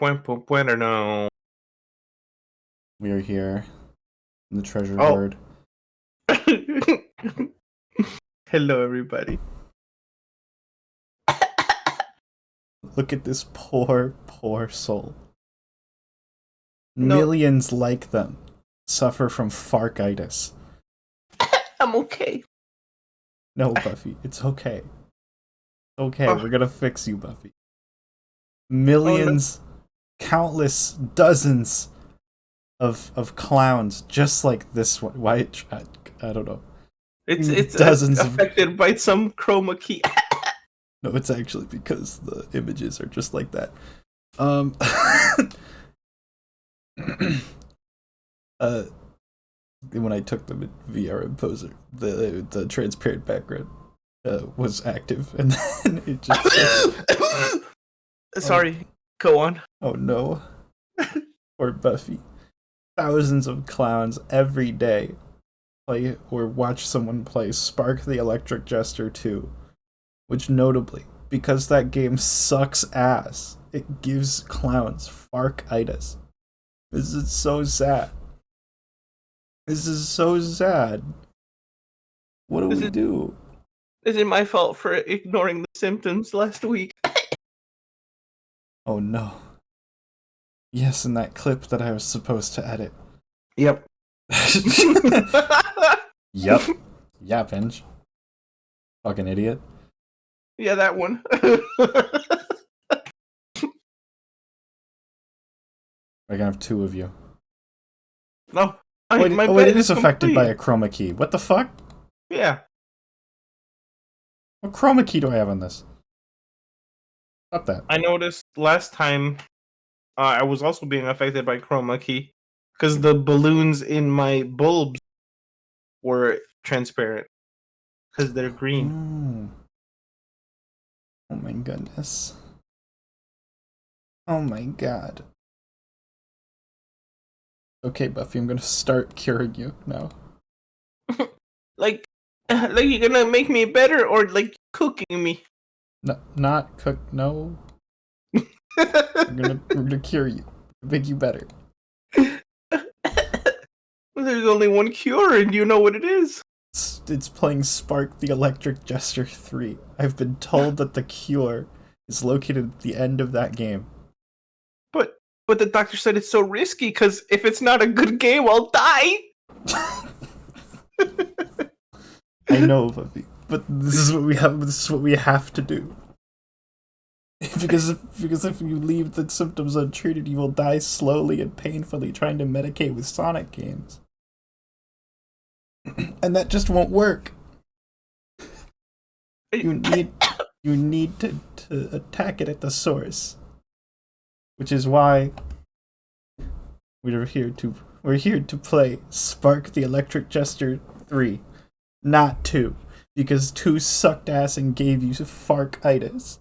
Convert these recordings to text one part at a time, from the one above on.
Bueno. We are here in the treasure Oh. hoard. Hello, everybody. Look at this poor, poor soul. No. Millions like them suffer from FARKITIS. I'm okay. No, Buffy, it's okay. Okay, Oh. we're gonna fix you, Buffy. Millions, countless, dozens of clowns just like this one. Why? I don't know. It's dozens affected by some chroma key. No, it's actually because the images are just like that. When I took them in VR Imposer, the transparent background was active, and then it just. Sorry, go on. Oh no. Or Buffy. Thousands of clowns every day play or watch someone play Spark the Electric Jester 2, which notably, because that game sucks ass, it gives clowns FARKITIS. This is so sad. This is so sad. What do we do? Is it my fault for ignoring the symptoms last week? Oh no. Yes, in that clip that I was supposed to edit. Yep. Yep. Yeah, Pinch. Fucking idiot. Yeah, that one. I can have two of you. No. Wait, it is affected by a chroma key. What the fuck? Yeah. What chroma key do I have on this? Stop that. I noticed last time I was also being affected by chroma key because the balloons in my bulbs were transparent because they're green. Oh my goodness. Oh my god. Okay, Buffy, I'm gonna start curing you now. like you're gonna make me better or like cooking me? No, not cook. No. we're gonna cure you. Make you better. There's only one cure, and you know what it is. It's playing Spark the Electric Jester 3. I've been told that the cure is located at the end of that game. But the doctor said it's so risky because if it's not a good game, I'll die. I know, Buffy, but this is what we have. This is what we have to do. Because if you leave the symptoms untreated, you will die slowly and painfully trying to medicate with Sonic games, and that just won't work. You need to attack it at the source, which is why we're here to play Spark the Electric Jester 3, not 2, because 2 sucked ass and gave you FARKITIS.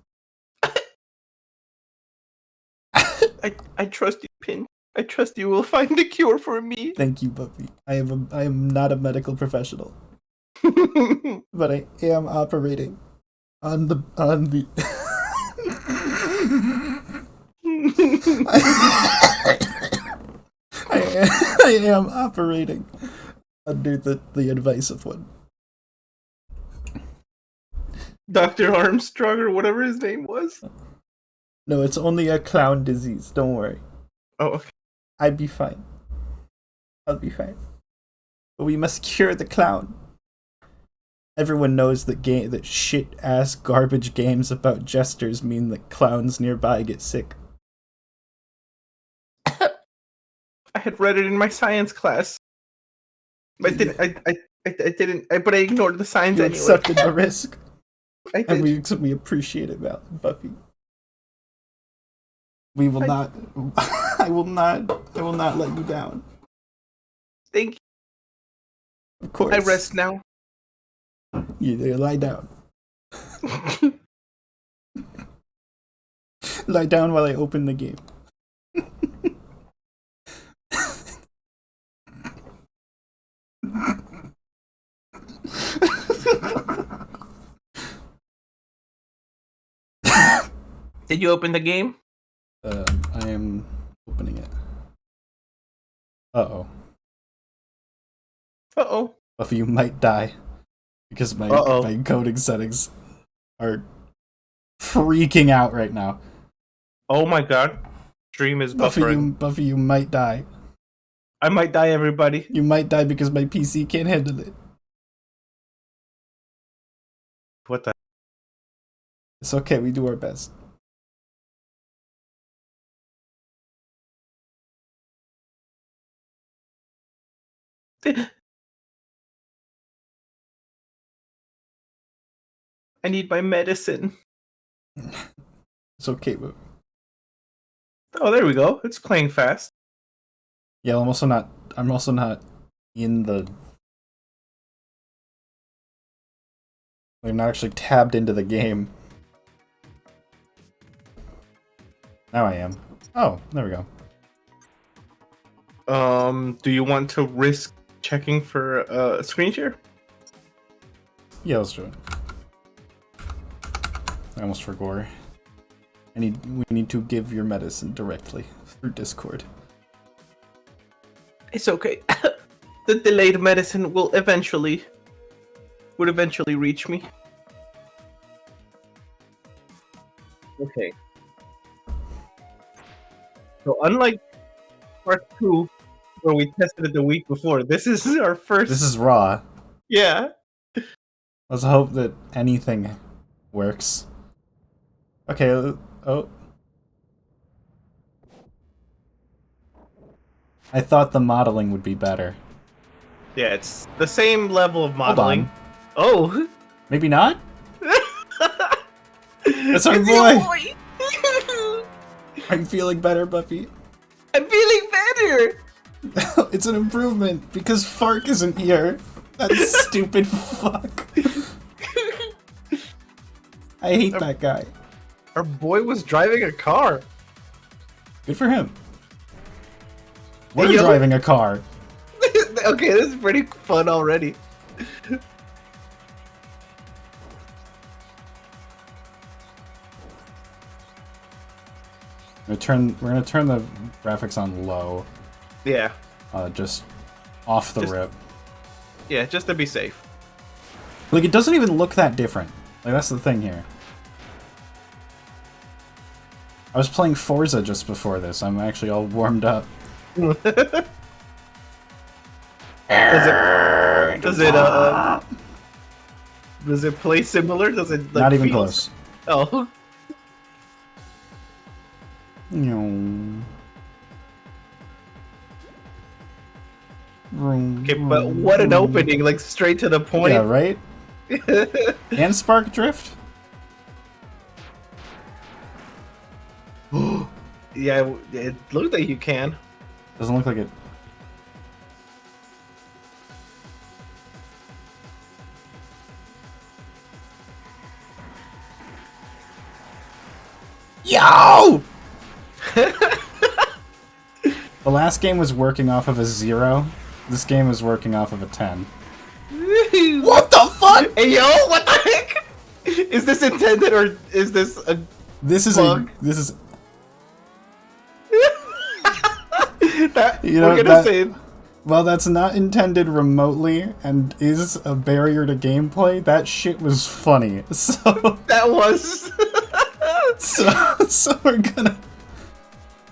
I trust you, Pin. I trust you will find the cure for me. Thank you, Buffy. I am not a medical professional, but I am operating on the. I am operating under the advice of one. Dr. Armstrong or whatever his name was. No, it's only a clown disease. Don't worry. Oh, okay. I'd be fine. I'll be fine. But we must cure the clown. Everyone knows that shit-ass garbage games about jesters mean that clowns nearby get sick. I had read it in my science class. But I ignored the signs you anyway. You accepted the risk. I did. And we appreciate it, Buffy. We will not. I will not let you down. Thank you. Of course. I rest now. You lie down. Lie down while I open the game. Did you open the game? I am opening it. Uh-oh. Uh-oh. Buffy, you might die. Because my coding settings are freaking out right now. Oh my god. Stream is buffering. Buffy, you might die. I might die, everybody. You might die because my PC can't handle it. What the? It's okay, we do our best. I need my medicine. It's okay, but... Oh, there we go. It's playing fast. Yeah, I'm also not in the... I'm not actually tabbed into the game. Now I am. Oh, there we go. Do you want to risk checking for a screen share? Yeah, let's do it. I almost forgot. We need to give your medicine directly through Discord. It's okay. The delayed medicine would eventually reach me. Okay. So unlike part 2, where we tested it the week before, this is our first. This is raw. Yeah. Let's hope that anything works. Okay, oh. I thought the modeling would be better. Yeah, it's the same level of modeling. Oh! Maybe not? That's our It's boy! your boy! Are you feeling better, Buffy? I'm feeling better! It's an improvement, because Fark isn't here. That stupid fuck. I hate that guy. Our boy was driving a car. Good for him. We're driving a car. Okay, this is pretty fun already. We're gonna turn the graphics on low. Yeah. Just off the rip. Yeah, just to be safe. Like, it doesn't even look that different. Like, that's the thing here. I was playing Forza just before this. I'm actually all warmed up. Does it play similar? Does it like, not even close? Oh. No. Okay, but what an opening! Like straight to the point. Yeah, right. And Spark Drift. Yeah, it looks like you can. Doesn't look like it. Yo! The last game was working off of a 0. This game is working off of a 10. What the fuck? Hey yo, what the heck? Is this intended or is this a This is bug? this is that, You know, we're gonna say well, that's not intended remotely and is a barrier to gameplay. That shit was funny. So that was so we're gonna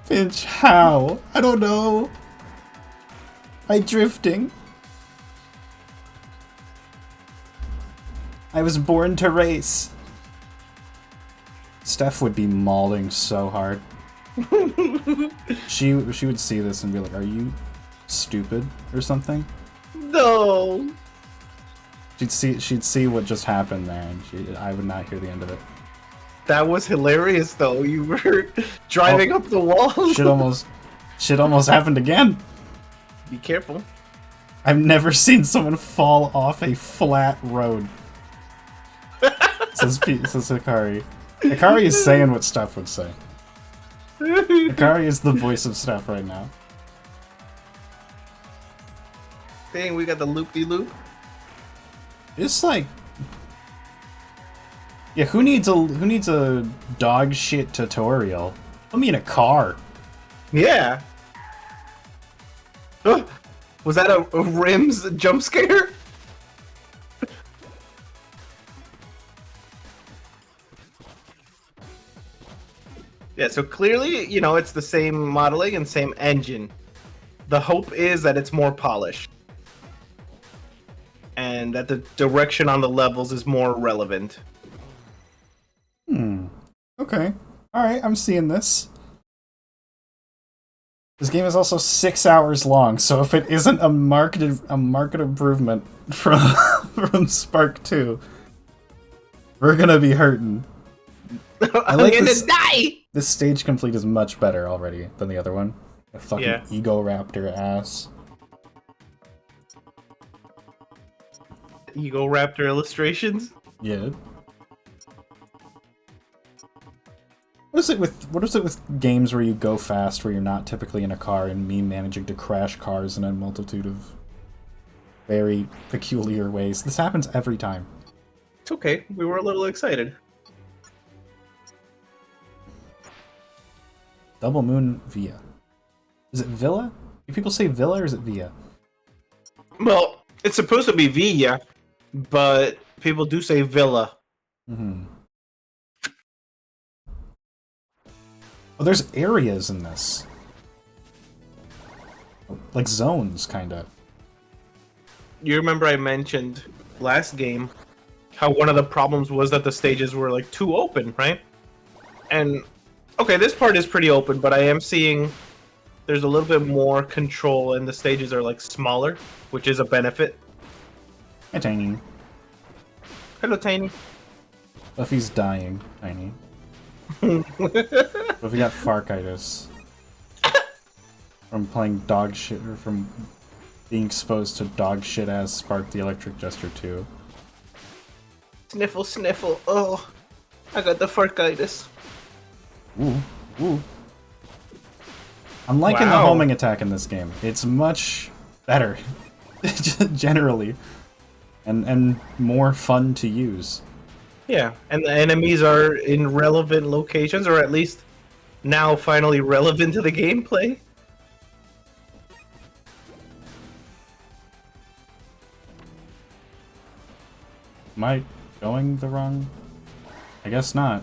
pinch how? I don't know. By drifting. I was born to race. Steph would be mauling so hard. She would see this and be like, "Are you stupid or something?" No. She'd see what just happened there, and I would not hear the end of it. That was hilarious though. You were driving up the wall. Shit almost happened again. Be careful. I've never seen someone fall off a flat road. says Hikari. Hikari is saying what Steph would say. Hikari is the voice of Steph right now. Dang, we got the loop-de-loop. It's like, yeah, who needs a dog shit tutorial? Put me in a car. Yeah. Ugh, was that a Rims jump scare? Yeah, so clearly, you know, it's the same modeling and same engine. The hope is that it's more polished. And that the direction on the levels is more relevant. Okay. Alright, I'm seeing this. This game is also 6 hours long, so if it isn't a marked improvement from from Spark 2, we're gonna be hurting. I'm gonna die! This stage complete is much better already than the other one. A fucking Ego Raptor ass. Ego Raptor illustrations? Yeah. What is it with games where you go fast, where you're not typically in a car, and me managing to crash cars in a multitude of very peculiar ways? This happens every time. It's okay. We were a little excited. Double Moon Via. Is it Villa? Do people say Villa or is it Via? Well, it's supposed to be Villa, but people do say Villa. Mm-hmm. Oh, there's areas in this. Like zones, kinda. You remember I mentioned last game how one of the problems was that the stages were like too open, right? And okay, this part is pretty open, but I am seeing there's a little bit more control and the stages are like smaller, which is a benefit. Hi, Tiny. Hello, Tiny. Buffy's dying, Tiny. Buffy got Farkitis. From playing dog shit, or from being exposed to dog shit as Spark the Electric Jester 2. Sniffle, sniffle. Oh, I got the Farkitis. Ooh. I'm liking the homing attack in this game. It's much better, generally, and more fun to use. Yeah, and the enemies are in relevant locations, or at least now finally relevant to the gameplay. Am I going the wrong? I guess not.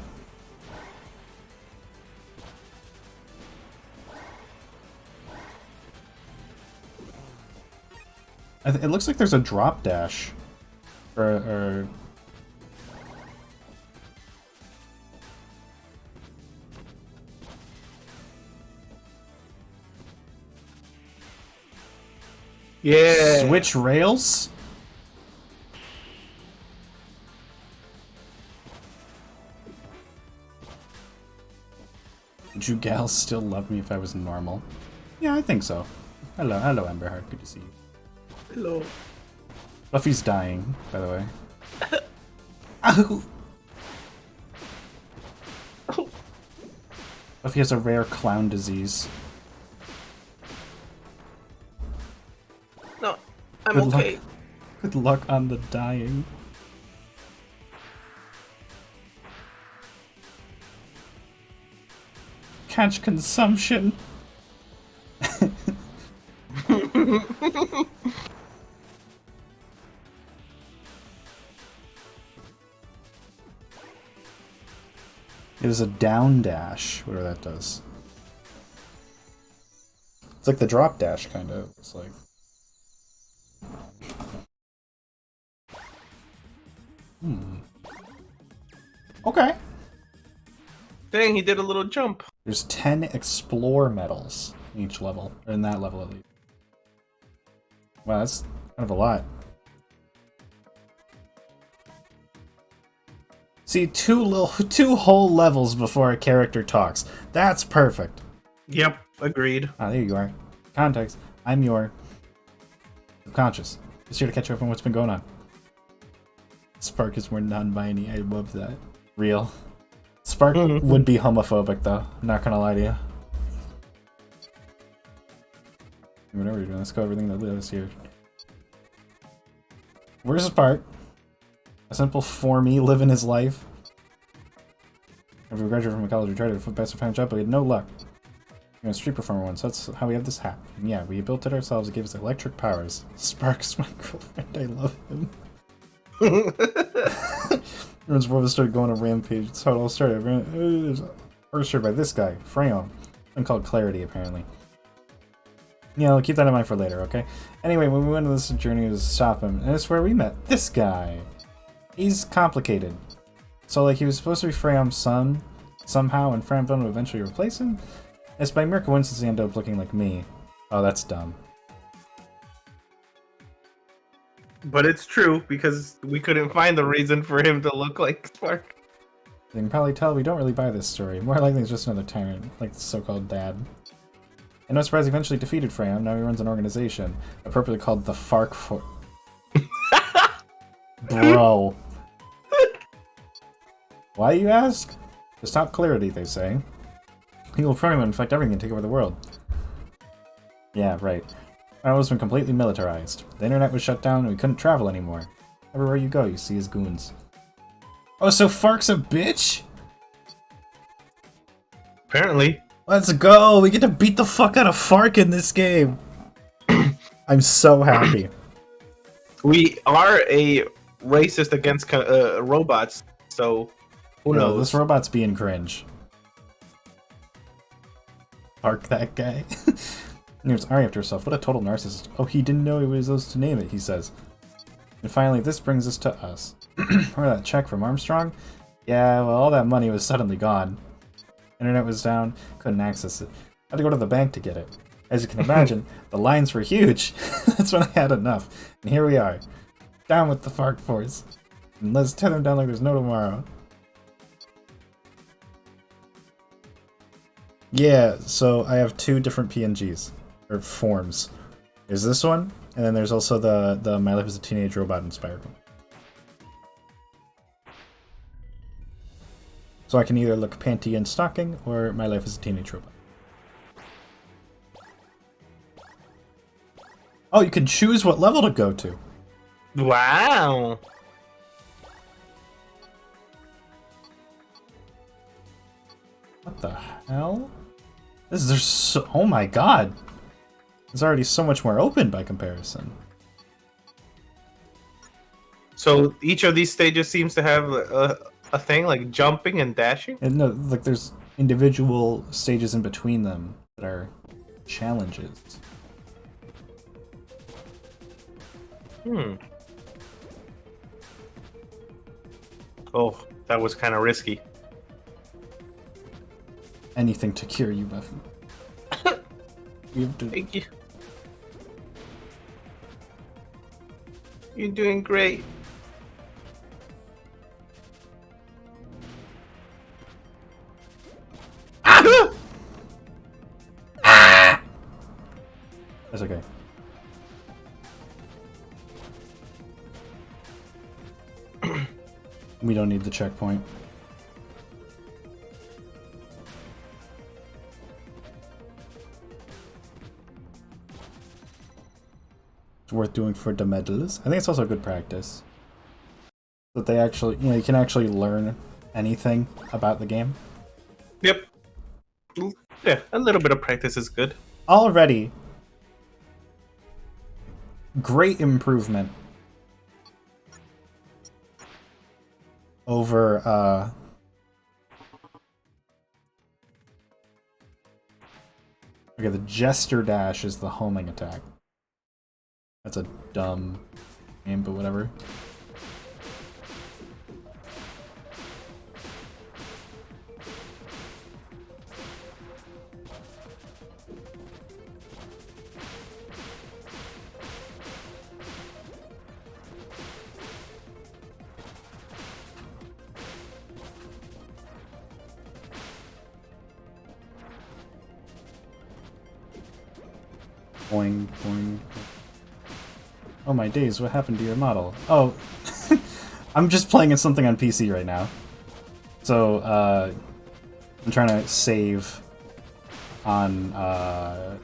It looks like there's a drop dash. Or... Yeah. Switch rails? Would you gals still love me if I was normal? Yeah, I think so. Hello, Emberheart. Good to see you. Hello. Buffy's dying, by the way. Ow! Oh. Buffy has a rare clown disease. No, I'm okay. Good luck on the dying. Catch consumption. It is a down dash, whatever that does. It's like the drop dash, kind of. It's like. Okay. Dang, he did a little jump. There's 10 explore medals in each level, or in that level at least. Wow, that's kind of a lot. See, two whole levels before a character talks. That's perfect. Yep, agreed. Ah, there you are. Context. I'm your subconscious. Just here to catch up on what's been going on. Spark is more non-binary. I love that. Real. Spark would be homophobic, though. I'm not gonna lie to you. Whatever you're doing, let's go everything that lives here. Where's Spark? A simple formie living his life. After we graduated from college, we tried to find a job, but we had no luck. You're a street performer once. That's how we have this hat. And yeah, we built it ourselves. It gave us electric powers. Sparks, my girlfriend. I love him. Everyone's before we started going on a rampage. That's how it all started. Orchestrated by this guy, Freyon. I'm called Clarity, apparently. Yeah, I'll keep that in mind for later, okay? Anyway, when we went on this journey to stop him, and it's where we met this guy. He's complicated. So, like, he was supposed to be Freyon's son somehow, and Freyon would eventually replace him. It's by mere coincidence he ended up looking like me. Oh, that's dumb. But it's true, because we couldn't find the reason for him to look like Spark. You can probably tell we don't really buy this story. More likely it's just another tyrant, like the so-called dad. And no surprise, he eventually defeated Freyon. Now he runs an organization, appropriately called the FARK. Bro. Why, you ask? To stop Clarity, they say. He will probably infect everything and take over the world. Yeah, right. Our world's been completely militarized. The internet was shut down and we couldn't travel anymore. Everywhere you go, you see his goons. Oh, so Fark's a bitch? Apparently. Let's go! We get to beat the fuck out of Fark in this game! I'm so happy. We are a racist against robots, so who knows? This robot's being cringe. Fark that guy. Names Ari after herself. What a total narcissist. Oh, he didn't know he was supposed to name it, he says. And finally, this brings us to us. Remember that check from Armstrong? Yeah, well, all that money was suddenly gone. Internet was down, couldn't access it. Had to go to the bank to get it. As you can imagine, the lines were huge. That's when I had enough. And here we are. Down with the FARK force. And let's tear them down like there's no tomorrow. Yeah, so I have two different PNGs. Or forms. There's this one, and then there's also the My Life as a Teenage Robot inspired one. So I can either look panty and stocking, or My Life as a Teenage Robot. Oh, you can choose what level to go to. Wow. What the hell? There's so, oh my god. It's already so much more open by comparison. So each of these stages seems to have a thing like jumping and dashing? And no, like there's individual stages in between them that are challenges. Oh, that was kind of risky. Anything to cure you, Buffy. You have to... Thank you. You're doing great. That's okay. We don't need the checkpoint. It's worth doing for the medals. I think it's also good practice. That they actually, you know, you can actually learn anything about the game. Yep. Yeah, a little bit of practice is good. Already, great improvement over okay, the Jester Dash is the homing attack. That's a dumb name, but whatever. Boing, boing. Oh my days, what happened to your model? Oh, I'm just playing at something on PC right now. So, I'm trying to save on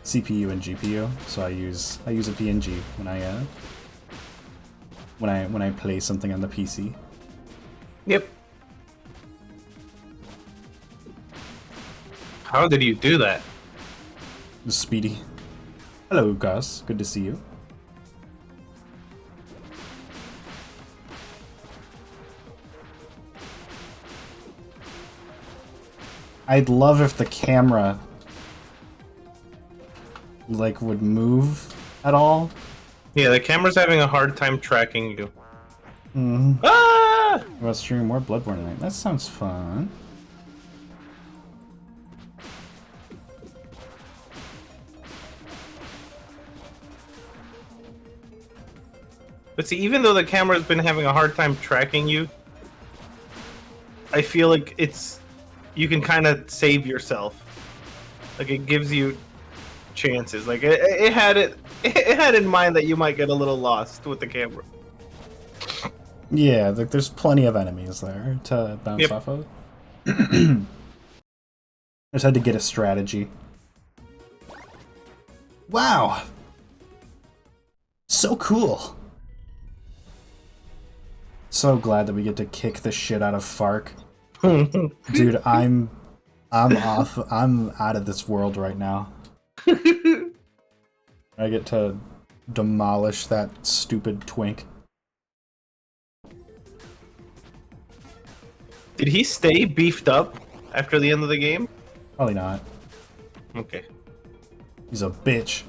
CPU and GPU, so I use a PNG when I play something on the PC. Yep. How did you do that? Speedy. Hello, Gus. Good to see you. I'd love if the camera like would move at all. Yeah, the camera's having a hard time tracking you. Mm. Ah! About streaming more Bloodborne tonight. That sounds fun. But see, even though the camera's been having a hard time tracking you, I feel like you can kind of save yourself. Like it gives you chances. Like it had in mind that you might get a little lost with the camera. Yeah, like there's plenty of enemies there to bounce off of. I just had to get a strategy. Wow! So cool! So glad that we get to kick the shit out of Fark. Dude, I'm off. I'm out of this world right now. I get to demolish that stupid twink. Did he stay beefed up after the end of the game? Probably not. Okay. He's a bitch.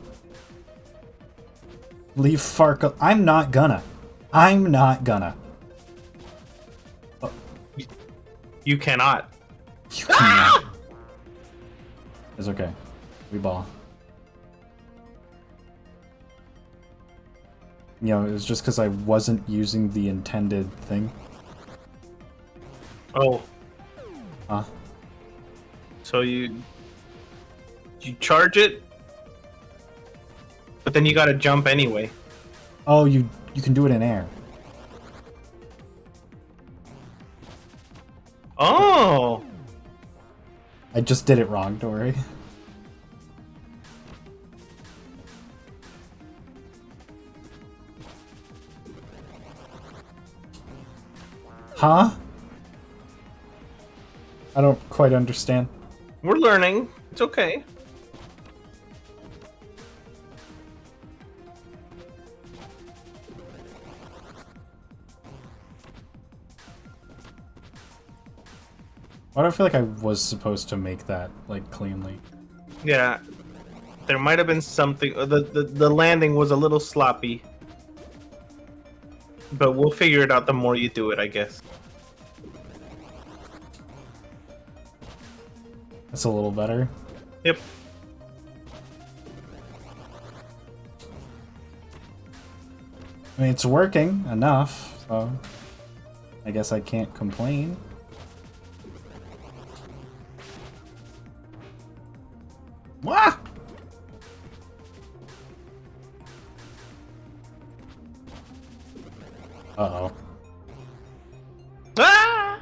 Leave Fark. I'm not gonna. I'm not gonna. You cannot. You cannot. It's okay. We ball. You know, it was just because I wasn't using the intended thing. Oh. Huh? So you charge it, but then you gotta jump anyway. Oh, you can do it in air. Oh. I just did it wrong, don't worry. Huh? I don't quite understand. We're learning. It's okay. Why do I feel like I was supposed to make that, like, cleanly? Yeah. There might have been something. The landing was a little sloppy. But we'll figure it out the more you do it, I guess. That's a little better. Yep. I mean, it's working enough, so I guess I can't complain. Wah! Uh-oh. Ah!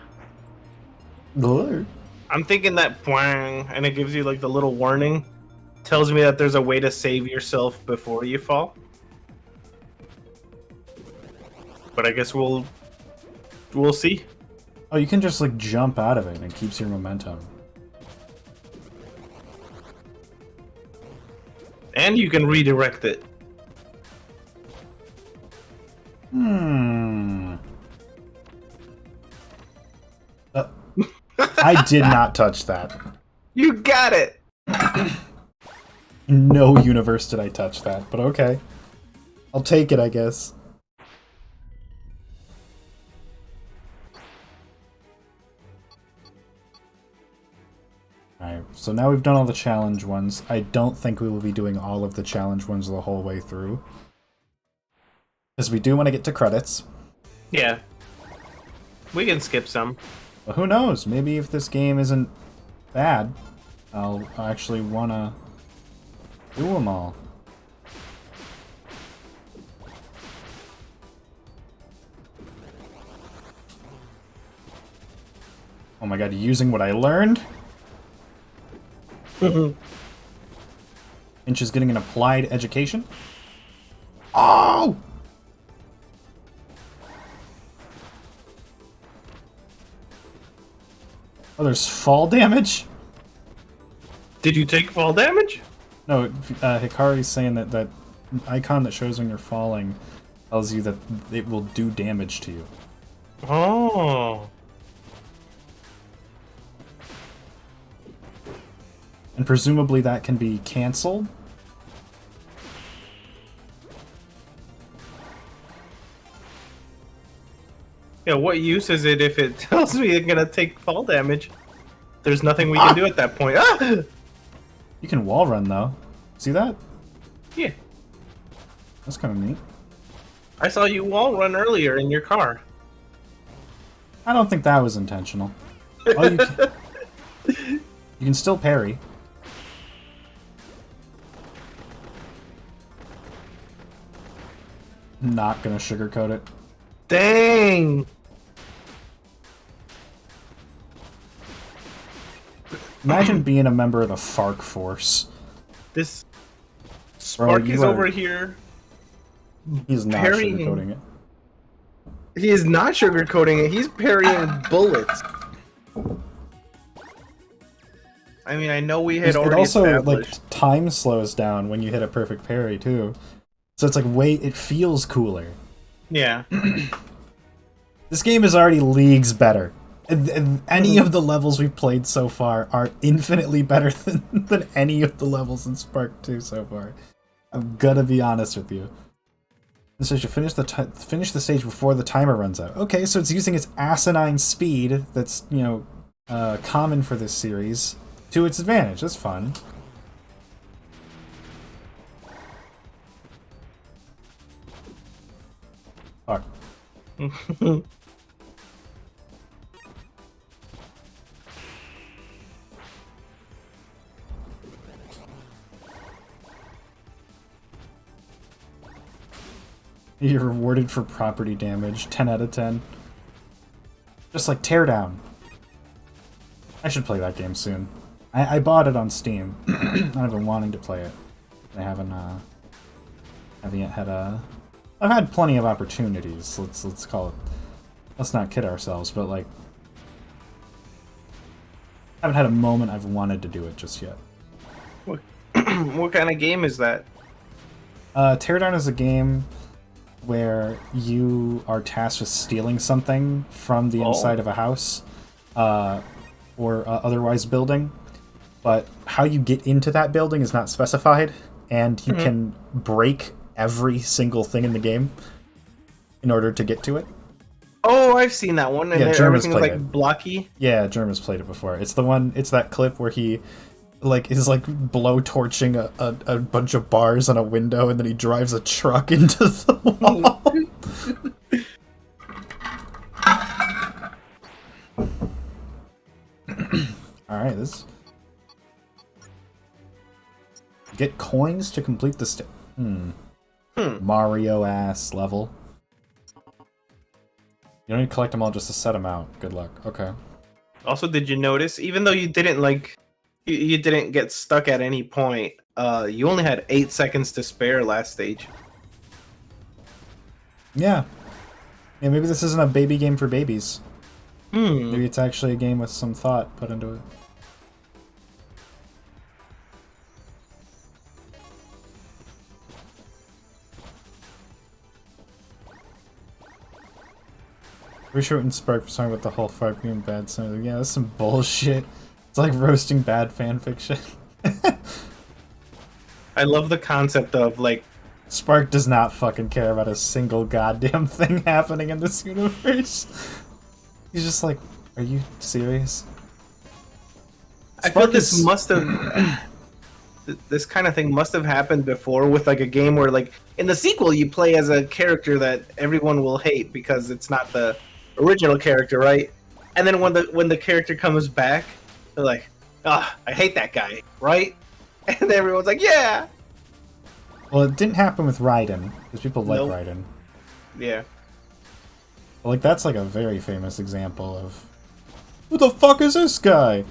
Blur. I'm thinking that "Pwang," and it gives you like the little warning. Tells me that there's a way to save yourself before you fall. But I guess we'll see. Oh, you can just, like, jump out of it and it keeps your momentum. And you can redirect it. I did not touch that. You got it! No universe did I touch that, but okay. I'll take it, I guess. Alright, so now we've done all the challenge ones. I don't think we will be doing all of the challenge ones the whole way through. Because we do want to get to credits. Yeah. We can skip some. But who knows? Maybe if this game isn't bad, I'll actually want to do them all. Oh my god, using what I learned? Inch is getting an applied education? Oh! Oh, there's fall damage? Did you take fall damage? No, Hikari's saying that icon that shows when you're falling tells you that it will do damage to you. Oh. And presumably that can be cancelled. Yeah, what use is it if it tells me it's gonna take fall damage? There's nothing we can do at that point. Ah! You can wall run though. See that? Yeah. That's kind of neat. I saw you wall run earlier in your car. I don't think that was intentional. Oh, you can still parry. Not gonna sugarcoat it. Dang! Imagine being a member of the FARK force. This Spark is over here. He's not parrying. sugarcoating it. He is not sugarcoating it. He's parrying bullets. I mean, I know we had already it also established. like time slows down when you hit a perfect parry too, so it's like it feels cooler. Yeah. This game is already leagues better. And any of the levels we've played so far are infinitely better than any of the levels in Spark 2 so far. I'm gonna be honest with you. It says you finish the stage before the timer runs out. Okay, so it's using its asinine speed that's, you know, common for this series to its advantage. That's fun. Fuck. You're rewarded for property damage. 10 out of 10. Just like Teardown. I should play that game soon. I bought it on Steam. I've been wanting to play it. I haven't yet had a... I've had plenty of opportunities. Let's call it... Let's not kid ourselves, but like... I haven't had a moment I've wanted to do it just yet. What kind of game is that? Teardown is a game where you are tasked with stealing something from the inside of a house or otherwise building, but how you get into that building is not specified, and you can break every single thing in the game in order to get to it. Oh, I've seen that one, and everything is like blocky. Yeah, German's played it before. It's that clip where he is blow torching a bunch of bars on a window, and then he drives a truck into the wall. Alright, this... Get coins to complete the Mario-ass level. You don't need to collect them all just to set them out. Good luck. Okay. Also, did you notice, even though you didn't you didn't get stuck at any point, you only had 8 seconds to spare last stage. Yeah. Yeah, maybe this isn't a baby game for babies. Maybe it's actually a game with some thought put into it. Pretty sure it in Spark for talking about the whole Far being bad sound. Yeah, that's some bullshit. It's like roasting bad fanfiction. I love the concept of, like... Spark does not fucking care about a single goddamn thing happening in this universe. He's just like, are you serious? I feel this must have... this kind of thing must have happened before with, like, a game where, like, in the sequel you play as a character that everyone will hate because it's not the original character, right? And then when the character comes back, they're like, ah, I hate that guy, right? And everyone's like, yeah! Well, it didn't happen with Raiden, because people like Raiden. Yeah. But, like, that's like a very famous example of... Who the fuck is this guy?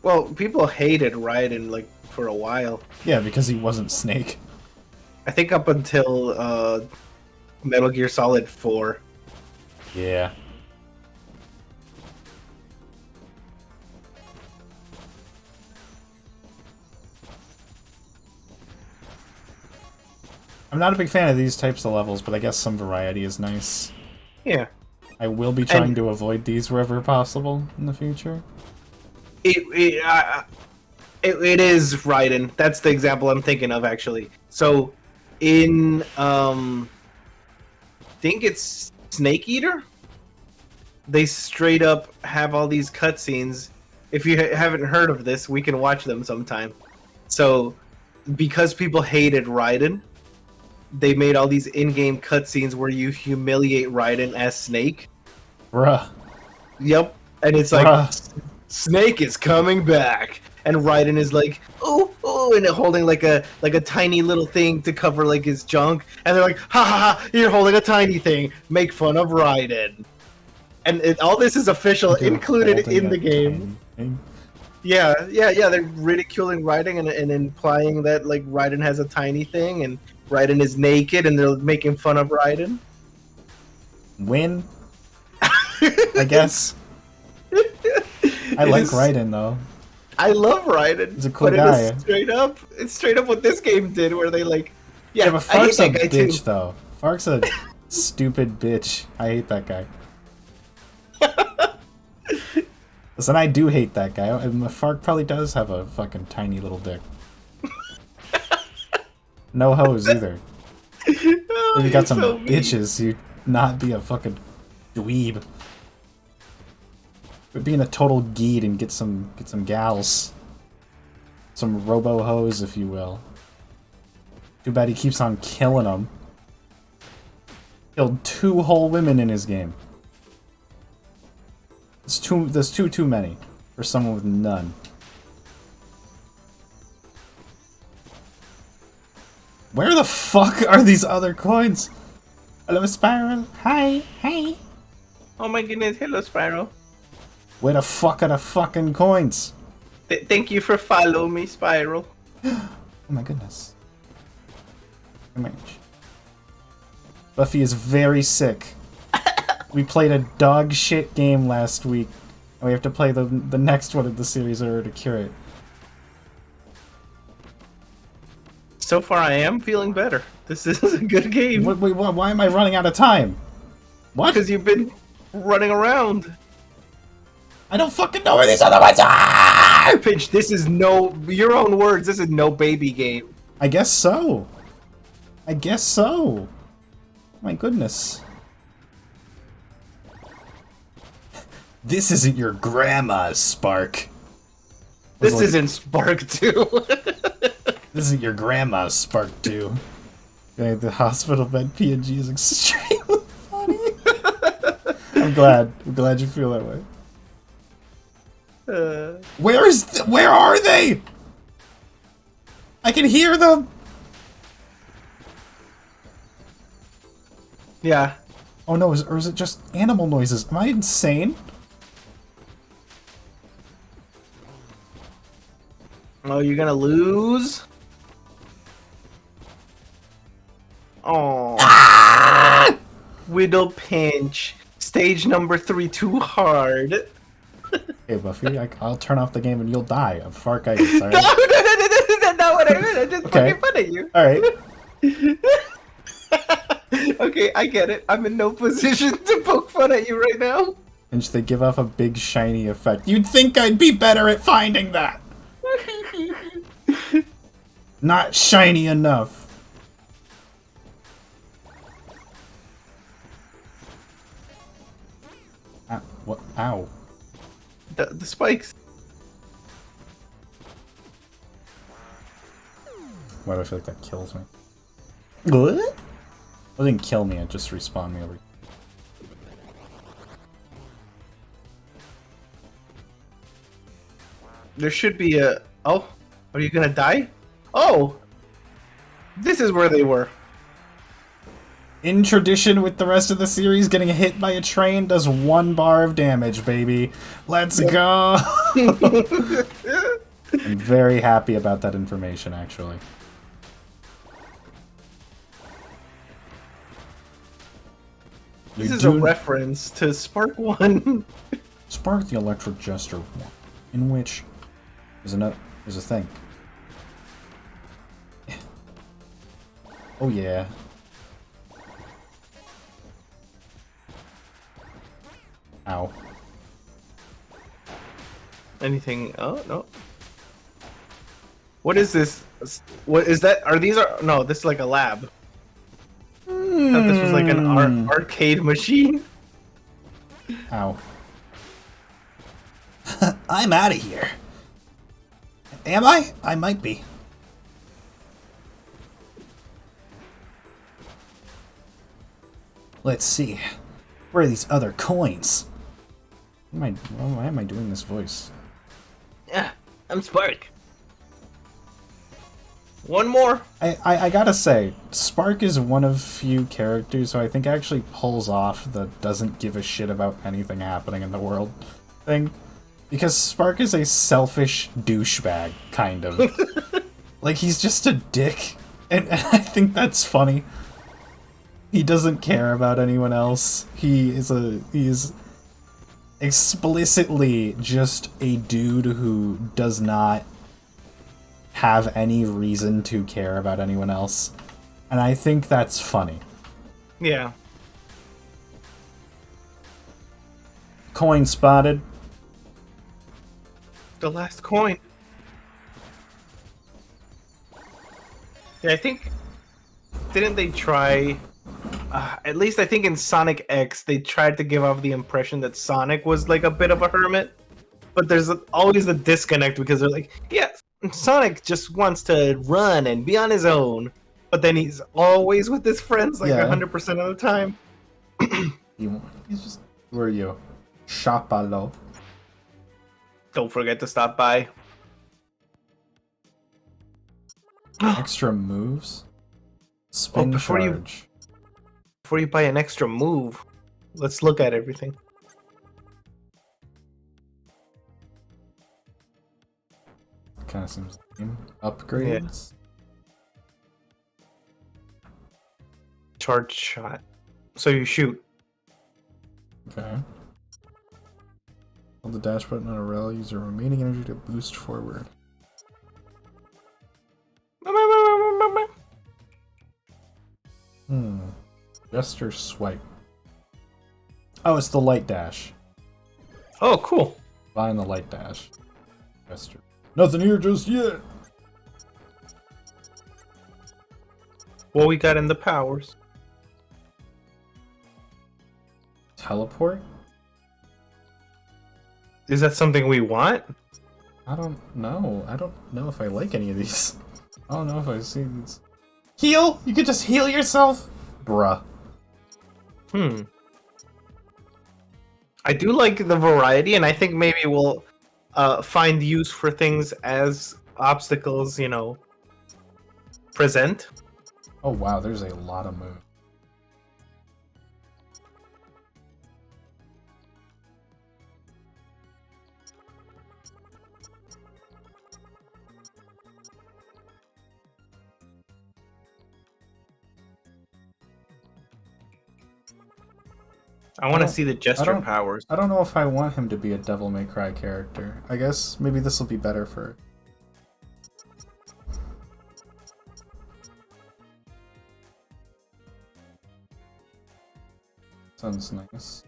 Well, people hated Raiden, like, for a while. Yeah, because he wasn't Snake. I think up until Metal Gear Solid 4. Yeah. I'm not a big fan of these types of levels, but I guess some variety is nice. Yeah. I will be trying to avoid these wherever possible in the future. It is Raiden. That's the example I'm thinking of, actually. So, in think it's Snake Eater. They straight up have all these cutscenes. If you haven't heard of this, we can watch them sometime. So, because people hated Raiden, they made all these in-game cutscenes where you humiliate Raiden as Snake. Bruh. Yep, and it's like Snake is coming back, and Raiden is like, oh, oh, and holding like a tiny little thing to cover like his junk, and they're like, ha ha ha, you're holding a tiny thing, make fun of Raiden, and all this is official, included in the game. Yeah, they're ridiculing Raiden and implying that like Raiden has a tiny thing, and Raiden is naked, and they're making fun of Raiden. Win. I guess. I like Raiden though. I love Raiden. He's a cool guy. It's straight up what this game did, where they like, yeah, but Fark's a bitch though. Fark's a stupid bitch. I hate that guy. Listen, I do hate that guy. Fark probably does have a fucking tiny little dick. No hose either. Oh, If you got some so bitches, you'd not be a fucking dweeb. But being a total geed and get some gals. Some robo-hoes, if you will. Too bad he keeps on killing them. Killed 2 whole women in his game. There's too many for someone with none. Where the fuck are these other coins? Hello, Spiral. Hi. Hey. Oh my goodness, hello, Spyro. Where the fuck are the fucking coins? Thank you for following me, Spyro. Oh my goodness. Buffy is very sick. We played a dog shit game last week, and we have to play the next one of the series in order to cure it. So far, I am feeling better. This is a good game. Wait, why am I running out of time? What? Because you've been running around. I don't fucking know where these other ones are! Pitch, this is your own words, this is no baby game. I guess so. I guess so. My goodness. This isn't your grandma's Spark. This isn't Spark 2. This isn't your grandma's Spark 2. Okay, the hospital bed PNG is extremely funny. I'm glad you feel that way. Where are they? I can hear them. Yeah. Oh no, or is it just animal noises? Am I insane? Oh, you're gonna lose? Oh. Ah! Widow Pinch. Stage number 3 too hard. Hey Buffy, I'll turn off the game and you'll die of Farkitis, alright? No, that's not what I meant. I just fucking fun at you. Alright. Okay, I get it. I'm in no position to poke fun at you right now. And they give off a big shiny effect. You'd think I'd be better at finding that! Not shiny enough. Ow. What? Ow. The spikes. Why do I feel like that kills me? What? It didn't kill me, it just respawned me over. There should be a... Oh, are you gonna die? Oh! This is where they were. In tradition with the rest of the series, getting hit by a train does 1 bar of damage, baby. Let's go! I'm very happy about that information, actually. This is a reference to Spark 1. Spark the Electric Jester 1, in which there's a thing. Oh yeah. Ow. Anything? Oh no. What is this? What is that? Are these no? This is like a lab. I thought this was like an arcade machine. Ow. I'm out of here. Am I? I might be. Let's see. Where are these other coins? Why am I doing this voice? Yeah, I'm Spark. One more. I gotta say, Spark is one of few characters who I think actually pulls off the doesn't give a shit about anything happening in the world thing. Because Spark is a selfish douchebag, kind of. Like, he's just a dick. And I think that's funny. He doesn't care about anyone else. He is explicitly just a dude who does not have any reason to care about anyone else. And I think that's funny. Yeah. Coin spotted. The last coin. Yeah, I think... Didn't they try... at least I think in Sonic X, they tried to give off the impression that Sonic was like a bit of a hermit. But there's always a disconnect because they're like, yeah, Sonic just wants to run and be on his own. But then he's always with his friends like 100% of the time. He's just... Where are you? Chapalo. Don't forget to stop by. Extra moves? Spin charge. Before you buy an extra move, let's look at everything. Kind of seems lame. Upgrades? Yeah. Charge shot. So you shoot. Okay. Hold the dash button on a rail, use your remaining energy to boost forward. Gesture swipe. Oh, it's the light dash. Oh, cool. Find the light dash. Gesture. Nothing here just yet! What we got in the powers? Teleport? Is that something we want? I don't know. I don't know if I like any of these. I don't know if I see these. Heal? You could just heal yourself? Bruh. I do like the variety, and I think maybe we'll find use for things as obstacles, you know, present. Oh wow, there's a lot of moves. I want to see the gesture powers. I don't know if I want him to be a Devil May Cry character. I guess maybe this will be better for... Sounds nice.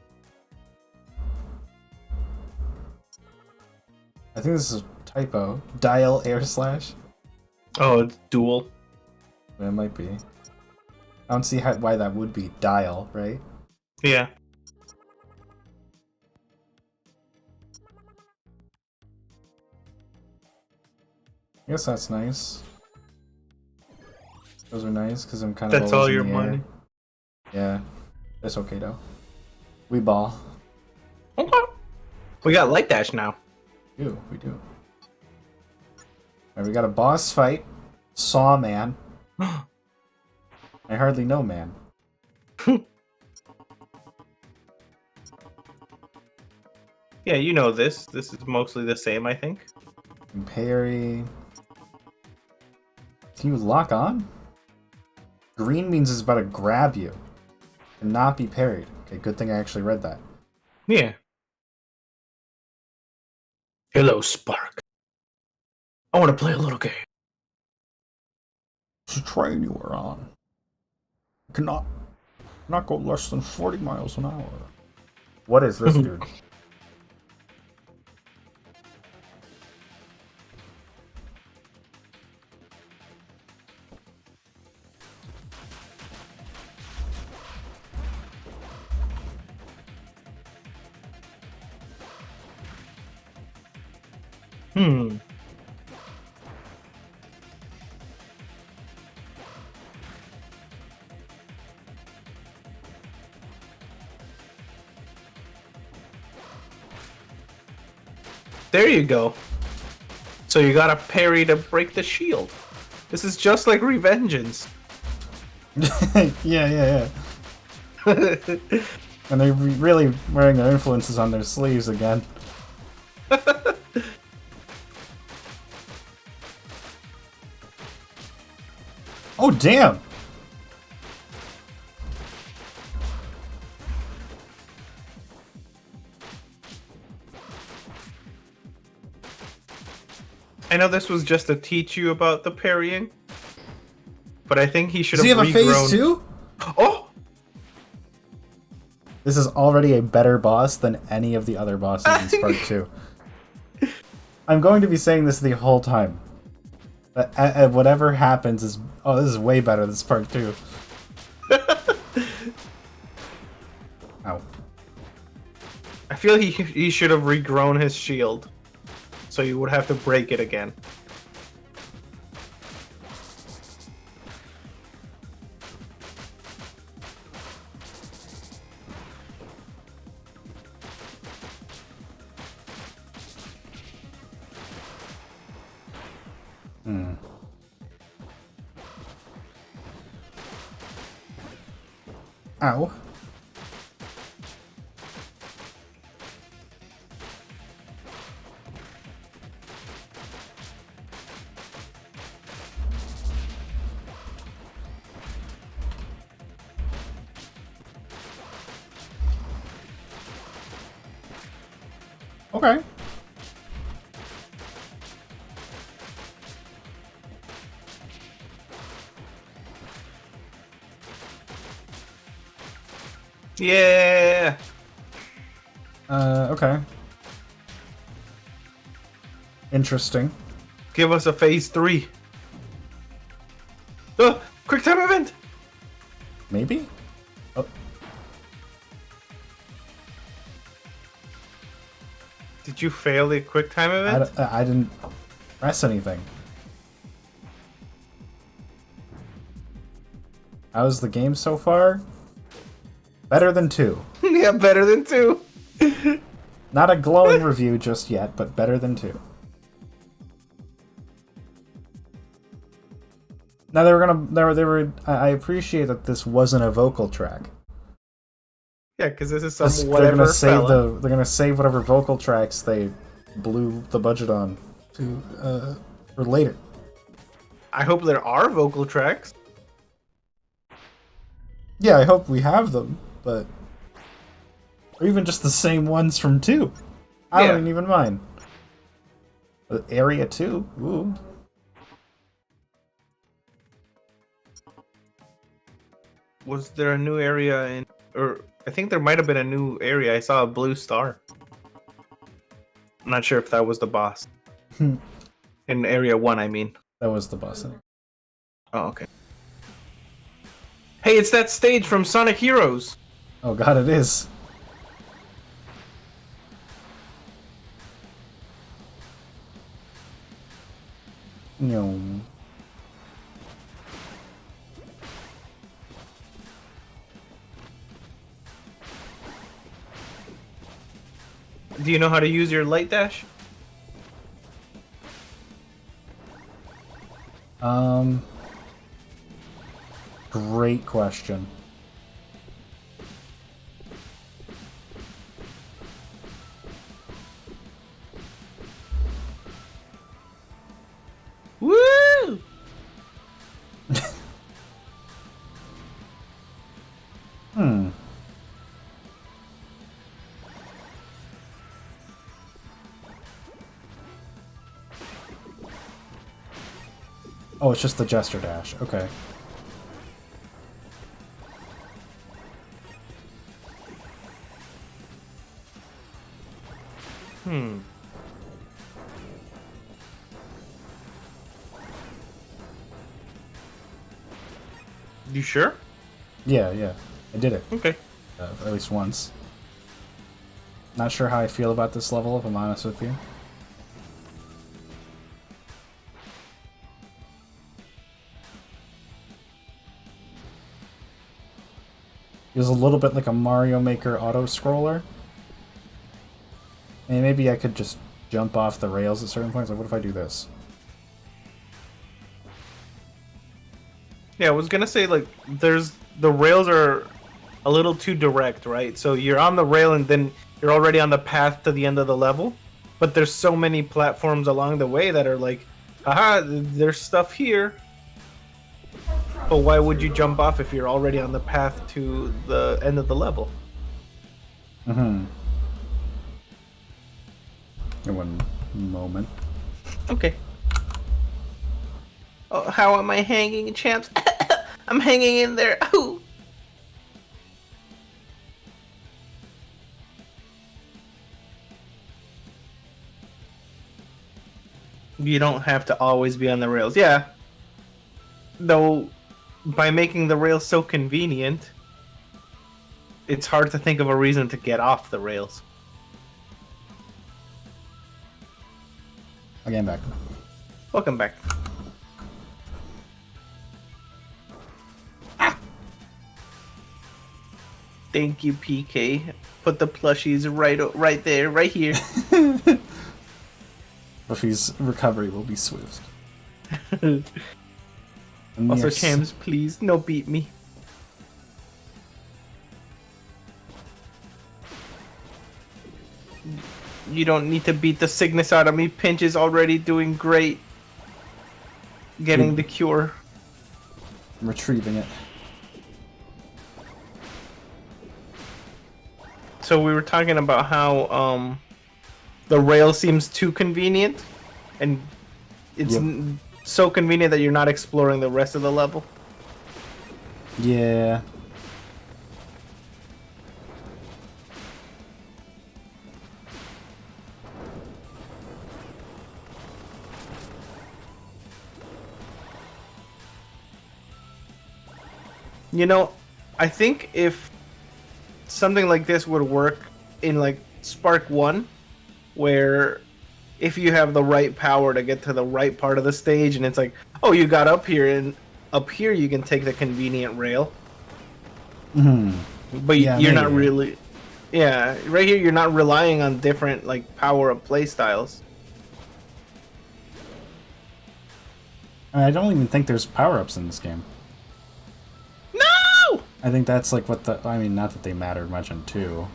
I think this is a typo. Dial air slash? Oh, it's dual. It might be. I don't see why that would be dial, right? Yeah. I guess that's nice. Those are nice because I'm kind of. That's all your money. Yeah, that's okay though. We ball. Okay. We got light dash now. We do. Alright, we got a boss fight. Saw man. I hardly know man. Yeah, you know this. This is mostly the same, I think. And parry. Can you lock on? Green means it's about to grab you and not be parried. Okay, good thing I actually read that. Yeah. Hello, Spark. I want to play a little game. It's a train you were on. cannot go less than 40 miles an hour. What is this, dude? Hmm. There you go. So you gotta parry to break the shield. This is just like Revengeance. Yeah. And they're really wearing their influences on their sleeves again. Oh, damn! I know this was just to teach you about the parrying, but I think he should Does he have have a regrown. phase 2? Oh! This is already a better boss than any of the other bosses in Spark 2. I'm going to be saying this the whole time. Whatever happens is... Oh, this is way better than Spark 2. Ow. I feel he should have regrown his shield, so you would have to break it again. Ow. Okay. Yeah! Okay. Interesting. Give us a phase 3. Oh! Quick time event! Maybe? Oh, Did you fail the quick time event? I didn't press anything. How's the game so far? Better than 2. Yeah, better than 2. Not a glowing review just yet, but better than 2. Now they were. I appreciate that this wasn't a vocal track. Yeah, because this is some They're whatever gonna save fella. they're gonna save whatever vocal tracks they blew the budget on to for later. I hope there are vocal tracks. Yeah, I hope we have them, but or even just the same ones from 2. I Yeah. don't even mind. Area 2. Ooh. Was there a new area in... Or I think there might have been a new area. I saw a blue star. I'm not sure if that was the boss. In Area 1, I mean. That was the boss. Oh, okay. Hey, it's that stage from Sonic Heroes! Oh god, it is. No. Do you know how to use your light dash? Great question. Woo! Oh, it's just the Jester Dash. Okay. Hmm. You sure? Yeah. I did it. Okay. At least once. Not sure how I feel about this level, if I'm honest with you. Feels a little bit like a Mario Maker auto-scroller. I mean, maybe I could just jump off the rails at certain points. Like, what if I do this? Yeah, I was gonna say, like, the rails are a little too direct, right? So you're on the rail and then you're already on the path to the end of the level, but there's so many platforms along the way that are like, haha, there's stuff here. But why would you jump off if you're already on the path to the end of the level? Mm-hmm. In one moment. Okay. Oh, how am I hanging, champs? I'm hanging in there. Ooh. You don't have to always be on the rails. Yeah. Though, by making the rails so convenient, it's hard to think of a reason to get off the rails. Again, back. Welcome back. Thank you, PK. Put the plushies right there, right here. Buffy's recovery will be swift. Also, Chams, please, no beat me. You don't need to beat the sickness out of me. Pinch is already doing great. Getting the cure. Retrieving it. So we were talking about how the rail seems too convenient, and it's so convenient that you're not exploring the rest of the level. Yeah. You know, I think if something like this would work in like Spark 1, where if you have the right power to get to the right part of the stage and it's like, oh, you got up here, and up here you can take the convenient rail. But Yeah, you're maybe. not really... Yeah, right here you're not relying on different like power-up play styles. I don't even think there's power-ups in this game. No! I think that's like what the... I mean, not that they mattered much in 2.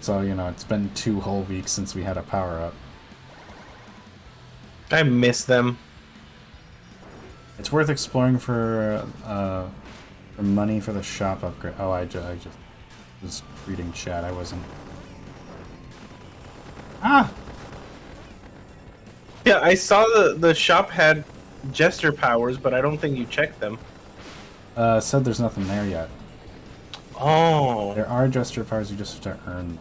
So, you know, it's been 2 whole weeks since we had a power-up. I miss them. It's worth exploring for money for the shop upgrade. Oh, I just was reading chat. I wasn't... Ah! Yeah, I saw the shop had Jester powers, but I don't think you checked them. Said there's nothing there yet. Oh. There are Jester powers, you just have to earn them.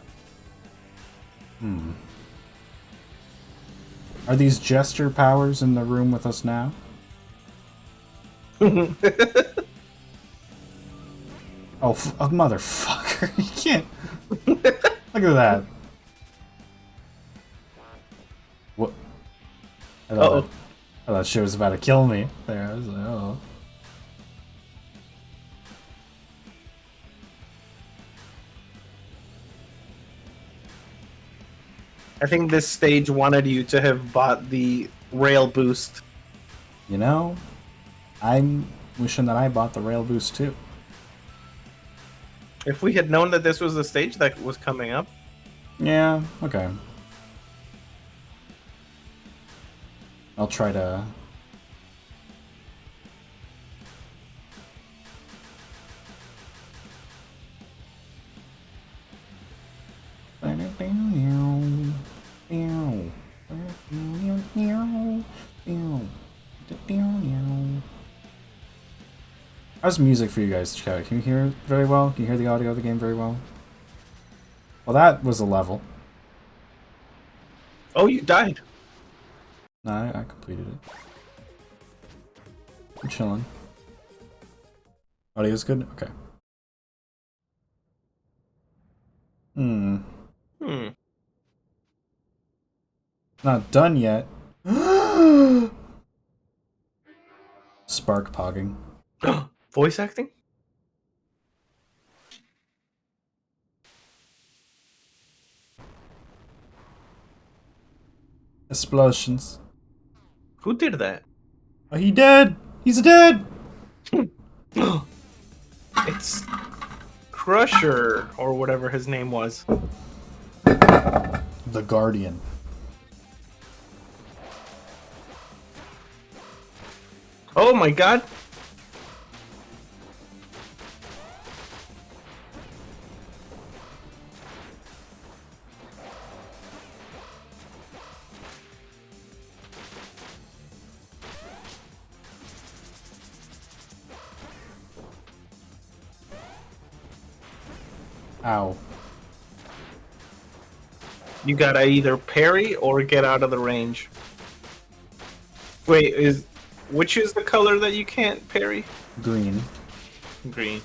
Are these Jester powers in the room with us now? Oh, a motherfucker. You can't... Look at that. What? I thought she was about to kill me. There, I was like, oh. I think this stage wanted you to have bought the rail boost. You know, I'm wishing that I bought the rail boost too. If we had known that this was the stage that was coming up. Yeah, okay. I'll try to... How's music for you guys, chat? Can you hear it very well? Can you hear the audio of the game very well? Well, that was a level. Oh, you died. No, I completed it. I'm chilling. Audio's good? Okay. Hmm. Not done yet. Spark pogging. Voice acting? Explosions. Who did that? Oh, he dead! He's dead! It's Crusher, or whatever his name was. The Guardian. Oh my god! Ow. You gotta either parry or get out of the range. Wait, which is the color that you can't parry? Green. Green.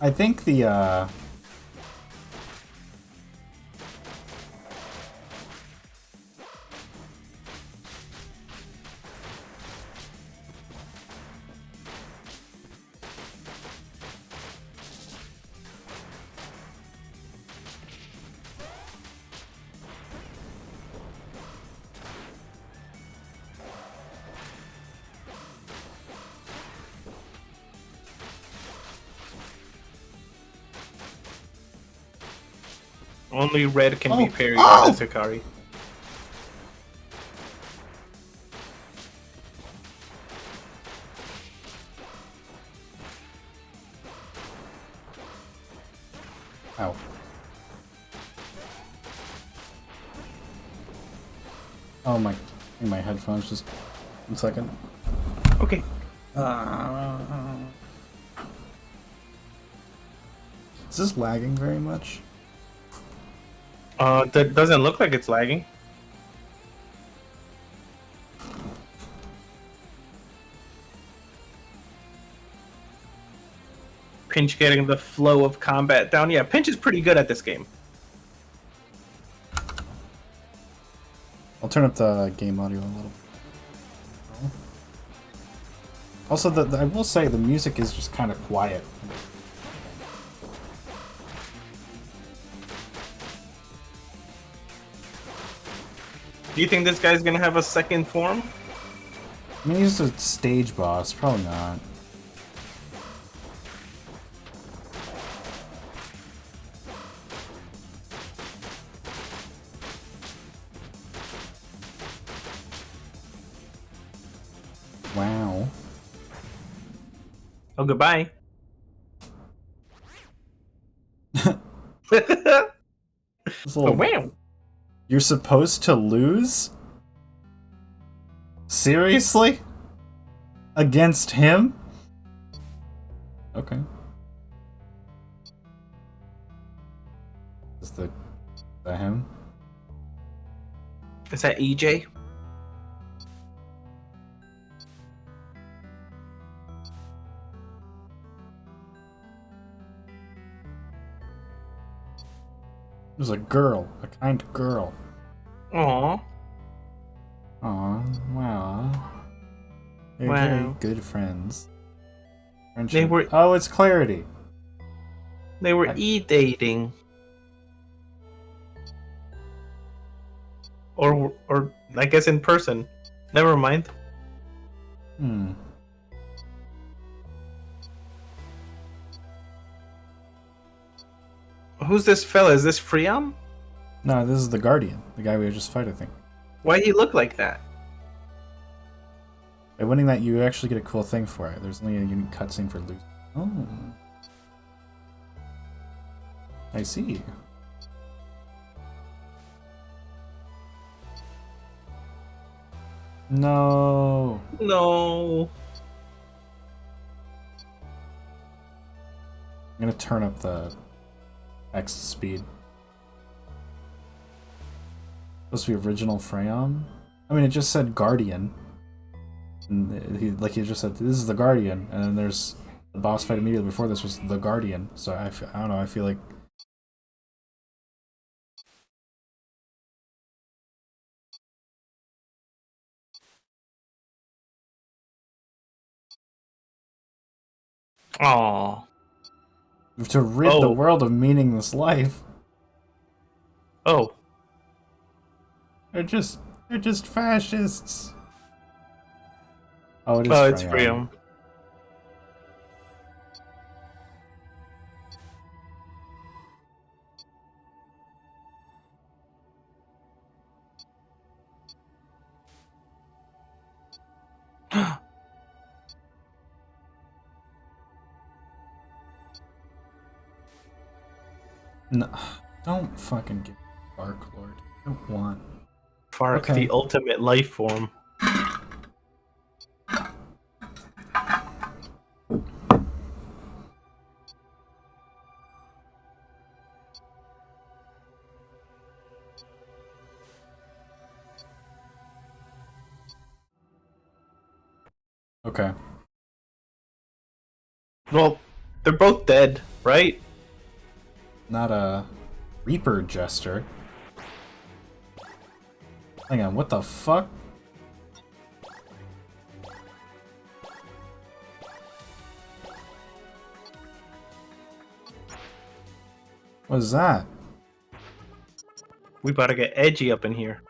I think the, Only red can be parried Oh! with the Sakari. Ow. Oh my headphones just... 1 second. Okay. Is this lagging very much? That doesn't look like it's lagging. Pinch getting the flow of combat down. Yeah, Pinch is pretty good at this game. I'll turn up the game audio a little. Also, I will say the music is just kind of quiet. Do you think this guy's gonna have a second form? I mean, he's a stage boss. Probably not. Wow. Oh, goodbye. This little... wow. You're supposed to lose? Seriously? Against him? Okay. Is that him? Is that EJ? There's a girl. A kind girl. Aww. Aw, wow. They're Wow. very good friends. Friendship. They were- Oh, it's Clarity. They were e-dating. Or I guess in person. Never mind. Hmm. Who's this fella? Is this Freon? No, this is the Guardian. The guy we just fight, I think. Why'd he look like that? By winning that, you actually get a cool thing for it. There's only a unique cutscene for losing. Oh. I see. No. No. I'm gonna turn up the text speed. Supposed to be original Freyon? I mean, it just said Guardian. And he just said, this is the Guardian. And then there's the boss fight immediately before this was the Guardian. So I don't know, I feel like... Aww. To rid the world of meaningless life. Oh. They're just fascists. Oh, it is Oh, it's Freyon. No, don't fucking give me Fark Lord. I don't want. Fark, the ultimate life form. Okay. Well, they're both dead, right? Not a Reaper Jester. Hang on, what the fuck? What is that? We about to get edgy up in here.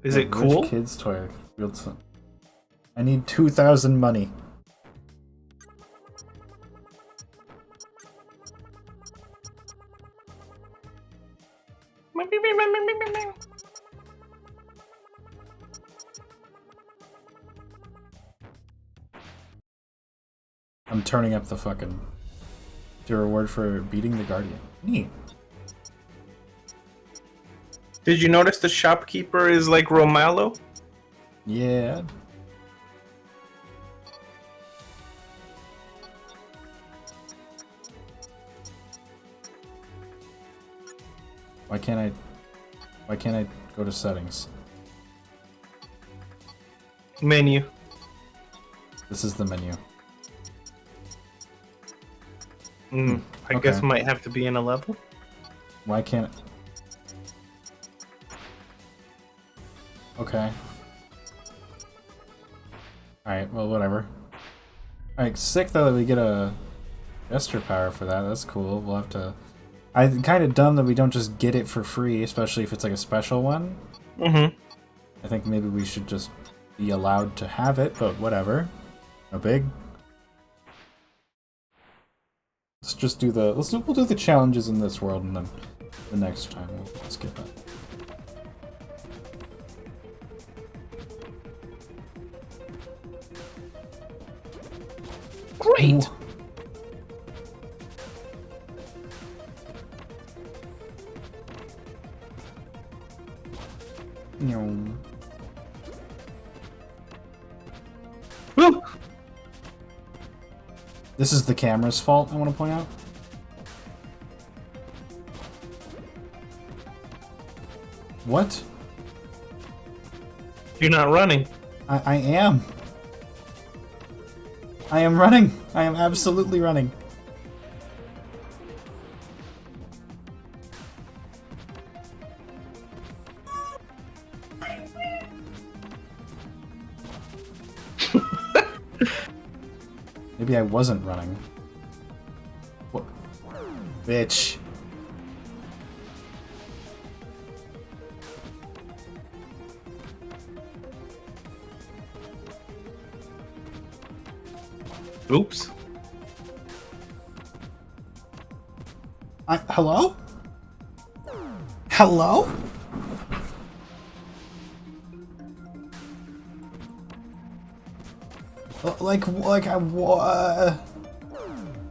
Is it cool? Rich kid's toy. I need 2,000 money. I'm turning up the fucking... The reward for beating the Guardian. Neat. Did you notice the shopkeeper is like Romalo? Yeah. Why can't I go to settings? Menu. This is the menu. I guess might have to be in a level. Why can't it? Okay. Alright, well, whatever. Alright, sick though that we get a gesture power for that. That's cool. We'll have to... I'm kind of dumb that we don't just get it for free, especially if it's like a special one. Mm-hmm. I think maybe we should just be allowed to have it, but whatever. No big. Let's just do the... we'll do the challenges in this world, and then the next time we'll skip that. Great! No. Woo! This is the camera's fault, I want to point out. What? You're not running. I am. I am running. I am absolutely running. Maybe I wasn't running. What? Bitch. Oops. Hello? Hello? Like I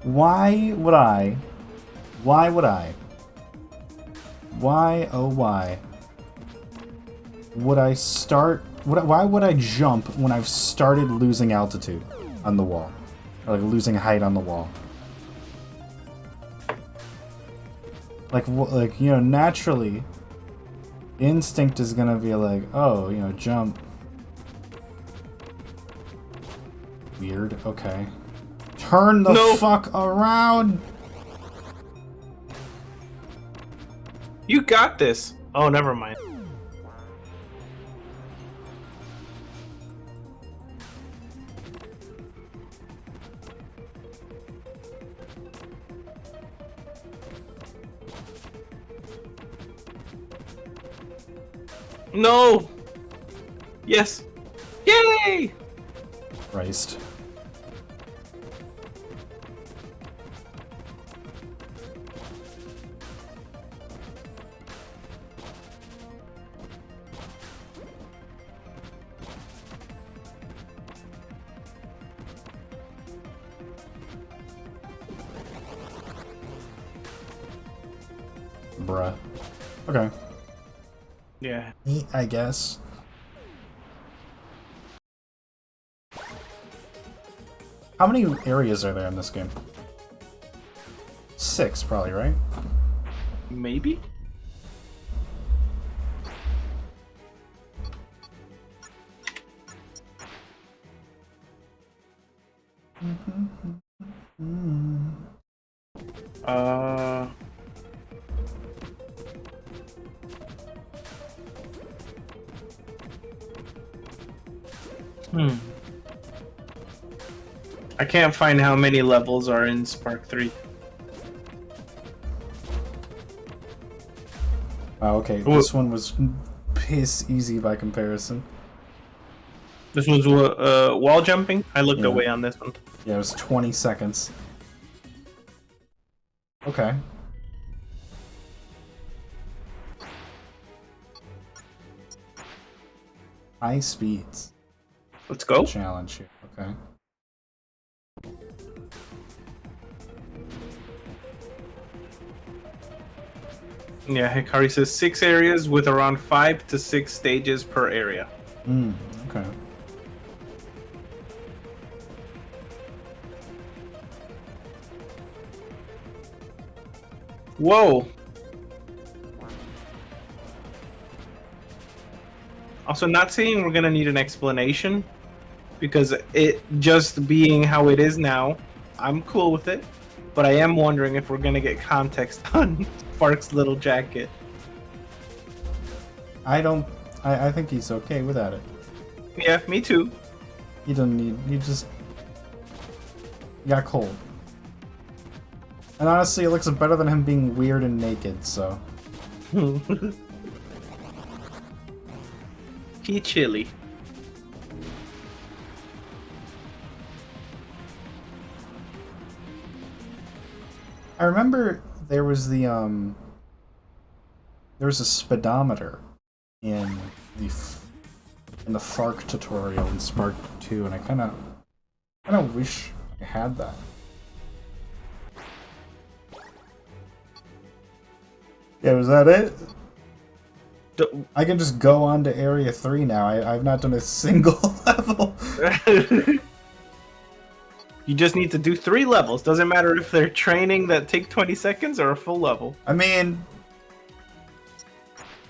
why would I? Why would I? Why, oh why? Would I start... why would I jump when I've started losing altitude? on the wall. Or like losing height on the wall. Like, you know, naturally, the instinct is gonna be like, oh, you know, jump. Weird, okay. Turn the fuck around! You got this! Oh, never mind. No! Yes! Yay! Christ. Bruh. Okay. Yeah. Neat, I guess. How many areas are there in this game? 6, probably, right? Maybe? I can't find how many levels are in Spark 3. Oh, okay. This one was piss easy by comparison. This was wall jumping? I looked away on this one. Yeah, it was 20 seconds. Okay. High speeds. Let's go. Challenge here. Okay. Yeah, Hikari says 6 areas with around 5 to 6 stages per area. Okay. Whoa! Also, not saying we're gonna need an explanation, because it just being how it is now, I'm cool with it. But I am wondering if we're gonna get context on Spark's little jacket. I think he's okay without it. Yeah, me too. He doesn't need. He just got cold. And honestly, it looks better than him being weird and naked. So. He chilly. I remember there was a speedometer in the FARK tutorial in Spark 2, and I kind of wish I had that. Yeah, was that it? I can just go on to Area 3 now. I've not done a single level. You just need to do 3 levels. Doesn't matter if they're training that take 20 seconds or a full level. I mean,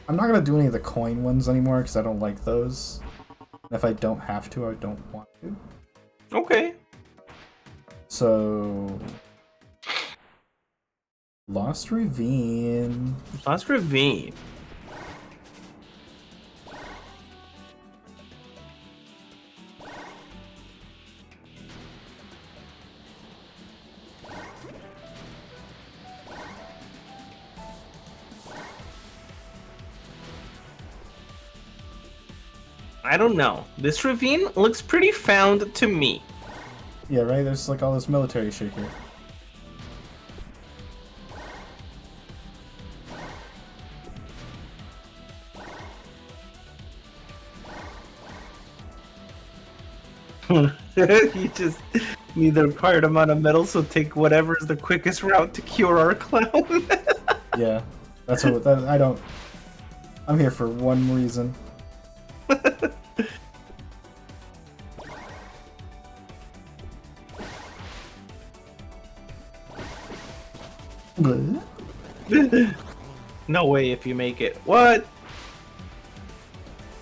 I'm not going to do any of the coin ones anymore because I don't like those. And if I don't have to, I don't want to. Okay. So... Lost Ravine. Lost Ravine. I don't know. This ravine looks pretty found to me. Yeah, right? There's like all this military shit here. You just need the required amount of metal, so take whatever is the quickest route to cure our clown. Yeah, that's what I don't. I'm here for one reason. No way if you make it. What?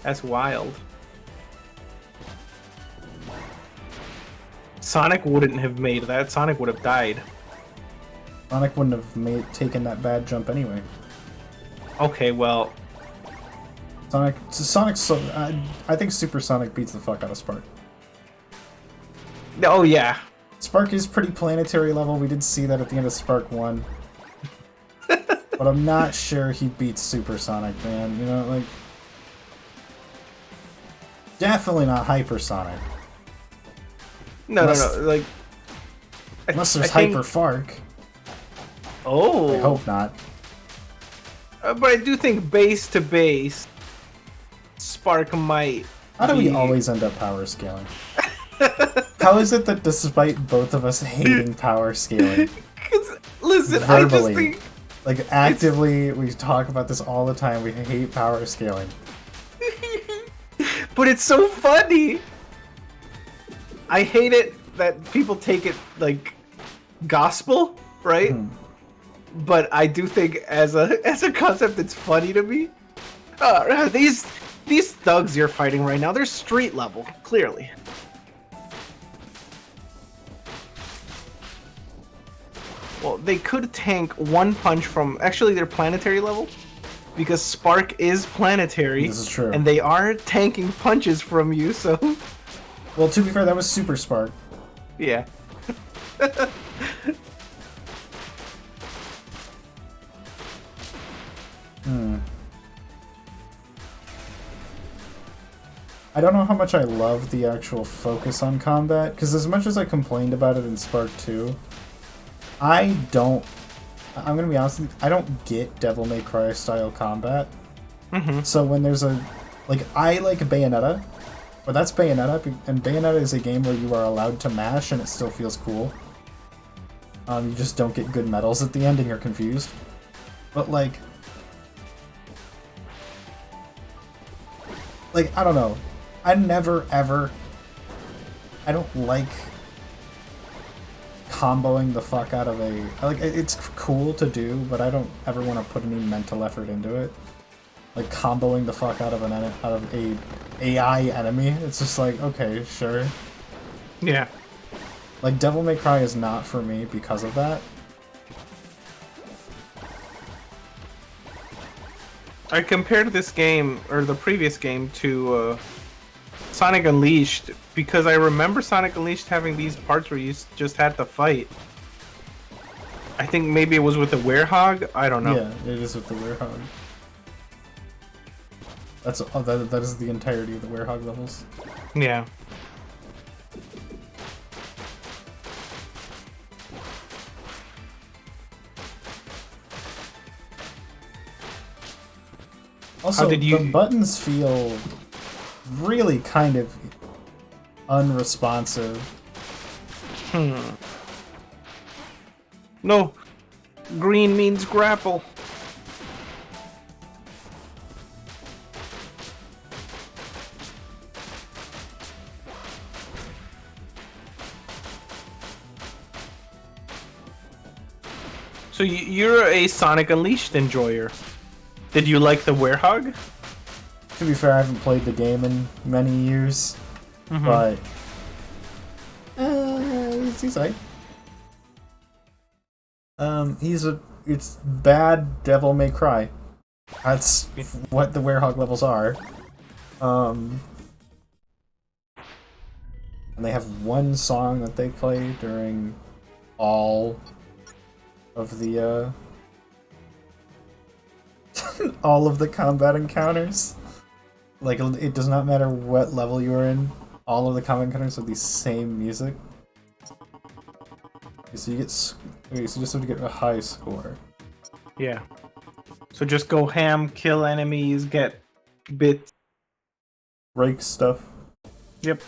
That's wild. Sonic wouldn't have made that. Sonic would have died. Sonic wouldn't have taken that bad jump anyway. Okay, well... Sonic's so... I think Super Sonic beats the fuck out of Spark. Oh, yeah. Spark is pretty planetary level. We did see that at the end of Spark 1. But I'm not sure he beats Super Sonic, man. You know, like... Definitely not Hypersonic. No, like... Unless there's I think... Hyper Fark. Oh! I hope not. But I do think base to base, Spark might How do we always end up power scaling? How is it that despite both of us hating power scaling... Listen, verbally, I just think... Like, actively, we talk about this all the time, we hate power scaling. But it's so funny! I hate it that people take it, like, gospel, right? But I do think as a concept it's funny to me. These thugs you're fighting right now, they're street level, clearly. Well, they could tank one punch from... Actually, they're planetary level. Because Spark is planetary. This is true. And they are tanking punches from you, so... Well, to be fair, that was Super Spark. Yeah. I don't know how much I love the actual focus on combat, because as much as I complained about it in Spark 2, I'm gonna be honest with you, I don't get Devil May Cry style combat. So when there's a... Like, I like Bayonetta, but that's Bayonetta, and Bayonetta is a game where you are allowed to mash and it still feels cool. You just don't get good medals at the end and you're confused. But like, I don't know. I don't like comboing the fuck out of a... Like, it's cool to do, but I don't ever want to put any mental effort into it. Like, comboing the fuck out of a AI enemy. It's just like, okay, sure. Yeah. Like, Devil May Cry is not for me because of that. I compared this game, or the previous game, to Sonic Unleashed, because I remember Sonic Unleashed having these parts where you just had to fight. I think maybe it was with the Werehog? I don't know. Yeah, it is with the Werehog. That is the entirety of the Werehog levels. Yeah. Also, did you... the buttons feel really kind of unresponsive. No. Green means grapple. So you're a Sonic Unleashed enjoyer. Did you like the Werehog? To be fair, I haven't played the game in many years, but he's like, it's bad Devil May Cry. That's what the Werehog levels are. And they have one song that they play during all of the all of the combat encounters. Like, it does not matter what level you are in, all of the combat encounters have the same music. Okay, so you get... Okay, so you just have to get a high score. Yeah. So just go ham, kill enemies, get bits. Break stuff. Yep.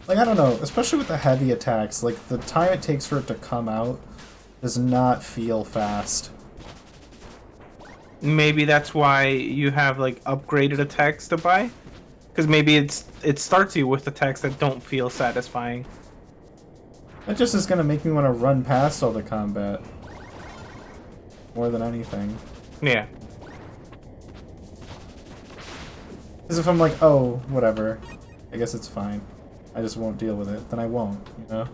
Like, I don't know, especially with the heavy attacks, like, the time it takes for it to come out does not feel fast. Maybe that's why you have like upgraded attacks to buy, because maybe it starts you with attacks that don't feel satisfying. That just is gonna make me want to run past all the combat. More than anything. Yeah. Because if I'm like, oh, whatever, I guess it's fine. I just won't deal with it, then I won't, you know?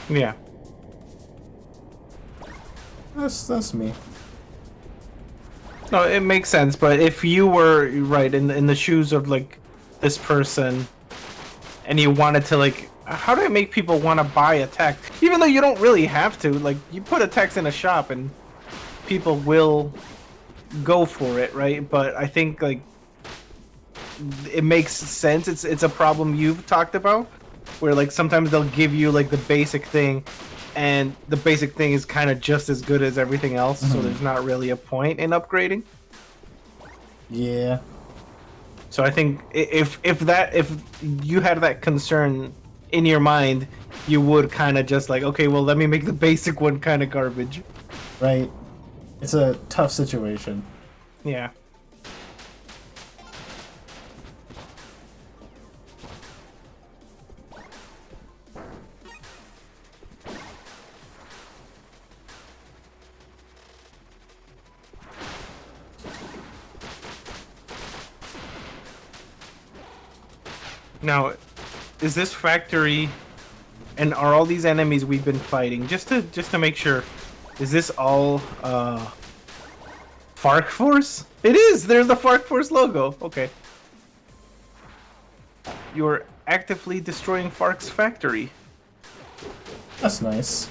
Yeah. That's me. No, it makes sense, but if you were right in the shoes of like this person and you wanted to like, how do I make people want to buy a tech? Even though you don't really have to, like you put a text in a shop and people will go for it, right? But I think like it makes sense. It's a problem you've talked about where like sometimes they'll give you like the basic thing and the basic thing is kind of just as good as everything else, so there's not really a point in upgrading. Yeah. So I think if you had that concern in your mind, you would kind of just like, okay, well let me make the basic one kind of garbage. Right. It's a tough situation. Yeah. Now, is this factory, and are all these enemies we've been fighting, just to make sure, is this all Fark Force? It is. There's the Fark Force logo. Okay. You're actively destroying Fark's factory. That's nice.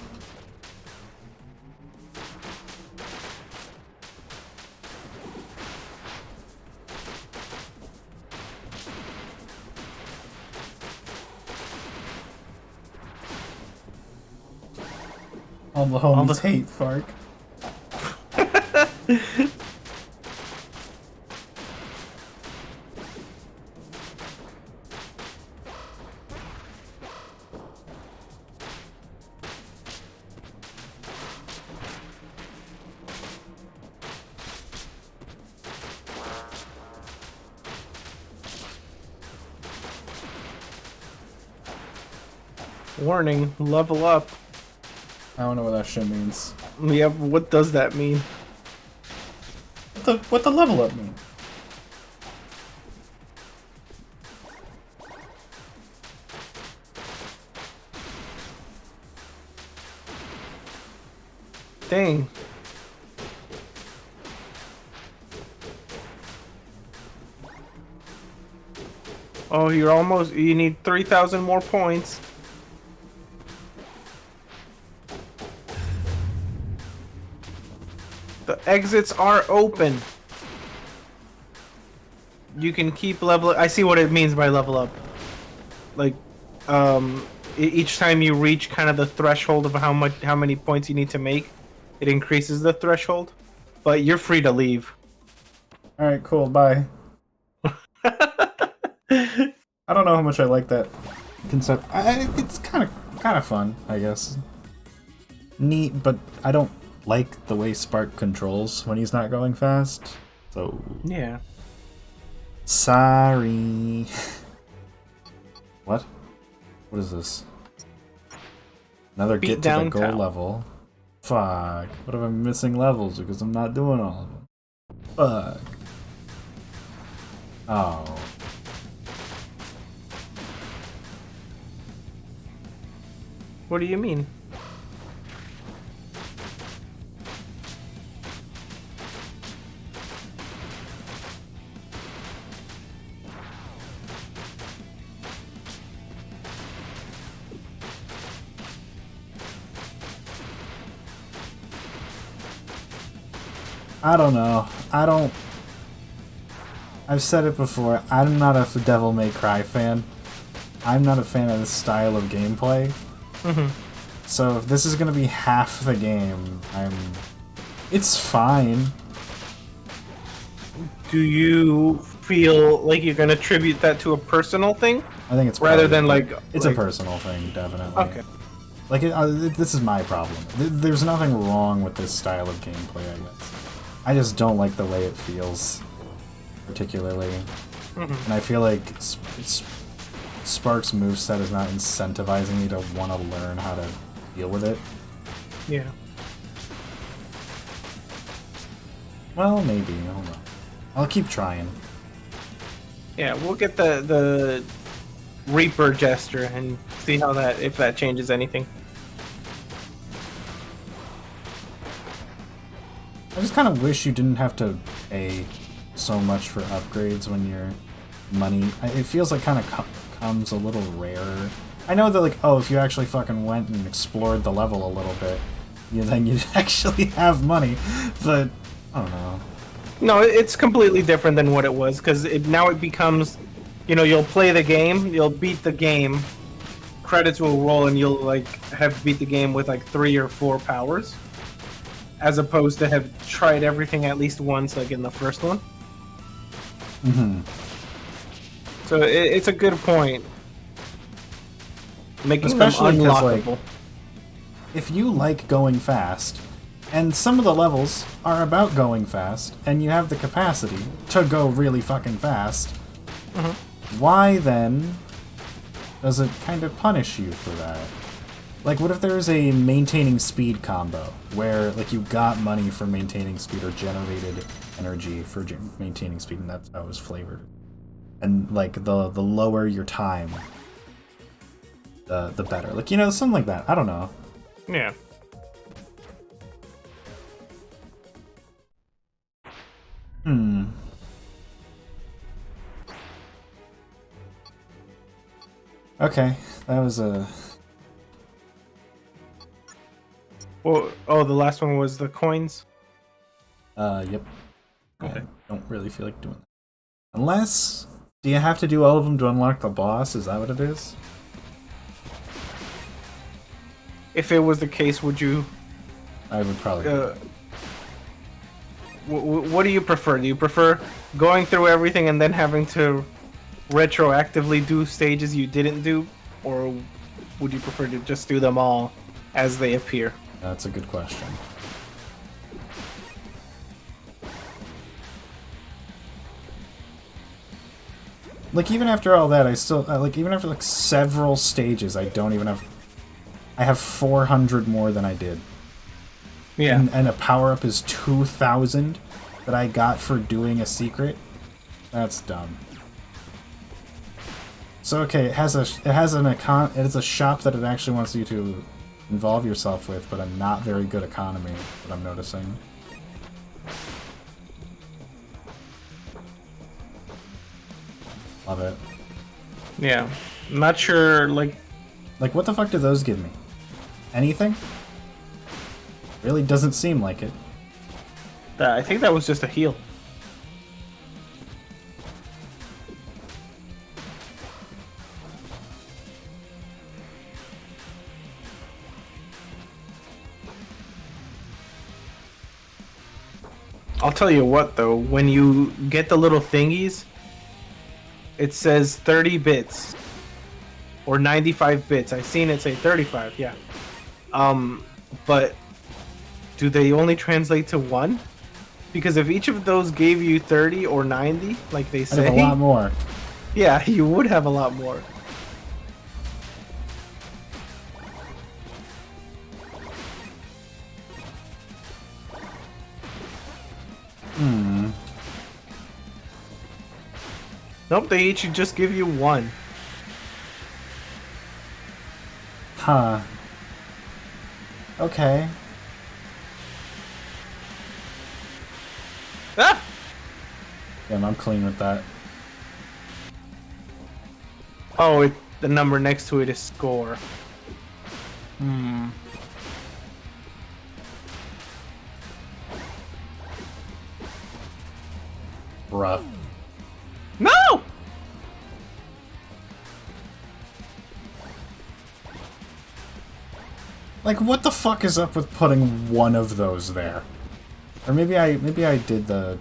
All the homies hate Fark. Warning, level up. I don't know what that shit means. Yeah, what does that mean? What the level up mean? Dang. Oh, you need 3,000 more points. The exits are open. You can keep level. I see what it means by level up. Like, each time you reach kind of the threshold of how many points you need to make, it increases the threshold. But you're free to leave. All right, cool. Bye. I don't know how much I like that concept. It's kind of fun, I guess. Neat, but I don't like the way Spark controls when he's not going fast. So yeah. Sorry. What? What is this? Another Beat get to the goal downtown. level. Fuck. What if I'm missing levels because I'm not doing all of them? Fuck. Oh. What do you mean? I don't know. I've said it before, I'm not a Devil May Cry fan. I'm not a fan of this style of gameplay. So if this is gonna be half the game, it's fine. Do you feel like you're gonna attribute that to a personal thing? I think it's rather probably, than like it's like, a personal thing, definitely. Okay. Like this is my problem. There's nothing wrong with this style of gameplay, I guess. I just don't like the way it feels, particularly, and I feel like Spark's moveset is not incentivizing me to want to learn how to deal with it. Yeah. Well, maybe. I don't know. I'll keep trying. Yeah, we'll get the Reaper Jester and see how that if that changes anything. I just kind of wish you didn't have to pay so much for upgrades when your money... It feels like kind of comes a little rarer. I know that, like, oh, if you actually fucking went and explored the level a little bit, then you'd actually have money, but I don't know. No, it's completely different than what it was, because now it becomes, you know, you'll play the game, you'll beat the game, credits will roll, and you'll, like, have beat the game with, like, 3 or 4 powers, as opposed to have tried everything at least once, like in the first one. So it's a good point. Making especially them because, unlockable. like, if you like going fast, and some of the levels are about going fast, and you have the capacity to go really fucking fast, why then does it kind of punish you for that? Like, what if there's a maintaining speed combo, where, like, you got money for maintaining speed, or generated energy for maintaining speed, and that's how it was flavored. And, like, the lower your time, the better. Like, you know, something like that. I don't know. Yeah. Okay, that was a... Well, oh, the last one was the coins? Yep. Okay. I don't really feel like doing that. Unless... Do you have to do all of them to unlock the boss? Is that what it is? If it was the case, would you... I would probably... what do you prefer? Do you prefer going through everything and then having to retroactively do stages you didn't do? Or would you prefer to just do them all as they appear? That's a good question. Like, even after all that, I still... like, even after, like, several stages, I don't even have... I have 400 more than I did. Yeah. And a power-up is 2,000 that I got for doing a secret? That's dumb. So, okay, it has a shop that it actually wants you to involve yourself with, but a not very good economy, that I'm noticing. Love it. Yeah. I'm not sure, like... Like, what the fuck do those give me? Anything? Really doesn't seem like it. I think that was just a heal. I'll tell you what, though, when you get the little thingies, it says 30 bits. Or 95 bits. I've seen it say 35, yeah. But do they only translate to 1? Because if each of those gave you 30 or 90, like they say... I'd have a lot more. Yeah, you would have a lot more. Nope, they each just give you 1. Huh. Okay. Ah! Damn, I'm clean with that. Oh, the number next to it is score. Bruh. No! Like, what the fuck is up with putting one of those there? Or maybe I did the...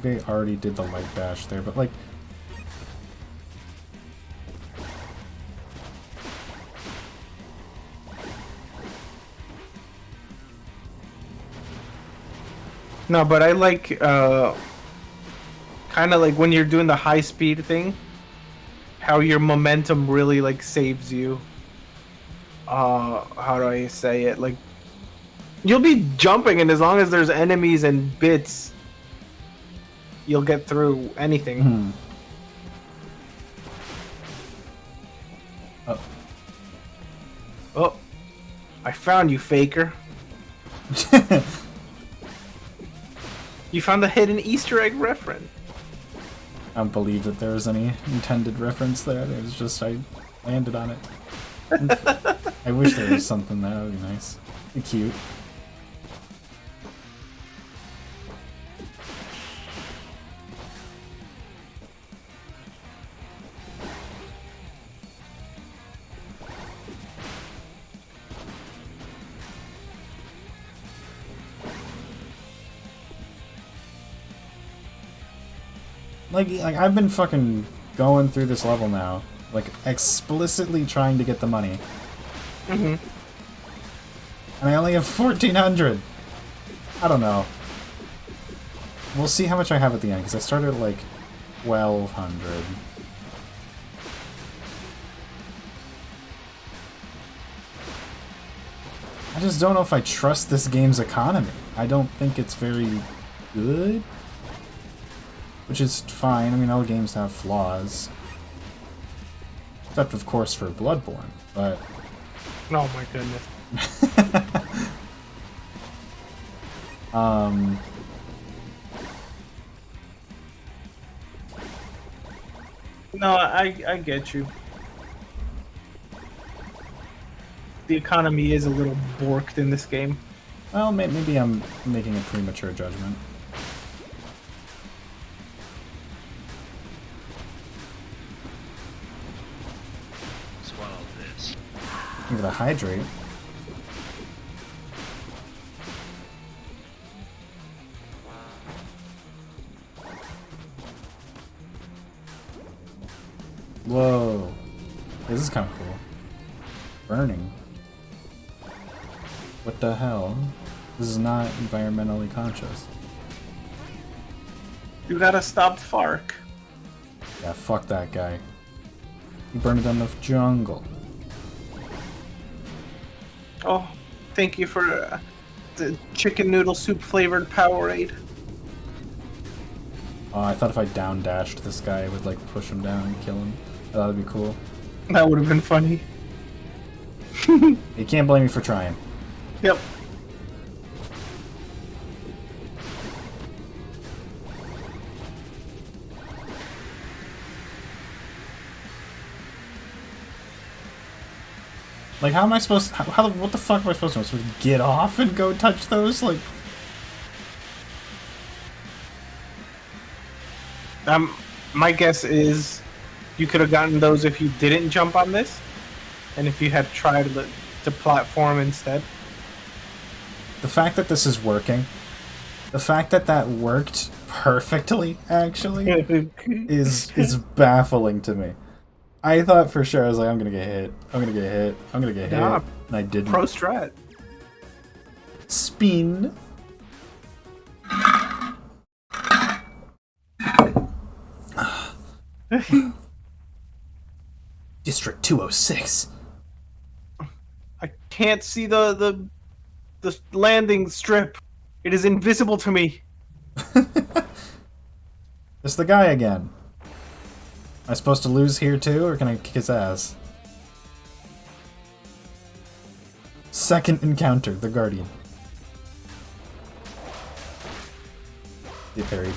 Maybe I already did the light dash there, but like... No, but I like kind of like when you're doing the high speed thing, how your momentum really like saves you. How do I say it? Like you'll be jumping, and as long as there's enemies and bits, you'll get through anything. Hmm. Oh. Oh, I found you, faker. You found the hidden Easter egg reference. I don't believe that there was any intended reference there. It was just I landed on it. I wish there was something there. That would be nice. Be cute. Like I've been fucking going through this level now, like explicitly trying to get the money. Mm-hmm. And I only have 1,400. I don't know. We'll see how much I have at the end, because I started at like 1,200. I just don't know if I trust this game's economy. I don't think it's very good. Which is fine. I mean, all games have flaws. Except, of course, for Bloodborne, but... Oh my goodness. No, I get you. The economy is a little borked in this game. Well, maybe I'm making a premature judgment. Swallow this. Give it a hydrate. Whoa. This is kind of cool. Burning. What the hell? This is not environmentally conscious. You gotta stop Fark. Yeah, fuck that guy. He burned down the jungle. Oh, thank you for the chicken noodle soup flavored Powerade. I thought if I down dashed this guy, I would like push him down and kill him. I thought that'd be cool. That would have been funny. You can't blame me for trying. Yep. Like, how am I supposed to, what the fuck am I supposed to do? I'm supposed to get off and go touch those? Like... My guess is you could have gotten those if you didn't jump on this, and if you had tried to platform instead. The fact that this is working, the fact that that worked perfectly, actually, is baffling to me. I thought for sure, I was like, I'm gonna get hit, I'm gonna get hit, I'm gonna get hit, and I didn't. Pro strat. Spin. District 206. I can't see the landing strip. It is invisible to me. It's the guy again. Am I supposed to lose here too, or can I kick his ass? Second encounter, the Guardian. He parried.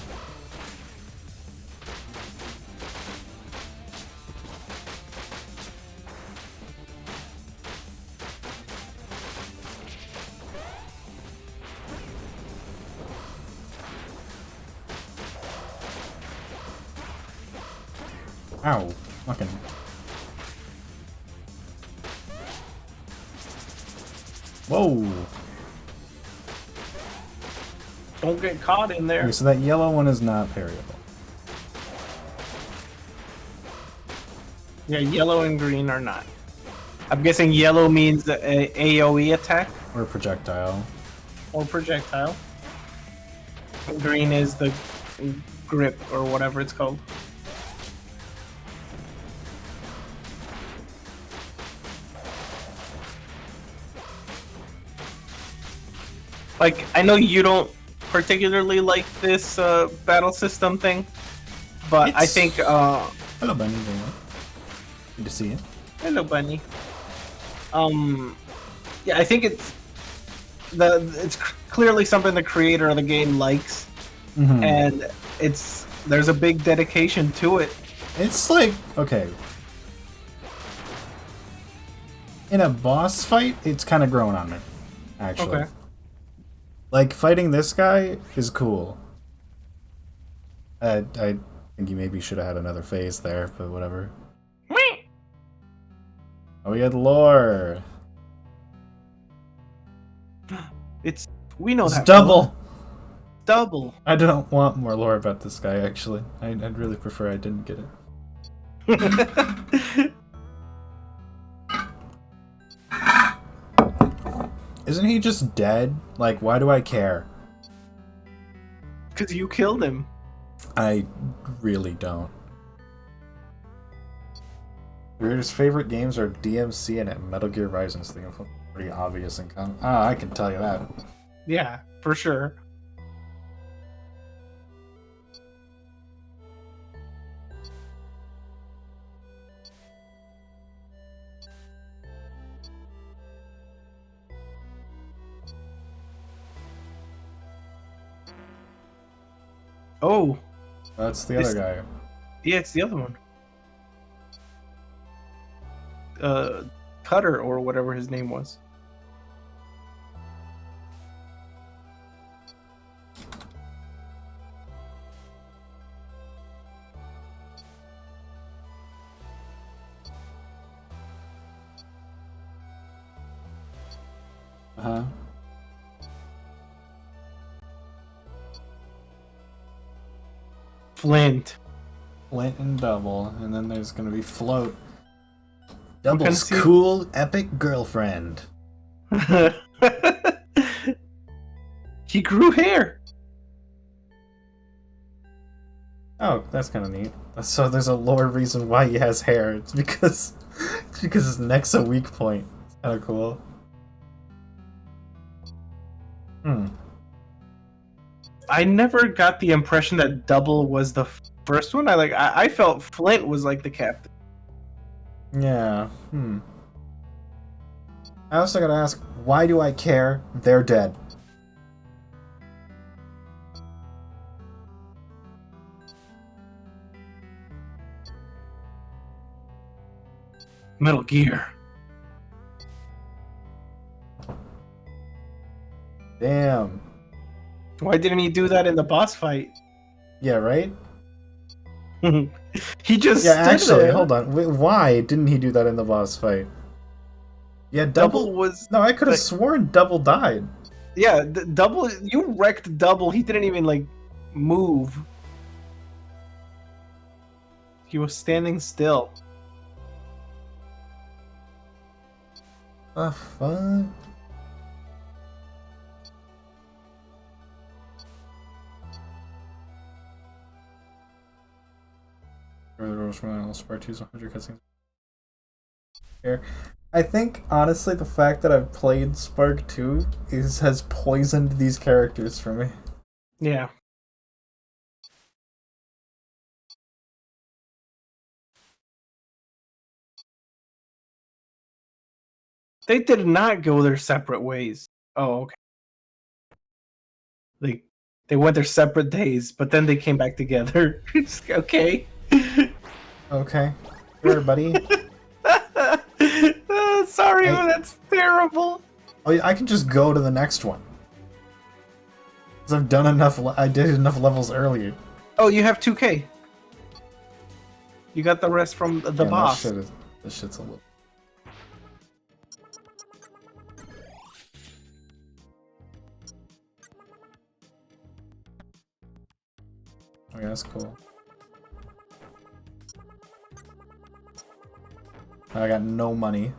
Ow. Fucking. Whoa. Don't get caught in there. Okay, so that yellow one is not parryable. Yeah, yellow and green are not. I'm guessing yellow means a AoE attack Or projectile. or projectile. Green is the grip or whatever it's called. Like, I know you don't particularly like this battle system thing, but I think Hello, Bunny. Good to see you. hello, bunny. Yeah, I think it's clearly something the creator of the game likes, and there's a big dedication to it. It's like, okay, in a boss fight, it's kind of growing on me, actually. Okay. Like, fighting this guy is cool. I think you maybe should have had another phase there, but whatever. Oh, we had lore. We know It's that double. double. I don't want more lore about this guy, actually. I'd really prefer I didn't get it. Isn't he just dead? Like, why do I care? Because you killed him. I really don't. Weirdest favorite games are DMC and Metal Gear Rising, so they're pretty obvious in common. Ah, I can tell you that. Yeah, for sure. Oh, That's the other guy. yeah, it's the other one. Cutter or whatever his name was. Uh-huh. Flint. Flint and Double, and then there's gonna be Float. gonna Double's see- cool, epic girlfriend. He grew hair. Oh, that's kind of neat. So there's a lore reason why he has hair. It's because his neck's a weak point. It's kind of cool. I never got the impression that Double was the first one. I felt Flint was like the captain. Yeah. I also gotta ask, why do I care? They're dead. Metal Gear. Damn. Why didn't he do that in the boss fight? Yeah, right? He just Yeah, stood actually, there. hold on. Why didn't he do that in the boss fight? Yeah, Double was No, I could have like- sworn Double died. yeah. Double, you wrecked Double. He didn't even like move. He was standing still. The fuck? Part 2's 100 cutscenes. Here. I think, honestly, the fact that I've played Spark 2 has poisoned these characters for me. Yeah. They did not go their separate ways. Oh, okay. They went their separate days, but then they came back together. It's okay. Okay. Sure, buddy. Sorry, but that's terrible. Oh, yeah, I can just go to the next one. Because I've done enough, I did enough levels earlier. Oh, you have 2K. You got the rest from the Damn, boss. This shit's a little... Oh yeah, that's cool. I got no money.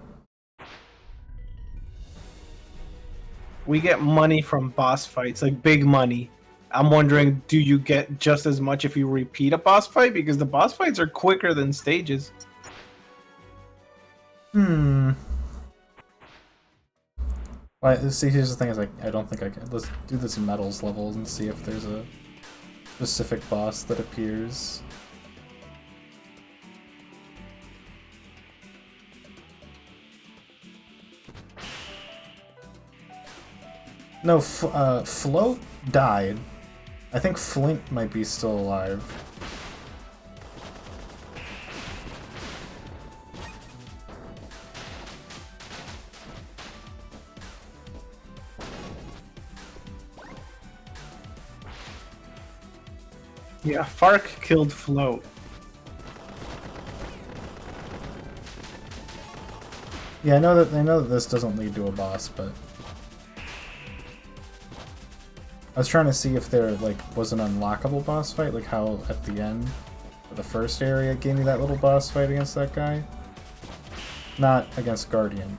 We get money from boss fights, like big money. I'm wondering, do you get just as much if you repeat a boss fight? Because the boss fights are quicker than stages. Well, see, here's the thing: is like, I don't think I can. Let's do this metals level and see if there's a specific boss that appears. No, Float died. I think Flint might be still alive. Yeah, Fark killed Float. Yeah, I know that this doesn't lead to a boss, but I was trying to see if there was an unlockable boss fight, like how at the end of the first area gave me that little boss fight against that guy. Not against Guardian.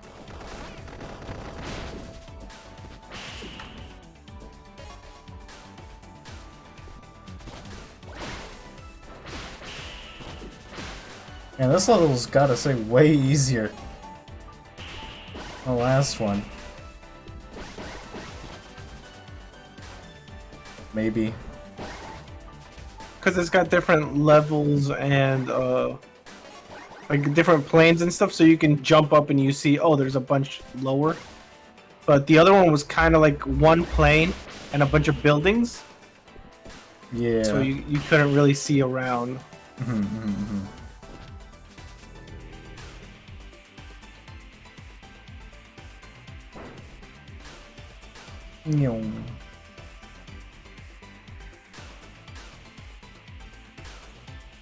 And this level's gotta say way easier than the last one. Maybe. Because it's got different levels and like different planes and stuff, so you can jump up and you see, oh, there's a bunch lower. But the other one was kind of like one plane and a bunch of buildings. Yeah. So you couldn't really see around.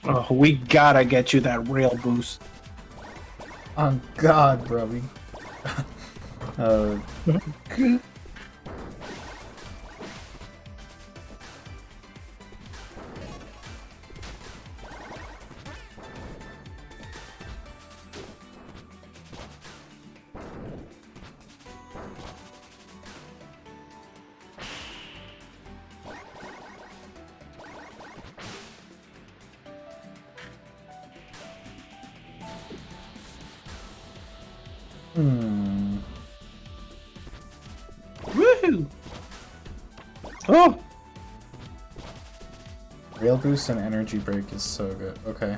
Oh, we gotta get you that rail boost. Oh God, bro. Woohoo! Oh! Rail boost and energy break is so good. Okay.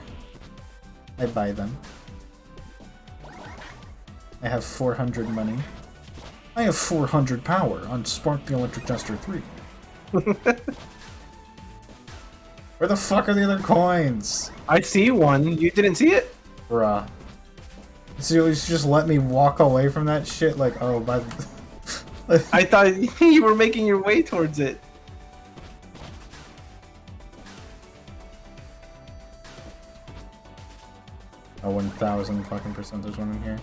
I buy them. I have 400 money. I have 400 power on Spark the Electric Jester 3. Where the fuck are the other coins? I see one. You didn't see it? Bruh. So you just let me walk away from that shit like, oh, by the... I thought you were making your way towards it. Oh, 1000 fucking percent there's one in here.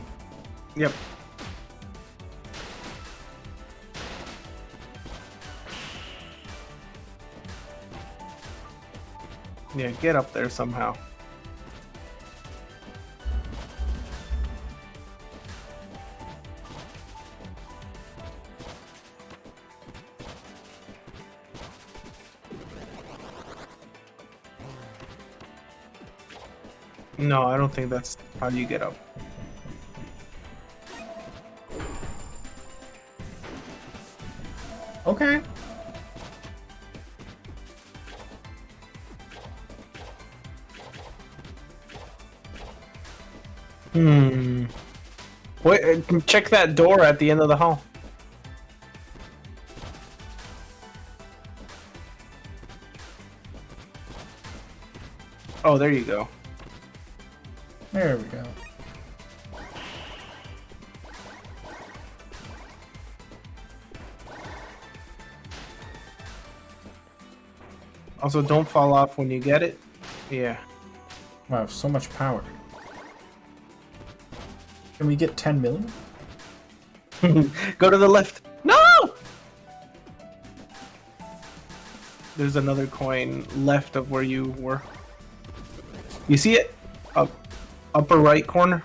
Yep. Yeah, get up there somehow. No, I don't think that's how you get up. Okay. Wait, check that door at the end of the hall. Oh, there you go. There we go. Also, don't fall off when you get it. Yeah. Wow, so much power. Can we get 10 million? Go to the left. No! There's another coin left of where you were. You see it? Up, upper right corner.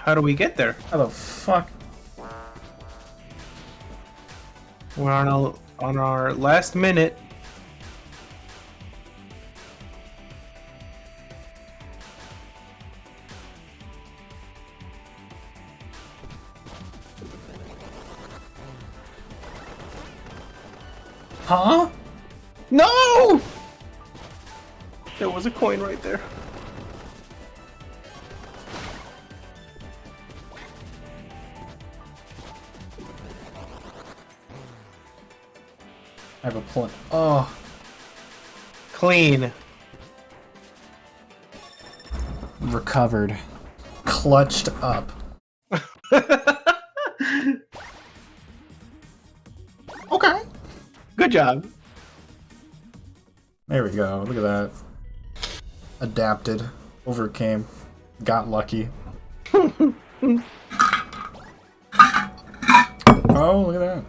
How do we get there? How the fuck? We're on our last minute. Huh? No! There was a coin right there. I have a point. Oh. Clean. Recovered. Clutched up. Okay. Good job. There we go. Look at that. Adapted. Overcame. Got lucky. Oh, look at that.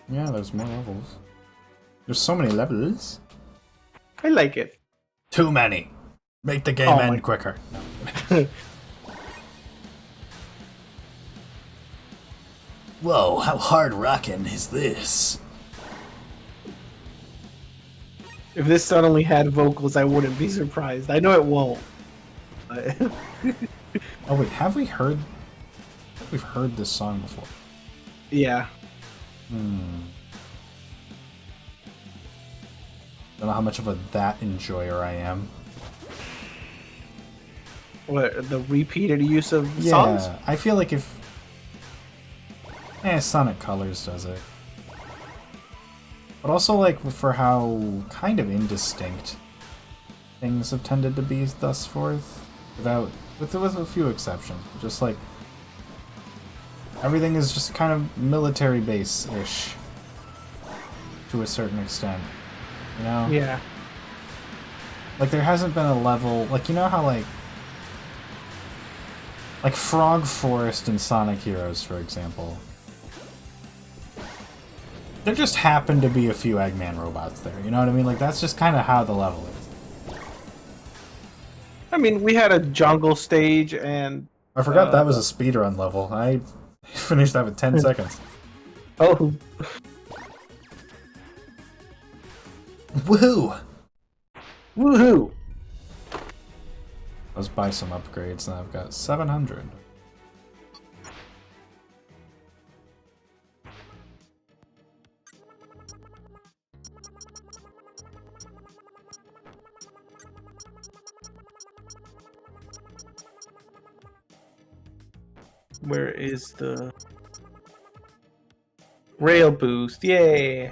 Yeah, there's more levels. There's so many levels. I like it. Too many. Make the game end quicker. Whoa, how hard rockin' is this? If this suddenly had vocals, I wouldn't be surprised. I know it won't. But Oh wait, have we heard? We've heard this song before. yeah. Don't know how much of a that enjoyer I am. What, the repeated use of Yeah, songs? I feel like if Sonic Colors does it. But also like for how kind of indistinct things have tended to be thus forth. With a few exceptions. Just like everything is just kind of military base-ish to a certain extent. You know? Yeah. Like there hasn't been a level like you know how like Frog Forest and Sonic Heroes, for example. There just happen to be a few Eggman robots there, you know what I mean? Like that's just kind of how the level is. I mean, we had a jungle stage and... I forgot that was a speedrun level. I finished that with 10 seconds. Oh. Woohoo! Woohoo! Let's buy some upgrades, and I've got 700. Where is the... Rail boost, yay!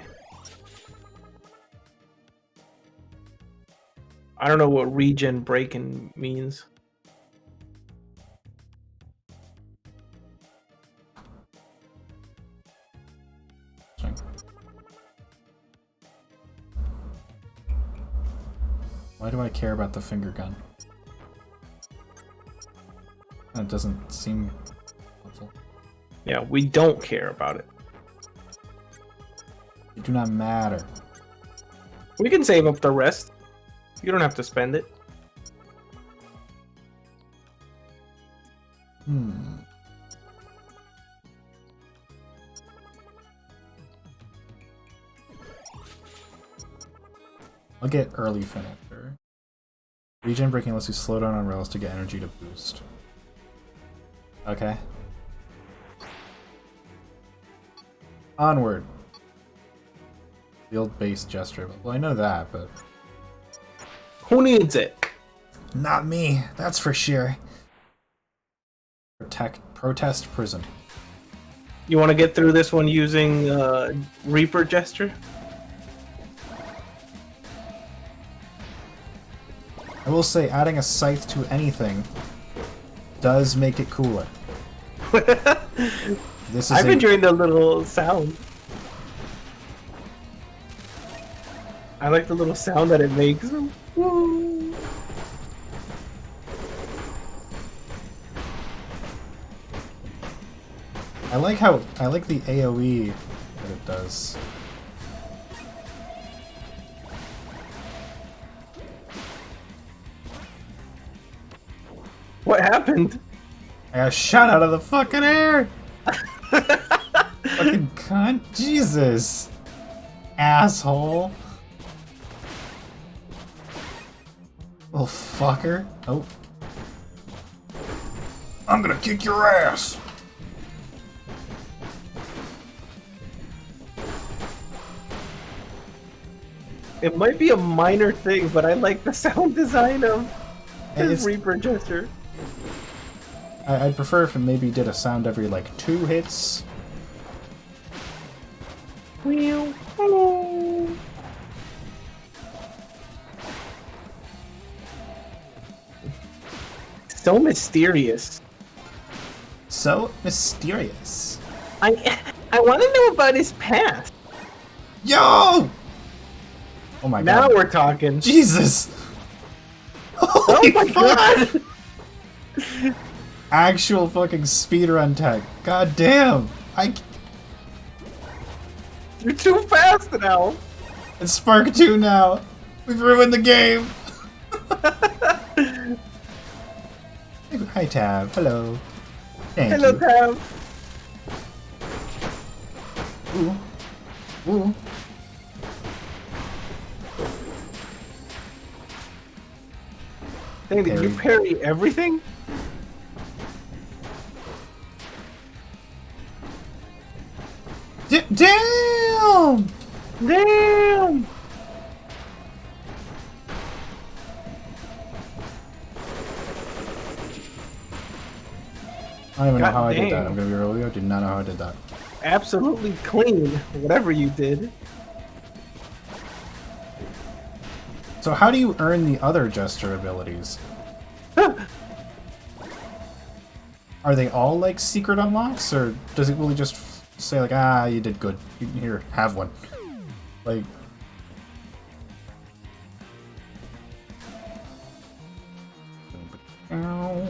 I don't know what regen breaking means. Why do I care about the finger gun? That doesn't seem helpful. Yeah, we don't care about it. You do not matter. We can save up the rest. You don't have to spend it. I'll get early finisher. Regen breaking lets you slow down on rails to get energy to boost. Okay. Onward. Field based gesture. Well, I know that, but Who needs it? not me. That's for sure. Protest prison. You want to get through this one using Reaper gesture? I will say, adding a scythe to anything does make it cooler. This is I'm enjoying the little sound. I like the little sound that it makes. Woo. I like the AoE that it does. What happened? I got shot out of the fucking air! Fucking cunt. Jesus. Asshole. Little fucker. Oh. I'm gonna kick your ass! It might be a minor thing, but I like the sound design of his Reaper Jester. I'd prefer if it maybe did a sound every like 2 hits. So mysterious. So mysterious. I want to know about his past. Yo! Oh my Now god. we're talking. Jesus! Oh my god! Actual fucking speedrun tech. God damn! You're too fast now. It's Spark 2 now! We've ruined the game! Hi Tab, hello. Thank Hello, you. Tab. Ooh. Ooh. Dang, did you parry everything? Damn! Damn! I don't even know God how I did dang. that. I'm gonna be real with you. I do not know how I did that. Absolutely clean, whatever you did. So how do you earn the other Jester abilities? Are they all like secret unlocks, or does it really just say like, ah, you did good, here, have one? Like... Ow.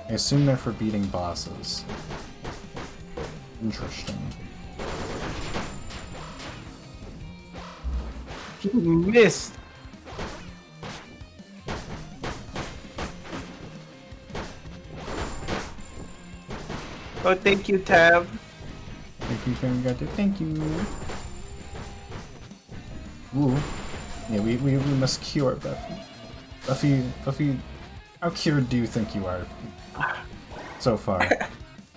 I assume they're for beating bosses. Interesting. You missed. Oh, thank you, Tab. Thank you, friend. Got it. Thank you. Ooh. Yeah, we must cure Buffy. Buffy, how cured do you think you are so far?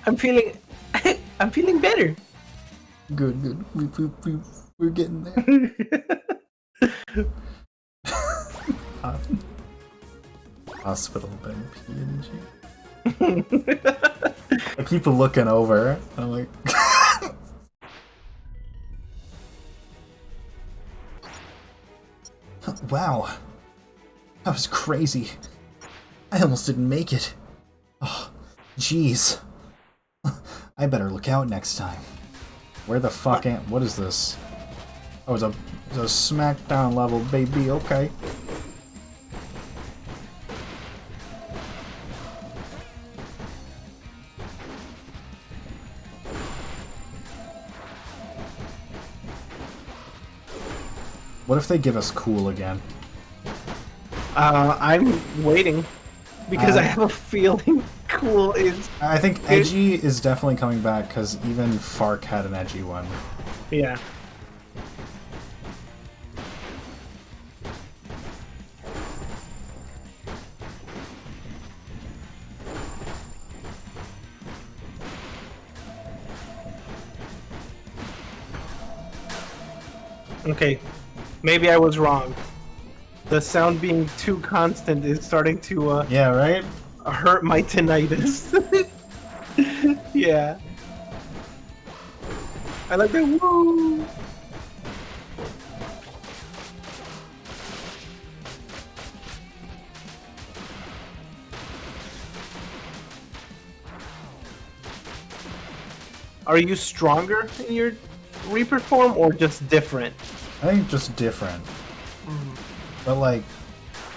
I'm feeling better. Good. We're getting there. Hospital bed PNG. I keep looking over. I'm like, wow, that was crazy. I almost didn't make it. Oh, jeez. I better look out next time. Where the fuck am? What is this? Oh, it's a SmackDown level, baby. Okay. What if they give us cool again? I'm waiting because I have a feeling cool is. I think edgy is definitely coming back because even Fark had an edgy one. Yeah. Okay, maybe I was wrong. The sound being too constant is starting to Yeah, right? hurt my tinnitus. Yeah. I like that. Woo! Are you stronger in your Reaper form or just different? I think just different. But like,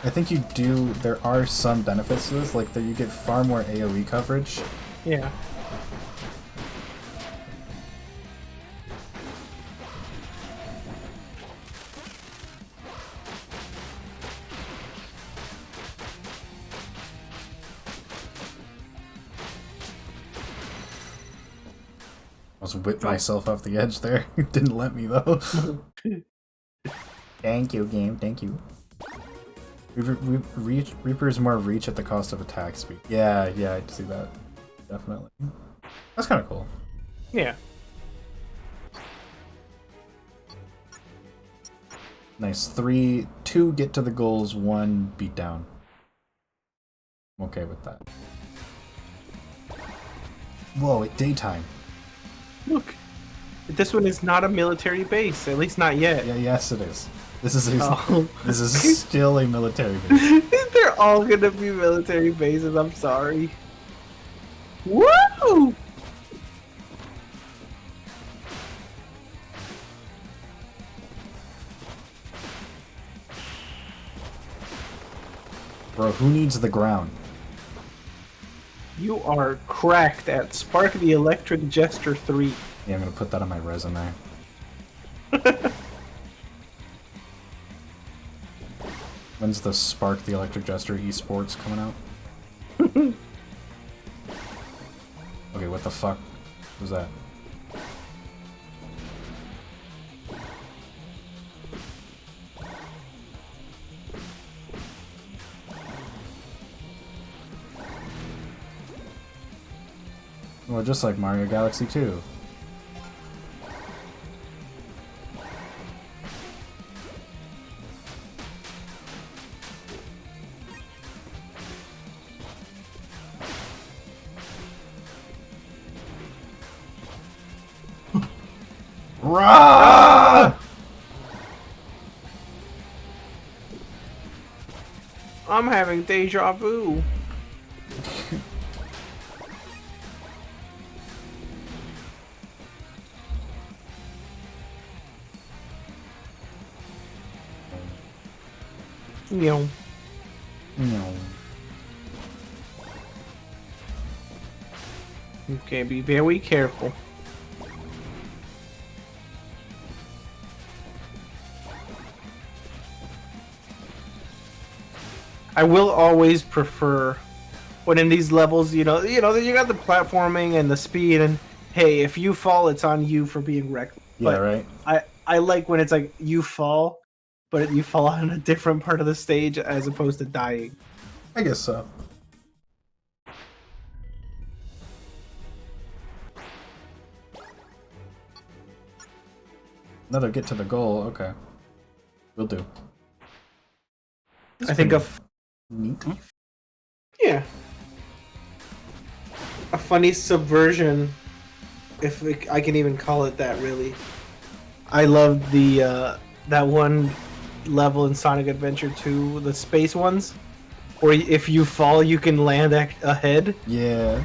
I think you do, there are some benefits to this, like that you get far more AoE coverage. Yeah. almost whipped myself off the edge there. Didn't let me though. Thank you, game. Thank you. Reaper's more reach at the cost of attack speed. Yeah, I see that. Definitely. That's kind of cool. Yeah. Nice. 2 get to the goals, 1 beat down. I'm okay with that. Whoa, at daytime. Look, this one is not a military base, at least not yet. Yeah, yes it is. This is Oh. this is still a military base. They're all gonna be military bases, I'm sorry. Woo! Bro, who needs the ground? You are cracked at Spark the Electric Jester 3. Yeah, I'm gonna put that on my resume. When's the Spark the Electric Jester esports coming out? Okay, what the fuck was that? Well, just like Mario Galaxy 2. Rah! I'm having deja vu. Yo. No. Okay, be very careful. I will always prefer when in these levels, you got the platforming and the speed, and hey, if you fall, it's on you for being reckless. Yeah, But right. I like when it's like you fall, but you fall on a different part of the stage as opposed to dying. I guess so. Another get to the goal. Okay, will do. I think Neat. yeah, a funny subversion, if I can even call it that. Really, I loved the that one level in Sonic Adventure 2, the space ones, where if you fall, you can land ahead. Yeah.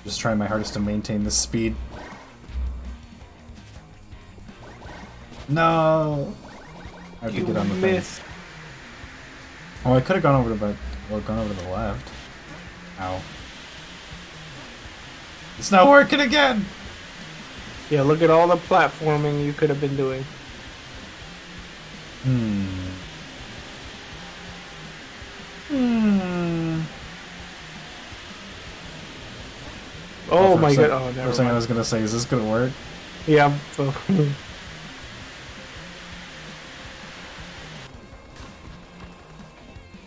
Just trying my hardest to maintain this speed. No! I have to get on the missed. thing. Oh, I could have gone over to the left. Ow. It's not working again! Yeah, look at all the platforming you could have been doing. Oh my god! Oh, never First thing I mind. was gonna say, is this gonna work? Yeah. So.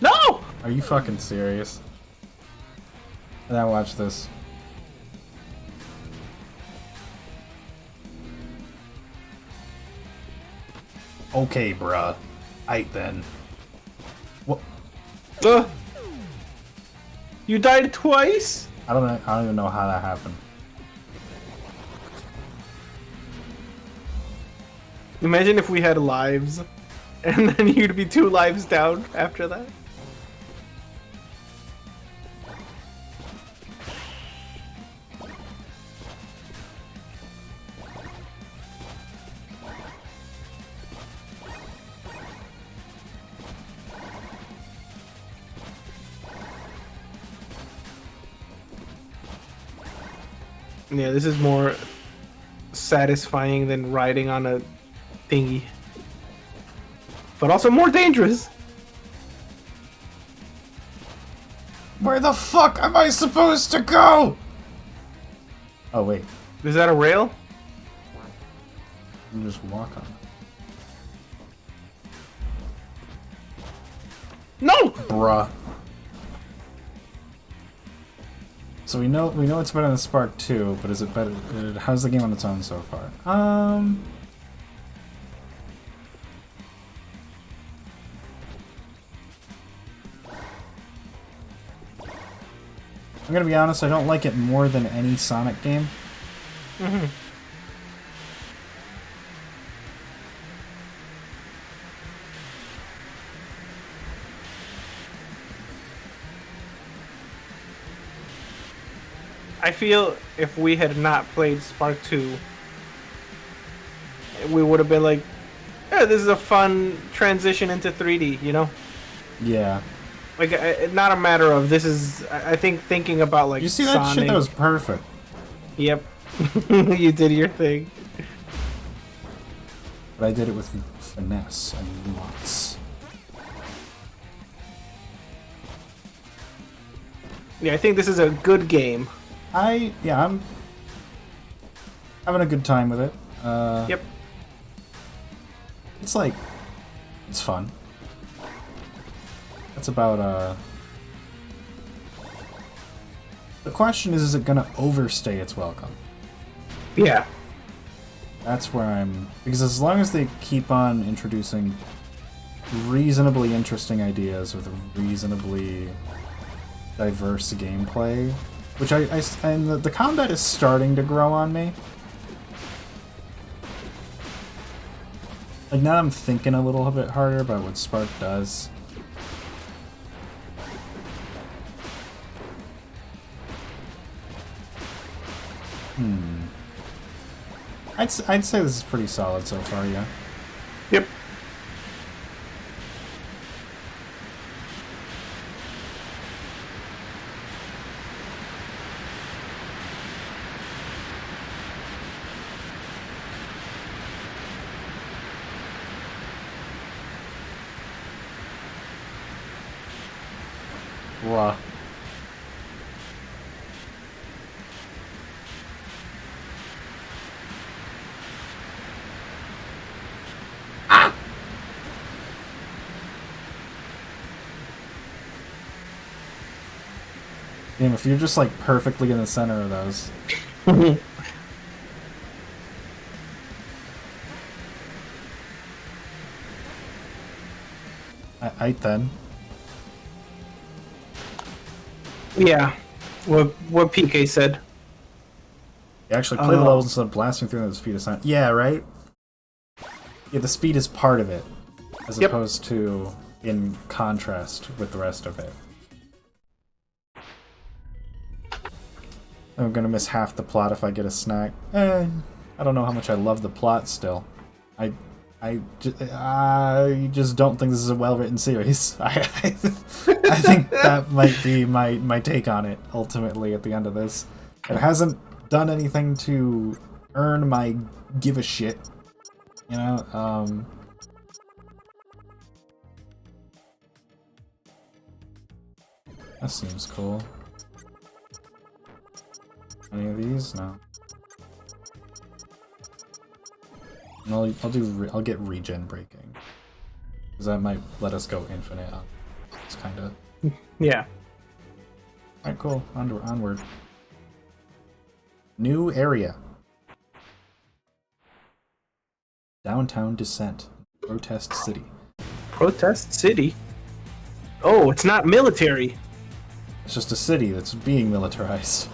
No! Are you fucking serious? Now watch this. Okay, bruh. Aight then. What? You died twice? I don't even know how that happened. Imagine if we had lives, and then you'd be 2 lives down after that. Yeah, this is more satisfying than riding on a thingy. But also more dangerous. Where the fuck am I supposed to go? Oh, wait. Is that a rail? You can just walk on it. No! Bruh. So we know it's better than Spark 2, but is it better? How's the game on its own so far? I'm gonna be honest, I don't like it more than any Sonic game. Mm-hmm. I feel if we had not played Spark 2, we would have been like, yeah, this is a fun transition into 3D, you know? Yeah. Like, not a matter of this is. I think thinking about like. You see that Sonic, shit? That was perfect. Yep, you did your thing. But I did it with finesse and nuance. Yeah, I think this is a good game. I'm having a good time with it. Yep. It's like, it's fun. That's about, the question is it gonna overstay its welcome? Yeah. That's where because as long as they keep on introducing reasonably interesting ideas with reasonably diverse gameplay, which and the combat is starting to grow on me. Like now I'm thinking a little bit harder about what Spark does. I'd say this is pretty solid so far, yeah. Yep. Bruh. Damn, if you're just like perfectly in the center of those. I then. Yeah. What PK said. You actually play the levels instead of blasting through them at the speed of sound. Yeah, right? Yeah, the speed is part of it, as opposed to in contrast with the rest of it. I'm gonna miss half the plot if I get a snack. I don't know how much I love the plot still. I just don't think this is a well-written series. I think that might be my take on it, ultimately, at the end of this. It hasn't done anything to earn my give a shit, you know? That seems cool. Any of these? No. I'll get regen breaking, because that might let us go infinite. It's kind of. Yeah. Alright, cool. Onward. New area. Downtown Descent. Protest City. Protest City? Oh, it's not military. It's just a city that's being militarized.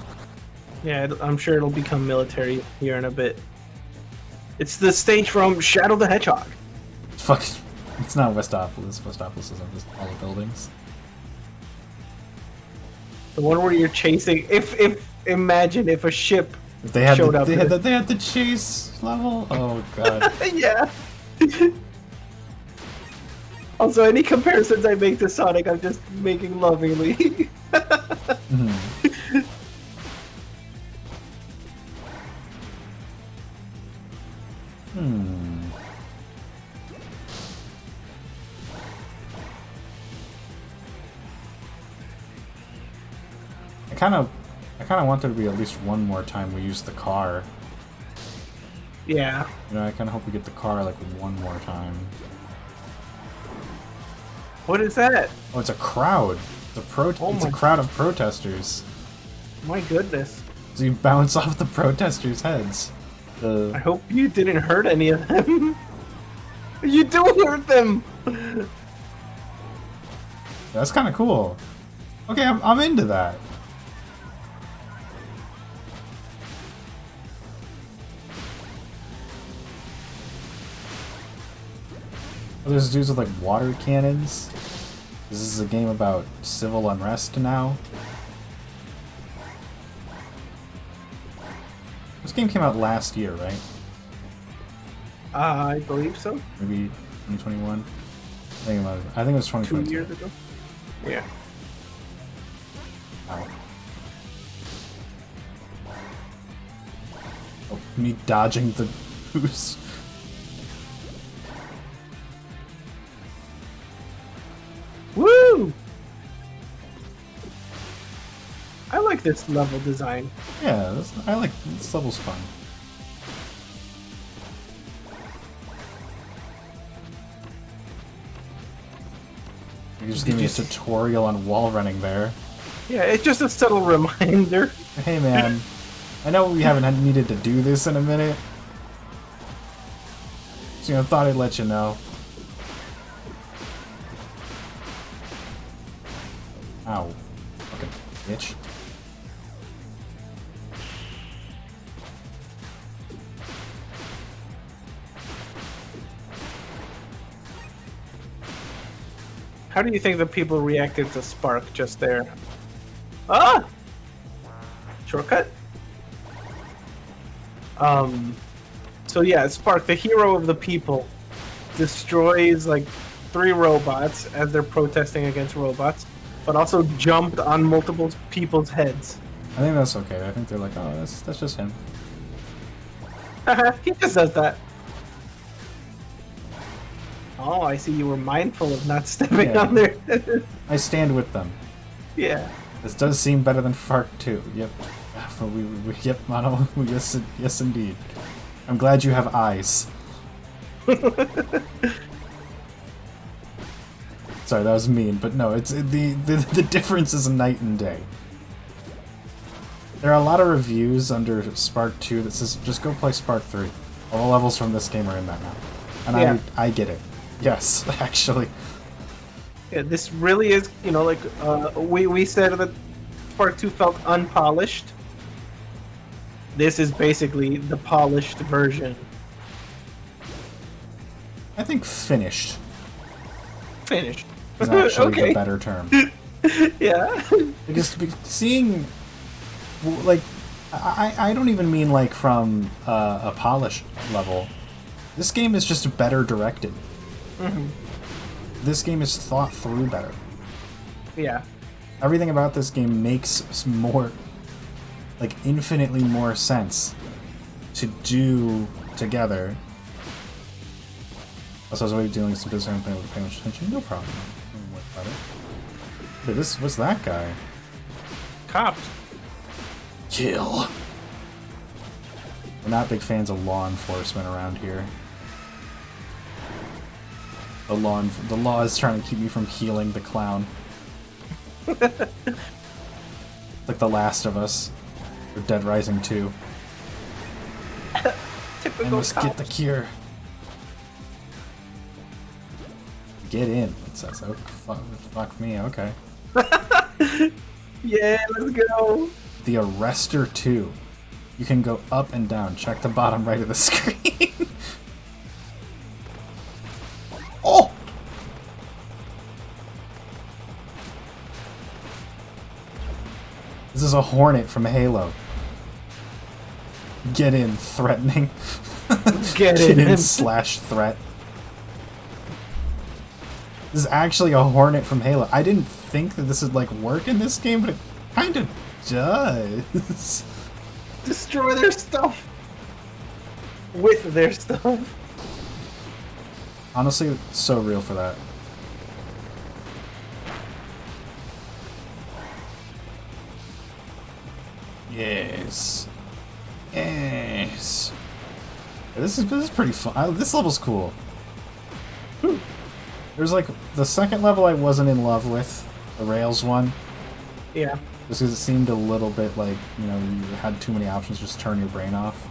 Yeah, I'm sure it'll become military here in a bit. It's the stage from Shadow the Hedgehog. Fuck. It's not Westopolis. Westopolis isn't just all the buildings. The one where you're chasing. Imagine if a ship If they had showed the, up. they had the chase level. Oh god. Yeah. Also, any comparisons I make to Sonic, I'm just making lovingly. kind of want there to be at least one more time we use the car. Yeah. You know, I kind of hope we get the car like one more time. What is that? Oh, it's a crowd. It's a crowd of protesters. My goodness. So you bounce off the protesters' heads. I hope you didn't hurt any of them. You do hurt them. That's kind of cool. Okay, I'm into that. Oh, there's dudes with like water cannons. This is a game about civil unrest now. This game came out last year, right? I believe so. Maybe 2021. I think it was 2022. 2 years ago. Yeah. Ow. Oh, me dodging the boost. Woo! I like this level design. Yeah, I like this level's fun. You just gave me a tutorial on wall running there. Yeah, it's just a subtle reminder. Hey man, I know we haven't needed to do this in a minute. So, you know, thought I'd let you know. Ow. Fucking bitch. How do you think the people reacted to Spark just there? Ah! Shortcut? So yeah, Spark, the hero of the people, destroys like 3 robots as they're protesting against robots, but also jumped on multiple people's heads. I think that's okay. I think they're like, oh, that's just him. He just does that. Oh, I see you were mindful of not stepping on their head. I stand with them. Yeah. This does seem better than Fark 2. Yep. Yep, Mono. Yes, indeed. I'm glad you have eyes. Sorry, that was mean, but no, it's the difference is night and day. There are a lot of reviews under Spark 2 that says just go play Spark 3. All the levels from this game are in that now, and yeah. I get it. Yes, actually. Yeah, this really is, you know, like we said that Spark 2 felt unpolished. This is basically the polished version. I think finished. Finished. Is actually okay. the better term. Yeah. Because seeing, like, I don't even mean like from a polished level. This game is just better directed. Mm-hmm. This game is thought through better. Yeah. Everything about this game makes more, like, infinitely more sense to do together. Also, I was already dealing with some business and paying much attention. No problem. Dude, what's that guy? Cops. Kill. We're not big fans of law enforcement around here. The law is trying to keep me from healing the clown. Like The Last of Us. Or Dead Rising 2. Typical I must cops. get the cure. Get in, it says. Oh, fuck me, okay. Yeah, let's go. The Arrestor 2. You can go up and down. Check the bottom right of the screen. Oh! This is a Hornet from Halo. Get in, threatening. Get in. Slash threat. This is actually a Hornet from Halo. I didn't think that this would like work in this game, but it kind of does. Destroy their stuff. With their stuff. Honestly, it's so real for that. Yes. Yes. This is pretty fun. This level's cool. There's like the second level I wasn't in love with, the rails one. Yeah. Just because it seemed a little bit like, you know, you had too many options, just turn your brain off.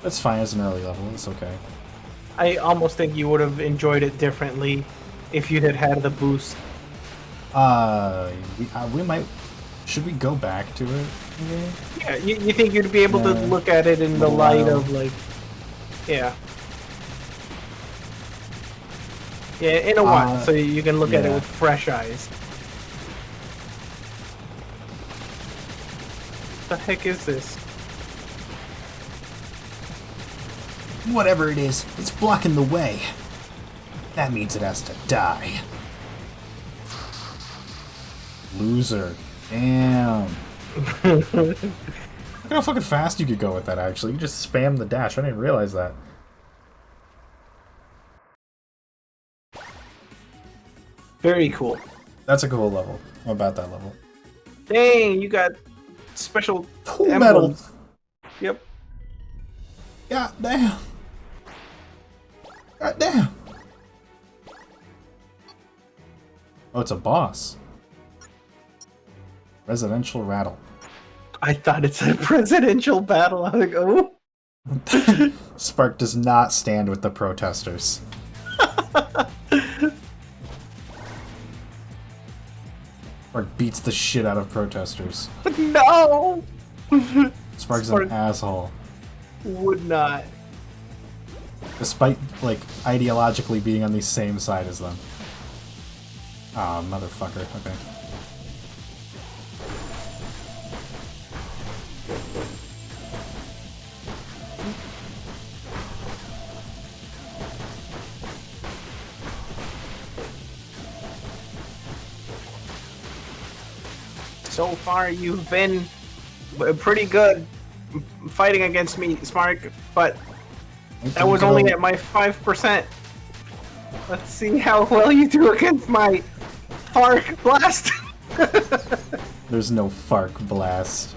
That's fine as an early level, it's okay. I almost think you would have enjoyed it differently if you had had the boost. We might... Should we go back to it? Yeah, you think you'd be able to look at it in the light of, like... Yeah. Yeah, in a while, so you can look at it with fresh eyes. What the heck is this? Whatever it is, it's blocking the way. That means it has to die. Loser. Damn. Look how fucking fast you could go with that, actually. You just spam the dash. I didn't realize that. Very cool. That's a cool level. How about that level? Dang, you got special Cool medal. Yep. God damn. God damn. Oh, it's a boss. Residential rattle. I thought it said presidential battle. I was like, oh. Spark does not stand with the protesters. Spark beats the shit out of protesters. No! Spark's an asshole. Would not. Despite, like, ideologically being on the same side as them. Aw, motherfucker. Okay. So far, you've been pretty good fighting against me, Spark, but that was only at my 5%. Let's see how well you do against my Fark Blast. There's no Fark Blast.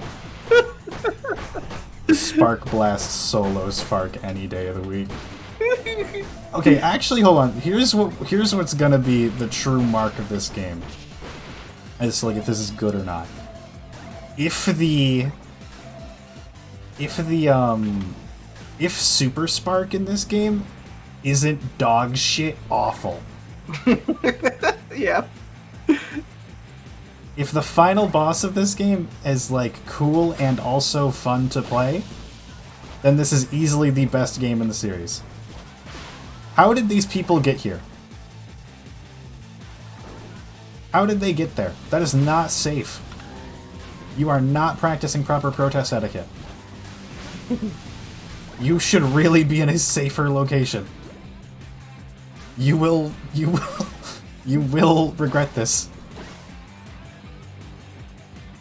Spark Blast solos Fark any day of the week. Okay, actually, hold on. Here's what's gonna be the true mark of this game. As like if this is good or not. If Super Spark in this game isn't dog shit awful. Yeah. If the final boss of this game is like cool and also fun to play, then this is easily the best game in the series. How did these people get here? How did they get there? That is not safe. You are not practicing proper protest etiquette. You should really be in a safer location. You will regret this.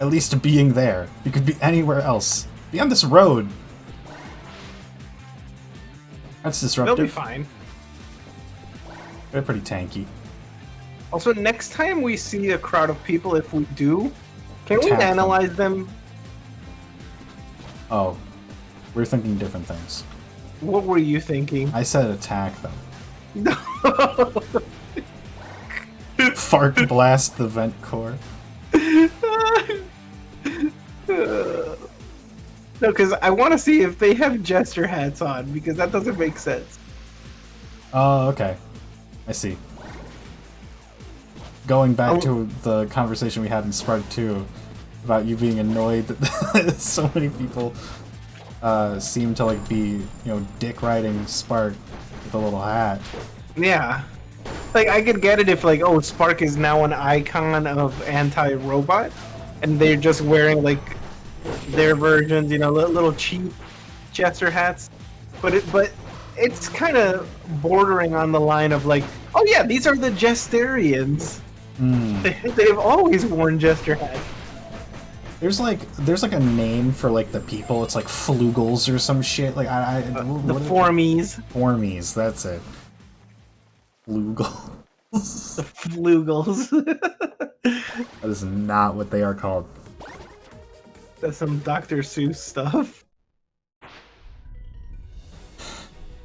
At least being there. You could be anywhere else. Be on this road. That's disruptive. They'll be fine. They're pretty tanky. Also, next time we see a crowd of people, if we do, can we Attack them. analyze them? Oh. We're thinking different things. What were you thinking? I said attack them. No. Fark blast the vent core. No, because I want to see if they have jester hats on, because that doesn't make sense. Oh, okay. I see. Going back to the conversation we had in Spark 2 about you being annoyed that so many people seem to like be, you know, dick riding Spark with a little hat. Yeah. Like, I could get it if, like, oh, Spark is now an icon of anti-robot, and they're just wearing, like, their versions, you know, little cheap jester hats. But it's kind of bordering on the line of, like, oh yeah, these are the Jesterians. They've always worn jester hats. There's like a name for like the people. It's like flugels or some shit. Like the Formies. Formies, that's it. Flugels. The Flugels. That is not what they are called. That's some Dr. Seuss stuff.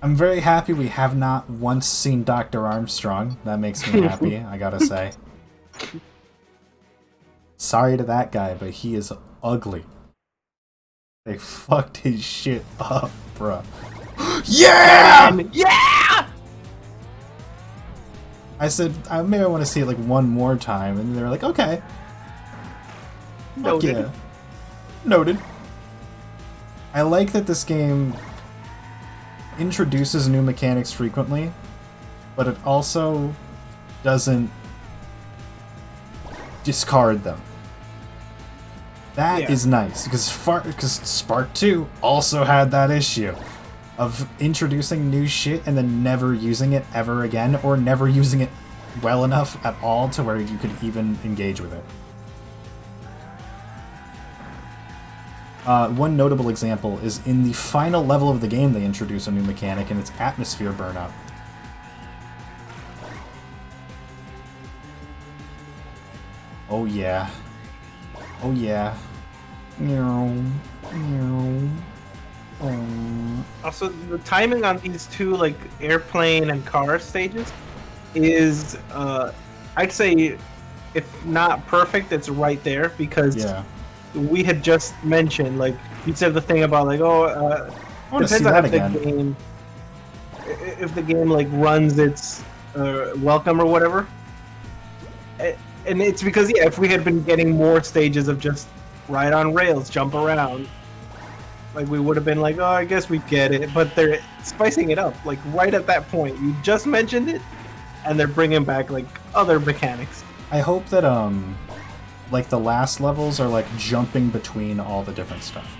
I'm very happy we have not once seen Dr. Armstrong. That makes me happy, I gotta say. Sorry to that guy, but he is ugly. They fucked his shit up, bruh. Yeah! Yeah! I said, maybe I want to see it like one more time, and they were like, okay. Fuck Noted. yeah. Noted. I like that this game introduces new mechanics frequently, but it also doesn't discard them. That is nice, because Spark 2 also had that issue of introducing new shit and then never using it ever again, or never using it well enough at all to where you could even engage with it. One notable example is in the final level of the game they introduce a new mechanic, and it's atmosphere burnout. Oh yeah. Oh yeah. Meow. Meow. Oh. Also, the timing on these two, like, airplane and car stages is, I'd say, if not perfect, it's right there, because Yeah. we had just mentioned, like, you said the thing about, like, I want to see depends on that if again. the game, if the game, like, runs its welcome or whatever. And it's because, yeah, if we had been getting more stages of just ride on rails, jump around, like, we would have been like, oh, I guess we get it. But they're spicing it up, like, right at that point. You just mentioned it, and they're bringing back, like, other mechanics. I hope that, like, the last levels are, like, jumping between all the different stuff.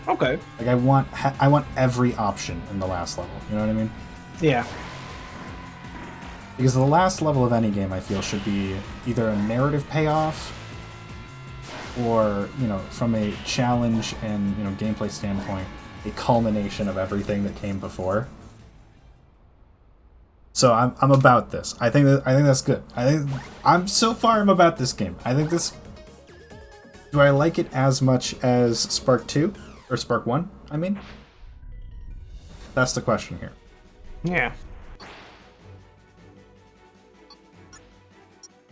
Okay. Like, I want every option in the last level, you know what I mean? Yeah. Because the last level of any game, I feel, should be either a narrative payoff, or, you know, from a challenge and, you know, gameplay standpoint, a culmination of everything that came before. So I'm about this. I think that's good. I'm about this game. I think this. Do I like it as much as Spark 2 or Spark 1? I mean, that's the question here. Yeah.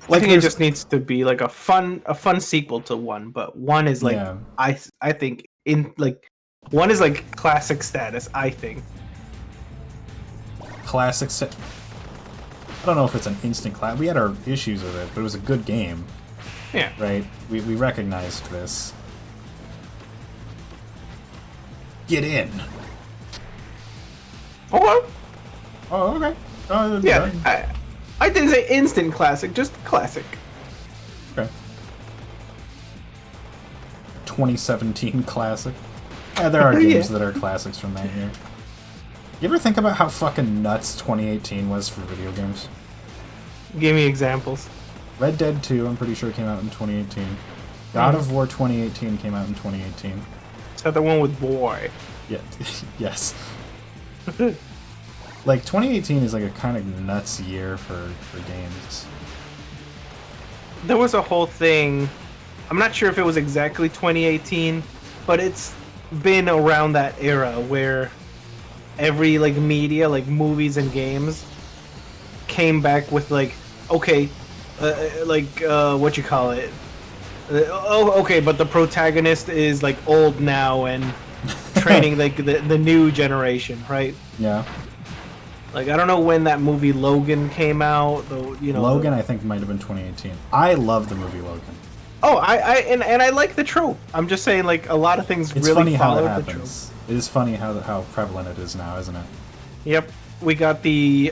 Like, I think it just needs to be like a fun sequel to 1, but 1 is like, yeah. I think in like 1 is like classic status, I think. Classic set. I don't know if it's an instant class. We had our issues with it, but it was a good game. Yeah. Right? We recognized this. Get in. Oh, Oh, okay. yeah. I didn't say instant classic, just classic. Okay. 2017 classic. Yeah, there are games that are classics from that year. You ever think about how fucking nuts 2018 was for video games? Give me examples. Red Dead 2, I'm pretty sure, came out in 2018. God of War 2018 came out in 2018. Is that the one with boy? Yeah, yes. Like, 2018 is like a kind of nuts year for games. There was a whole thing. I'm not sure if it was exactly 2018, but it's been around that era where every like media, like movies and games, came back with like, okay, what you call it? Okay, but the protagonist is like old now and training like the new generation, right? Yeah. Like, I don't know when that movie Logan came out, though. You know, Logan, I think, might have been 2018. I love the movie Logan. Oh, and I like the trope. I'm just saying, like, a lot of things It's really funny how follow that the trope. happens. It is funny how prevalent it is now, isn't it? Yep, we got the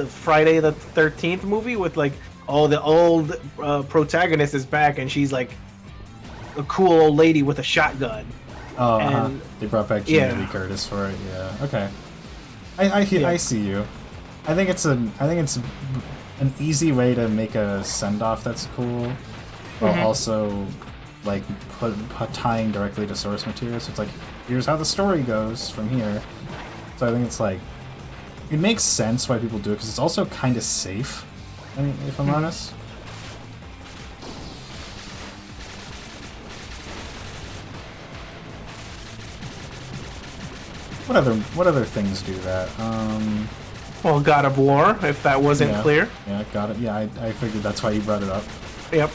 Friday the 13th movie with like, oh, the old protagonist is back and she's like a cool old lady with a shotgun. Oh, And- they brought back Jamie yeah. Lee Curtis for it. Yeah. Okay. I see you. I think it's an easy way to make a send off that's cool, while also like tying directly to source material. So it's like, here's how the story goes from here. So I think it's like, it makes sense why people do it because it's also kind of safe. I mean, if I'm honest. What other things do that? Well, God of War, if that wasn't yeah, clear. Yeah, got it. Yeah, I figured that's why you brought it up. Yep.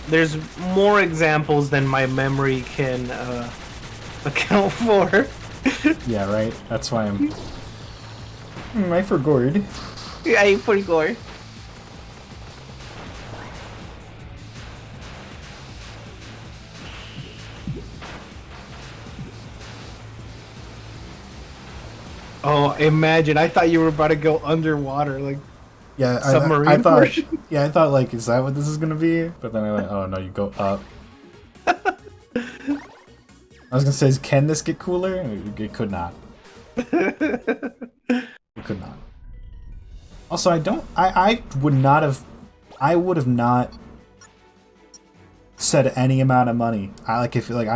There's more examples than my memory can account for. Yeah, right. That's why I'm. I forgot. Yeah, I forgot. Oh, imagine! I thought you were about to go underwater, like Yeah, submarine I thought. version. Yeah, I thought like, is that what this is gonna be? But then I went, oh no, you go up. I was gonna say, can this get cooler? It could not. It could not. Also, I would not have. I would have not said any amount of money. I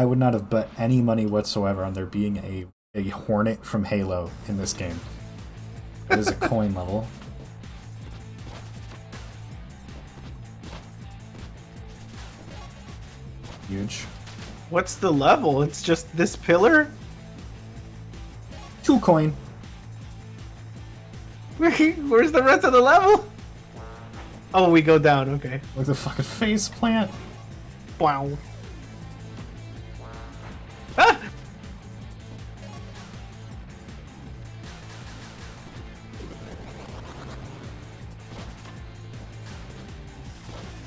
would not have bet any money whatsoever on there being a Hornet from Halo in this game. It is a coin level. Huge. What's the level? It's just this pillar? 2 coin. Where's the rest of the level? Oh, we go down, okay. Like the fucking face plant. Wow. Ah!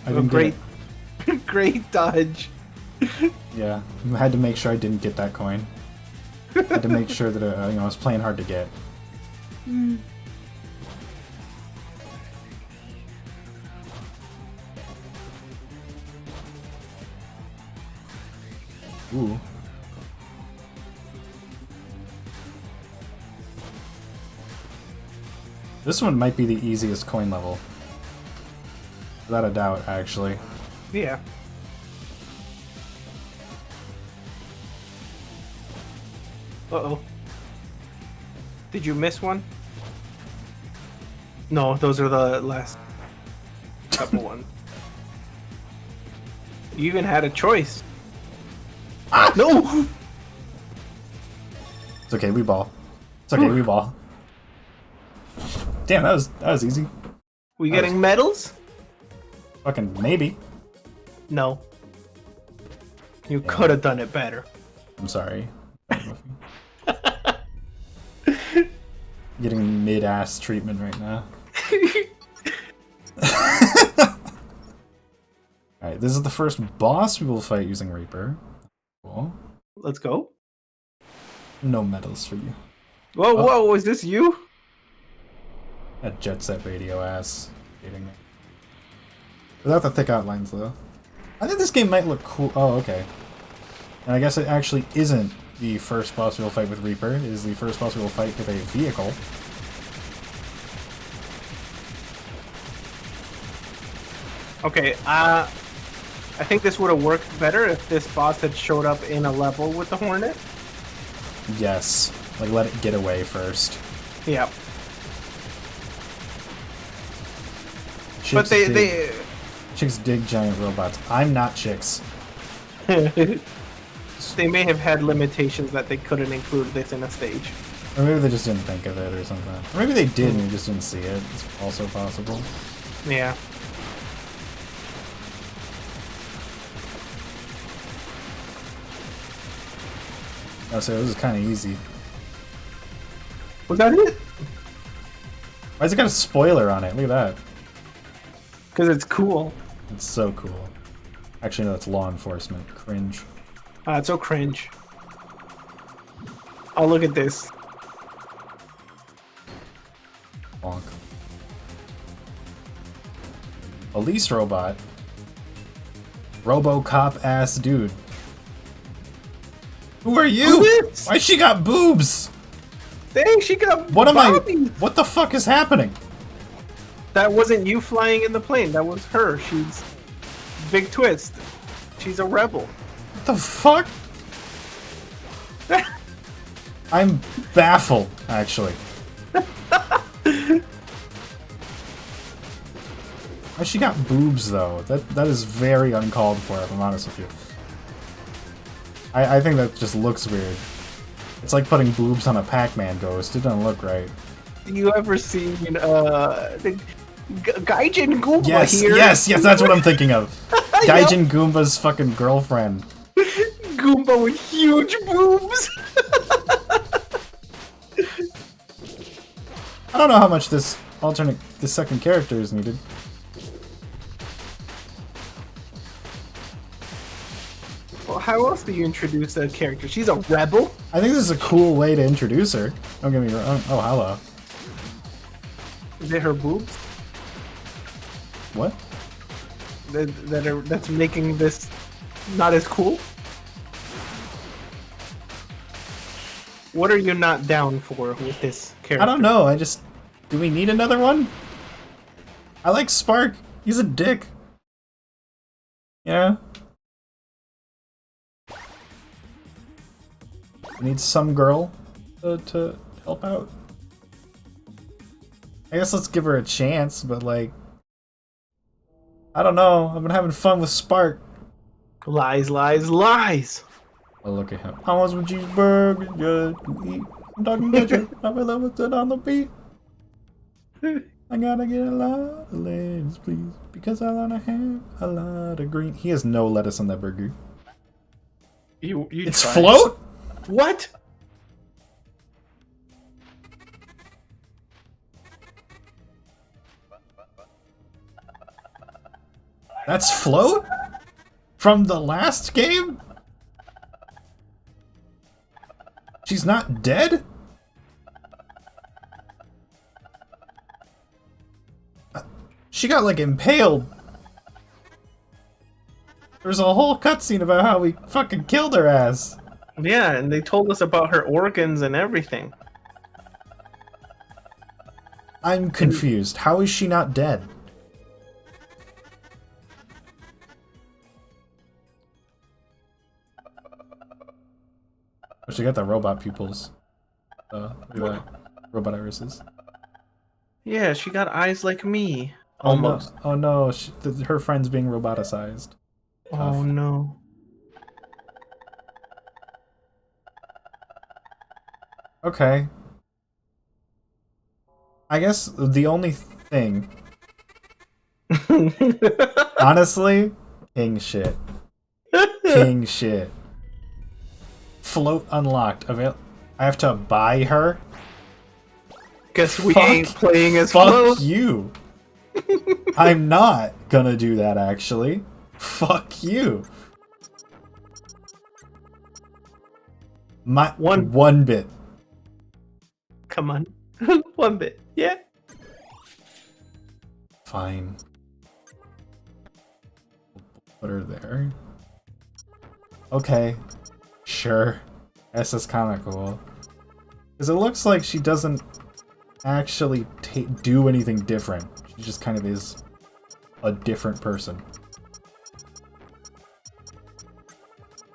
I didn't great, get it. great dodge. Yeah, I had to make sure I didn't get that coin. I had to make sure that I was playing hard to get. Ooh. This one might be the easiest coin level. Without a doubt, actually. Yeah. Uh-oh. Did you miss one? No, those are the last couple ones. You even had a choice. Ah! No! It's okay, we ball. It's okay, we ball. Damn, that was easy. We getting medals? Fucking maybe. No. You could have done it better. I'm sorry. Getting mid-ass treatment right now. Alright, this is the first boss we will fight using Reaper. Cool. Let's go. No medals for you. Whoa, whoa, is this you? That Jet Set Radio ass. Kidding me. Without the thick outlines, though. I think this game might look cool. Oh, okay. And I guess it actually isn't the first boss we will fight with Reaper. It is the first boss we will fight with a vehicle. Okay, I think this would have worked better if this boss had showed up in a level with the Hornet. Yes. Like, let it get away first. Yeah. Chicks But they Chicks dig giant robots. I'm not chicks. they may have had limitations that they couldn't include this in a stage. Or maybe they just didn't think of it or something. Or maybe they did and we just didn't see it. It's also possible. Yeah. Oh, so this is kind of easy. Was that it? Why's it got a spoiler on it? Look at that. Because it's cool. It's so cool. Actually, no, it's law enforcement. Cringe. It's so cringe. Oh, look at this. Bonk. Police robot. RoboCop ass dude. Who are you? Why she got boobs? Dang, she got What am bobbies. What the fuck is happening? That wasn't you flying in the plane. That was her. She's big twist. She's a rebel. What the fuck? I'm baffled, actually. Oh, she got boobs though. That is very uncalled for, if I'm honest with you. I think that just looks weird. It's like putting boobs on a Pac-Man ghost. It doesn't look right. You ever seen the Gaijin Goomba Yes, here? yes, that's what I'm thinking of. Gaijin Goomba's fucking girlfriend. Goomba with huge boobs. I don't know how much this second character is needed. Well, how else do you introduce a character? She's a rebel. I think this is a cool way to introduce her. Don't get me wrong. Oh, hello. Is it her boobs What? that's making this not as cool? What are you not down for with this character? I don't know. Do we need another one? I like Spark. He's a dick. Yeah. I need some girl to help out. I guess let's give her a chance, but like, I don't know. I've been having fun with Spark. Lies, lies, lies. Oh, look at him. I want some cheeseburgers just to eat. I'm talking ketchup. I feel like it's on the beat. I gotta get a lot of lettuce, please, because I wanna have a lot of green. He has no lettuce on that burger. It's tried. float? What? That's float? From the last game? She's not dead? She got like impaled. There's a whole cutscene about how we fucking killed her ass. Yeah, and they told us about her organs and everything. I'm confused. How is she not dead? Oh, she got the robot pupils. Look at that. Robot irises. Yeah, she got eyes like me. Oh no! Almost. Oh no! Her friend's being roboticized. Oh no. Okay. I guess the only thing, honestly, king shit. King shit. Float unlocked. I have to buy her? Guess we Fuck. ain't playing as Fuck Flo. you. I'm not gonna do that, actually. Fuck you. My one bit. Come on. One bit. Yeah. Fine. Put her there. Okay. Sure. This is kind of cool. Because it looks like she doesn't actually do anything different. She just kind of is a different person.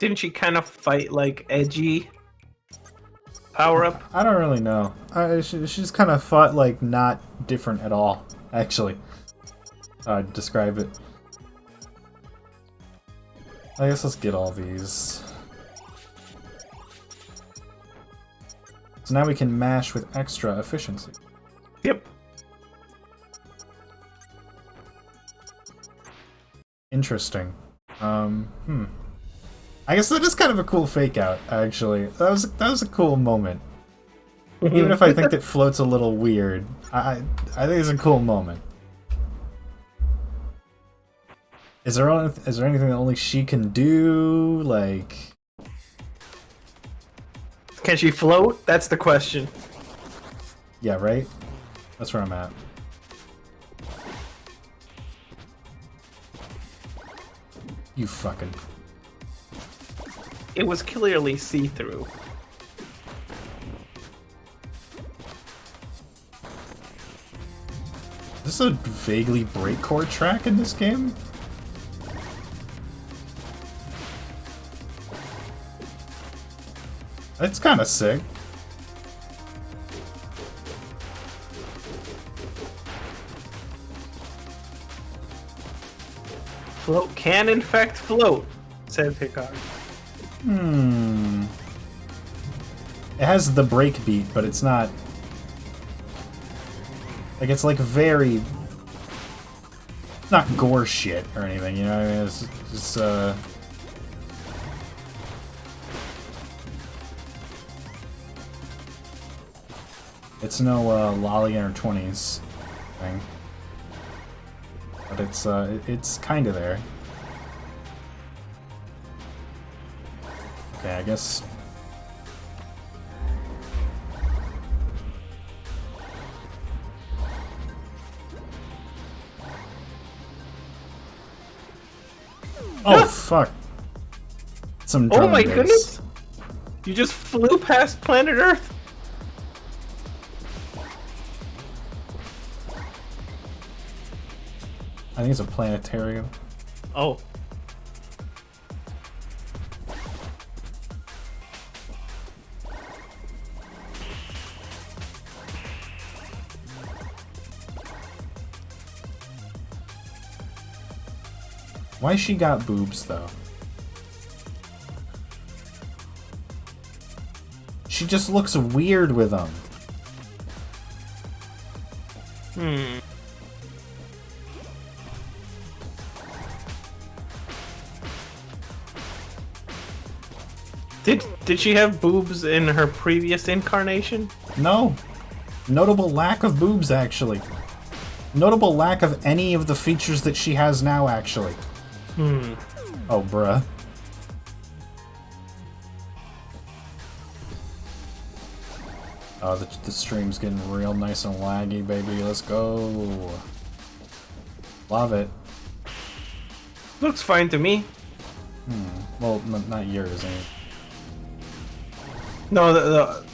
Didn't she kind of fight like edgy power up? I don't really know. She's kind of fought like not different at all, actually. I'd describe it. I guess let's get all these. So now we can mash with extra efficiency. Yep. Interesting. I guess that is kind of a cool fake out, actually. That was a cool moment. Even if I think that float's a little weird, I think it's a cool moment. Is there anything that only she can do? Like, Can she float? That's the question. yeah, right? That's where I'm at. You fucking... It was clearly see-through. Is this a vaguely breakcore track in this game? That's kind of sick. Float can in fact float, said Picard. It has the break beat, but it's not... Like, it's like very... not gore shit or anything, you know what I mean? It's It's no lolly in her 20s thing. But it's kinda there. Okay, I guess... Oh, fuck. Some Oh my drone goodness! You just flew past planet Earth! I think it's a planetarium. Oh. Why she got boobs, though? She just looks weird with them. Did she have boobs in her previous incarnation? No. Notable lack of boobs, actually. Notable lack of any of the features that she has now, actually. Oh, bruh. Oh, the stream's getting real nice and laggy, baby. Let's go. Love it. Looks fine to me. Well, not yours, ain't it? No,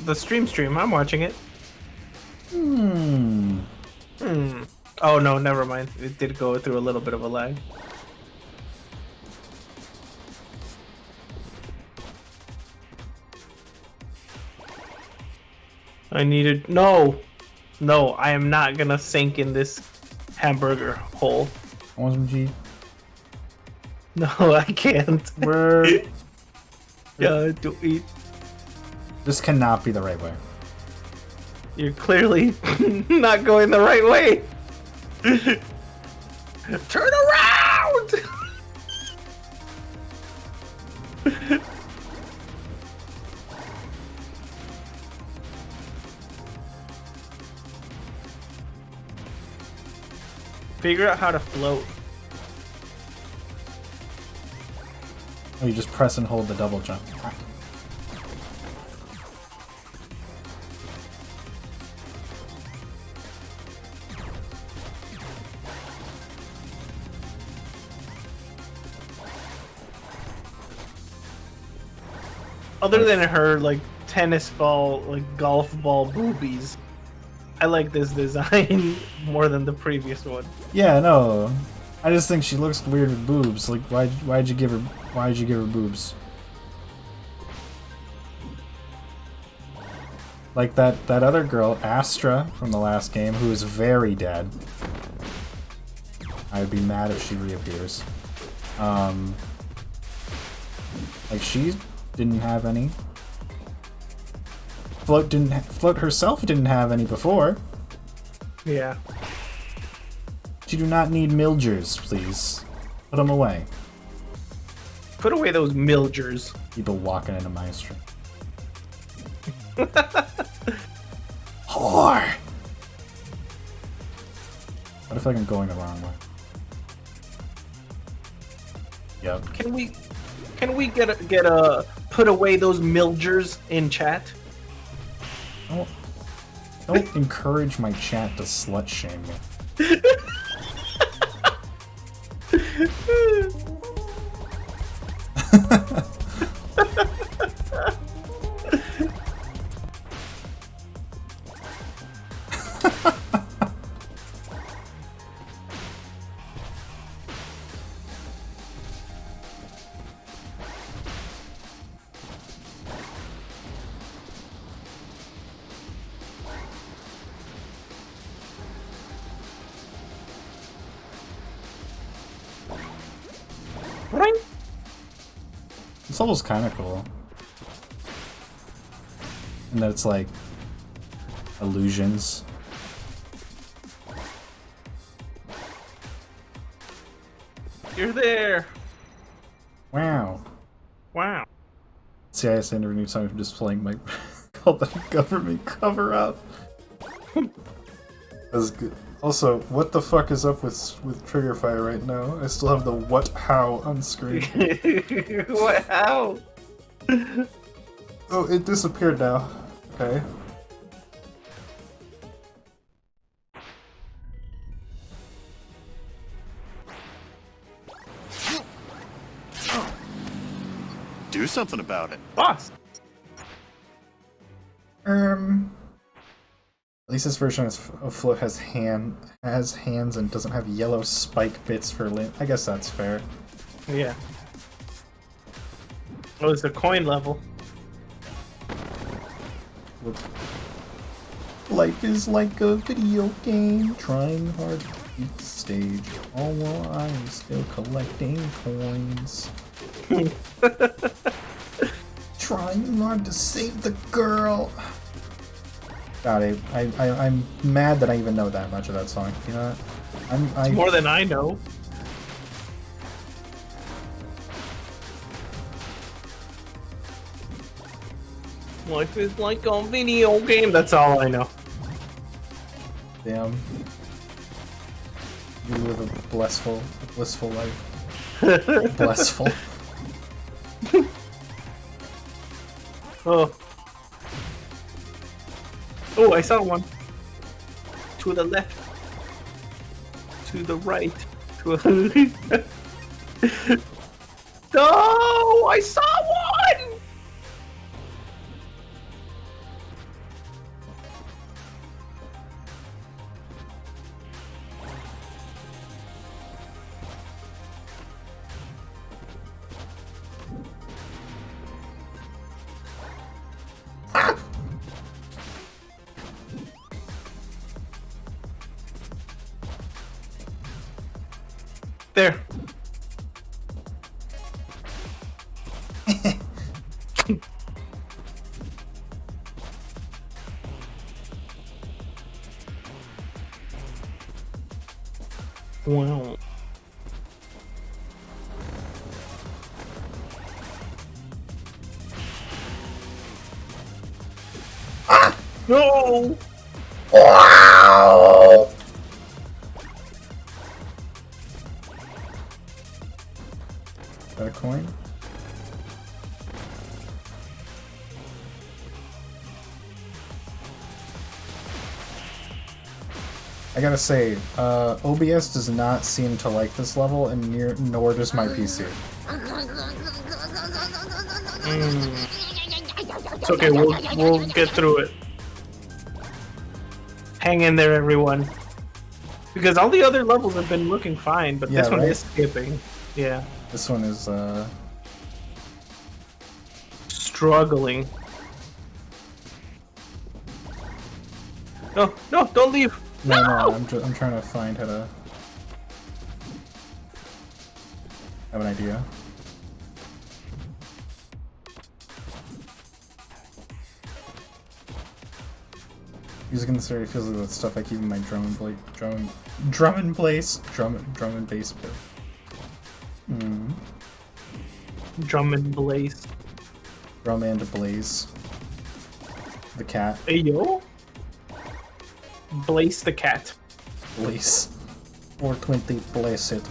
the stream. I'm watching it. Oh no, never mind. It did go through a little bit of a lag. I needed... No! No, I am not gonna sink in this hamburger hole. OMG. No, I can't. Where? Yeah, to eat. This cannot be the right way. You're clearly not going the right way. Turn around! Figure out how to float. Oh, you just press and hold the double jump. Other than her, like, tennis ball, like, golf ball boobies, I like this design more than the previous one. Yeah, no. I just think she looks weird with boobs. Like, why'd you give her boobs? Like that other girl, Astra, from the last game, who is very dead. I would be mad if she reappears. Like, she didn't have any. Float herself didn't have any before. Yeah. You do not need Milgers, please. Put them away. Put away those milgers. People walking into my stream. Whore! What if I'm going the wrong way? Yep. Can we get a put away those milgers in chat? Don't encourage my chat to slut shame me. This level's kind of cool. And that it's like illusions. You're there. Wow. Wow. CIS entered a new song from displaying my called the government cover up. That's good. Also, what the fuck is up with Trigger Fire right now? I still have the what how on screen. What? How? Oh, it disappeared now. Okay. Do something about it. Boss. At least this version of Float has hands and doesn't have yellow spike bits for limb. I guess that's fair. Yeah. Oh, it's a coin level. Life is like a video game, trying hard to beat the stage, all while I'm still collecting coins. Trying hard to save the girl. God, I'm mad that I even know that much of that song. You know what? It's more than I know. Life is like a video game. That's all I know. Damn. You live a blissful life. Blissful. Oh. Oh, I saw one. To the left. To the right. To No! I saw one! There. Wow. No! Wow! Is that a coin? I gotta say, OBS does not seem to like this level, and nor does my PC. It's okay, we'll get through it. Hang in there, everyone. Because all the other levels have been looking fine, but Yeah, this one right? is skipping. Yeah. This one is, Struggling. No, no, don't leave! No, I'm trying to find how to have an idea. Music in this area feels like the stuff I keep in my drum and bass bit. Drum and blaze. Drum and blaze. The cat. Hey, yo. Blaze the cat. Blaze. 420 blaze it.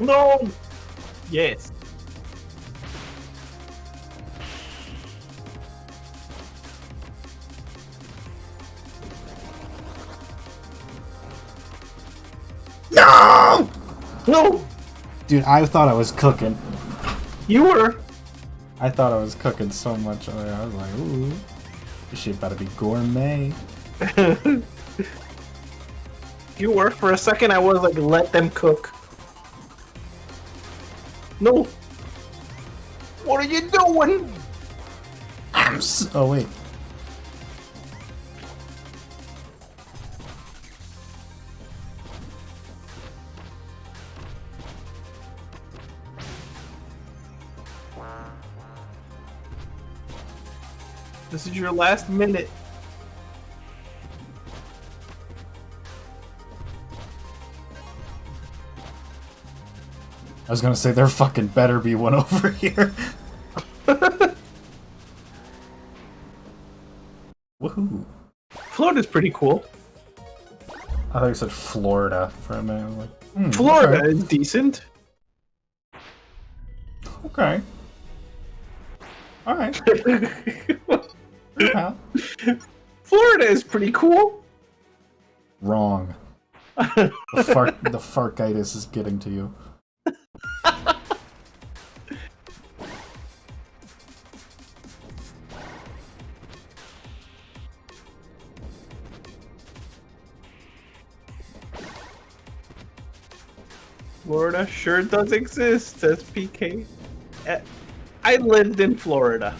No! Yes. No! No! Dude, I thought I was cooking. You were. I thought I was cooking so much. I was like, ooh, this shit better be gourmet. You were. For a second, I was like, let them cook. No! What are you doing? Oh, wait. This is your last minute. I was gonna say there fucking better be one over here. Woohoo! Florida's pretty cool. I thought you said Florida for a minute. Like, Florida okay. is decent. Okay. All right. Yeah. Florida is pretty cool. Wrong. The farkitis is getting to you. Florida sure does exist, says PK. I lived in Florida,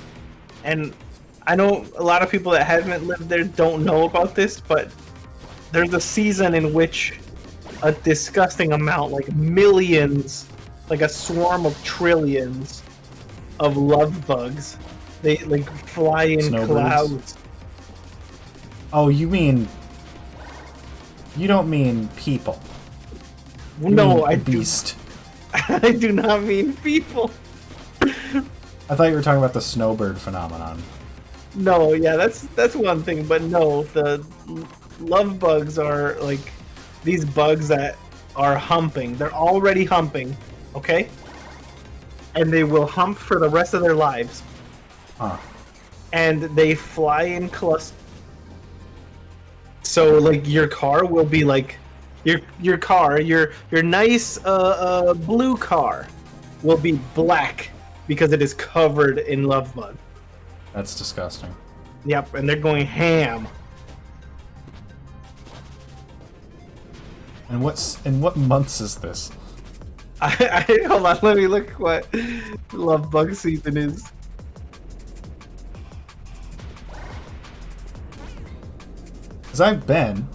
and I know a lot of people that haven't lived there don't know about this, but there's a season in which a disgusting amount, like millions, like a swarm of trillions of love bugs, they like fly in Snowbirds? clouds. Oh, you don't mean people. You No, mean I a do. beast. I do not mean people. I thought you were talking about the snowbird phenomenon. No, yeah, that's one thing, but no, the love bugs are like these bugs that are humping. They're already humping, okay? And they will hump for the rest of their lives. Huh. And they fly in clusters. So like your car will be like your car, your nice blue car will be black because it is covered in love bug. That's disgusting. Yep, and they're going ham. And what months is this? Hold on, let me look what love bug season is. Because I've been.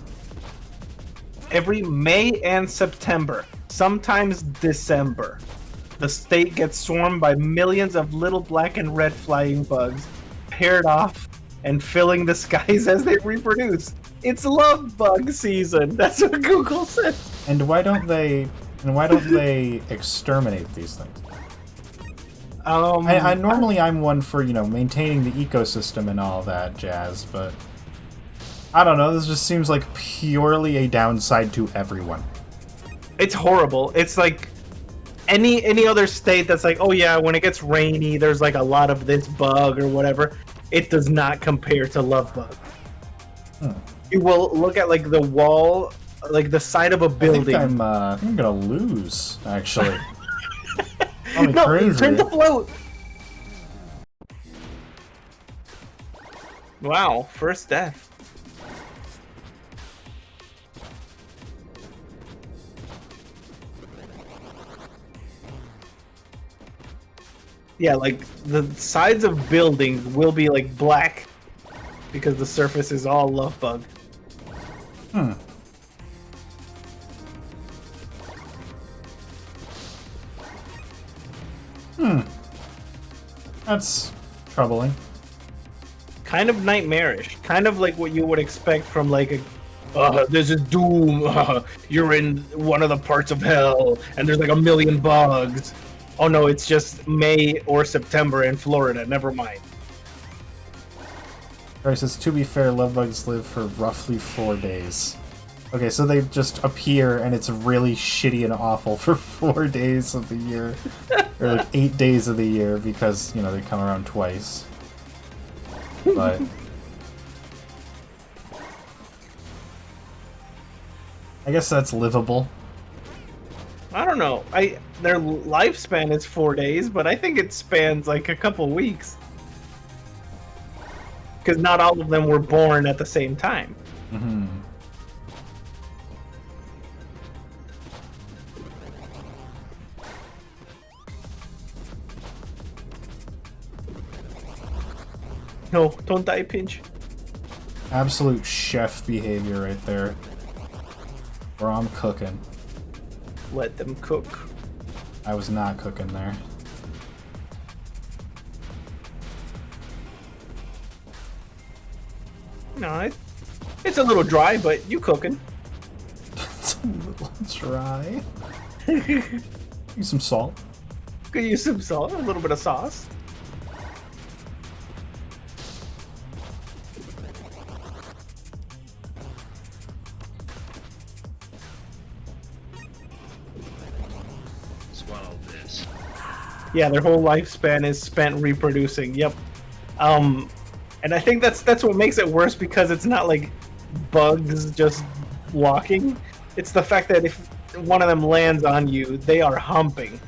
Every May and September, sometimes December, the state gets swarmed by millions of little black and red flying bugs, paired off and filling the skies as they reproduce. It's love bug season. That's what Google said. And why don't they exterminate these things? I normally I'm one for, maintaining the ecosystem and all that jazz, but I don't know, this just seems like purely a downside to everyone. It's horrible. It's like any other state that's like, oh yeah, when it gets rainy, there's like a lot of this bug or whatever. It does not compare to love bug. You will look at like the wall, like the side of a building. I think I'm gonna lose, actually. No, crazy. turn to float. Wow, first death. Yeah, like the sides of buildings will be like black because the surface is all love bug. That's troubling. Kind of nightmarish. Kind of like what you would expect from like a there's a doom. You're in one of the parts of hell, and there's like a million bugs. Oh no, it's just May or September in Florida. Never mind. Right, says, to be fair, love bugs live for roughly 4 days. Okay, so they just appear and it's really shitty and awful for 4 days of the year. Or like 8 days of the year because, they come around twice. But I guess that's livable. I don't know. Their lifespan is 4 days, but I think it spans like a couple weeks. Because not all of them were born at the same time. Mm-hmm. No, don't die, Pinch. Absolute chef behavior right there. Where I'm cooking. Let them cook. I was not cooking there. No, it's a little dry, but you cooking. It's a little dry. Use some salt. Could use some salt, a little bit of sauce. Swallow this. Yeah, their whole lifespan is spent reproducing. Yep. And I think that's what makes it worse because it's not like bugs just walking. It's the fact that if one of them lands on you, they are humping.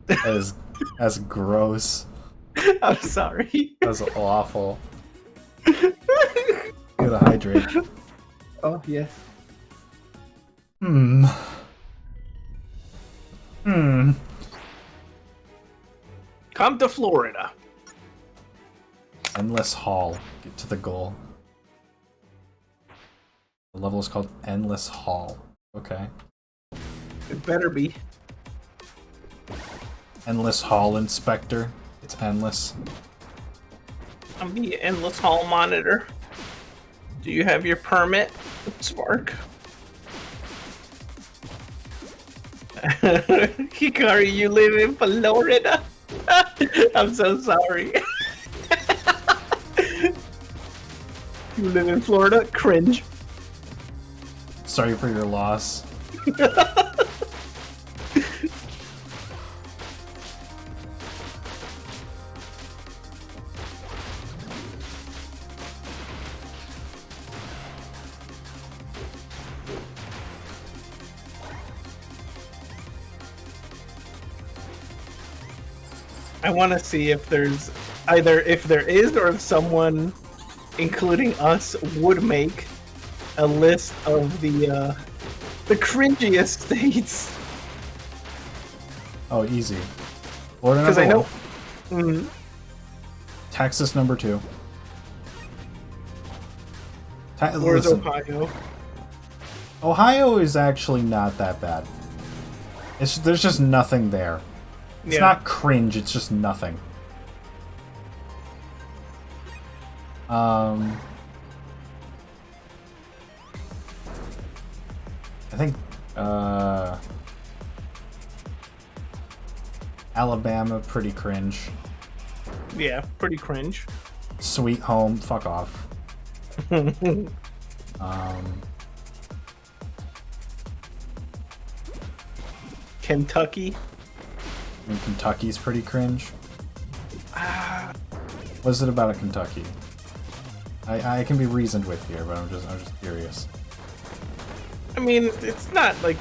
That's gross. I'm sorry. That's awful. You gotta hydrate. Oh yes. Hmm. Come to Florida. Endless Hall. Get to the goal. The level is called Endless Hall. Okay. It better be. Endless Hall Inspector. It's endless. I'm the endless hall monitor. Do you have your permit, Spark? Hikari, you live in Florida? I'm so sorry. You live in Florida? Cringe. Sorry for your loss. I want to see if there's either if there is or if someone, including us, would make a list of the cringiest states. Oh, easy. Florida Because I number know. one. Texas number 2. Where's Listen, Ohio? Ohio is actually not that bad. There's just nothing there. It's not cringe, it's just nothing. I think Alabama, pretty cringe. Yeah, pretty cringe. Sweet Home, fuck off. Kentucky. I mean, Kentucky's pretty cringe. What is it about Kentucky? I can be reasoned with here, but I'm just curious. I mean, it's not like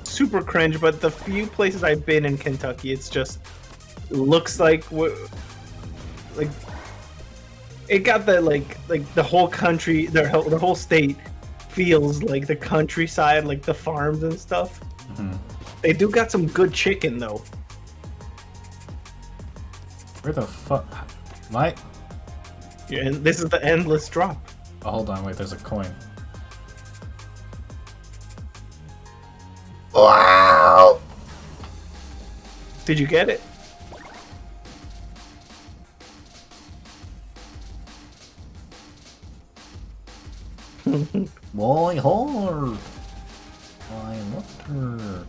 super cringe, but the few places I've been in Kentucky, it's just looks like it got the like the whole country, the whole state feels like the countryside, like the farms and stuff. Mm-hmm. They do got some good chicken though. Where the fuck? My. Yeah, and this is the endless drop. Oh, hold on, wait. There's a coin. Wow. Did you get it? Boy, hard. I looked her.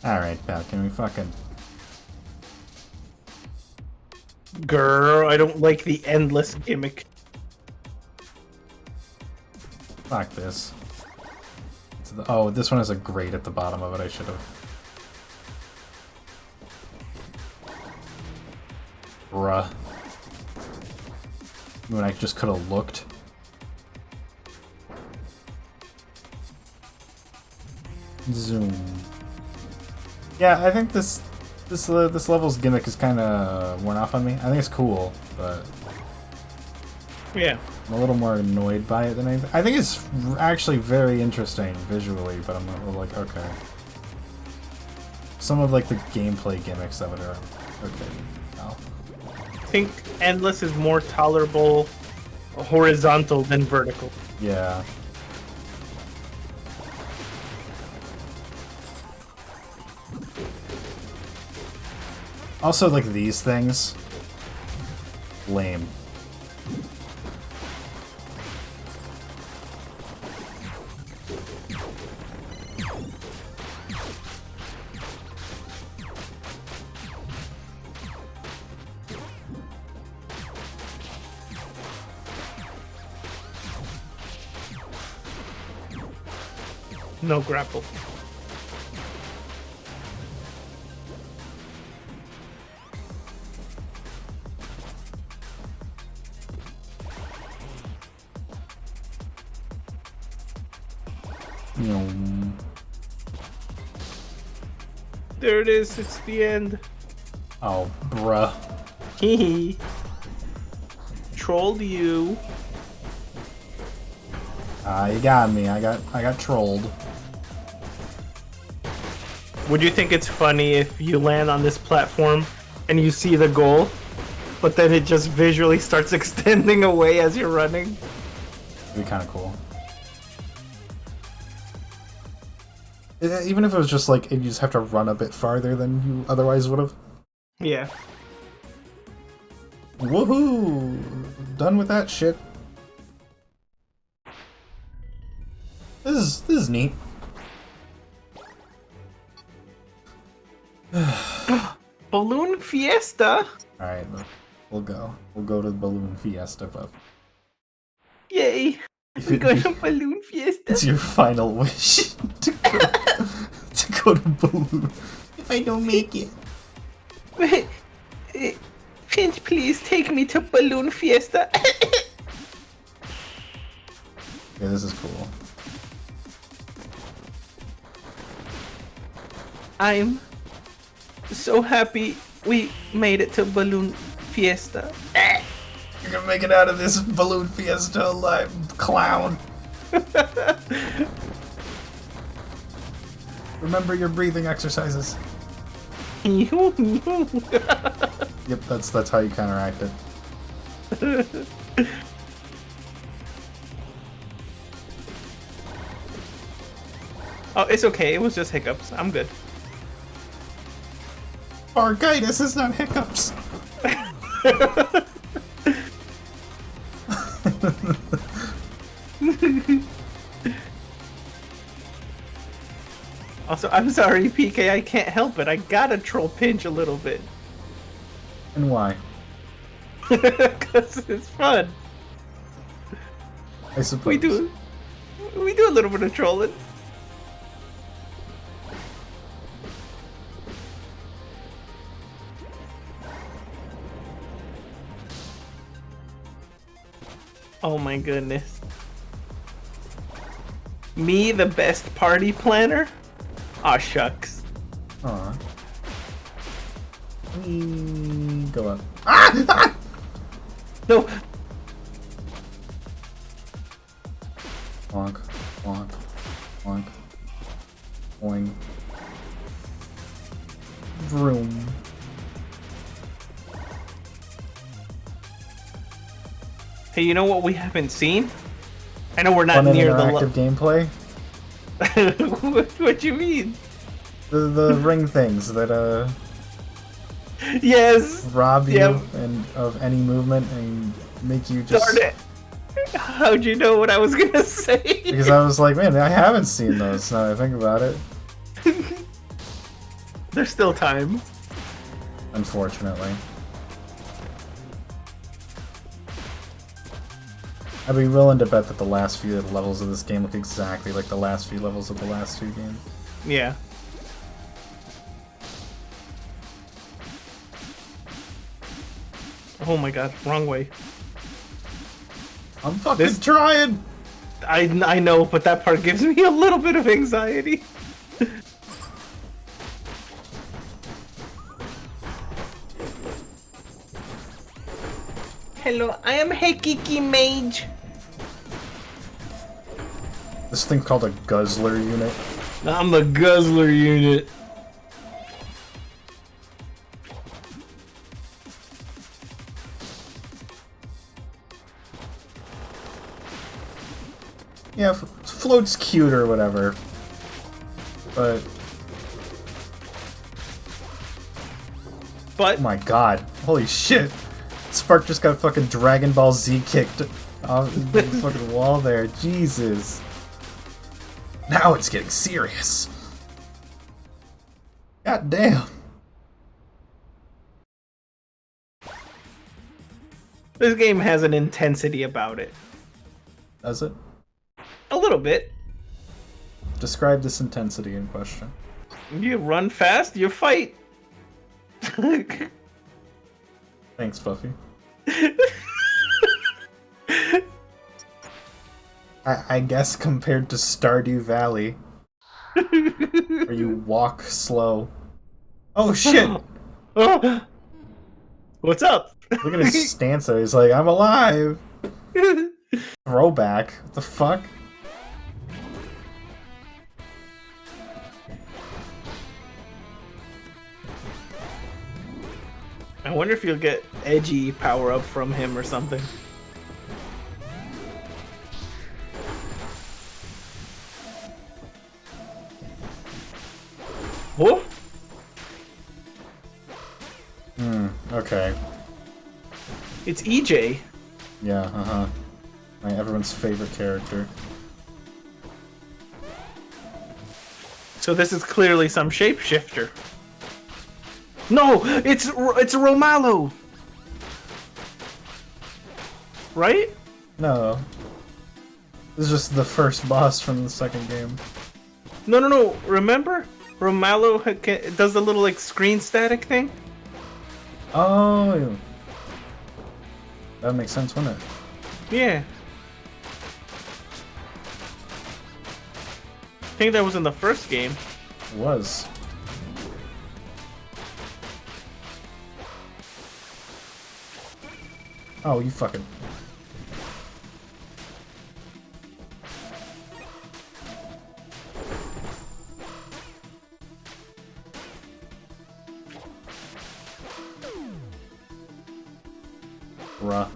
Alright, pal, can we fucking. Girl, I don't like the endless gimmick. Fuck this. Oh, this one has a grate at the bottom of it. I should have. Bruh. When I just could have looked. Zoom. Yeah, I think this level's gimmick is kind of worn off on me. I think it's cool, but Yeah. I'm a little more annoyed by it than anything. I think it's actually very interesting visually, but I'm a little like, okay. Some of like the gameplay gimmicks of it are okay. No. I think endless is more tolerable horizontal than vertical. Yeah. Also, like these things, lame. No grapple. There it is. It's the end. Oh, bruh. Hee Trolled you. You got me. I got trolled. Would you think it's funny if you land on this platform and you see the goal, but then it just visually starts extending away as you're running? It'd be kind of cool. Even if it was just like, you just have to run a bit farther than you otherwise would have. Yeah. Woohoo! Done with that shit. This is neat. Balloon Fiesta? Alright, we'll go. We'll go to the Balloon Fiesta, Buff. Yay! We're going to Balloon Fiesta. It's your final wish to go to Balloon. If I don't make it. Finch, please take me to Balloon Fiesta. Yeah, this is cool. I'm so happy we made it to Balloon Fiesta. You're gonna make it out of this Balloon Fiesta alive, clown. Remember your breathing exercises. Yep, that's how you counteract it. Oh, it's okay. It was just hiccups. I'm good. Farkitis is not hiccups. Also, I'm sorry, PK. I can't help it. I gotta troll Pinch a little bit. And why? Because it's fun. I suppose. We do a little bit of trolling. Oh my goodness. Me, the best party planner? Aw, shucks. Aw. Go up. Ah! No. Bonk, bonk, bonk, boing. Vroom. Hey, you know what we haven't seen? I know we're not Fun near the interactive gameplay. What you mean? The ring things that Yes. rob you Yep. and of any movement and make you just. Darn it. How'd you know what I was gonna say? Because I was like, man, I haven't seen those. Now that I think about it. There's still time. Unfortunately. I'd be willing to bet that the last few levels of this game look exactly like the last few levels of the last two games. Yeah. Oh my god, wrong way. I'm fucking trying! I know, but that part gives me a little bit of anxiety. Hello, I am Hekiki Mage. This thing's called a guzzler unit. I'm the Guzzler unit. Yeah, float's cute or whatever. But... But oh my god. Holy shit. Spark just got fucking Dragon Ball Z kicked off the fucking wall there. Jesus. Now it's getting serious. God damn. this game has an intensity about it. Does it? A little bit. Describe this intensity in question. You run fast, you fight. Thanks, Fluffy. I guess compared to Stardew Valley, where you walk slow. Oh shit! Oh. What's up? Look at his stance though. He's like, I'm alive! Throwback. What the fuck? I wonder if you'll get edgy power up from him or something. Whoa! Okay. It's EJ. Yeah, uh-huh. Everyone's favorite character. So this is clearly some shapeshifter. No, it's Romalo. Right? No. This is just the first boss from the second game. No. Remember, Romalo does the little like screen static thing. Oh, that makes sense, wouldn't it? Yeah. I think that was in the first game. It was. Oh, you fucking... Bruh.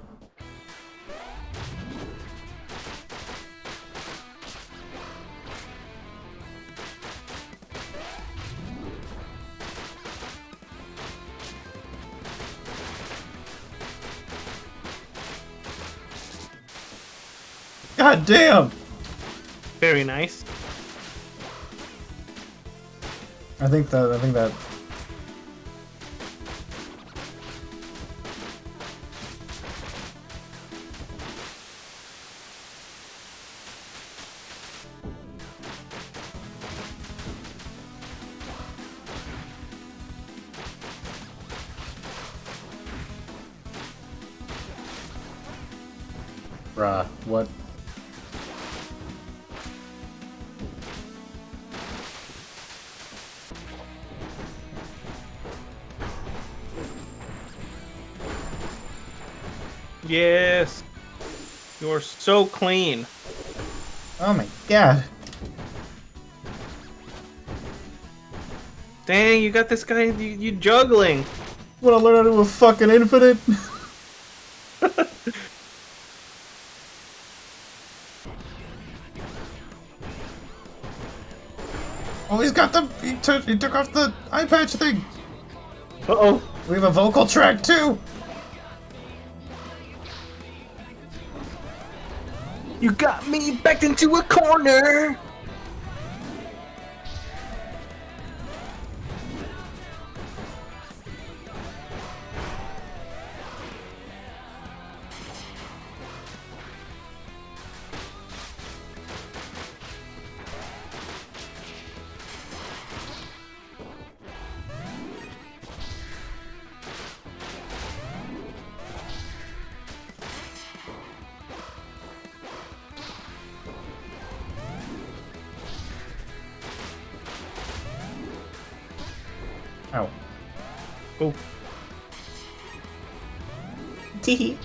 God damn! Very nice. I think that Bruh, what? Yes. You're so clean. Oh my god. Dang, you got this guy, you juggling. Wanna learn how to do a fucking infinite? Oh, he's got the... He took off the eye patch thing! Uh-oh. We have a vocal track, too! You got me backed into a corner! Ow. Oh. Teehee.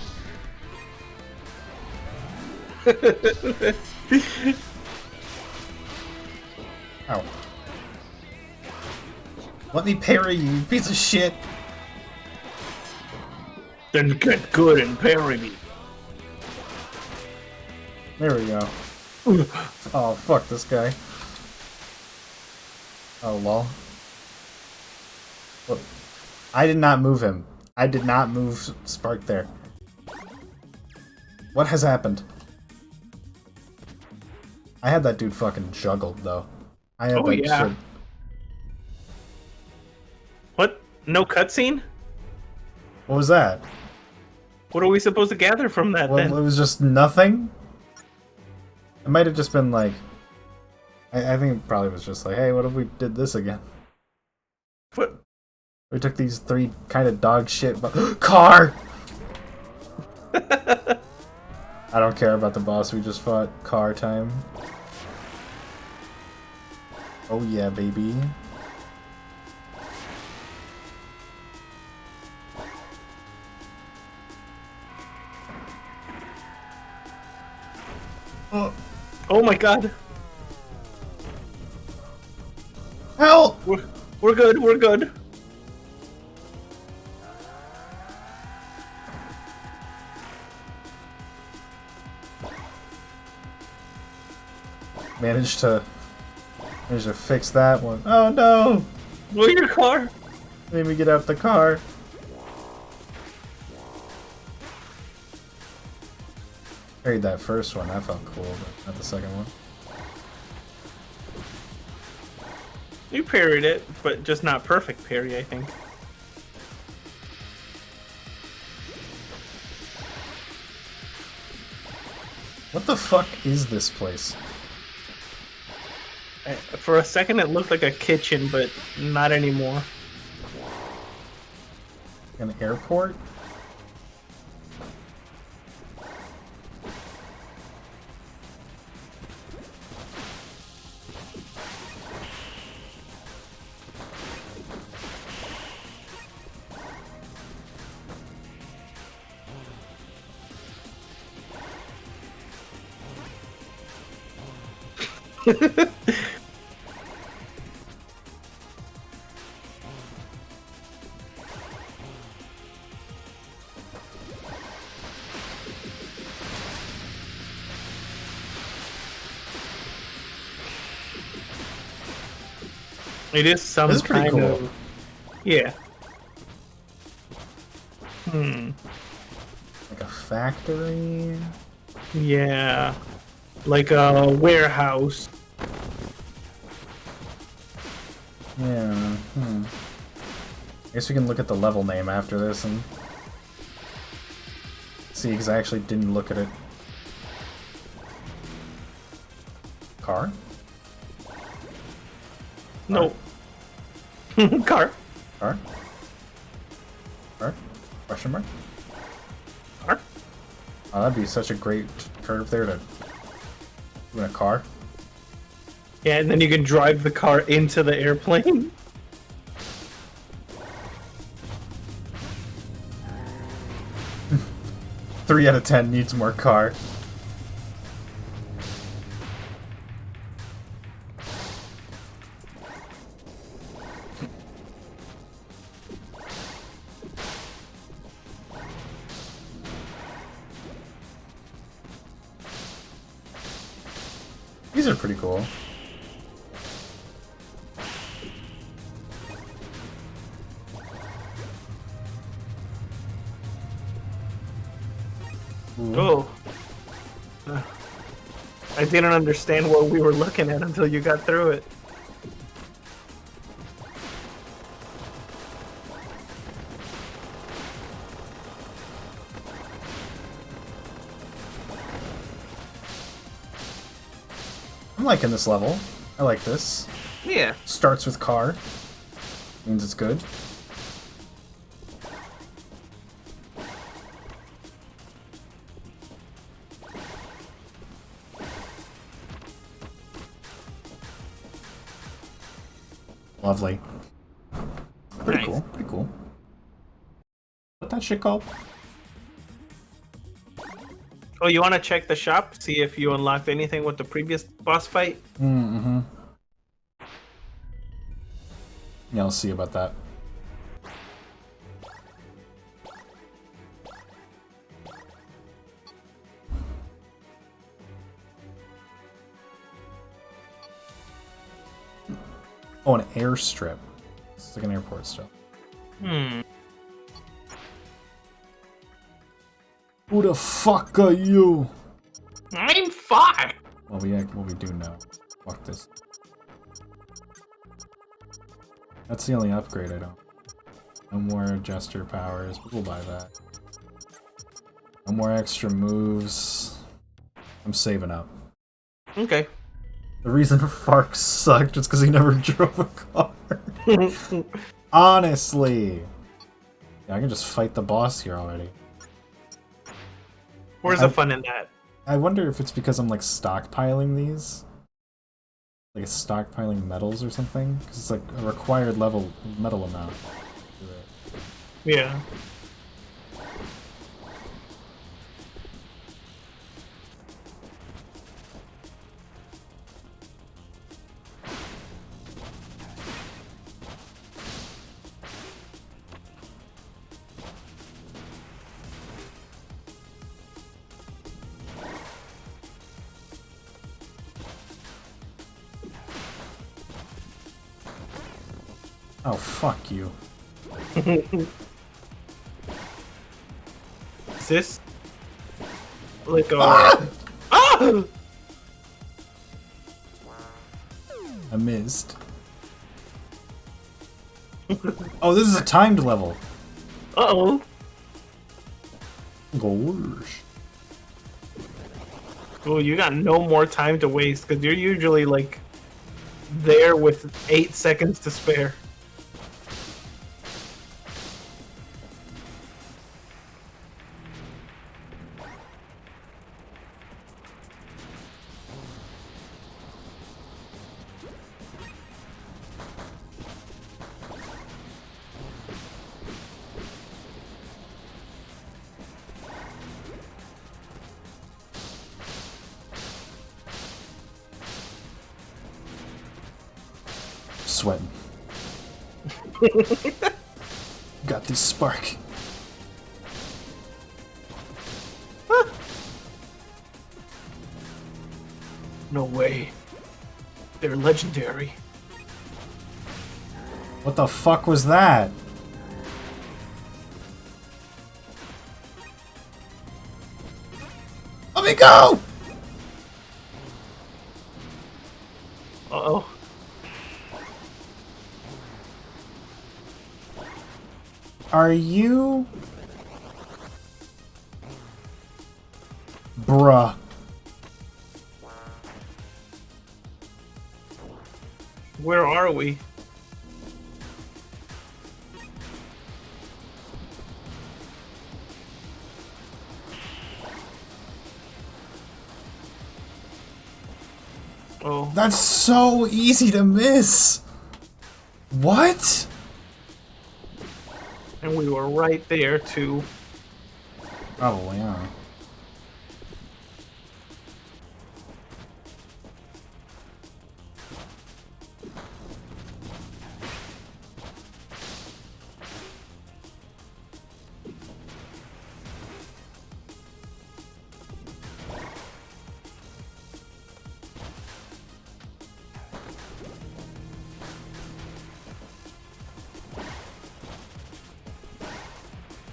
Ow. Let me parry you piece of shit! Then get good and parry me. There we go. Oh, fuck this guy. Oh, lol. Look, I did not move him. I did not move Spark there. What has happened? I had that dude fucking juggled, though. I had Oh, that yeah. shit. What? No cutscene? What was that? What are we supposed to gather from that Well, then? it was just nothing? It might have just been like... I think it probably was just like, hey, what if we did this again? What? We took these 3 kind of dog shit car! I don't care about the boss we just fought. Car time. Oh yeah, baby. Oh my god. Help! We're good, we're good. Managed to fix that one. Oh no! Where's your car? Made me get out the car. Carried that first one, that felt cool, but not the second one. You parried it, but just not perfect parry, I think. What the fuck is this place? For a second it looked like a kitchen, but not anymore. An airport? It is some This is pretty kind cool. of... Yeah. Like a factory? Yeah. Like a warehouse. Yeah. I guess we can look at the level name after this and see, because I actually didn't look at it. Car? No. Car. Car? Car? Question mark? Car. Oh, that'd be such a great curve there to do in a car. Yeah, and then you can drive the car into the airplane. Three out of 10 needs more car. These are pretty cool. Oh. I didn't understand what we were looking at until you got through it. I'm liking this level. I like this. Yeah. Starts with car. Means it's good. Lovely. Pretty Nice. cool. Pretty cool. What that shit called? Oh, you want to check the shop? See if you unlocked anything with the previous boss fight? Mm-hmm. Yeah, I'll see about that. Oh, an airstrip. It's like an airport still. Hmm. Who the fuck are you? I'm fine. Well, we do know. Fuck this. That's the only upgrade I don't. No more jester powers. We'll buy that. No more extra moves. I'm saving up. Okay. The reason Fark sucked was because he never drove a car. Honestly. Yeah, I can just fight the boss here already. Where's the fun in that? I wonder if it's because I'm like stockpiling these. Like stockpiling metals or something? Because it's like a required level metal amount. Yeah. Oh, fuck you. Is this like a... Ah! I missed. Oh, this is a timed level. Uh-oh. Gosh. Oh, you got no more time to waste, because you're usually, like, there with 8 seconds to spare. Sweating. Got this spark. No way. They're legendary. What the fuck was that? Let me go! Uh-oh. Are you... Bruh. Where are we? Oh. That's so easy to miss! What? And we were right there, too. Probably, yeah.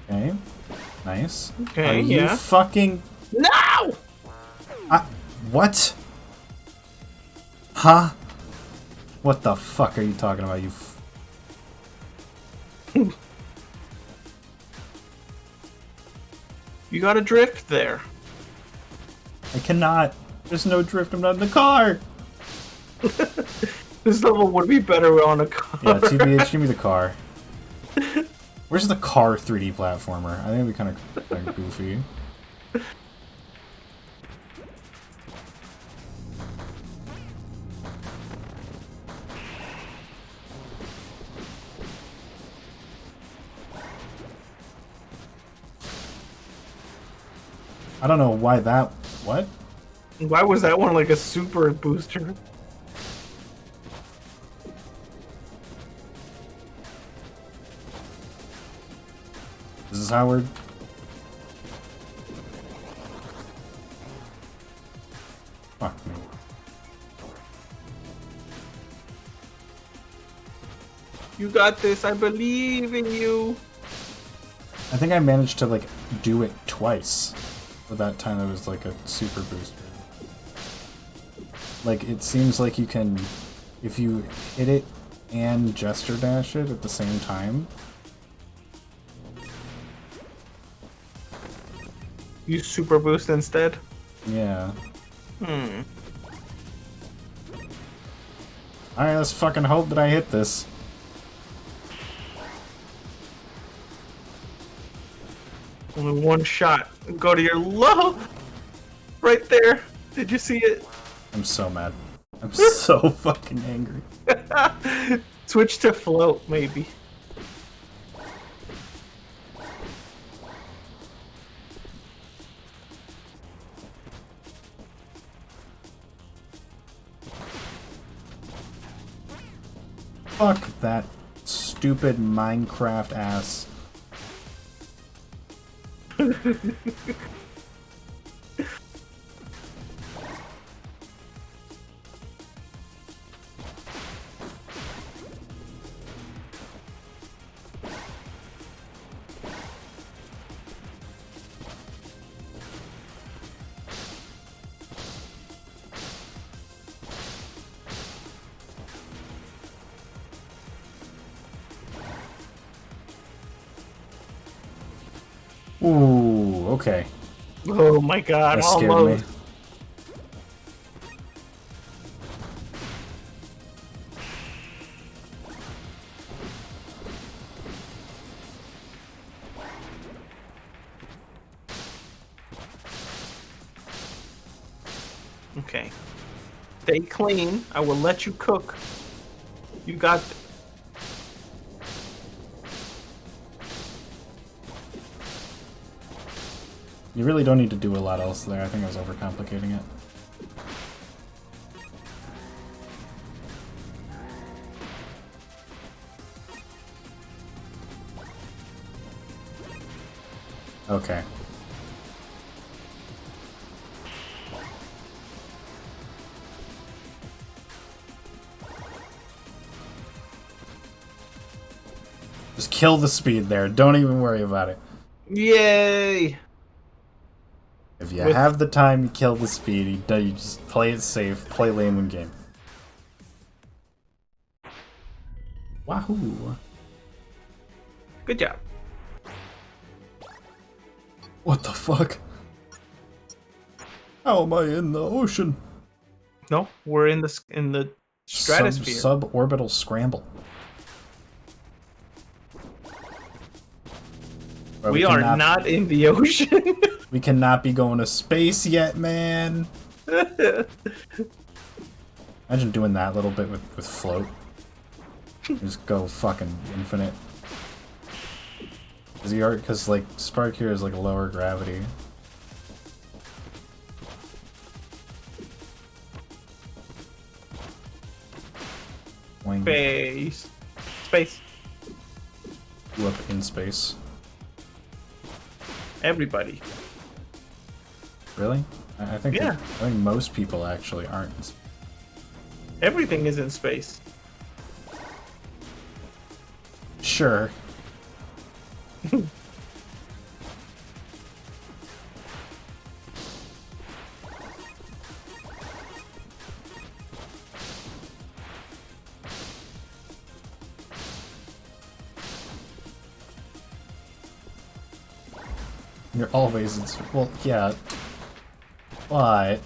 Okay. Nice. Okay, Are you yeah. fucking... No! What? Huh? What the fuck are you talking about, you You got a drift there. I cannot. There's no drift, I'm not in the car! This level would be better on a car. Yeah, TBH, give me the car. Where's the car 3D platformer? I think it'd be kind of goofy. I don't know why that... What? Why was that one like a super booster? This is Howard. Fuck me. You got this, I believe in you. I think I managed to, like, do it twice. But that time it was, like, a super booster. Like, it seems like you can... If you hit it and Jester Dash it at the same time... You super boost instead? Yeah. Hmm. Alright, let's fucking hope that I hit this. Only one shot. Go to your low. Right there. Did you see it? I'm so mad. I'm so fucking angry. Switch to float, maybe. Fuck that stupid Minecraft ass. Ooh, okay. Oh my god, That scared almost. me. Okay. Stay clean. I will let you cook. You got... You really don't need to do a lot else there. I think I was overcomplicating it. Okay. Just kill the speed there. Don't even worry about it. Yay! If you have the time, you kill the speed. You just play it safe. Play lane win game. Wahoo! Good job. What the fuck? How am I in the ocean? No, we're in the stratosphere. Suborbital scramble. Bro, we are cannot- not in the ocean. We cannot be going to space yet, man. Imagine doing that little bit with float. Just go fucking infinite. Because like Spark here is like a lower gravity. Wing. Space. You up in space. Everybody. Really? I think Yeah. I think most people actually aren't. Everything is in space. Sure. You're always in space. Well, yeah. But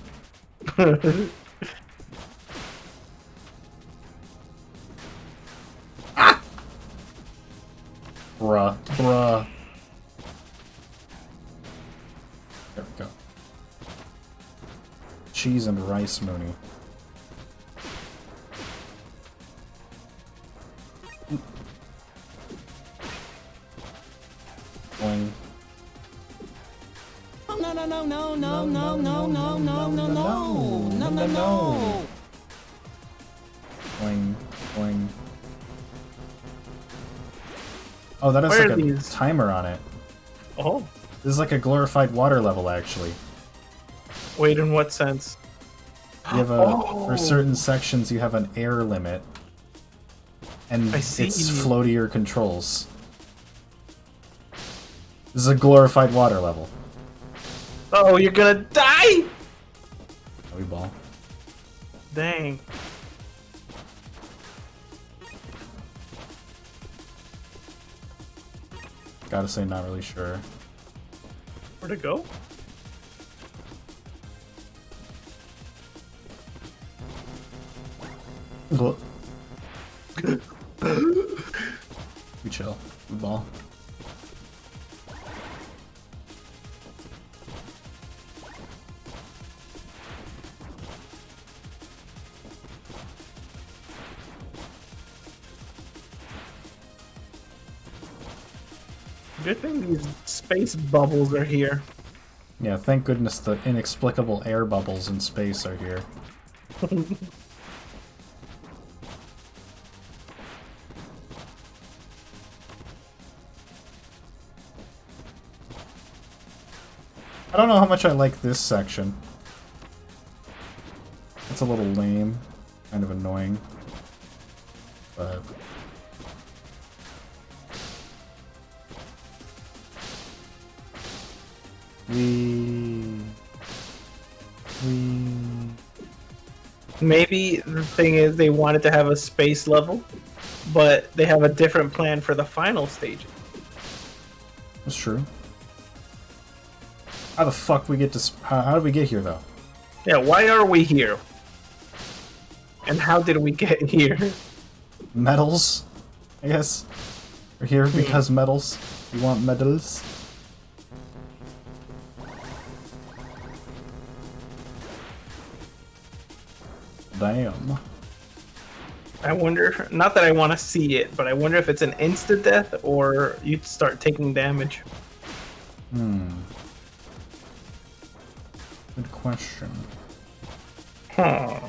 Bruh. There we go. Cheese and rice, Mooney. Boing. No. Boing. Boing. Oh, that has Where like are a these? timer on it. Oh, This is like a glorified water level, actually. wait, in what sense? You have a for certain sections you have an air limit, and I see. it's floatier controls. This is a glorified water level. Oh, you're gonna die! We ball. Dang. Gotta say, not really sure. Where'd it go? Look. We chill. We ball. Good thing these space bubbles are here. Yeah, thank goodness the inexplicable air bubbles in space are here. I don't know how much I like this section. It's a little lame, kind of annoying, but... Maybe the thing is they wanted to have a space level, but they have a different plan for the final stage. That's true. How the fuck we get to... How did we get here, though? Yeah, why are we here? And how did we get here? Medals, I guess. We're here because medals. We want medals. Damn. I wonder, not that I want to see it, but I wonder if it's an insta-death or you'd start taking damage. Hmm. Good question. Huh.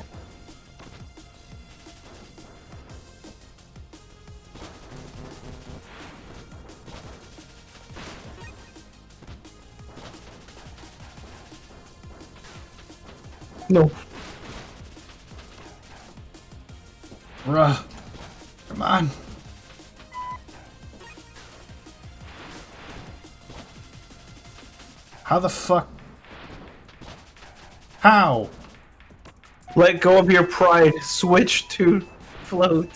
No. Bruh. Come on. How the fuck? How? Let go of your pride. Switch to float.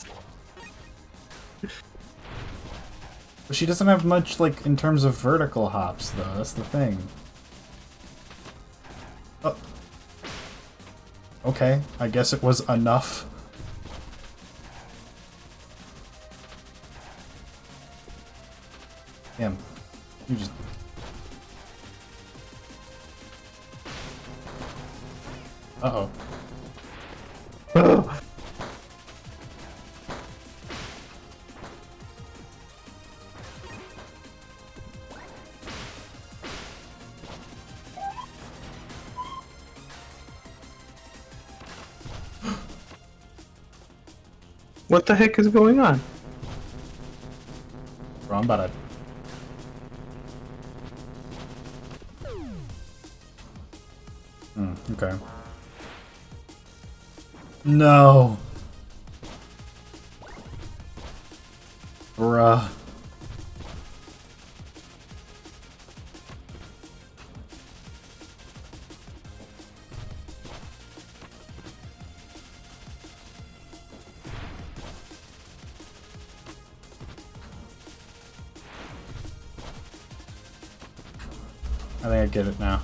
But she doesn't have much, like, in terms of vertical hops, though. That's the thing. Oh. Okay, I guess it was enough. Damn. You just... Uh-oh. What the heck is going on? Bro, I'm about to... Okay. No! Bruh. I think I get it now.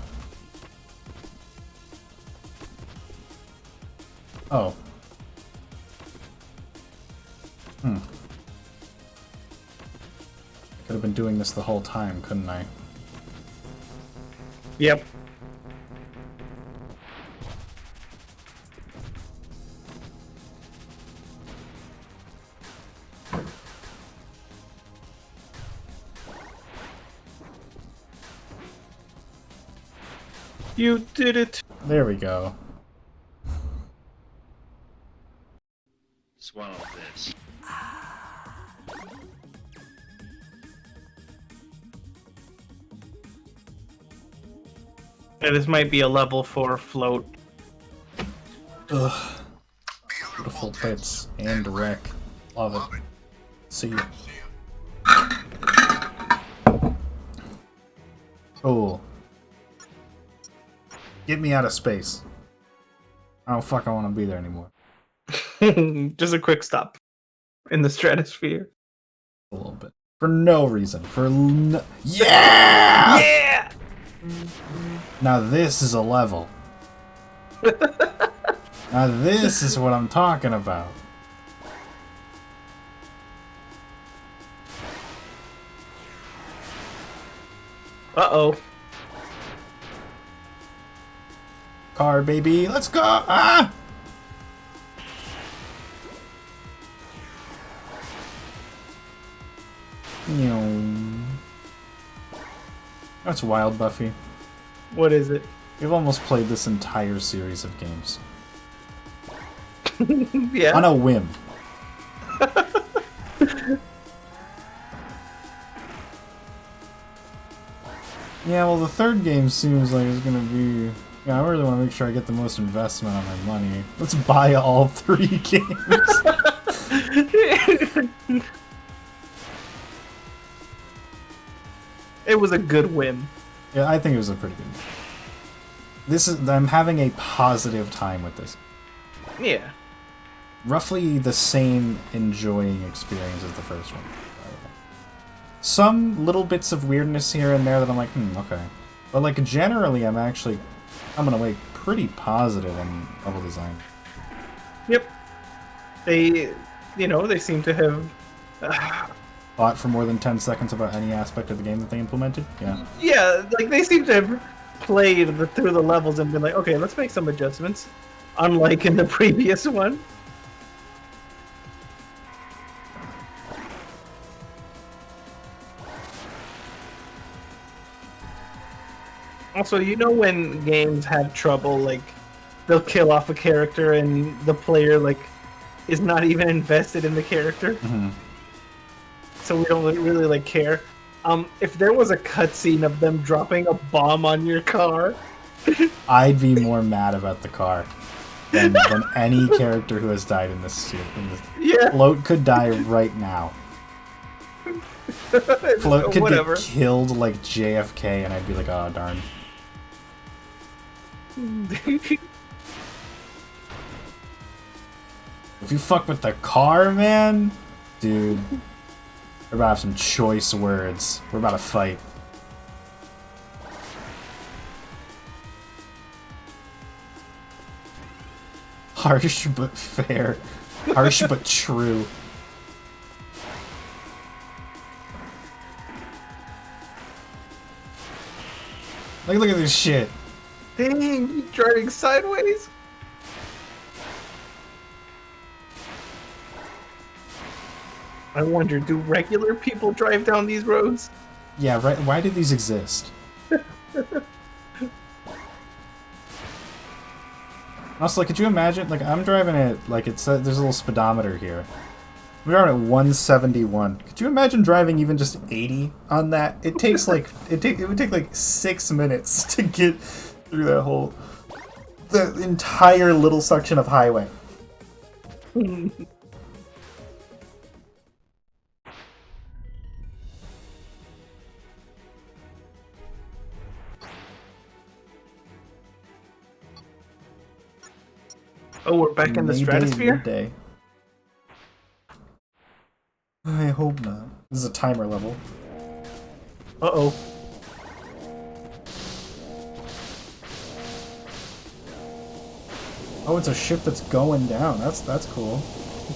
Oh. I could have been doing this the whole time, couldn't I? Yep. You did it. There we go. Swallow this. Yeah, this might be a level 4 float. Ugh. Beautiful bits and wreck. Love it. See you. Cool. Get me out of space. I don't fucking want to be there anymore. Just a quick stop in the stratosphere. A little bit. For no reason. For no... Yeah! Yeah! Now this is a level. Now this is what I'm talking about. Uh-oh. Car, baby, let's go! Ah! That's wild, Buffy. What is it? You've almost played this entire series of games. Yeah. On a whim. Yeah, well, the third game seems like it's gonna be... Yeah, I really want to make sure I get the most investment on my money. Let's buy all 3 games. It was a good win. Yeah, I think it was a pretty good one. I'm having a positive time with this. Yeah. Roughly the same enjoying experience as the first one. Some little bits of weirdness here and there that I'm like, okay. But like generally I'm gonna wait pretty positive on level design. Yep. They seem to have... Thought for more than 10 seconds about any aspect of the game that they implemented? Yeah. Yeah, like they seem to have played through the levels and been like, okay, let's make some adjustments. Unlike in the previous one. Also, you know when games have trouble, like, they'll kill off a character and the player, like, is not even invested in the character? Mm-hmm. So we don't really, like, care. If there was a cutscene of them dropping a bomb on your car... I'd be more mad about the car than any character who has died in this. Yeah. Float could die right now. Float could Whatever. get killed like JFK and I'd be like, oh darn. If you fuck with the car, man, dude, we're about to have some choice words. We're about to fight. Harsh but fair. Harsh but true. Like, look at this shit. Dang, you driving sideways? I wonder, do regular people drive down these roads? Yeah, right. Why do these exist? Also, like, could you imagine? Like, I'm driving it. Like, there's a little speedometer here. I'm driving at 171. Could you imagine driving even just 80 on that? It takes like it would take like 6 minutes to get through the entire little section of highway. Oh, we're back in the stratosphere? Midday. I hope not. This is a timer level. Uh-oh. Oh, it's a ship that's going down. That's cool.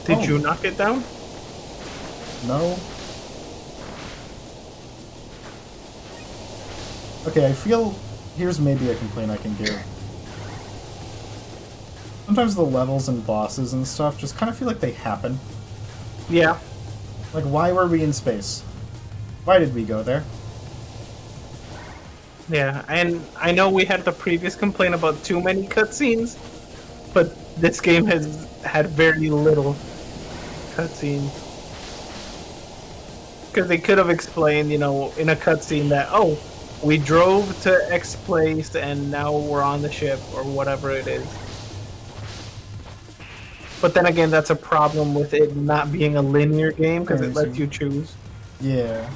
Did you knock it down? No. Okay, I feel... Here's maybe a complaint I can give. Sometimes the levels and bosses and stuff just kind of feel like they happen. Yeah. Like, why were we in space? Why did we go there? Yeah, and I know we had the previous complaint about too many cutscenes, but this game has had very little cutscenes. Because they could have explained, in a cutscene that, oh, we drove to X place and now we're on the ship, or whatever it is. But then again, that's a problem with it not being a linear game, because it lets you choose. Yeah.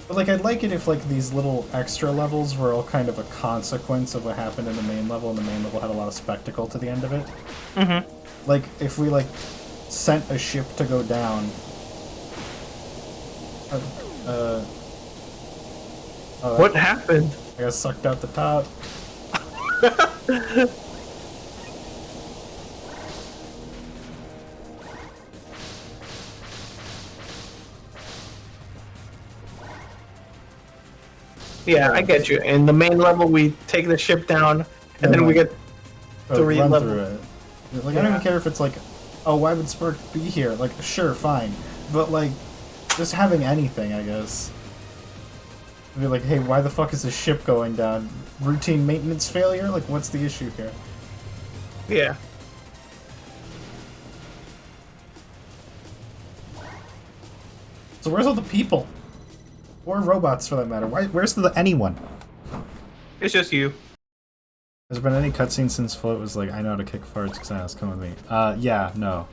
But, like, I'd like it if, like, these little extra levels were all kind of a consequence of what happened in the main level, and the main level had a lot of spectacle to the end of it. Mm-hmm. Like, if we, like, sent a ship to go down... What happened? I got sucked out the top. Yeah, I get you. In the main level, we take the ship down, and then we get three run level. through it. Like, I don't even care if it's like, oh, why would Spark be here? Like, sure, fine. But, like, just having anything, I guess. Be like, hey, why the fuck is the ship going down? Routine maintenance failure? Like, what's the issue here? Yeah. So where's all the people? Or robots, for that matter? Where's the anyone? It's just you. Has there been any cutscene since Float was like, I know how to kick farts, Xanos, come with me? Yeah, no.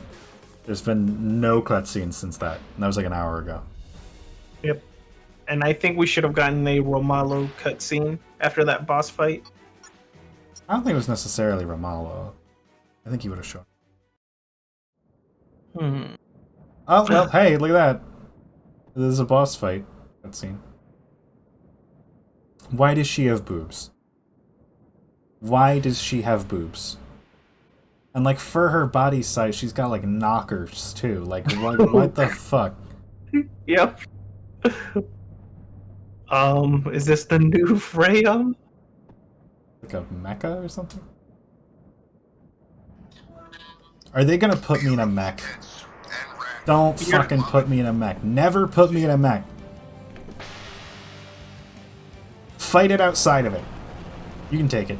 There's been no cutscenes since that. And that was like an hour ago. Yep. And I think we should have gotten a Romalo cutscene after that boss fight. I don't think it was necessarily Romalo. I think he would have shown. Oh, well, hey, look at that. This is a boss fight cutscene. Why does she have boobs? Why does she have boobs? And, like, for her body size, she's got, like, knockers, too. Like, what the fuck? Yep. Is this the new Freya? Like a mecha or something? Are they gonna put me in a mech? Don't fucking put me in a mech. Never put me in a mech. Fight it outside of it. You can take it.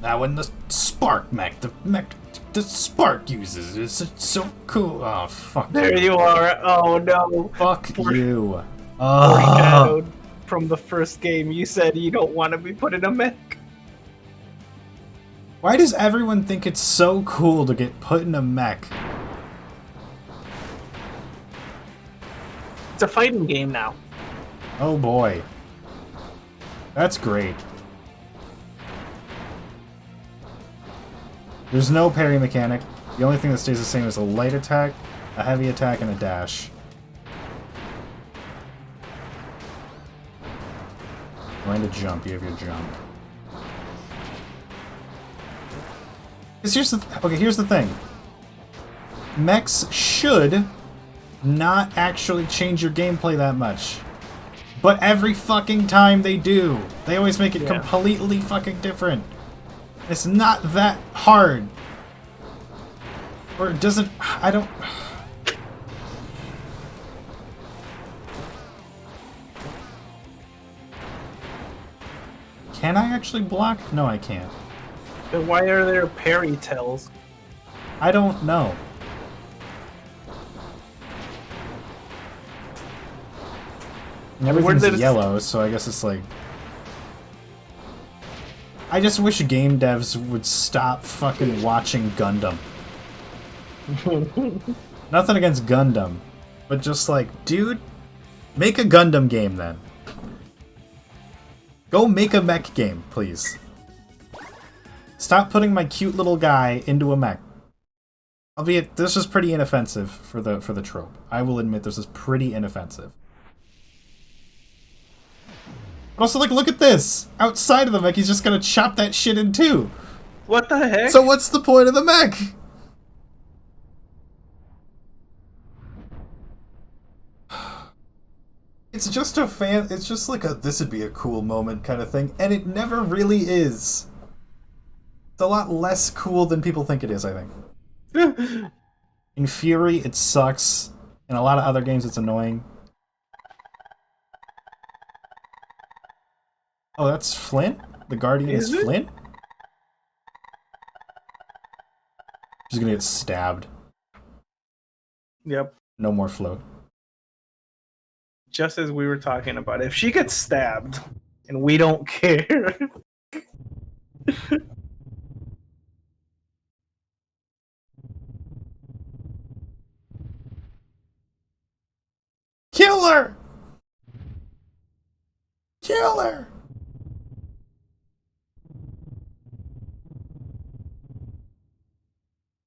Now when the Spark mech, the Spark uses is so cool. Oh fuck. There you are. Oh no. Fuck you. Foreshadowed from the first game. You said you don't want to be put in a mech. Why does everyone think it's so cool to get put in a mech? It's a fighting game now. Oh boy. That's great. There's no parry mechanic. The only thing that stays the same is a light attack, a heavy attack, and a dash. Land a jump, you have your jump. Here's the thing. Mechs should not actually change your gameplay that much. But every fucking time they do. They always make it completely fucking different. It's not that hard. Or it doesn't... I don't... Can I actually block? No, I can't. Then why are there parry tells? I don't know. And everything's yellow, so I guess it's like... I just wish game devs would stop fucking watching Gundam. Nothing against Gundam, but just like, dude, make a Gundam game then. Go make a mech game, please. Stop putting my cute little guy into a mech. Albeit, this is pretty inoffensive for the trope. I will admit this is pretty inoffensive. But also, like, look at this! Outside of the mech, he's just gonna chop that shit in two! What the heck? So what's the point of the mech? It's just it's just like a this would be a cool moment kind of thing, and it never really is. It's a lot less cool than people think it is, I think. In Fury, it sucks. In a lot of other games, it's annoying. Oh, that's Flint? The Guardian is Flint? She's gonna get stabbed. Yep. No more float. Just as we were talking about, if she gets stabbed and we don't care. Kill her! Kill her!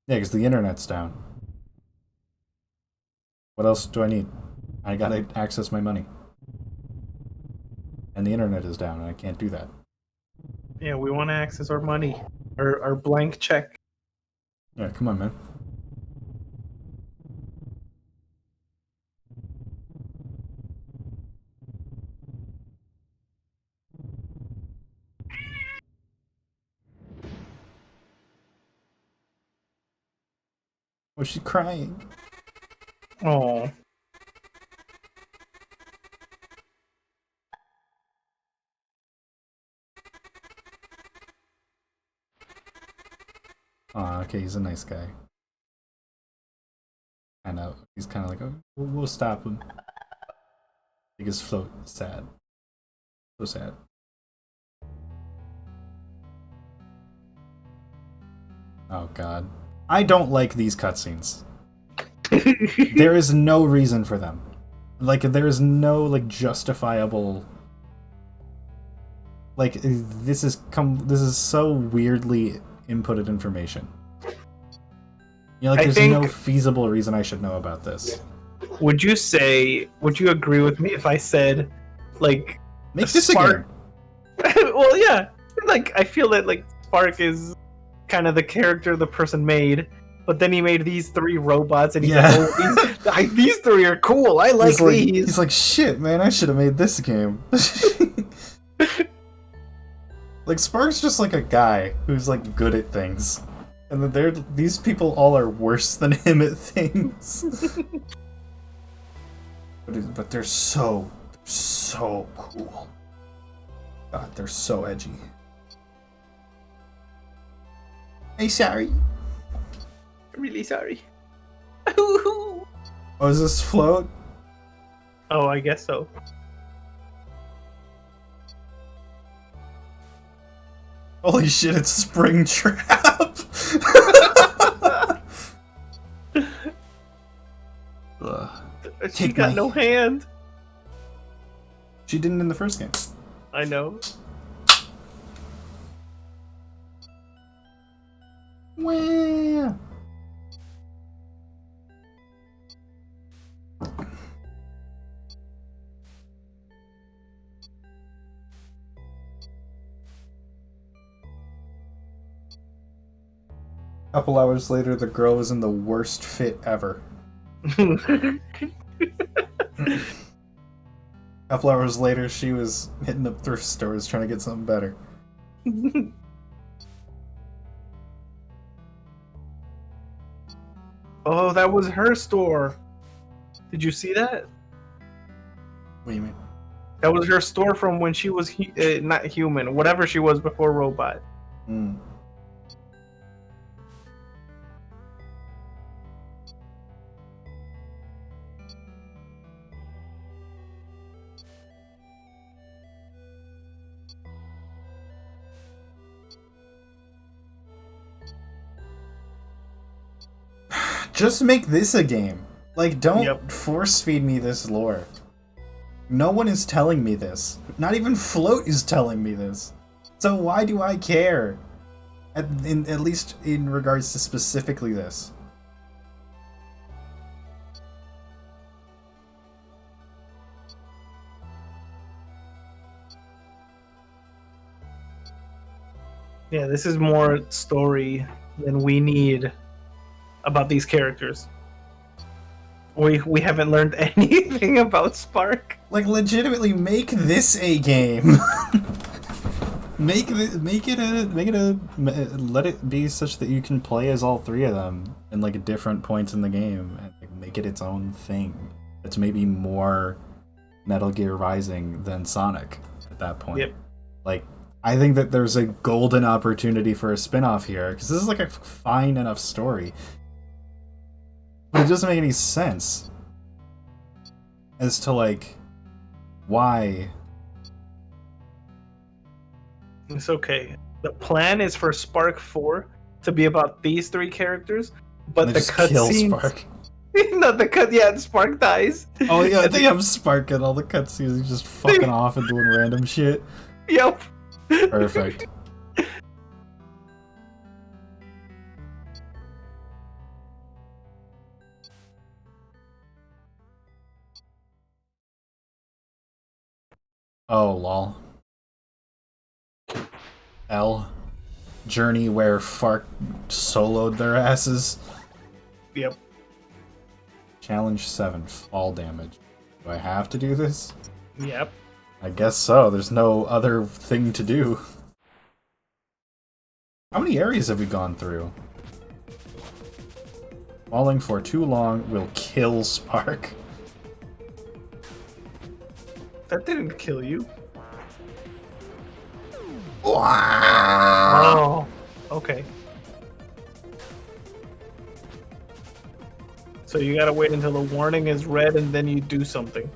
Yeah, because the internet's down. What else do I need? I gotta access my money. And the internet is down, and I can't do that. Yeah, we want to access our money. Our blank check. Yeah, come on, man. Oh, she's crying. Oh. Oh, okay, he's a nice guy. I know. He's kind of like, oh, we'll stop him. Because Float is sad. So sad. Oh god. I don't like these cutscenes. There is no reason for them. Like, there is no, like, justifiable... Like, this is so weirdly inputted information. You know, like, there's no feasible reason I should know about this. Would you agree with me if I said, like... Make this Spark... again. Well, yeah. Like, I feel that, like, Spark is kind of the character the person made, but then he made these 3 robots, and he's like, oh, these 3 are cool, I like these. He's like, shit, man, I should have made this game. Like, Spark's just like a guy who's, like, good at things. And then these people all are worse than him at things. But they're so cool. God, they're so edgy. Hey, sorry. Really sorry. Oh, is this Float? Oh, I guess so. Holy shit, it's Springtrap! She got no hand. She didn't in the first game. I know. Wah. A couple hours later, the girl was in the worst fit ever. Couple hours later, she was hitting up thrift stores trying to get something better. Oh, that was her store. Did you see that? What do you mean? That was her store from when she was not human, whatever she was before robot. Hmm. Just make this a game. Like, don't force feed me this lore. No one is telling me this. Not even Float is telling me this. So why do I care? At least in regards to specifically this. Yeah, this is more story than we need about these characters. We haven't learned anything about Spark. Like, legitimately make this a game. Let it be such that you can play as all 3 of them in, like, different points in the game, and like, make it its own thing. It's maybe more Metal Gear Rising than Sonic at that point. Yep. Like, I think that there's a golden opportunity for a spin-off here, because this is like a fine enough story. But it doesn't make any sense as to, like, why. It's okay. The plan is for Spark 4 to be about these 3 characters, but the cutscenes... Spark. No, Spark dies. Oh yeah, they have Spark in all the cutscenes. He's just fucking off and doing random shit. Yep. Perfect. Oh, lol. L. Journey where Fark soloed their asses. Yep. Challenge 7. Fall damage. Do I have to do this? Yep. I guess so. There's no other thing to do. How many areas have we gone through? Falling for too long will kill Spark. That didn't kill you. Wow. Oh, okay. So you gotta wait until the warning is red and then you do something.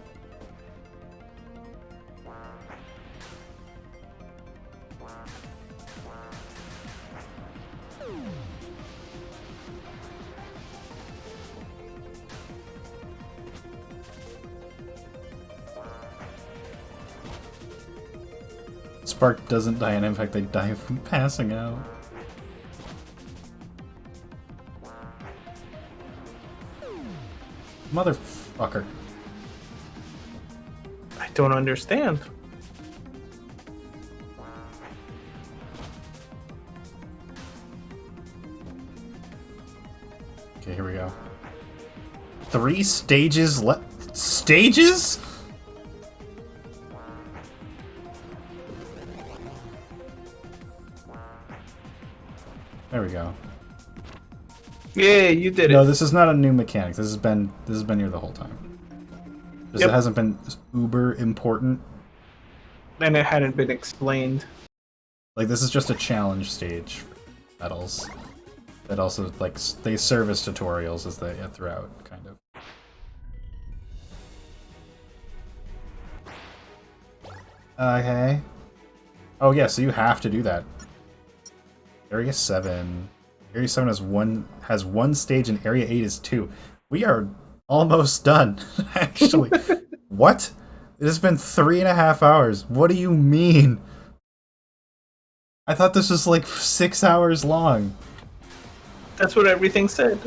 Spark doesn't die, and in fact, they die from passing out. Motherfucker. I don't understand. Okay, here we go. 3 stages left. Stages? There we go. Yeah, you did No, it. this is not a new mechanic. This has been here the whole time. Just Yep. it hasn't been uber important. And it hadn't been explained. Like, this is just a challenge stage for medals. That also, like, they serve as tutorials as they throughout, kind of. Okay. Oh yeah, so you have to do that. Area 7. Area 7 has one stage and Area 8 is 2. We are almost done, actually. What? It has been 3.5 hours. What do you mean? I thought this was like 6 hours long. That's what everything said.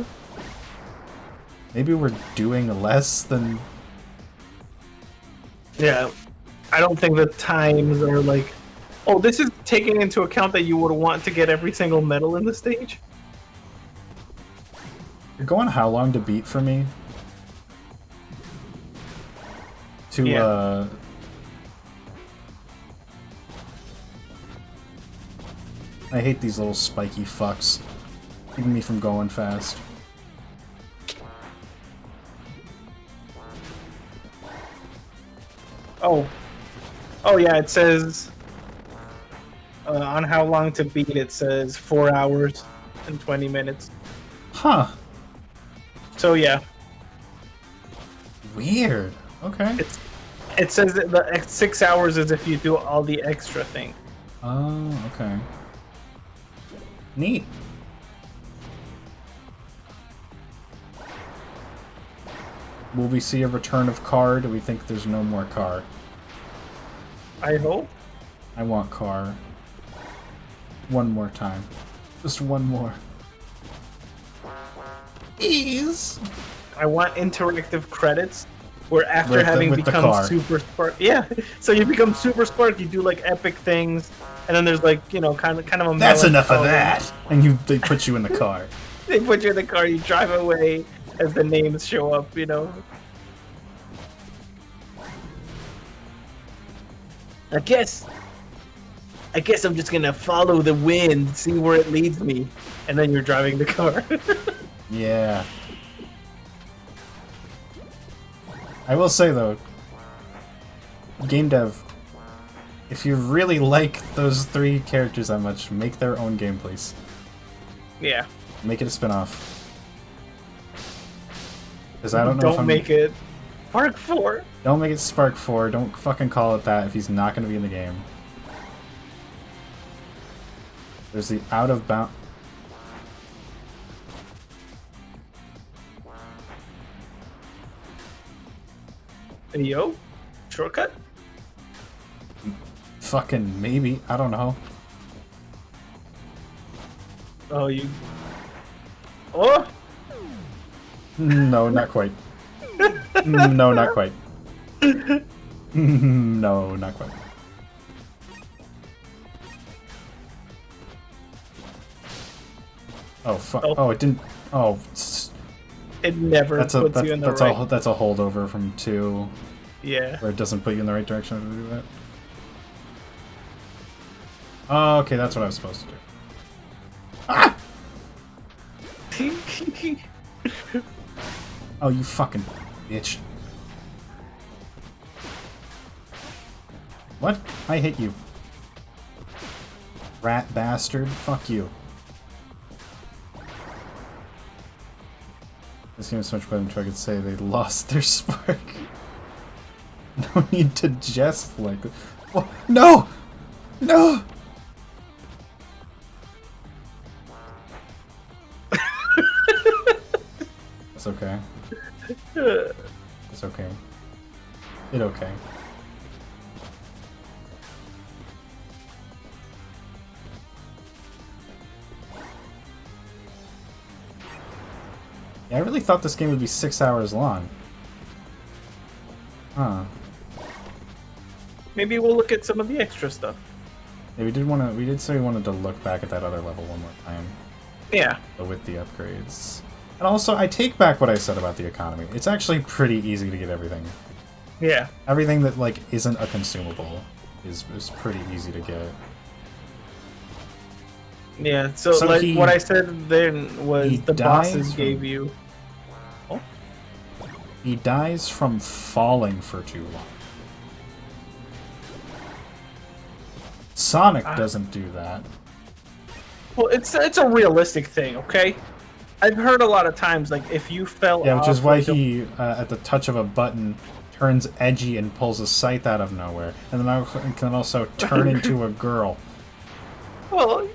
Maybe we're doing less than... Yeah. I don't think the times are like... Oh, this is taking into account that you would want to get every single medal in the stage? You're going how long to beat for me? Yeah. I hate these little spiky fucks. Keeping me from going fast. Oh. Oh yeah, it says... on how long to beat, it says 4 hours and 20 minutes. Huh. So yeah. Weird. Okay. It says that the 6 hours is if you do all the extra thing. Oh, okay. Neat. Will we see a return of Car? Do we think there's no more Car? I hope. I want Car. One more time. Just one more. Ease! I want interactive credits where after With having the become car. Super Spark, yeah. So you become Super Spark, you do like epic things, and then there's like kind of a. That's enough of melancholy- that! And they put you in the car. They put you in the car, you drive away as the names show up. I guess I'm just gonna follow the wind, see where it leads me, and then you're driving the car. Yeah. I will say though, game dev, if you really like those 3 characters that much, make their own game, please. Yeah. Make it a spin-off. Because I don't know if Don't I'm... make it Spark 4. Don't make it Spark 4. Don't fucking call it that if he's not going to be in the game. There's the out of bound... Yo, shortcut? Fucking maybe. I don't know. Oh, you. Oh! No, not quite. No, not quite. No, not quite. Oh fuck! Oh. Oh, it didn't. Oh, It never that's puts you in the that's right. a that's a holdover from 2, Yeah. where it doesn't put you in the right direction to do that. Oh, okay, that's what I was supposed to do. Ah! Oh, you fucking bitch. What? I hit you. Rat bastard. Fuck you. This game is so much better than I could say they lost their spark. No need to jest like this. Oh, no! No! It's okay. It's okay. It's okay. Yeah, I really thought this game would be 6 hours long. Huh. Maybe we'll look at some of the extra stuff. Yeah, we did say we wanted to look back at that other level one more time. Yeah. With the upgrades. And also, I take back what I said about the economy. It's actually pretty easy to get everything. Yeah. Everything that, like, isn't a consumable is pretty easy to get. Yeah, so like he- what I said then was he the dies bosses from- gave you. He dies from falling for too long. Sonic doesn't do that. Well, it's a realistic thing, okay? I've heard a lot of times like if you fell Yeah, which is off, why like, he, at the touch of a button, turns edgy and pulls a scythe out of nowhere. And then can also turn into a girl. Well,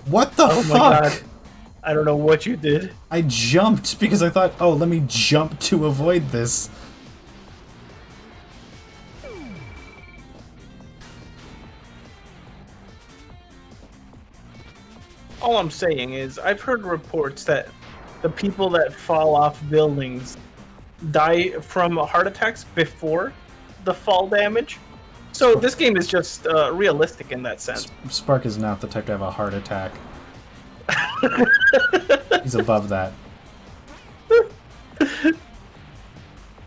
What the oh fuck? my god. I don't know what you did. I jumped because I thought, oh, let me jump to avoid this. All I'm saying is I've heard reports that the people that fall off buildings die from heart attacks before the fall damage. So this game is just realistic in that sense. Spark is not the type to have a heart attack. He's above that.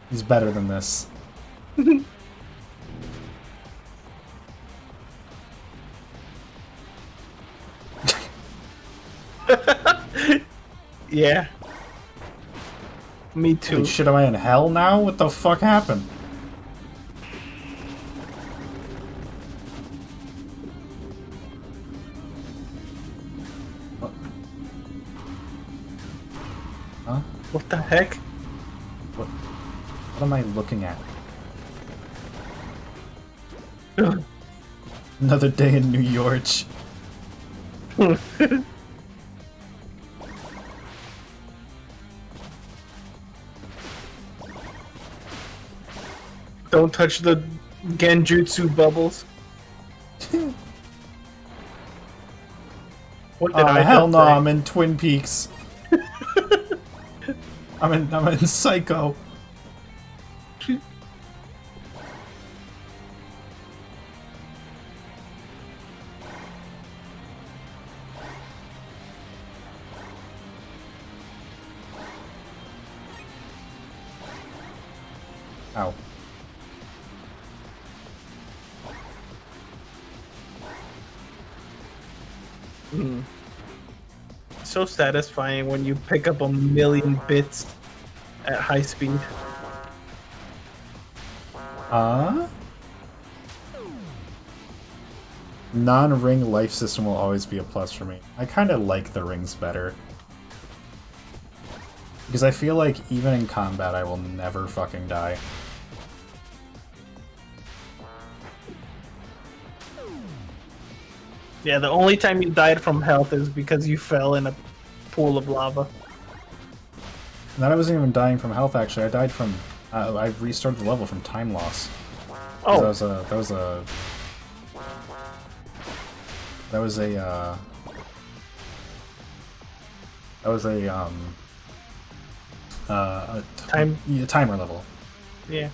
He's better than this. Yeah. Me too. Holy shit, am I in hell now? What the fuck happened? What? Huh? What the heck? What am I looking at? Another day in New York. Don't touch the Genjutsu bubbles. What did Oh, I hell just no, say? I'm in Twin Peaks. I'm in Psycho. Ow. So satisfying when you pick up 1,000,000 bits at high speed. Non-ring life system will always be a plus for me. I kind of like the rings better. Because I feel like even in combat I will never fucking die. Yeah, the only time you died from health is because you fell in a pool of lava. And I wasn't even dying from health actually, I died from... I restarted the level from time loss. Oh, That was a timer level. yeah.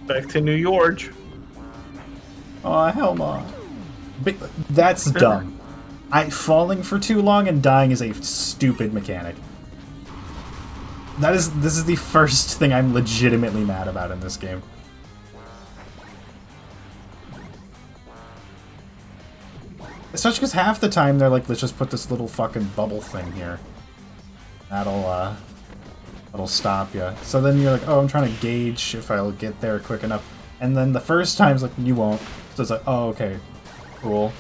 Back to New York. Oh, hell no. But that's dumb. Falling for too long and dying is a stupid mechanic. This is the first thing I'm legitimately mad about in this game. Especially because half the time they're like, let's just put this little fucking bubble thing here. That'll stop you. So then you're like, oh, I'm trying to gauge if I'll get there quick enough. And then the first time's like, you won't. So it's like, oh, okay. Cool.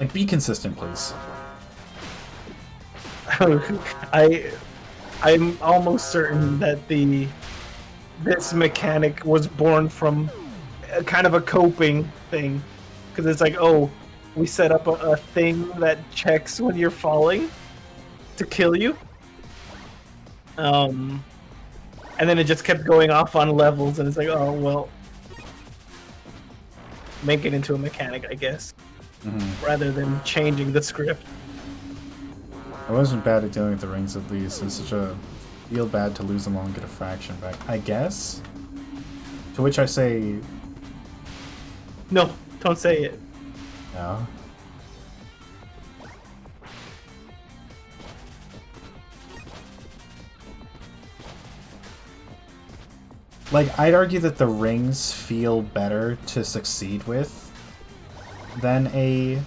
Like, be consistent, please. I'm almost certain that this mechanic was born from a kind of a coping thing, because it's like, oh, we set up a thing that checks when you're falling to kill you, and then it just kept going off on levels, and it's like, oh well, make it into a mechanic, I guess, rather than changing the script. I wasn't bad at dealing with the rings, at least. It's such a feel bad to lose them all and get a fraction back, I guess. To which I say, No, don't say it. no. Like, I'd argue that the rings feel better to succeed with than a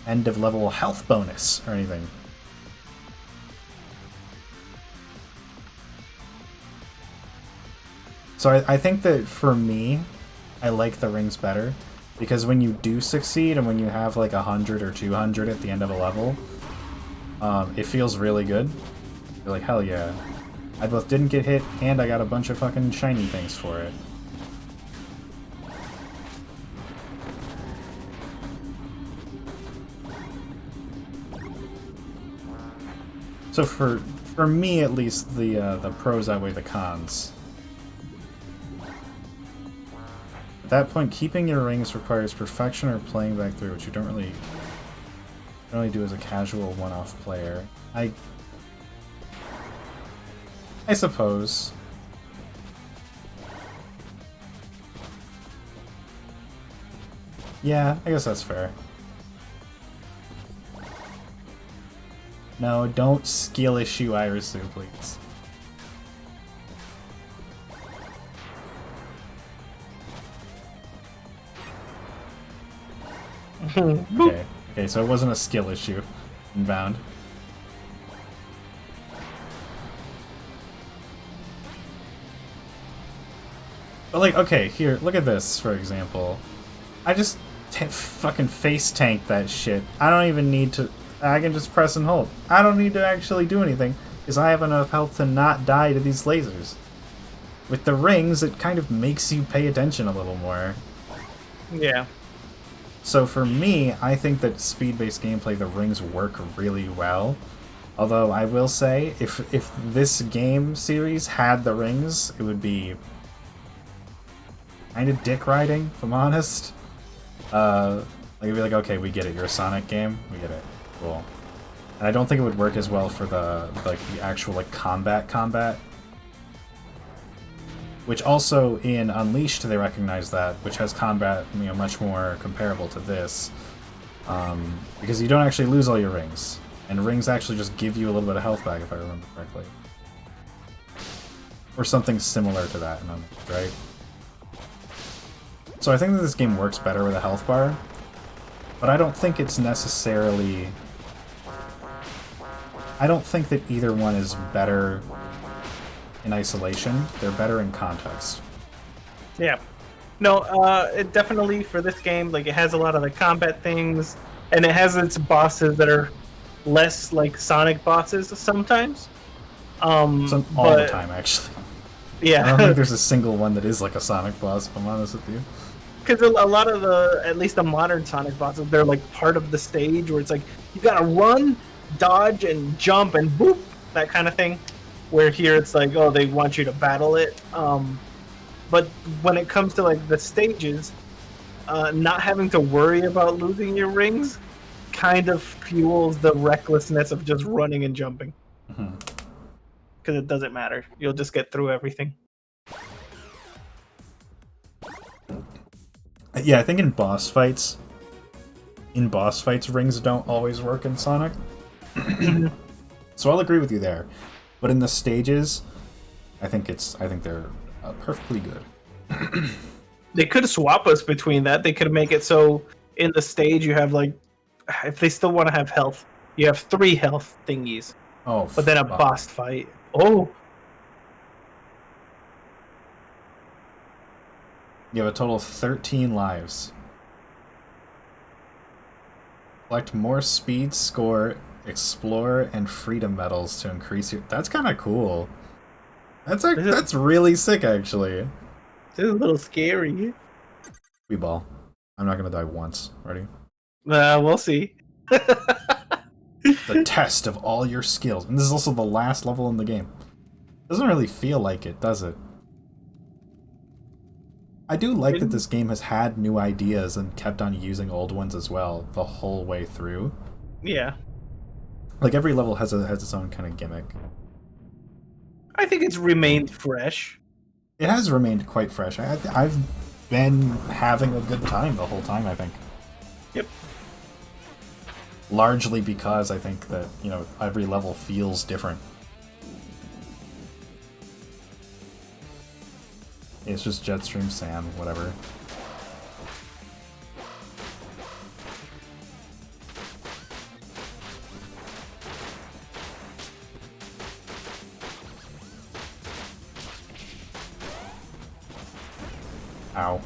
end of level health bonus or anything. So I think that for me, I like the rings better, because when you do succeed and when you have like 100 or 200 at the end of a level, it feels really good. You're like, hell yeah. I both didn't get hit and I got a bunch of fucking shiny things for it. So for me at least, the pros outweigh the cons. At that point, keeping your rings requires perfection or playing back through, which you don't really do as a casual one-off player. I suppose. Yeah, I guess that's fair. No, don't skill issue Irisu, please. Okay, so it wasn't a skill issue in Bound. But like, okay, here, look at this, for example. I just fucking face tank that shit. I don't even need to... I can just press and hold. I don't need to actually do anything, because I have enough health to not die to these lasers. With the rings, it kind of makes you pay attention a little more. Yeah. So for me, I think that speed-based gameplay, the rings work really well. Although I will say, if this game series had the rings, it would be kind of dick riding, if I'm honest. Like, it'd be like, okay, we get it, you're a Sonic game, we get it, cool. And I don't think it would work as well for the actual like combat. Which also in Unleashed they recognize that, which has combat, you know, much more comparable to this, because you don't actually lose all your rings, and rings actually just give you a little bit of health back, if I remember correctly, or something similar to that, right? So I think that this game works better with a health bar, but I don't think it's necessarily... I don't think that either one is better in isolation. They're better in context. Yeah. No, it definitely, for this game, like, it has a lot of the combat things, and it has its bosses that are less like Sonic bosses sometimes. All the time, actually. Yeah. I don't think there's a single one that is like a Sonic boss, if I'm honest with you. Because a lot of at least the modern Sonic bosses, they're like part of the stage where it's like, you gotta run, dodge, and jump, and boop, that kind of thing. Where here it's like, oh, they want you to battle it. But when it comes to like the stages, not having to worry about losing your rings kind of fuels the recklessness of just running and jumping. Because it doesn't matter. You'll just get through everything. Yeah, I think in boss fights, in boss fights, rings don't always work in Sonic. So I'll agree with you there. But in the stages, I think they're perfectly good. They could swap us between that. They could make it so in the stage you have like, if they still want to have health, you have 3 health thingies. Oh, But then a fuck. boss fight. Oh, You have a total of 13 lives. Collect more speed, score, explore, and freedom medals to increase your... That's kind of cool. That's really sick, actually. this is a little scary. We ball. I'm not gonna die once. Ready? We'll see. The test of all your skills. And this is also the last level in the game. Doesn't really feel like it, does it? I do like that this game has had new ideas and kept on using old ones as well the whole way through. Yeah. Like every level has its own kind of gimmick. I think it's remained fresh. It has remained quite fresh. I've been having a good time the whole time, I think. Yep. Largely because I think that, you know, every level feels different. It's just Jetstream Sam, whatever. Ow.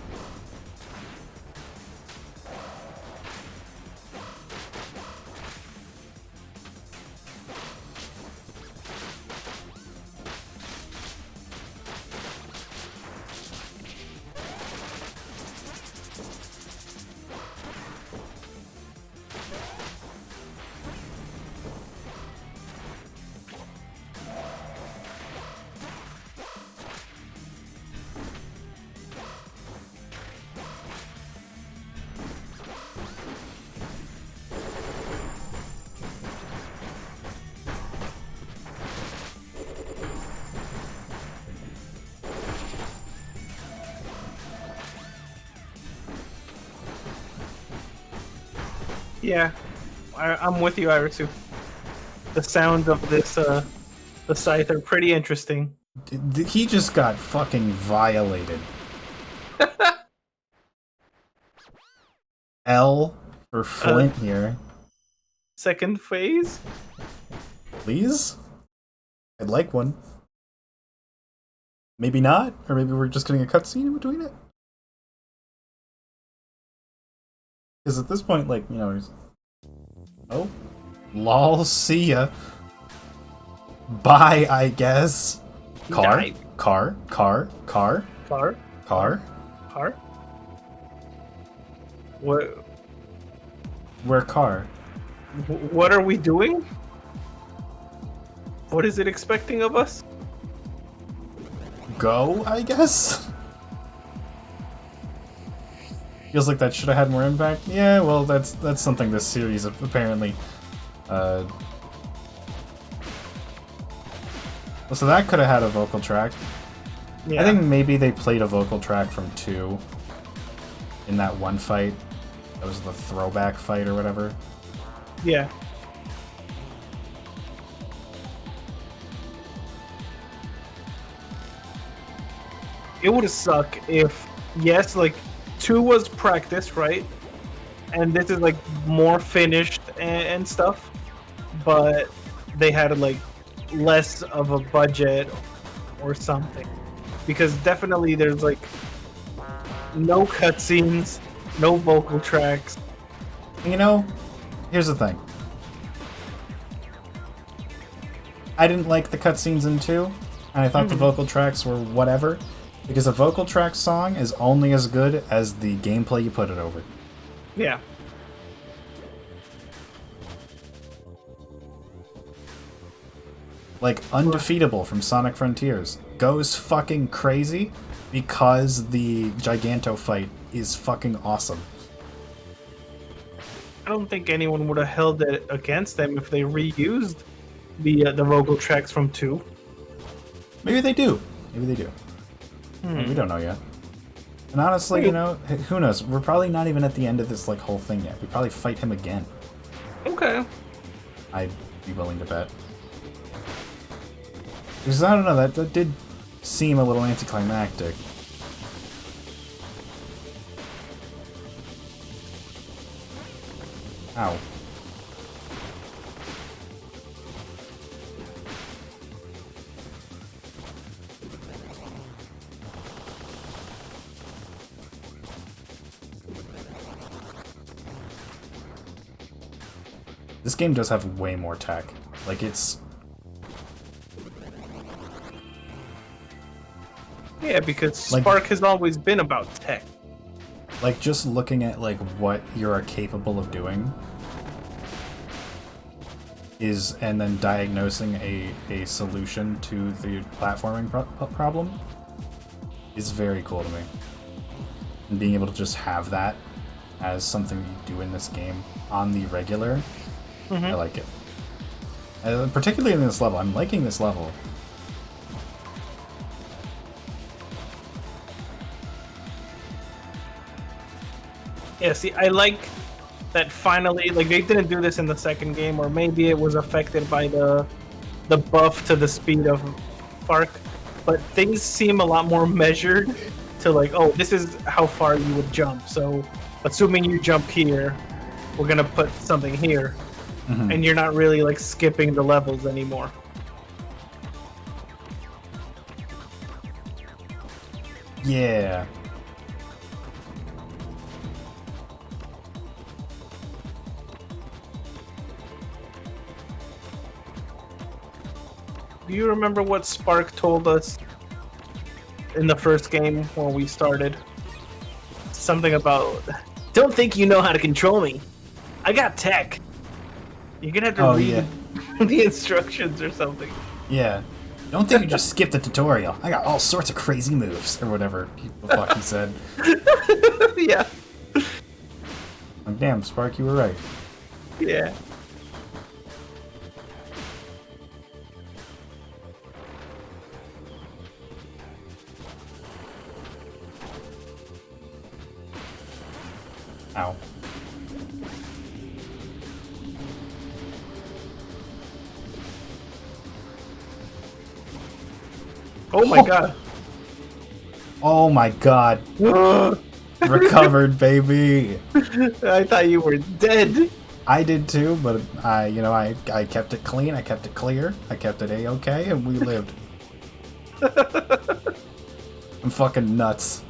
Yeah, I'm with you, Irisu. The sounds of this, the scythe are pretty interesting. He just got fucking violated. L for Flint here. Second phase? Please? I'd like one. Maybe not, or maybe we're just getting a cutscene in between it. Because at this point, like, you know, he's... Oh. Lol, see ya. Bye, I guess. Car? Die. Car? Car? Car? Car? Car? Car? What? Where car? What are we doing? What is it expecting of us? Go, I guess? Feels like that should have had more impact. Yeah, well, that's something this series apparently. So that could have had a vocal track. Yeah. I think maybe they played a vocal track from 2 in that one fight. That was the throwback fight or whatever. Yeah. It would suck if, yes, like 2 was practice, right? And this is like more finished and stuff, but they had like less of a budget or something. Because definitely there's like no cutscenes, no vocal tracks. You know, here's the thing. I didn't like the cutscenes in 2, and I thought the vocal tracks were whatever, because a vocal track song is only as good as the gameplay you put it over. Yeah. Like, Undefeatable from Sonic Frontiers goes fucking crazy because the Giganto fight is fucking awesome. I don't think anyone would have held it against them if they reused the vocal tracks from 2. Maybe they do. Maybe they do. We don't know yet. And honestly, you know, who knows? We're probably not even at the end of this like whole thing yet. We probably fight him again. Okay. I'd be willing to bet. Because I don't know, that did seem a little anticlimactic. Ow. This game does have way more tech. Like, it's... Yeah, because Like- Spark has always been about tech. Like, just looking at, like, what you are capable of doing is... And then diagnosing a solution to the platforming problem is very cool to me. And being able to just have that as something you do in this game on the regular, I like it. Particularly in this level. I'm liking this level. Yeah, see, I like that finally, like, they didn't do this in the second game, or maybe it was affected by the buff to the speed of Fark, but things seem a lot more measured to, like, oh, this is how far you would jump, so assuming you jump here, we're gonna put something here, and you're not really, like, skipping the levels anymore. Yeah. Do you remember what Spark told us in the first game when we started? Something about, don't think you know how to control me. I got tech. You're gonna have to read the instructions or something. Yeah. Don't think you just skipped the tutorial. I got all sorts of crazy moves, or whatever the fuck he said. Yeah. Like, damn, Spark, you were right. Yeah. Ow. Oh my god. Oh my god. Recovered, baby. I thought you were dead. I did too, but I kept it clean, I kept it clear, I kept it A-okay, and we lived. I'm fucking nuts.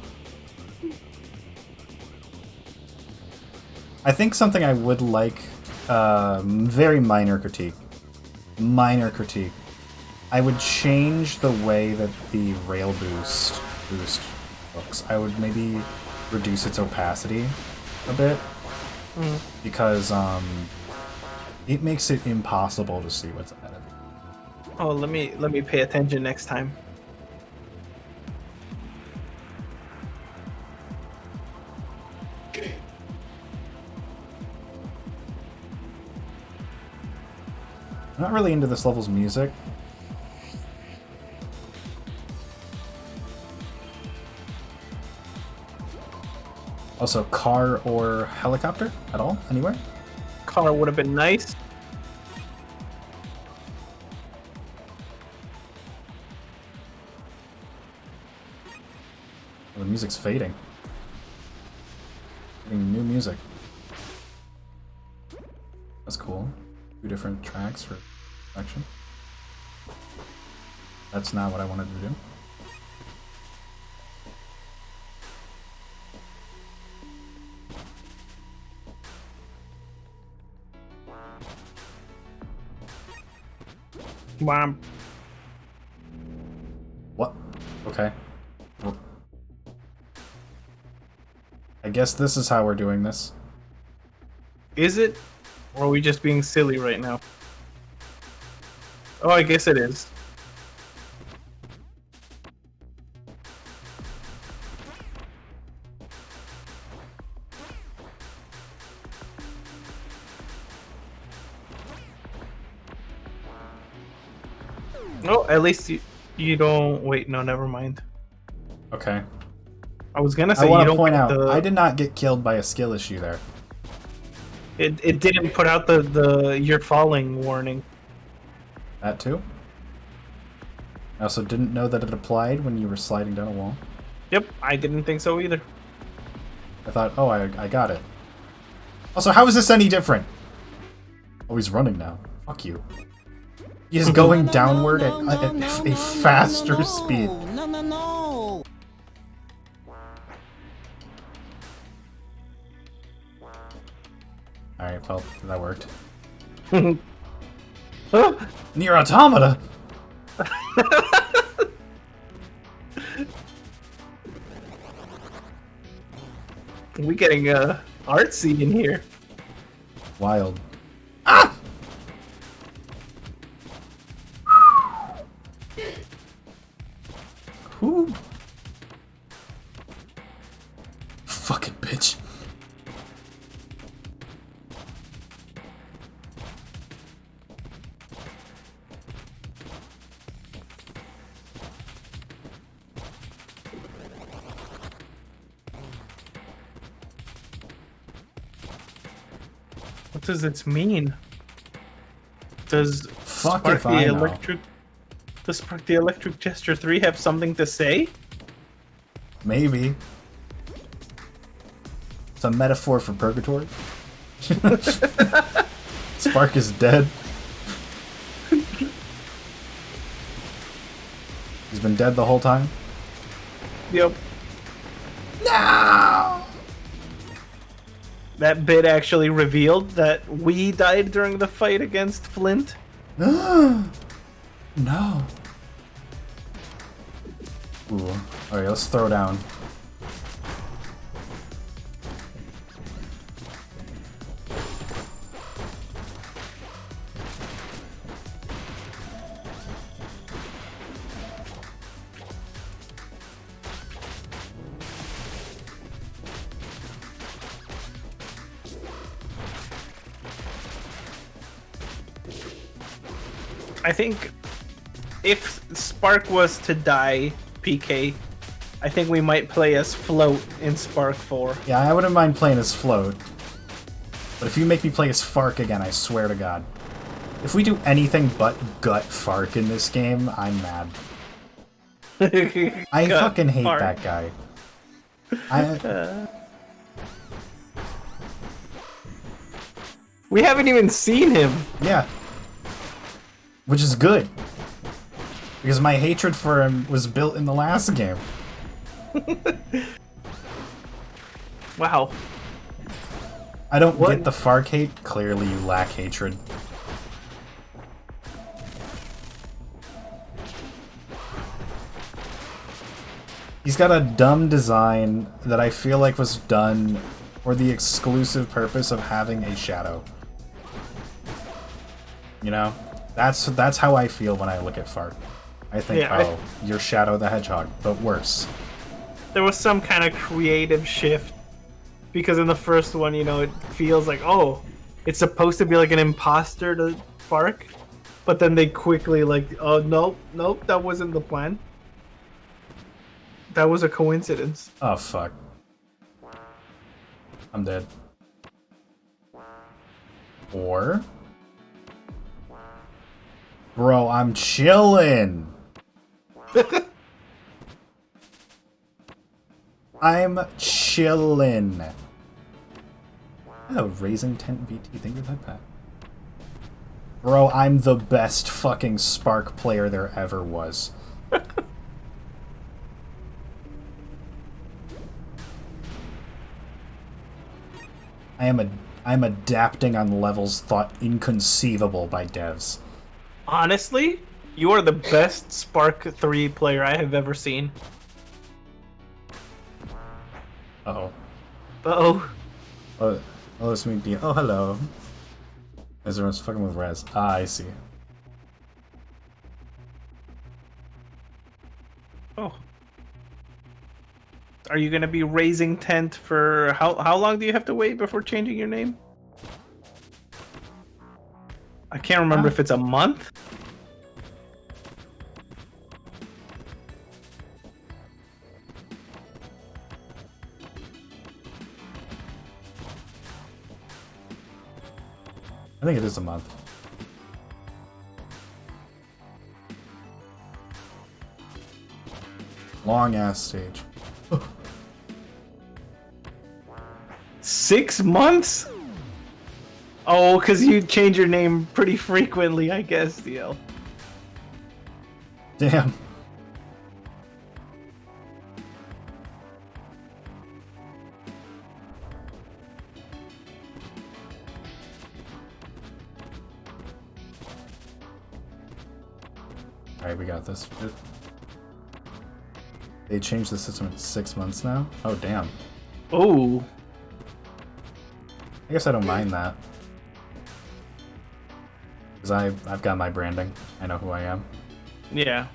I think something I would like, very minor critique. Minor critique. I would change the way that the rail boost looks. I would maybe reduce its opacity a bit. Because it makes it impossible to see what's ahead of you. Oh, let me pay attention next time. I'm not really into this level's music. Also, car or helicopter at all? Anywhere? Car would have been nice. Oh, the music's fading. Getting new music. That's cool. 2 different tracks for section. That's not what I wanted to do. Wow. What? Okay. Well, I guess this is how we're doing this. Is it? Or are we just being silly right now? Oh, I guess it is. No, at least you don't... Wait, no, never mind. Okay. I was gonna say I you want to don't point get out, the. I did not get killed by a skill issue there. It didn't put out the you're falling warning. That too? I also didn't know that it applied when you were sliding down a wall. Yep, I didn't think so either. I thought, oh, I got it. Also, how is this any different? Oh, he's running now. Fuck you. He is going downward at a faster speed. No. Alright, well, that worked. Oh, Near Automata! we getting artsy in here. Wild. Ah! Who? Fucking bitch. What does this mean? Does Fuck if I know. Does Spark the Electric Jester 3 have something to say? Maybe. It's a metaphor for purgatory. Spark is dead. He's been dead the whole time? Yep. No! That bit actually revealed that we died during the fight against Flint. No. Ooh. Alright, let's throw down. I think if Spark was to die, PK, I think we might play as Float in Spark 4. Yeah, I wouldn't mind playing as Float. But if you make me play as Fark again, I swear to God. If we do anything but gut Fark in this game, I'm mad. I Gut fucking hate Fark. that guy. We haven't even seen him. Yeah. Which is good. Because my hatred for him was built in the last game. Wow. I don't What? get the Fark hate. Clearly you lack hatred. He's got a dumb design that I feel like was done for the exclusive purpose of having a shadow. You know? That's how I feel when I look at Fark. I think, Yeah, oh, you're Shadow the Hedgehog, but worse. There was some kind of creative shift. Because in the first one, you know, it feels like, oh, it's supposed to be like an imposter to Fark. But then they quickly like, oh, nope, that wasn't the plan. That was a coincidence. Oh, fuck. I'm dead. Or... Bro, I'm chillin'! I'm chillin'. Oh, Raising Tent VT, thank you for that, Pat. Bro, I'm the best fucking Spark player there ever was. I'm adapting on levels thought inconceivable by devs. Honestly, you are the best Spark 3 player I have ever seen. Uh-oh. Uh-oh. Oh, it's me being... Oh, hello. Everyone's fucking with Rez. Ah, I see. Oh. Are you gonna be raising tent for... How long do you have to wait before changing your name? I can't remember if it's a month. I think it is a month. Long ass stage. 6 months? Oh, because you change your name pretty frequently, I guess, DL. Damn. Alright, we got this. They changed the system in 6 months now? Oh, damn. Oh. I guess I don't mind that. Because I've got my branding. I know who I am. Yeah.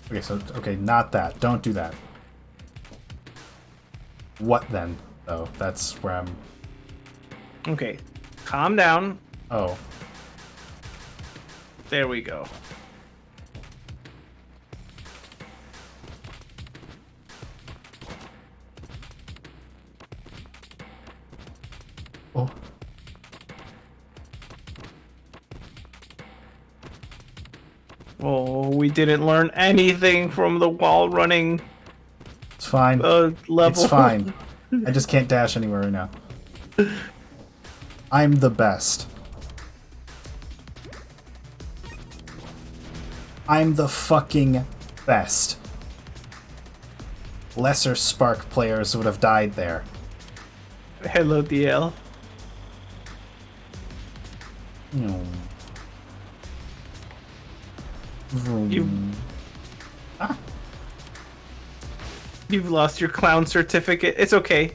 Okay, so, okay, not that. Don't do that. What then, though? That's where I'm... Okay. Calm down. Oh. There we go. Oh. Oh, we didn't learn anything from the wall running It's fine. level. It's fine. I just can't dash anywhere right now. I'm the best. I'm the fucking best. Lesser Spark players would have died there. Hello, DL. No. You've lost your clown certificate. It's okay.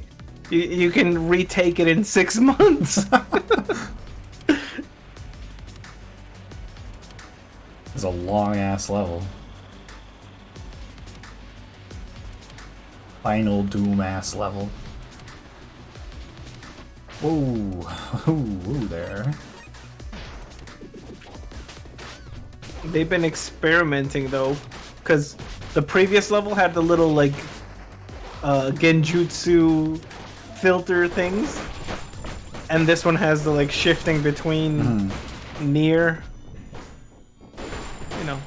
You can retake it in 6 months. It's a long ass level. Final Doom ass level. Ooh, ooh, there. They've been experimenting though, because the previous level had the little like genjutsu filter things, and this one has the like shifting between near. You know.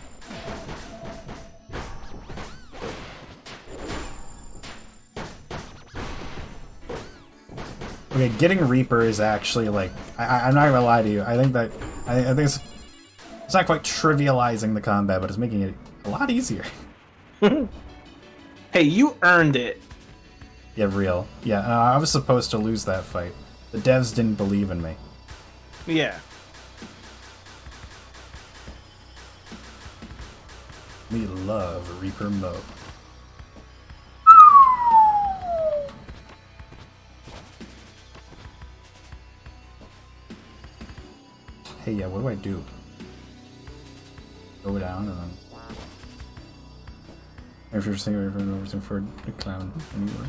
Okay, getting Reaper is actually like I'm not gonna lie to you. I think that I think it's not quite trivializing the combat, but it's making it a lot easier. Hey, you earned it. Yeah, real. Yeah, I was supposed to lose that fight. The devs didn't believe in me. Yeah. We love Reaper mode. Hey, yeah, what do I do? Go down and then... If you're saying everything for the clown anyway.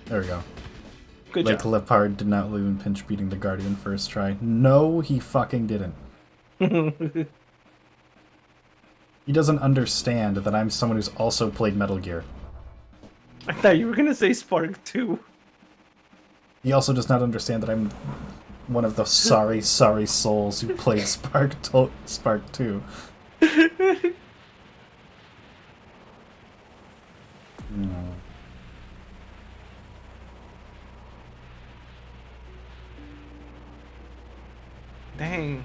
There we go. Good Like job. Leopard did not live in pinch beating the Guardian first try. No, he fucking didn't. He doesn't understand that I'm someone who's also played Metal Gear. I thought you were gonna say Spark 2. He also does not understand that I'm one of the sorry souls who played Spark 2. No. Dang.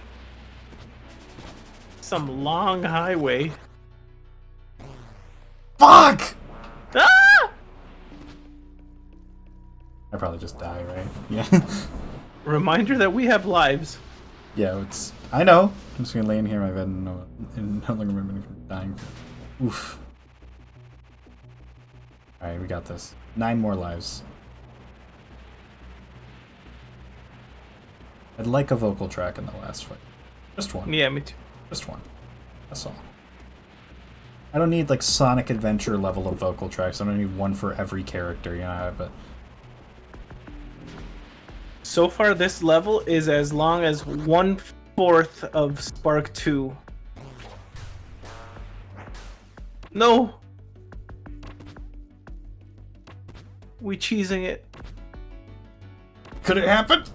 Some long highway. Fuck! Ah! I probably just die, right? Yeah. Reminder that we have lives. Yeah, it's... I know! I'm just gonna lay in here in my bed and no longer remember me from dying. Oof. Alright, we got this. 9 more lives. I'd like a vocal track in the last fight. Just one. Yeah, me too. Just one. That's all. I don't need, like, Sonic Adventure level of vocal tracks. I don't need one for every character, you know, but... So far, this level is as long as 1/4 of Spark 2. No! We cheesing it. Could it happen?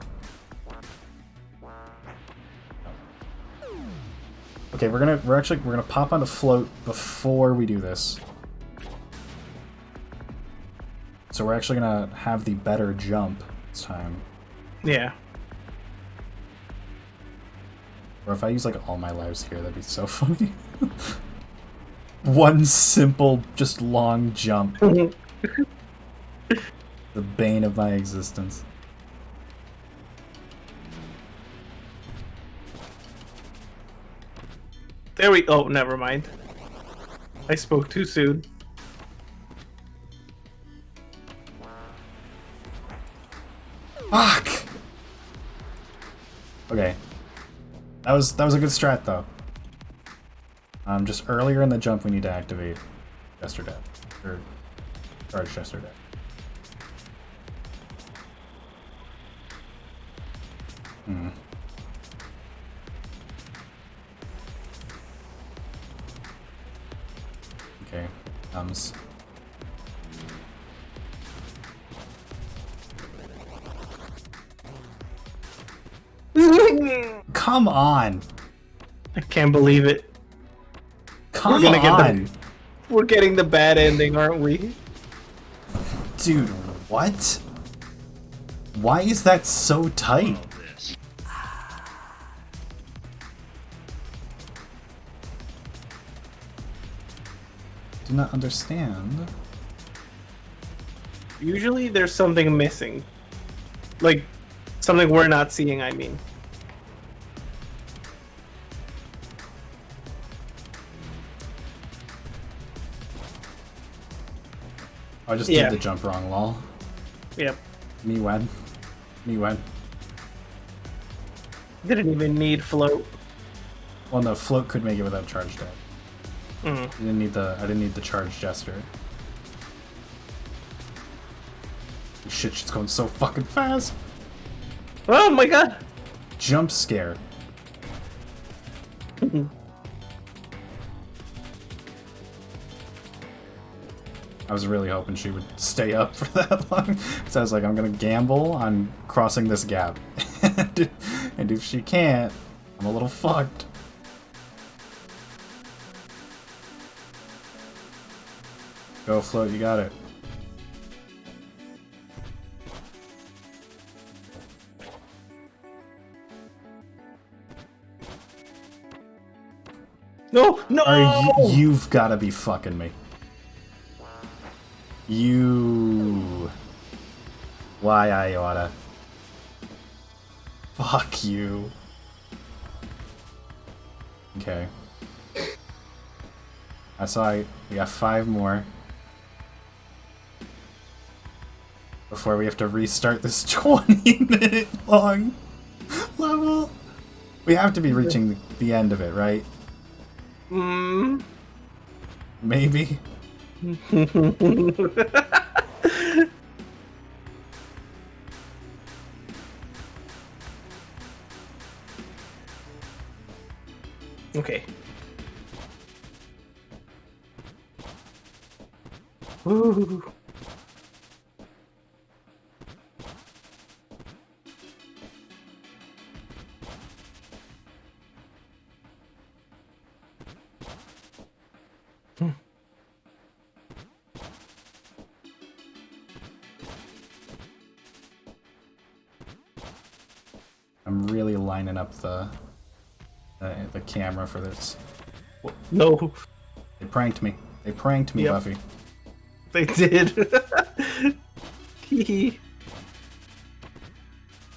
Okay, we're gonna pop on the float before we do this. So we're actually gonna have the better jump this time. Yeah. Or if I use like all my lives here, that'd be so funny. One simple, just long jump. The bane of my existence. There we. Oh, never mind. I spoke too soon. Fuck. Okay. That was a good strat though. Just earlier in the jump we need to activate Jester Death. Or charge Jester Death. Hmm. Okay, comes. Come on! I can't believe it. Come We're gonna on! get We're getting the bad ending, aren't we? Dude, what? Why is that so tight? All this. Do not understand. Usually there's something missing. Like, something we're not seeing, I mean. I just Yeah. did the jump wrong, lol. Yep. Me when? Me when? Didn't even need float. Well, no, float could make it without charge death. Mm. I didn't need the charge jester. Shit, she's going so fucking fast. Oh my god! Jump scare. I was really hoping she would stay up for that long. So I was like, I'm gonna gamble on crossing this gap. And if she can't, I'm a little fucked. Go float, you got it. No! No! You've gotta be fucking me. Why I oughta. Fuck you. Okay. That's alright. We got 5 more. Before we have to restart this 20-minute long level. We have to be reaching the end of it, right? Maybe. Okay. Ooh. I'm really lining up the camera for this. No, They pranked me. They pranked me, Yep. Buffy. they did. Hee.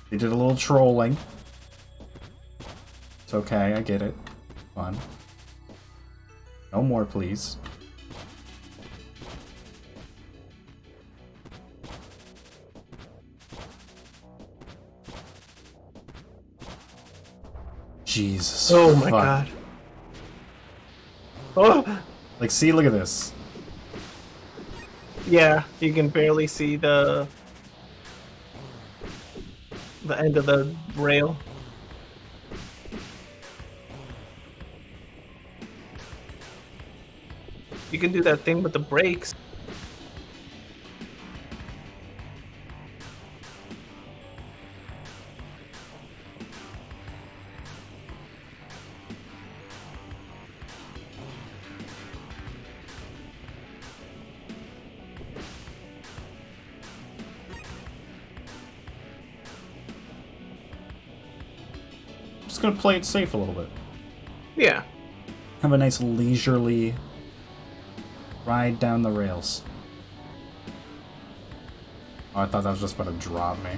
They did a little trolling. It's okay, I get it. Fun. No more, please. Jesus. Oh my fuck. god. Oh! Like, see, look at this. Yeah, you can barely see the The end of the rail. You can do that thing with the brakes. Just gonna play it safe a little bit. Yeah. Have a nice leisurely ride down the rails. Oh, I thought that was just about to drop me.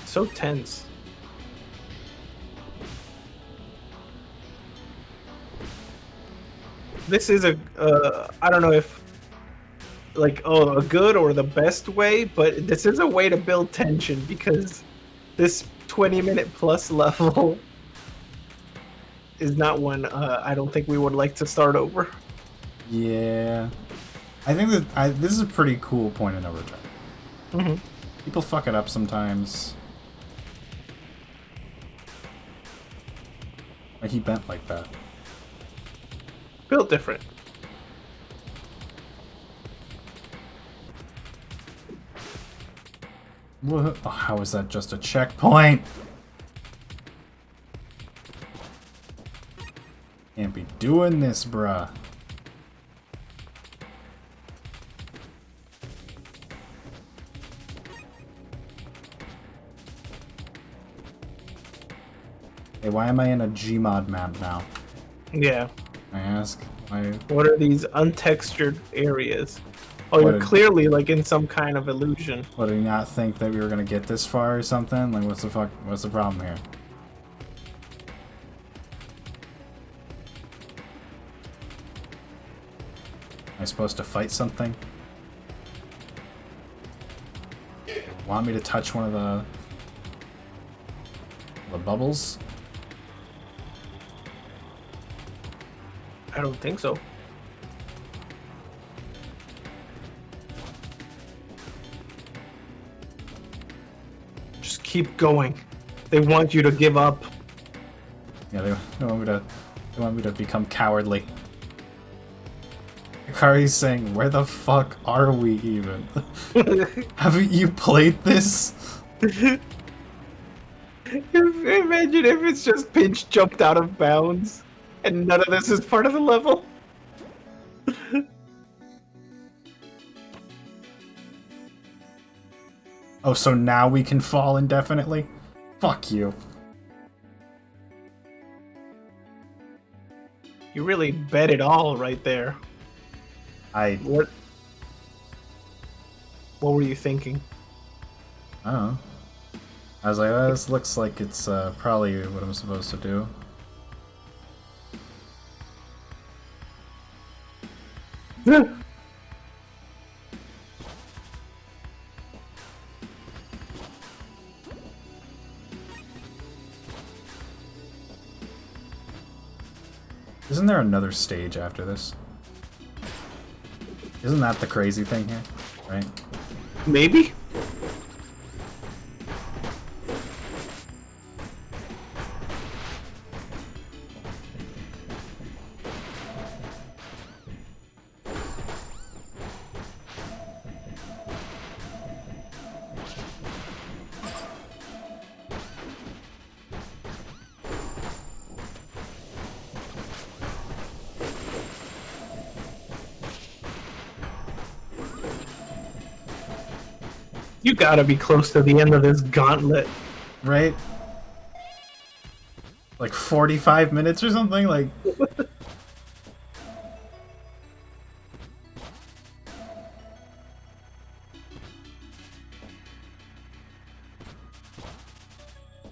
So tense. This is a, I don't know if, like, a good or the best way, but this is a way to build tension because this 20-minute plus level is not one I don't think we would like to start over. Yeah. I think that this is a pretty cool point of no return. Mm-hmm. People fuck it up sometimes. Why he bent like that? Built different. What? Oh, how is that just a checkpoint? Can't be doing this, bruh. Hey, why am I in a Gmod map now? Yeah. I ask. Why? What are these untextured areas? Oh, What you're a- clearly like in some kind of illusion. What, do you not think that we were gonna get this far or something? Like, what's the fuck? What's the problem here? Am I supposed to fight something? Want me to touch one of the bubbles? I don't think so. Just keep going. They want you to give up. Yeah, they want me to become cowardly. Akari's saying, "Where the fuck are we even? Haven't you played this?" Imagine if it's just Pinch jumped out of bounds and none of this is part of the level. Oh, so now we can fall indefinitely? Fuck you. You really bet it all right there. What were you thinking? I don't know. I was like, oh, this looks like it's probably what I'm supposed to do. Isn't there another stage after this? Isn't that the crazy thing here? Right? Maybe? You gotta be close to the end of this gauntlet. Right? Like 45 minutes or something? Like...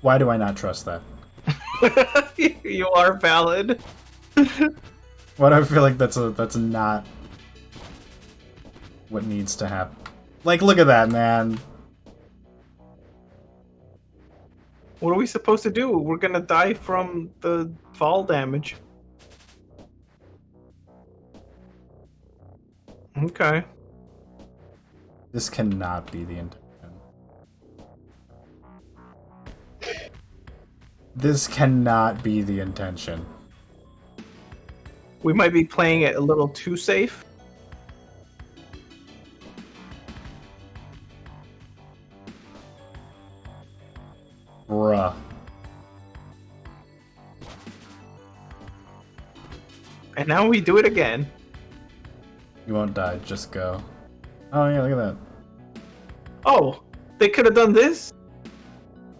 Why do I not trust that? You are valid. Why do I feel like that's not what needs to happen? Like, look at that, man. What are we supposed to do? We're gonna die from the fall damage. Okay. This cannot be the intention. This cannot be the intention. We might be playing it a little too safe. Bruh. And now we do it again. You won't die, just go. Oh yeah, look at that. Oh, they could have done this?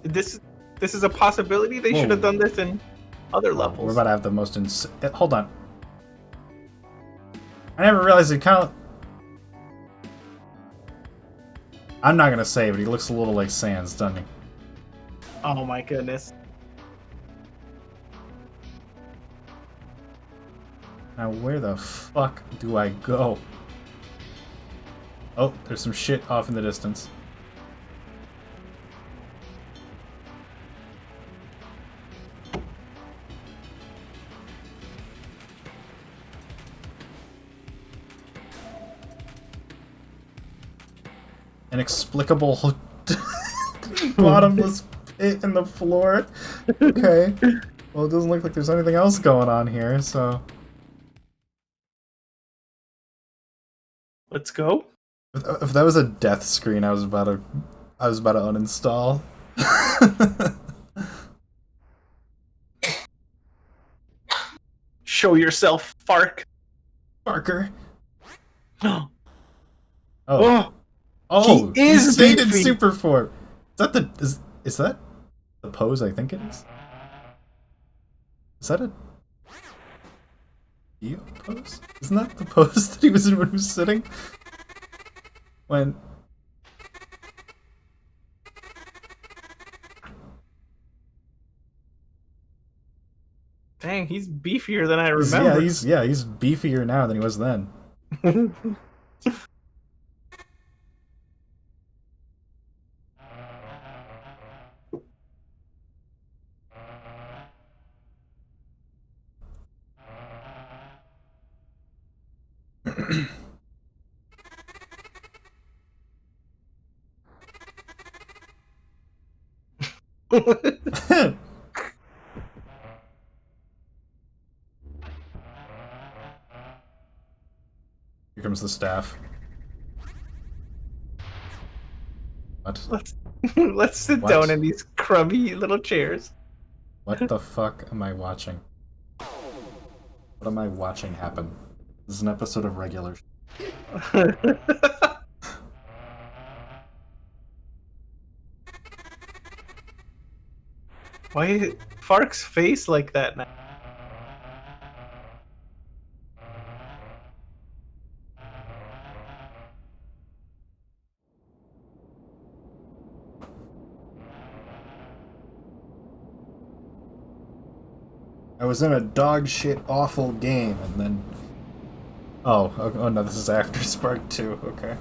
This is a possibility? They should have Whoa. done this in other levels. We're about to have the most hold on. I never realized he kind of... I'm not gonna say, but he looks a little like Sans, doesn't he? Oh my goodness. Now where the fuck do I go? Oh, there's some shit off in the distance. Inexplicable bottomless pit in the floor. Okay. Well, it doesn't look like there's anything else going on here, so... Let's go. If that was a death screen, I was about to uninstall. Show yourself, Fark. Barker. Oh. Oh. Oh, He is stayed in beefy. super form. Is that the pose I think it is? Is that a Dio pose? Isn't that the pose that he was in when he was sitting? When Dang, he's beefier than I remember. he's beefier now than he was then. Here comes the staff. What? Let's sit What? down in these crummy little chairs. What the fuck am I watching? What am I watching happen? This is an episode of Regular. Why is Fark's face like that now? I was in a dog shit awful game and then... Oh no, this is after Spark 2, okay.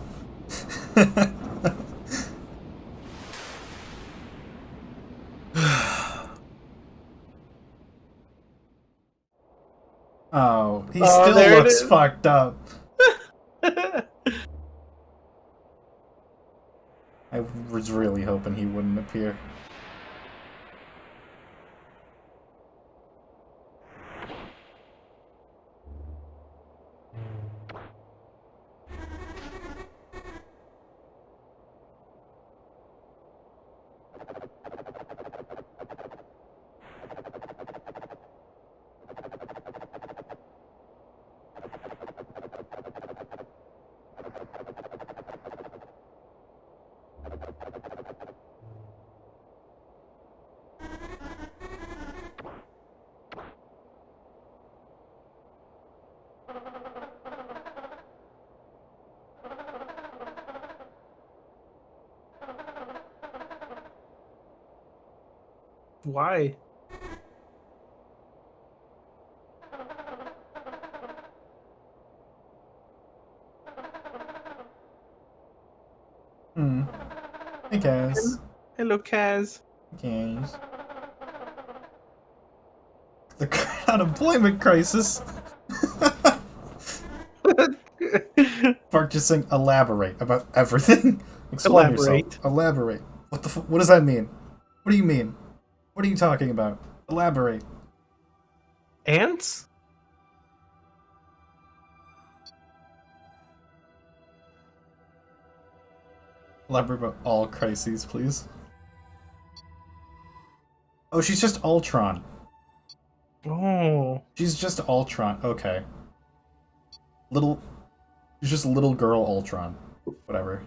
Oh, he still there it looks is. fucked up. I was really hoping he wouldn't appear. Why? Hey guys. Hello, Kaz. Guys. The unemployment crisis. Fark just saying elaborate about everything. Explain Elaborate. yourself. Elaborate. What does that mean? What do you mean? What are you talking about? Elaborate. Ants? Elaborate about all crises, please. Oh, she's just Ultron. Oh. She's just Ultron. Okay. She's just little girl Ultron. Whatever.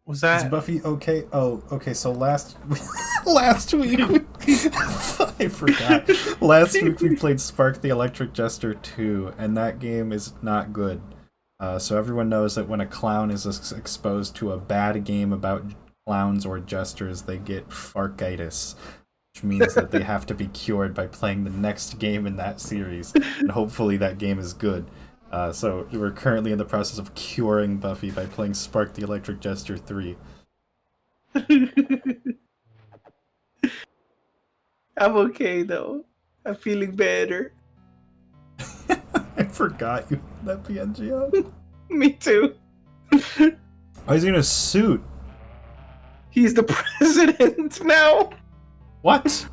Was Is that Buffy okay? Oh, okay. So last week I forgot. Last week we played Spark the Electric Jester 2, and that game is not good. So everyone knows that when a clown is exposed to a bad game about clowns or jesters, they get FARKITIS, which means that they have to be cured by playing the next game in that series, and hopefully that game is good. So we're currently in the process of curing Buffy by playing Spark the Electric Jester 3. I'm okay though. I'm feeling better. I forgot you had that PNG on. Me too. Why is he in a suit? He's the president now. What?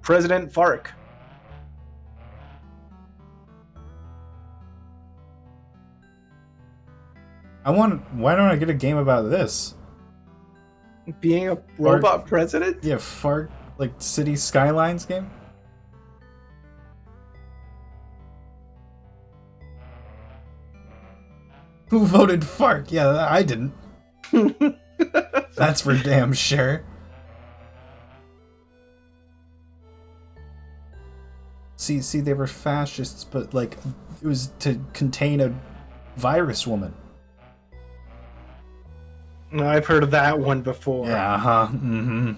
President Fark. Why don't I get a game about this? Being a robot president? Yeah, Fark, like City Skylines game? Who voted Fark? Yeah, I didn't. That's for damn sure. See, they were fascists, but like, it was to contain a virus woman. No, I've heard of that one before. Yeah, huh?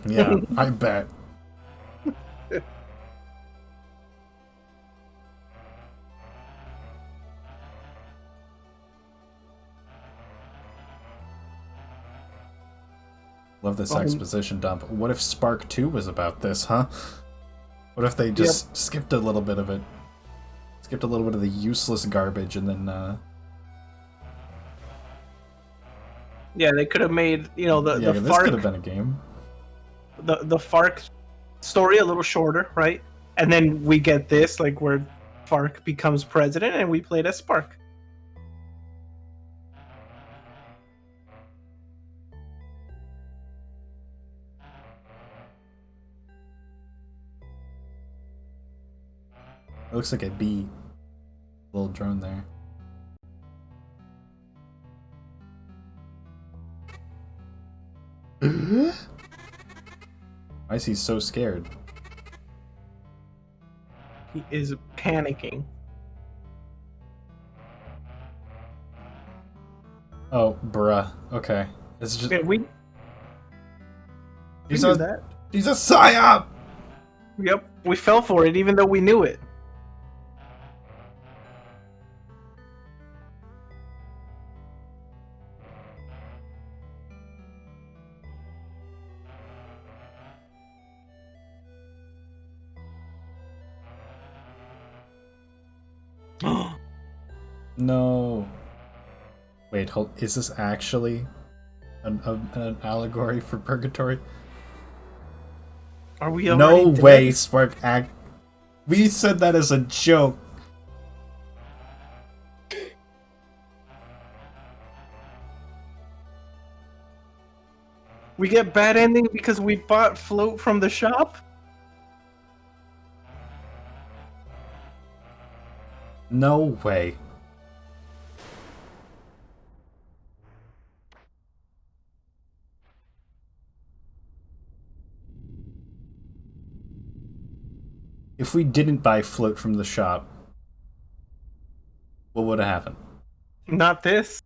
Yeah, I bet. Love this exposition dump. What if Spark 2 was about this, huh? What if they just skipped a little bit of it? Skipped a little bit of the useless garbage and then, Yeah, they could have made, the this Fark could have been a game. the Fark story a little shorter, right? And then we get this, like where Fark becomes president and we played as Spark. It looks like a bee. Little drone there. Why is he so scared? He is panicking. Oh, bruh. Okay. It's just... Yeah, we He's knew a... that. He's a psyop! Yep, we fell for it even though we knew it. No. Wait, hold. Is this actually an allegory for purgatory? Are we No already way, dead? Spark act. We said that as a joke. We get bad ending because we bought float from the shop? No way. If we didn't buy float from the shop, what would have happened? Not this.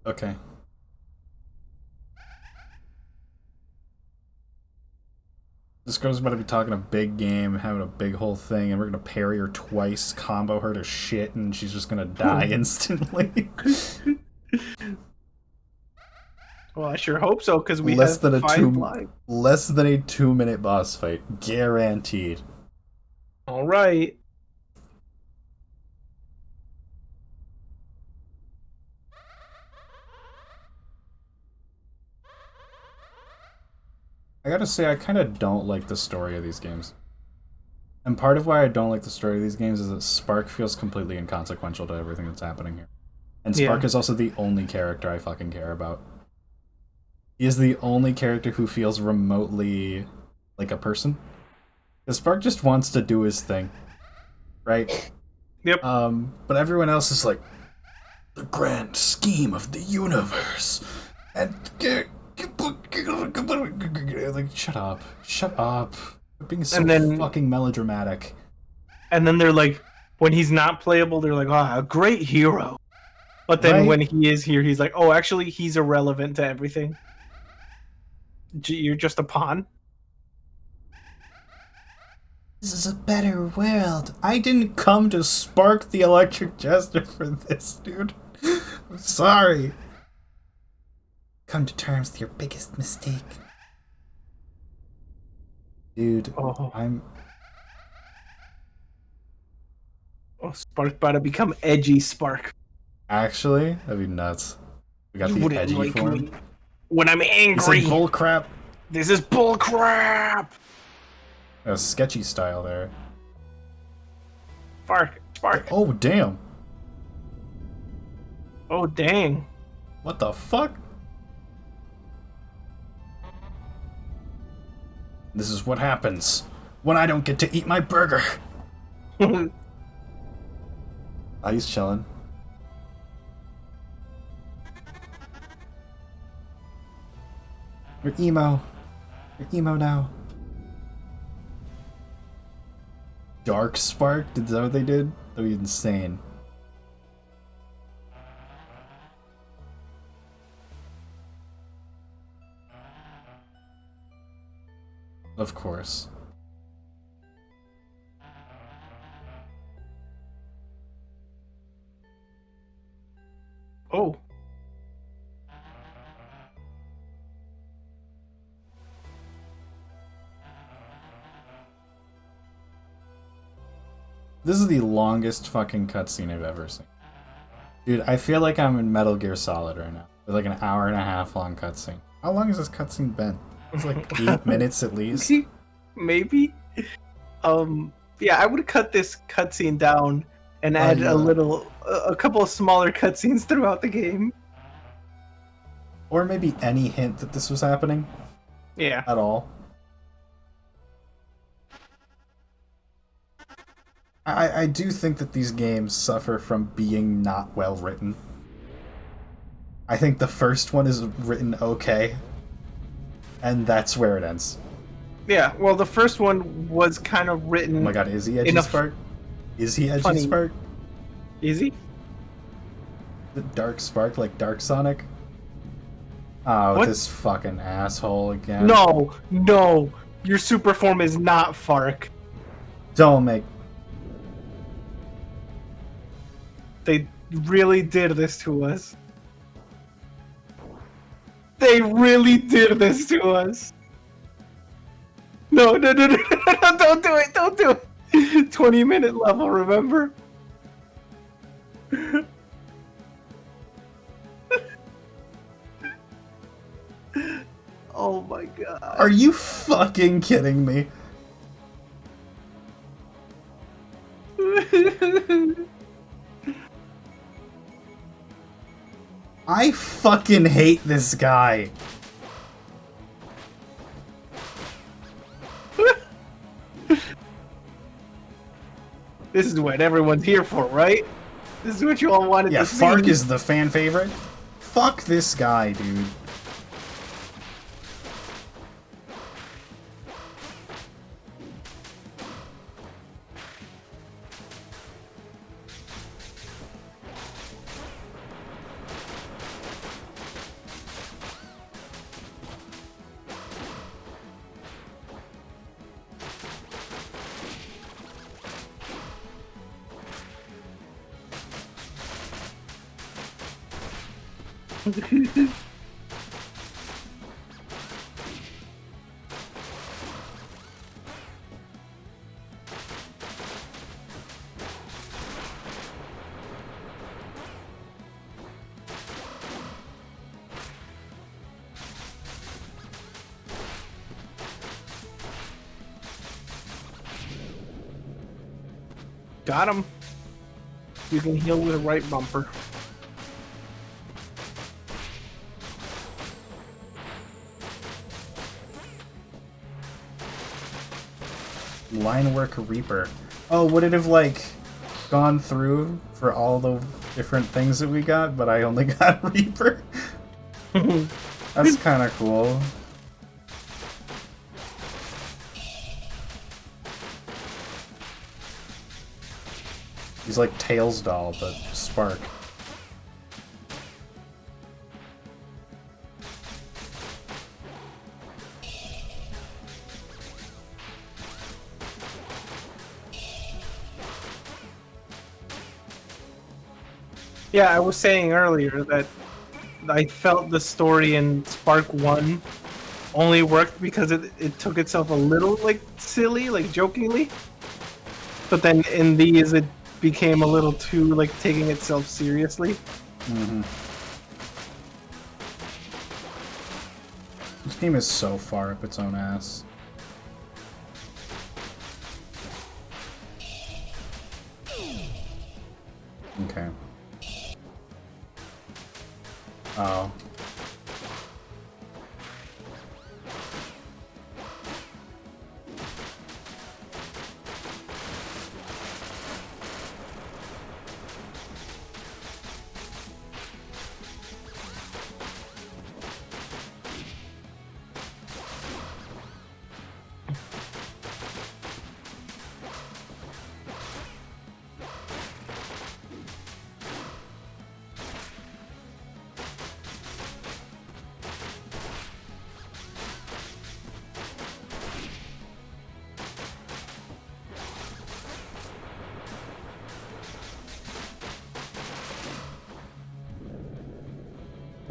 Okay. This girl's about to be talking a big game, having a big whole thing, and we're gonna parry her twice, combo her to shit, and she's just gonna die instantly. Well, I sure hope so, because we less have than a 5 lives. less than a 2-minute boss fight, guaranteed. All right. I gotta say, I kind of don't like the story of these games. And part of why I don't like the story of these games is that Spark feels completely inconsequential to everything that's happening here. And Spark is also the only character I fucking care about. He is the only character who feels remotely like a person. Because Spark just wants to do his thing. Right? Yep. But everyone else is like, the grand scheme of the universe. And like, shut up. Shut up. You're being so fucking melodramatic. And then they're like, when he's not playable, they're like, oh, a great hero. But then when he is here, he's like, oh, actually, he's irrelevant to everything. You're just a pawn. This is a better world. I didn't come to spark the electric jester for this, dude. I'm sorry. Come to terms with your biggest mistake. Dude, I'm... Oh, Spark's about to become edgy Spark. Actually, that'd be nuts. We got the edgy form. When I'm angry. This is bullcrap. This is bullcrap. A sketchy style there. Spark. Oh, damn. Oh, dang. What the fuck? This is what happens when I don't get to eat my burger. He's chilling. We're emo. We're emo now. Dark Spark? Is that what they did? That'd be insane. Of course. Oh. This is the longest fucking cutscene I've ever seen. Dude, I feel like I'm in Metal Gear Solid right now. It's like an 1.5 hour long cutscene. How long has this cutscene been? It's like 8 minutes at least. Maybe. Yeah, I would cut this cutscene down and add a couple of smaller cutscenes throughout the game. Or maybe any hint that this was happening. Yeah. At all. I do think that these games suffer from being not well written. I think the first one is written okay. And that's where it ends. Yeah, well, the first one was kind of written... Oh my god, is he Edgy Spark? Is he Edgy Spark? Is he? The Dark Spark, like Dark Sonic? Oh, what? This fucking asshole again. No! Your super form is not Fark. Don't make... They really did this to us. They really did this to us. No, don't do it, don't do it. 20-minute level, remember? Oh my god. Are you fucking kidding me? I fucking hate this guy. This is what everyone's here for, right? This is what you all wanted to see. Yeah, Fark is the fan favorite. Fuck this guy, dude. Got him. You can heal with a right bumper. Line work Reaper. Oh, would it have like gone through for all the different things that we got, but I only got Reaper? That's kind of cool. He's like Tails doll, but Spark. Yeah, I was saying earlier that I felt the story in Spark 1 only worked because it took itself a little, like, silly, like, jokingly. But then in these, it became a little too, like, taking itself seriously. Mm-hmm. This game is so far up its own ass. Okay. Oh.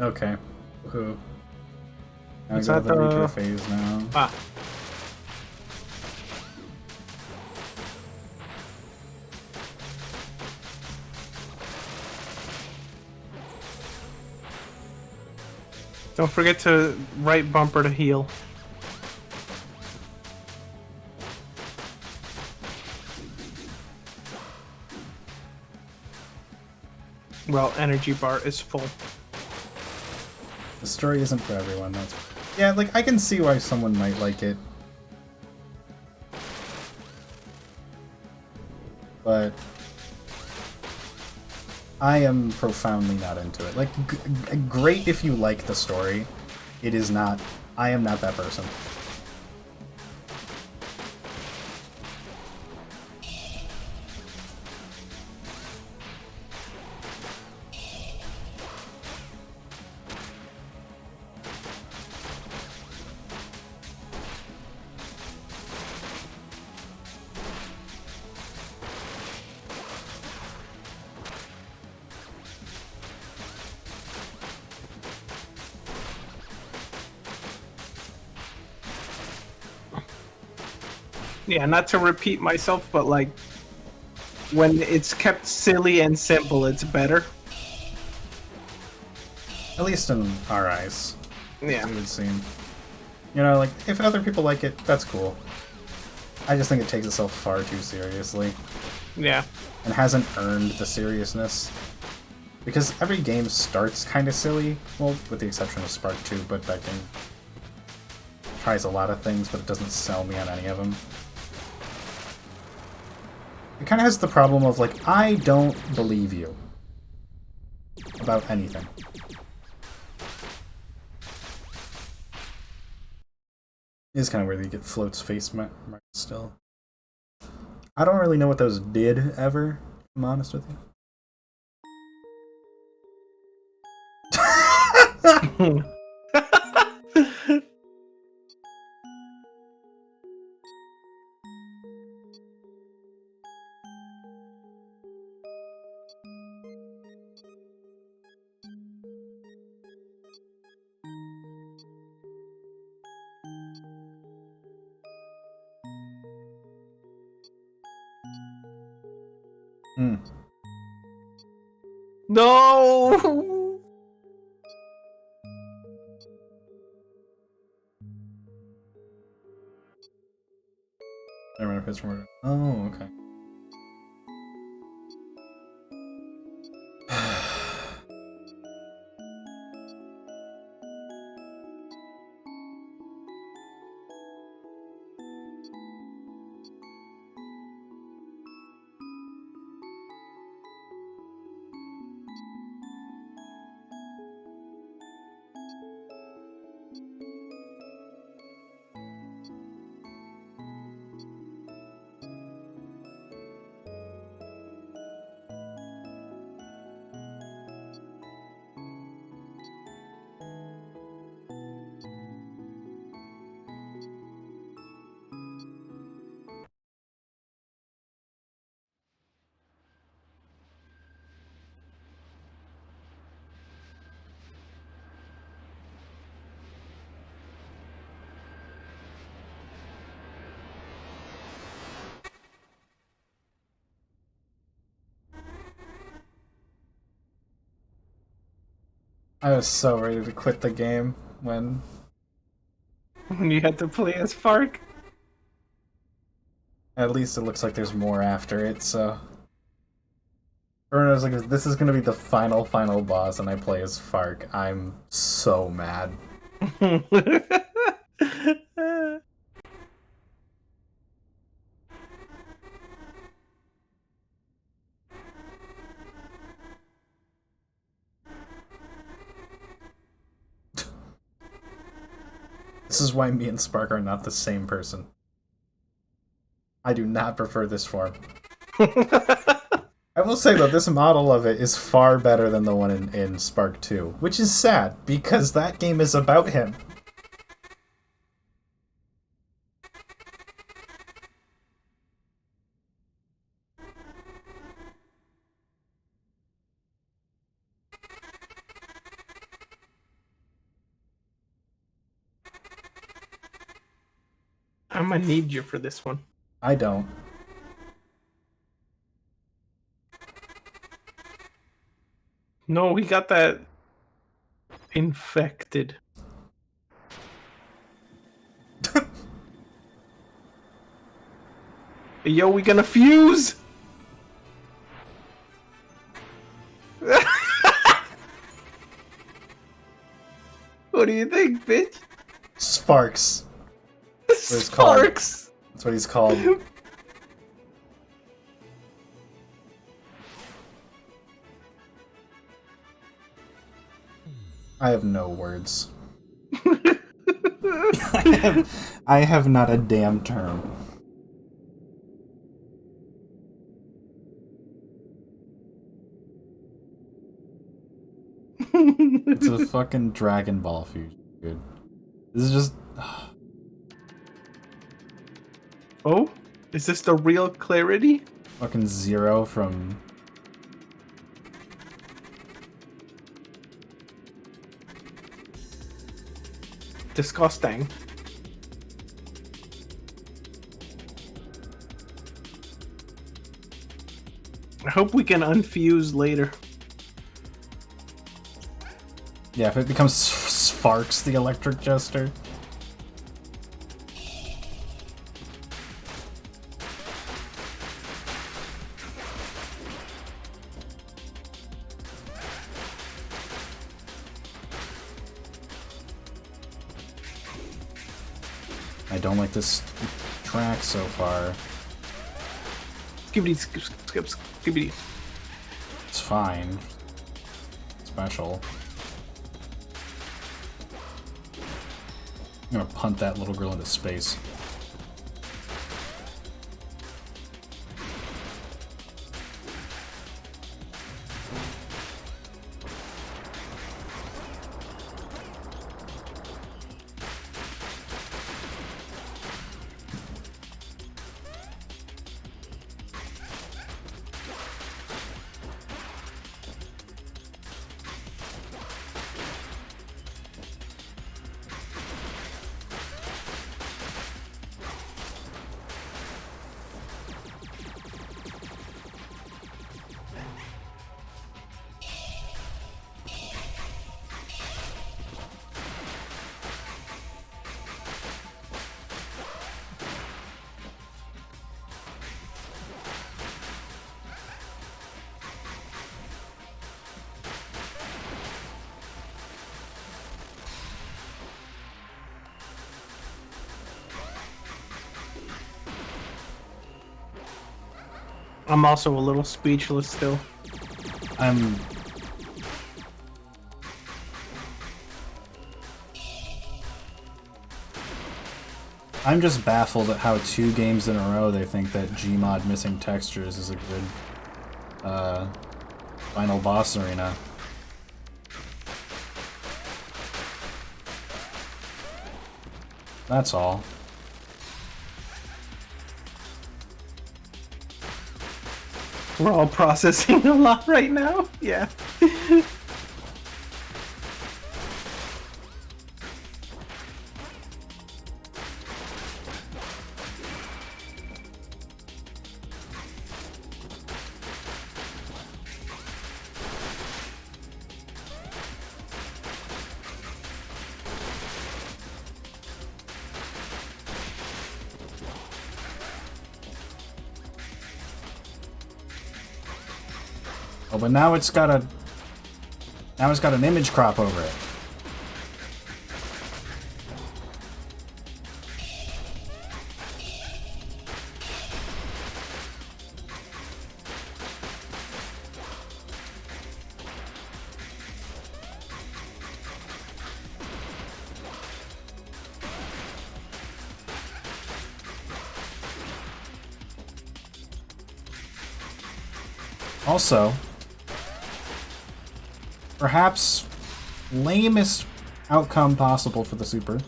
Okay. Woohoo. Now I It's go to not the the- Reaper phase now. Ah. Don't forget to right bumper to heal. Well, energy bar is full. The story isn't for everyone, that's... Yeah, like, I can see why someone might like it. But... I am profoundly not into it. Like, great if you like the story. It is not... I am not that person. Yeah, not to repeat myself, but like when it's kept silly and simple, it's better. At least in our eyes. Yeah. It would seem. You know, like, if other people like it, that's cool. I just think it takes itself far too seriously. Yeah. And hasn't earned the seriousness. Because every game starts kind of silly, well, with the exception of Spark 2, but that game tries a lot of things, but it doesn't sell me on any of them. It kind of has the problem of, like, I don't believe you about anything. It is kind of weird that you get Float's face mark still. I don't really know what those did ever, if I'm honest with you. Hmm. No! Never mind if it's from. Oh, okay. I was so ready to quit the game when When you had to play as Fark. at least it looks like there's more after it, so. I was like, if this is gonna be the final boss and I play as Fark, I'm so mad. This is why me and Spark are not the same person. I do not prefer this form. I will say though, this model of it is far better than the one in Spark 2, which is sad, because that game is about him. I'm gonna need you for this one. I don't. No, he got that infected. Yo, we gonna fuse? What do you think, bitch? Sparks. it's called. Sparks! That's what he's called. I have no words. I have not a damn term. It's a fucking Dragon Ball fusion, dude. This is just... Oh? Is this the real clarity? fucking Zero from... Disgusting. I hope we can unfuse later. Yeah, if it becomes Sparks the Electric Jester. I don't like this track so far. Skibbity, skip, skibbity. It's fine. Special. I'm gonna punt that little girl into space. I'm also a little speechless still. I'm just baffled at how 2 games in a row they think that Gmod missing textures is a good final boss arena. That's all. We're all processing a lot right now. Yeah. Oh, but now it's got an image crop over it. Also, perhaps lamest outcome possible for the Super.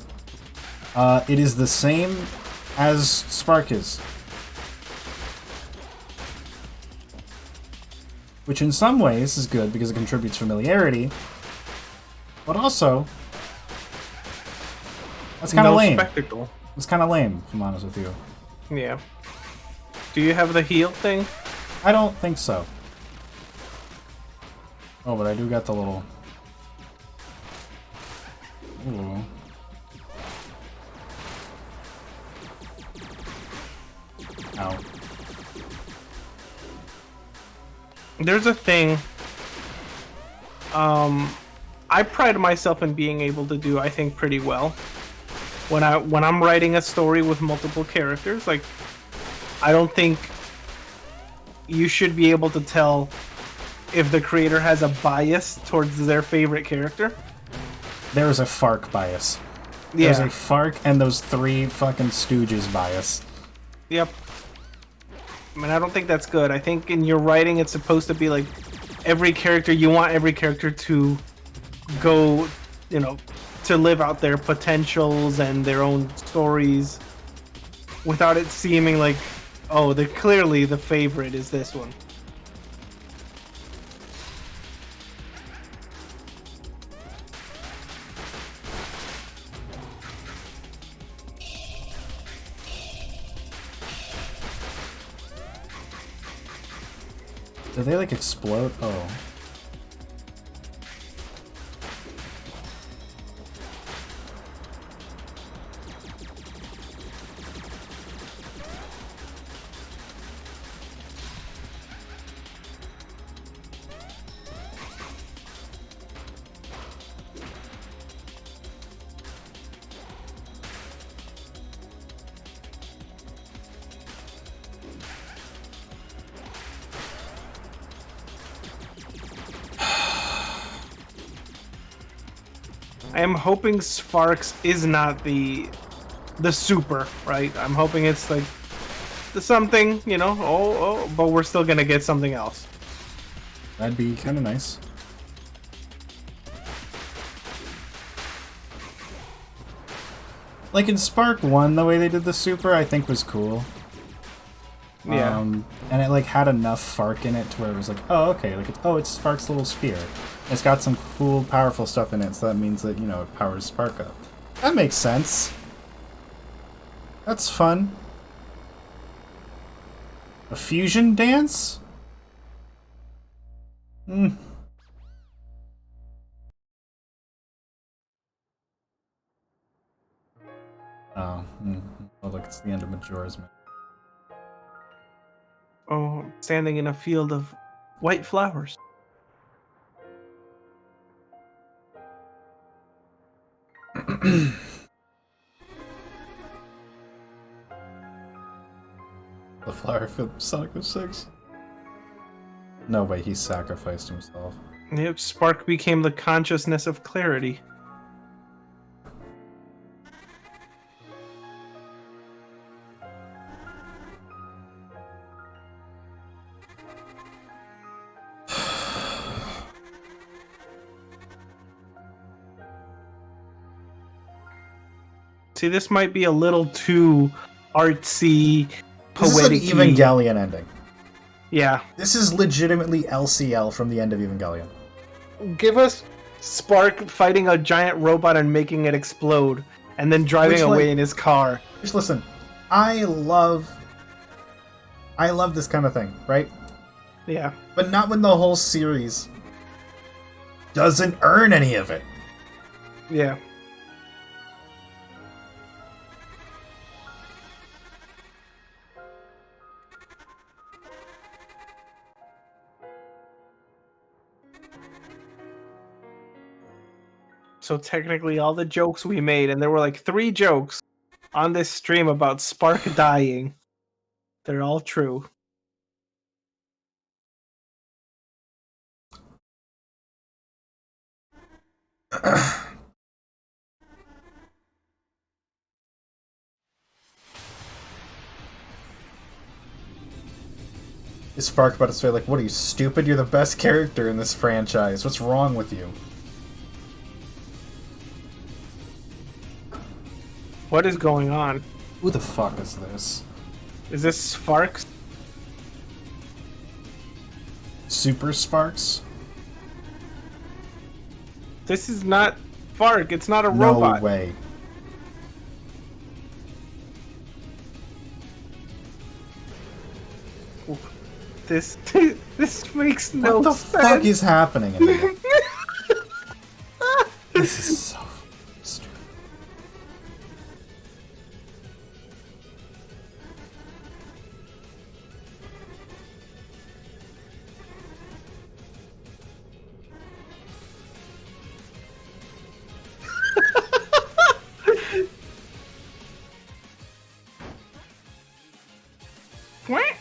It is the same as Spark is. Which in some ways is good because it contributes familiarity, but also that's kind of No lame. spectacle. It's kind of lame, if I'm honest with you. Yeah. Do you have the heal thing? I don't think so. Oh, but I do got the little... Ooh. Ow. There's a thing. I pride myself in being able to do, I think, pretty well. When I'm writing a story with multiple characters, like, I don't think you should be able to tell if the creator has a bias towards their favorite character. There's a FARK bias. Yeah. There's a FARK and those 3 fucking stooges bias. Yep. I mean, I don't think that's good. I think in your writing, it's supposed to be like every character, you want every character to go, you know, to live out their potentials and their own stories without it seeming like, oh, they're clearly the favorite is this one. Do they, like, explode? Oh. I am hoping Sparks is not the super, right? I'm hoping it's like the something, you know, but we're still gonna get something else. That'd be kind of nice. Like in Spark 1, the way they did the Super, I think was cool. Yeah. And it like had enough Fark in it to where it was like, oh, okay, like it's Spark's little spear. It's got some cool, powerful stuff in it, so that means that, you know, it powers Spark up. That makes sense. That's fun. A fusion dance? Hmm. Oh, oh, look, it's the end of Majora's Mask. Oh, standing in a field of white flowers. The flower field of Sonic 06. No way, he sacrificed himself. Yep, Spark became the consciousness of clarity. See, this might be a little too artsy, poetic. This is an Evangelion ending. Yeah. This is legitimately LCL from the end of Evangelion. Give us Spark fighting a giant robot and making it explode, and then driving away in his car. Just listen, I love this kind of thing, right? Yeah. But not when the whole series doesn't earn any of it. Yeah. So technically all the jokes we made, and there were like 3 jokes on this stream about Spark dying, they're all true. Is Spark about to say, like, what are you, stupid? You're the best character in this franchise. What's wrong with you? What is going on? Who the fuck is this? Is this Sparks? Super Sparks? This is not Fark, it's not a No robot. way. This makes no What the sense. fuck is happening in here? This is so stupid. What?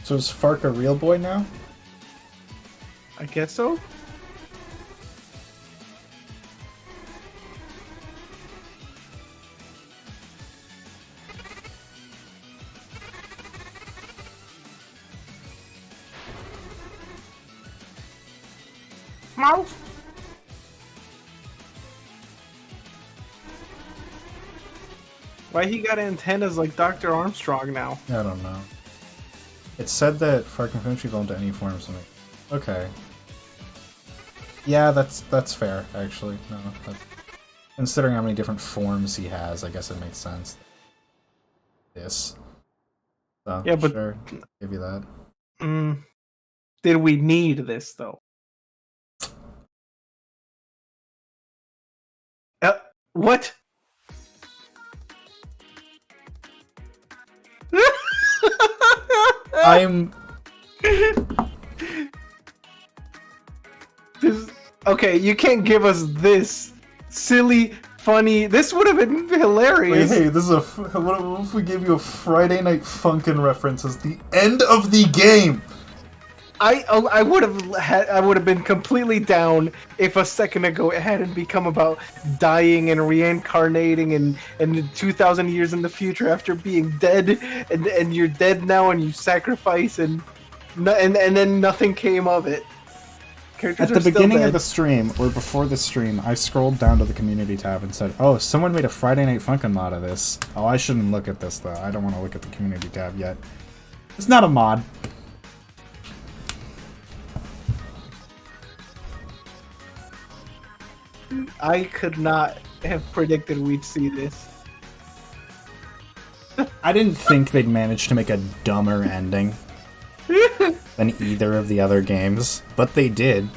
So is Fark a real boy now? I guess so. Mouse. Why he got antennas like Dr. Armstrong now? I don't know. It said that Fark can eventually evolve into any forms. Okay. Yeah, that's fair, actually. No, considering how many different forms he has, I guess it makes sense. This. So, Yeah, but sure, give you that. Did we need this though? What? I'm... Okay, you can't give us this silly, funny... This would have been hilarious. Wait, hey, this is a... What if we gave you a Friday Night Funkin' reference as the end of the game? I would have been completely down if a second ago it hadn't become about dying and reincarnating and 2,000 years in the future after being dead and you're dead now and you sacrifice and then nothing came of it. Characters At the are still beginning dead. of the stream, or before the stream, I scrolled down to the community tab and said, oh, someone made a Friday Night Funkin' mod of this. Oh, I shouldn't look at this, though. I don't want to look at the community tab yet. It's not a mod. I could not have predicted we'd see this. I didn't think they'd manage to make a dumber ending than either of the other games, but they did.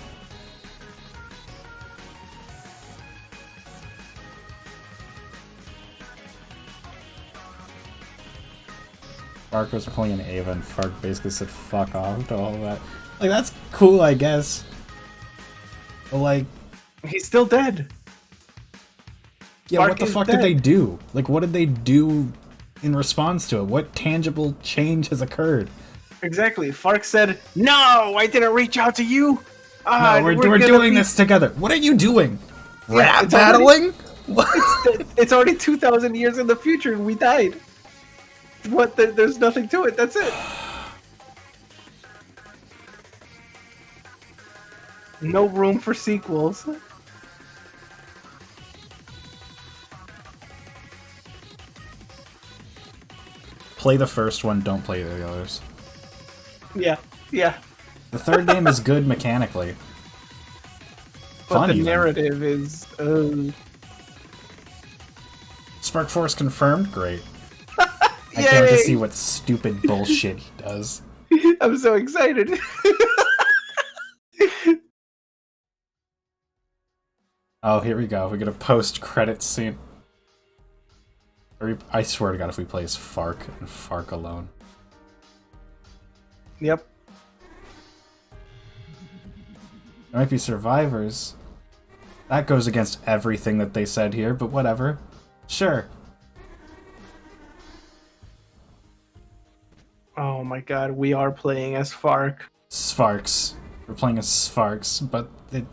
Fark was pulling an Ava, and Fark basically said fuck off to all of that. Like, that's cool, I guess. But, like... He's still dead. Yeah, Spark what the is fuck dead. did they do? Like, what did they do in response to it? What tangible change has occurred? Exactly. Fark said, "No, I didn't reach out to you. No, we're gonna doing be- this together. What are you doing? Yeah, Rap it's already- battling? What? It's already 2,000 years in the future, and we died. What? There's nothing to it. That's it. No room for sequels. Play the first one, don't play the others. Yeah, yeah. The third game is good mechanically. But Fun the even. narrative is. Spark Force confirmed? Great. I can't wait to Yay! see what stupid bullshit he does. I'm so excited. Oh, here we go. We get a post-credit scene. I swear to God, if we play as Fark and Fark alone. Yep. There might be survivors. That goes against everything that they said here, but whatever. Sure. Oh my God, we are playing as Fark. Sparks. We're playing as Sparks, but it...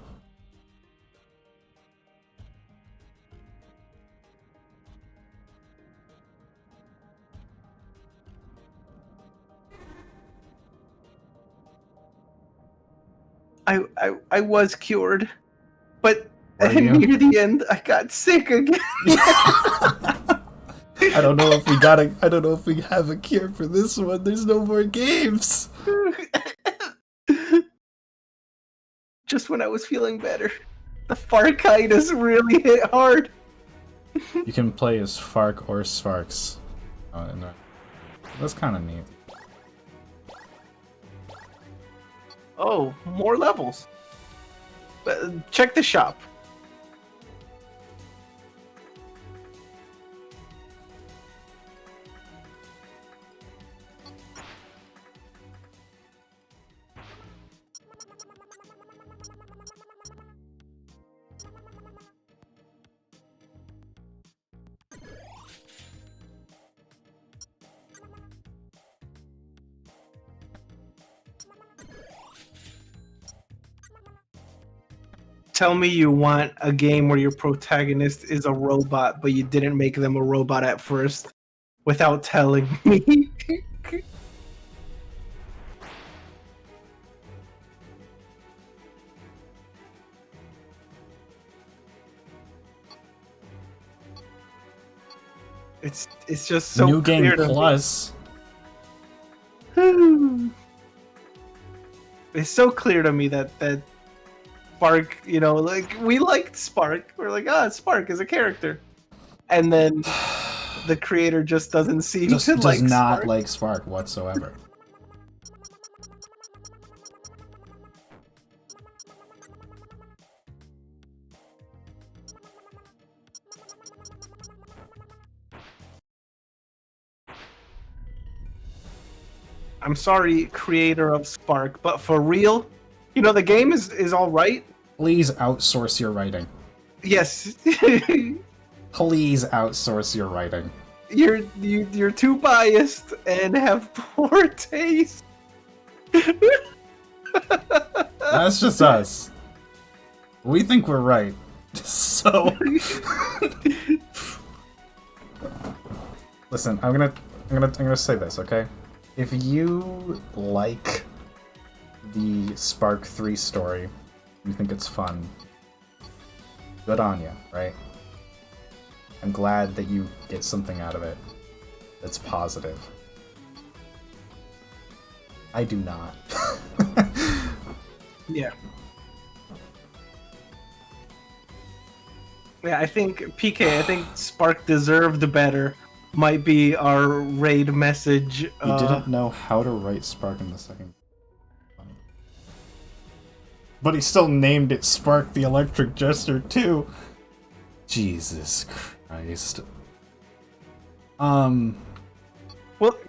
I was cured, but Were you? near the end I got sick again. I don't know if we got a... I don't know if we have a cure for this one. There's no more games. Just when I was feeling better, the Farkitis really hit hard. You can play as Fark or Sparks. That's kind of neat. Oh, more levels. Check the shop. Tell me you want a game where your protagonist is a robot, but you didn't make them a robot at first without telling me. It's just so New Game clear to Plus. me. It's so clear to me that Spark, you know, like we liked Spark. We're like, Spark is a character, and then the creator just doesn't seem Just to does like not Spark. like Spark whatsoever. I'm sorry, creator of Spark, but for real, you know, the game is all right. Please outsource your writing. Yes, Please outsource your writing. you're too biased and have poor taste. That's just us. We think we're right. So listen, I'm gonna say this, okay? If you like the Spark 3 story, you think it's fun, good on you, right? I'm glad that you get something out of it that's positive. I do not. Yeah. Yeah, I think PK. I think Spark deserved better. Might be our raid message. You didn't know how to write Spark in the second. But he still named it Spark the Electric Jester too. Jesus Christ. Well,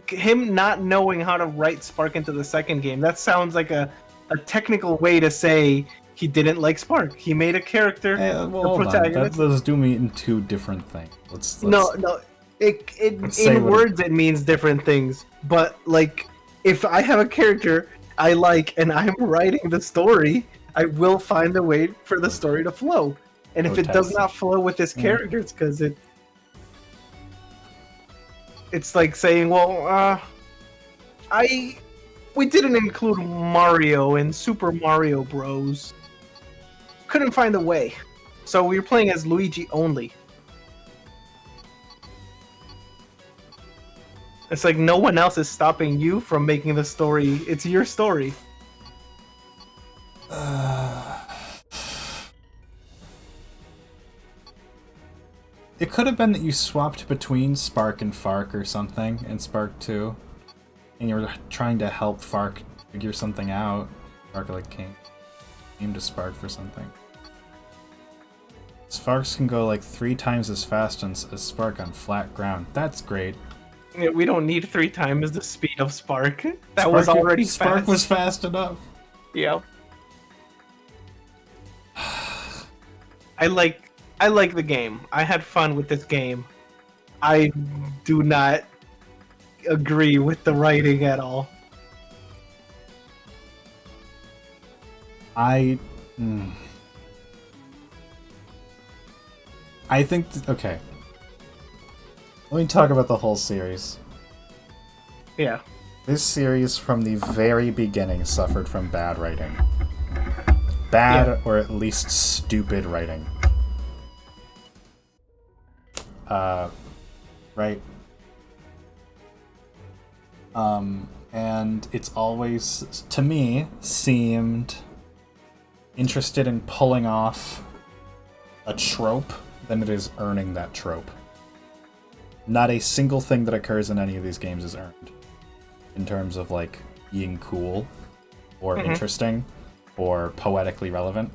him not knowing how to write Spark into the second game. That sounds like a technical way to say He didn't like Spark. He made a character, Well, the hold on. protagonist. Those do mean two different things. Let's No. let's say In what words, it means different things. But like, if I have a character I like and I'm writing the story, I will find a way for the story to flow. And if it does not flow with this character, it's because it's like saying, well, we didn't include Mario in Super Mario Bros. Couldn't find a way, so we were playing as Luigi only. It's like no one else is stopping you from making the story. It's your story. It could have been that you swapped between Spark and Fark or something in Spark 2. And you were trying to help Fark figure something out. Fark like came to Spark for something. Sparks can go like 3 times as fast as Spark on flat ground. That's great. Yeah, we don't need 3 times the speed of Spark. That was already fast. Spark was fast enough. Yep. I like the game. I had fun with this game. I do not agree with the writing at all. I think okay. Let me talk about the whole series. Yeah. This series from the very beginning suffered from bad writing. Bad, or at least stupid writing. Right. And it's always, to me, seemed interested in pulling off a trope than it is earning that trope. Not a single thing that occurs in any of these games is earned. In terms of, like, being cool, or interesting, or poetically relevant.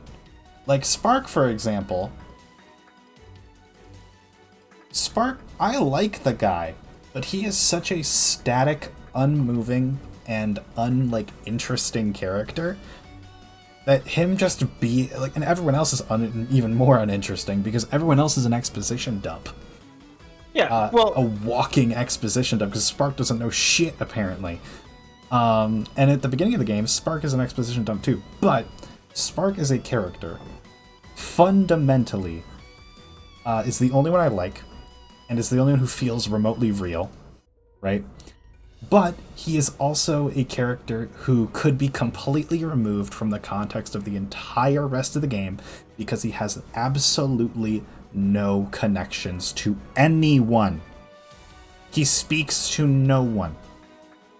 Like, Spark, for example. Spark, I like the guy, but he is such a static, unmoving, and interesting character that him just be like, and everyone else is even more uninteresting because everyone else is an exposition dump. Yeah, well, a walking exposition dump because Spark doesn't know shit apparently. And at the beginning of the game, Spark is an exposition dump too, but Spark is a character. Fundamentally, is the only one I like, and is the only one who feels remotely real, right? But he is also a character who could be completely removed from the context of the entire rest of the game because he has absolutely no connections to anyone. He speaks to no one.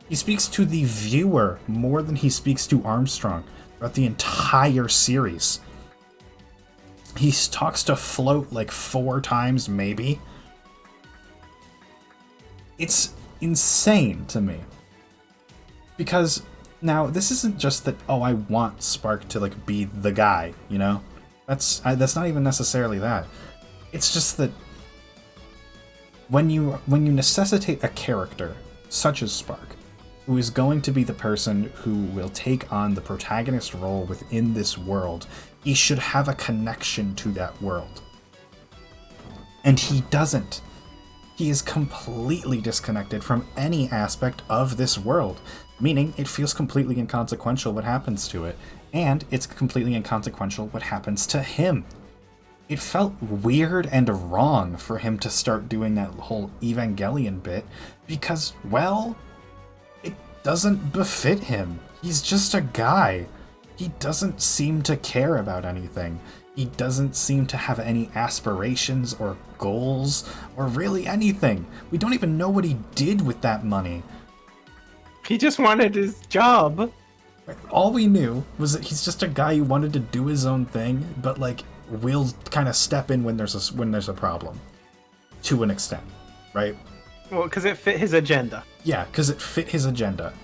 He speaks to the viewer more than he speaks to Armstrong throughout the entire series. He talks to Float like 4 times, maybe. It's insane to me. Because now this isn't just that, oh, I want Spark to like be the guy, you know? That's not even necessarily that. It's just that when you necessitate a character such as Spark, who is going to be the person who will take on the protagonist role within this world, he should have a connection to that world. And he doesn't. He is completely disconnected from any aspect of this world, meaning it feels completely inconsequential what happens to it, and it's completely inconsequential what happens to him. It felt weird and wrong for him to start doing that whole Evangelion bit, because, well, it doesn't befit him. He's just a guy. He doesn't seem to care about anything. He doesn't seem to have any aspirations or goals or really anything. We don't even know what he did with that money. He just wanted his job. All we knew was that he's just a guy who wanted to do his own thing, but like we'll kind of step in when there's a problem, to an extent, right? Well, because it fit his agenda. Yeah, because it fit his agenda.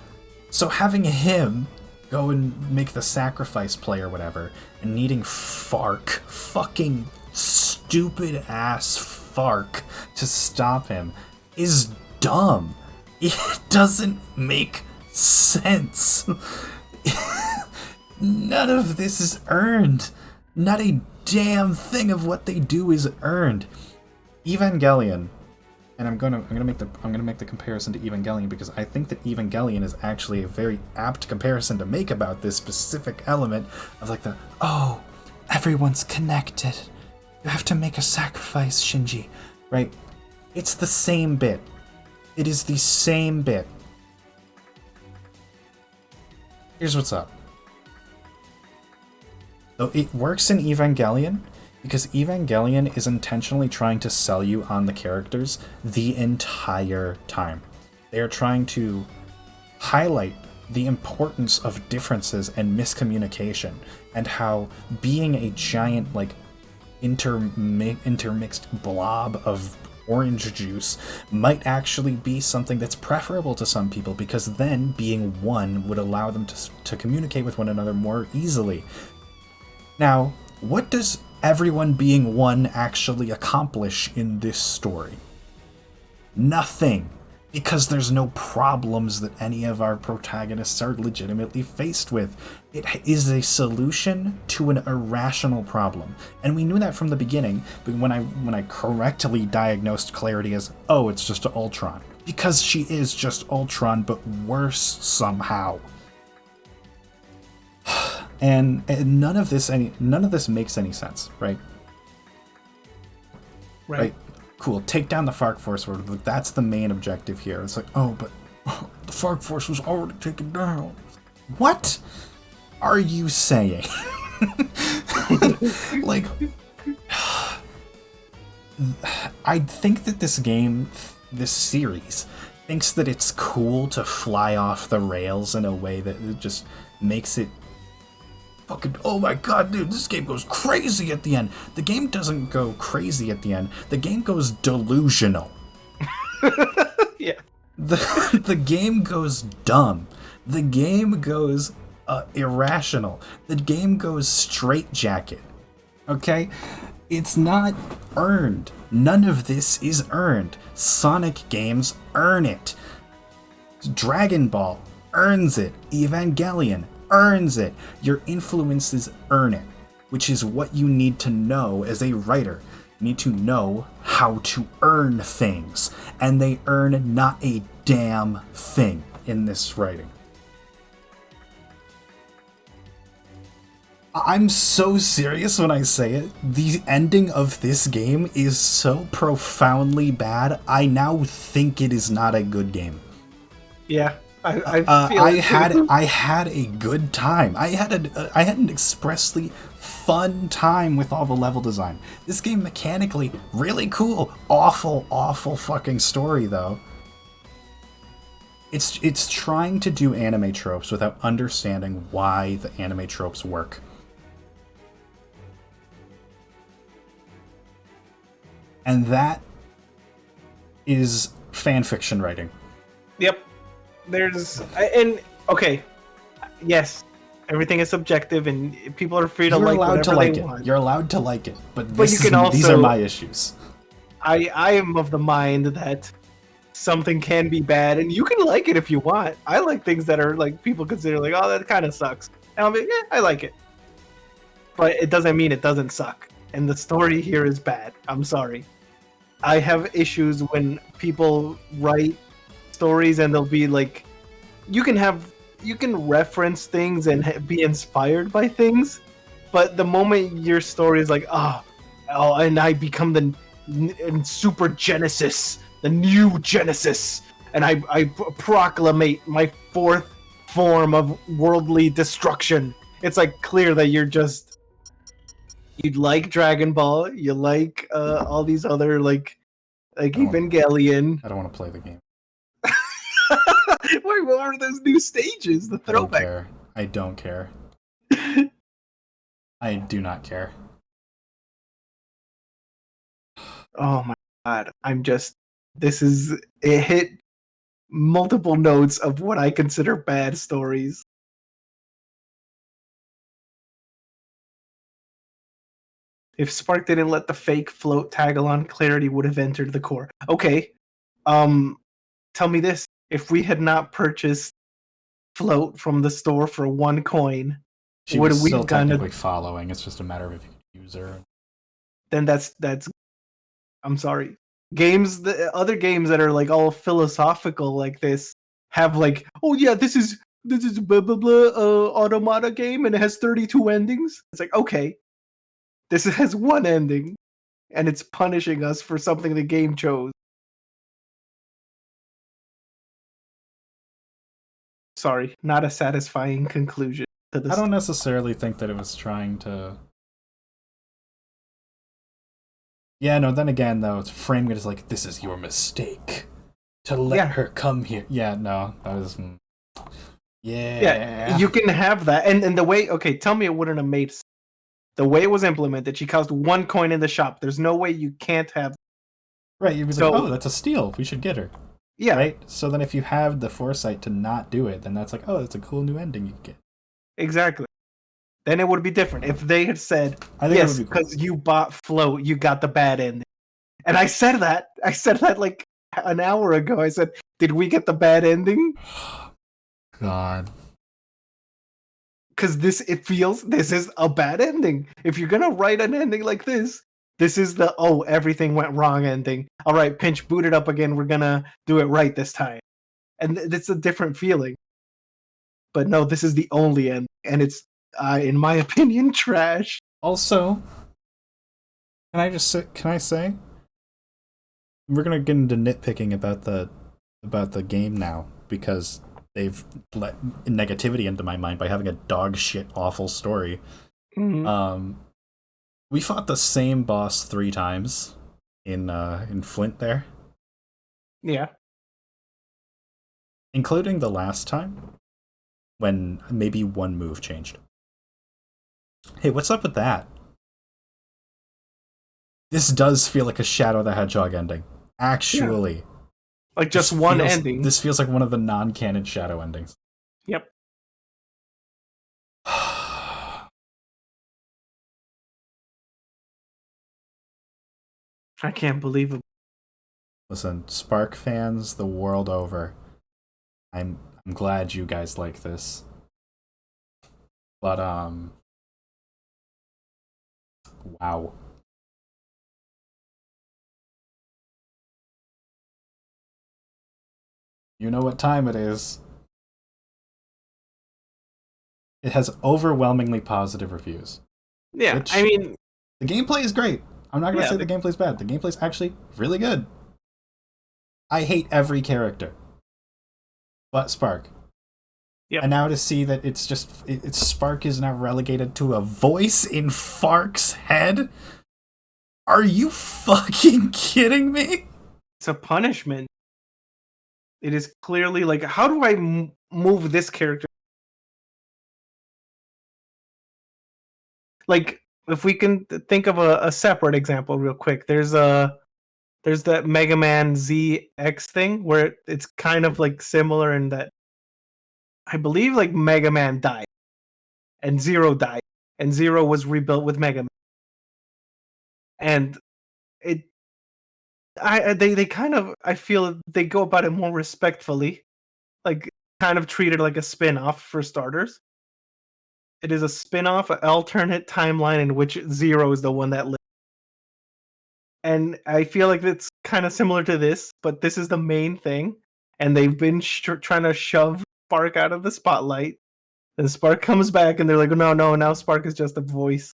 So having him go and make the sacrifice play or whatever, and needing fucking stupid ass Fark to stop him is dumb. It doesn't make sense. None of this is earned. Not a damn thing of what they do is earned. Evangelion, and I'm gonna make the comparison to Evangelion because I think that Evangelion is actually a very apt comparison to make about this specific element of like everyone's connected. You have to make a sacrifice, Shinji, right? It's the same bit. It is the same bit. Here's what's up. So it works in Evangelion because Evangelion is intentionally trying to sell you on the characters the entire time. They are trying to highlight the importance of differences and miscommunication and how being a giant like intermixed blob of orange juice might actually be something that's preferable to some people because then being one would allow them to communicate with one another more easily. Now, what does everyone being one actually accomplish in this story? Nothing. Because there's no problems that any of our protagonists are legitimately faced with. It is a solution to an irrational problem. And we knew that from the beginning, but when I correctly diagnosed Clarity as, oh, it's just Ultron. Because she is just Ultron, but worse somehow. And none of this makes any sense, right? Right. Cool, take down the FARC Force, that's the main objective here. It's like, oh, but the FARC Force was already taken down. What are you saying? Like, I think that this series, thinks that it's cool to fly off the rails in a way that it just makes it fucking, oh my god, dude, this game goes crazy at the end. The game doesn't go crazy at the end. The game goes delusional. Yeah. The game goes dumb. The game goes irrational. The game goes straitjacket. Okay? It's not earned. None of this is earned. Sonic games earn it. Dragon Ball earns it. Evangelion earns it. Your influences earn it, which is what you need to know as a writer. You need to know how to earn things, and they earn not a damn thing in this writing. I'm so serious when I say it. The ending of this game is so profoundly bad, I now think it is not a good game. Yeah. I had a good time. I had an expressly fun time with all the level design. This game mechanically really cool. Awful fucking story though. It's trying to do anime tropes without understanding why the anime tropes work. And that is fan fiction writing. Yep. Okay, yes, everything is subjective, and people are free to like whatever they want. You're allowed to like it, but these are my issues. I am of the mind that something can be bad, and you can like it if you want. I like things that are like people consider like, oh, that kind of sucks, and I'll be, yeah, I like it, but it doesn't mean it doesn't suck. And the story here is bad. I'm sorry. I have issues when people write stories and they'll be like, you can reference things and be inspired by things, but the moment your story is like, oh, and I become the super Genesis, the new Genesis, and I proclamate my fourth form of worldly destruction, it's like clear that you like Dragon Ball, you like all these other like Evangelion. I don't want to play the game. Wait, what are those new stages? The throwback. I don't care. I do not care. Oh my god. It hit multiple notes of what I consider bad stories. If Spark didn't let the fake float tag along, Clarity would have entered the core. Okay. Tell me this. If we had not purchased float from the store for 1 coin, She would was we still have gone technically to, following. It's just a matter of if you can use her. then that's I'm sorry. Games, the other games that are like all philosophical like this have like, oh yeah, this is blah blah blah automata game and it has 32 endings. It's like, okay, this has one ending and it's punishing us for something the game chose. Sorry, not a satisfying conclusion to I this. don't necessarily think that it was trying to. Yeah, no, then again, though, it's framing it as like, this is your mistake to let her come here. Yeah, no, that was. Yeah, you can have that. And the way, okay, tell me it wouldn't have made sense. The way it was implemented, she cost 1 coin in the shop. There's no way you can't have. Right, you'd be So, like, oh, that's a steal. We should get her. yeah, Right? So then if you have the foresight to not do it, then that's like, oh, that's a cool new ending you can get. exactly. Then it would be different. If they had said, I think yes, that would be cool. because you bought Float, you got the bad ending. And I said that. I said that like an hour ago. I said, did we get the bad ending? God. Because this is a bad ending. If you're gonna write an ending like this is the everything went wrong ending. All right, pinch boot it up again. We're gonna do it right this time, and it's a different feeling. But no, this is the only end, and it's in my opinion trash. Also, can I say we're gonna get into nitpicking about the game now because they've let negativity into my mind by having a dog shit awful story. Mm-hmm. We fought the same boss 3 times in Flint there. Yeah. Including the last time when maybe one move changed. Hey, what's up with that? This does feel like a Shadow the Hedgehog ending. Actually. Yeah. Like just one ending. This feels like one of the non-canon Shadow endings. Yep. I can't believe it. Listen, Spark fans the world over. I'm glad you guys like this. But wow. You know what time it is. It has overwhelmingly positive reviews. Yeah, I mean, the gameplay is great. I'm not going to say the gameplay's bad. The gameplay's actually really good. I hate every character. But Spark. Yep. And now to see that it's Spark is now relegated to a voice in Fark's head? Are you fucking kidding me? It's a punishment. It is clearly like, how do I move this character? Like, if we can think of a separate example real quick, there's that Mega Man ZX thing where it's kind of like similar in that I believe like Mega Man died and Zero died and Zero was rebuilt with Mega Man. And they kind of, I feel they go about it more respectfully, like kind of treated like a spin-off for starters. It is a spin-off, an alternate timeline in which Zero is the one that lives. And I feel like it's kind of similar to this, but this is the main thing. And they've been trying to shove Spark out of the spotlight. And Spark comes back, and they're like, no, now Spark is just a voice.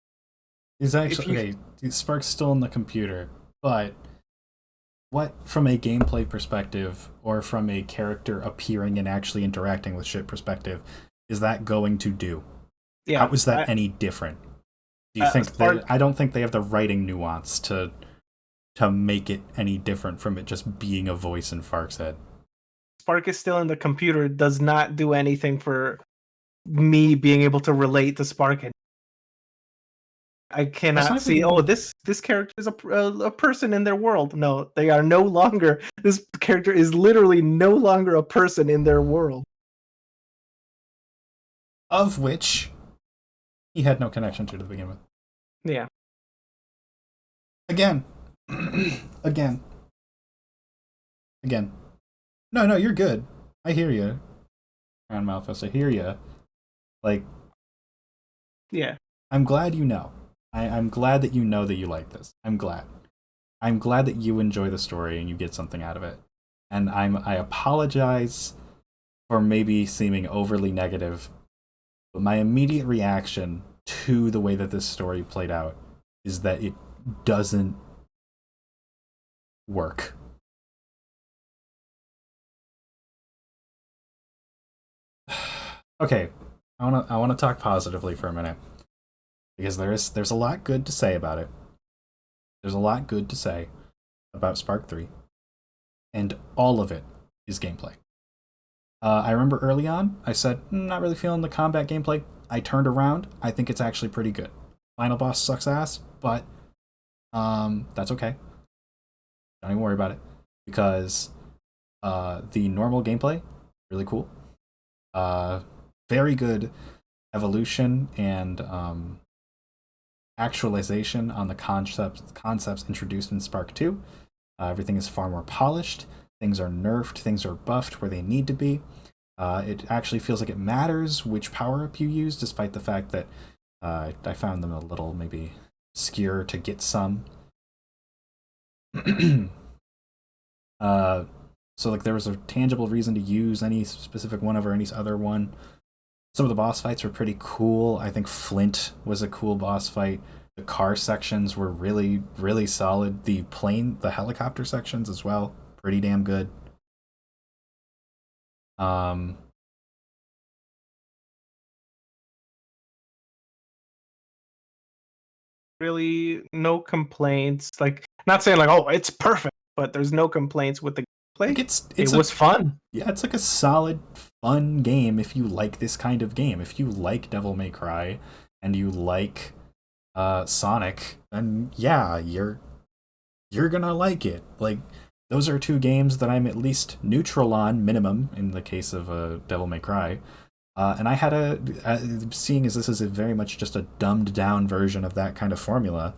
He's actually, okay, Spark's still in the computer, but what, from a gameplay perspective, or from a character appearing and actually interacting with shit perspective, is that going to do? Yeah. How is that any different? Do you think I don't think they have the writing nuance to make it any different from it just being a voice in Fark's head. Spark is still in the computer. It does not do anything for me being able to relate to Spark. I cannot see, this character is a person in their world. No, they are no longer. This character is literally no longer a person in their world. Of which he had no connection to begin with. Yeah. Again. Again. No, you're good. I hear you. Crown Malphus, I hear you. Like, Yeah. I'm glad you know. I'm glad that you know that you like this. I'm glad. I'm glad that you enjoy the story and you get something out of it. And I apologize for maybe seeming overly negative, but my immediate reaction to the way that this story played out is that it doesn't work. Okay, I wanna talk positively for a minute because there's a lot good to say about it. There's a lot good to say about Spark 3, and all of it is gameplay. I remember early on, I said, not really feeling the combat gameplay. I turned around. I think it's actually pretty good. Final boss sucks ass, but that's okay. Don't even worry about it because the normal gameplay really cool. Very good evolution and actualization on the concepts introduced in Spark 2. Everything is far more polished. Things are nerfed. Things are buffed where they need to be. It actually feels like it matters which power-up you use, despite the fact that I found them a little maybe obscure to get some. So like there was a tangible reason to use any specific one over any other one. Some of the boss fights were pretty cool. I think Flint was a cool boss fight. The car sections were really, really solid. The helicopter sections as well, pretty damn good. Really, no complaints. Like, not saying like, oh, it's perfect, but there's no complaints with the gameplay. Like it was fun. Yeah, it's like a solid, fun game if you like this kind of game. If you like Devil May Cry and you like Sonic, then yeah, you're gonna like it. Like, those are two games that I'm at least neutral on, minimum, in the case of Devil May Cry. And I had seeing as this is very much just a dumbed down version of that kind of formula,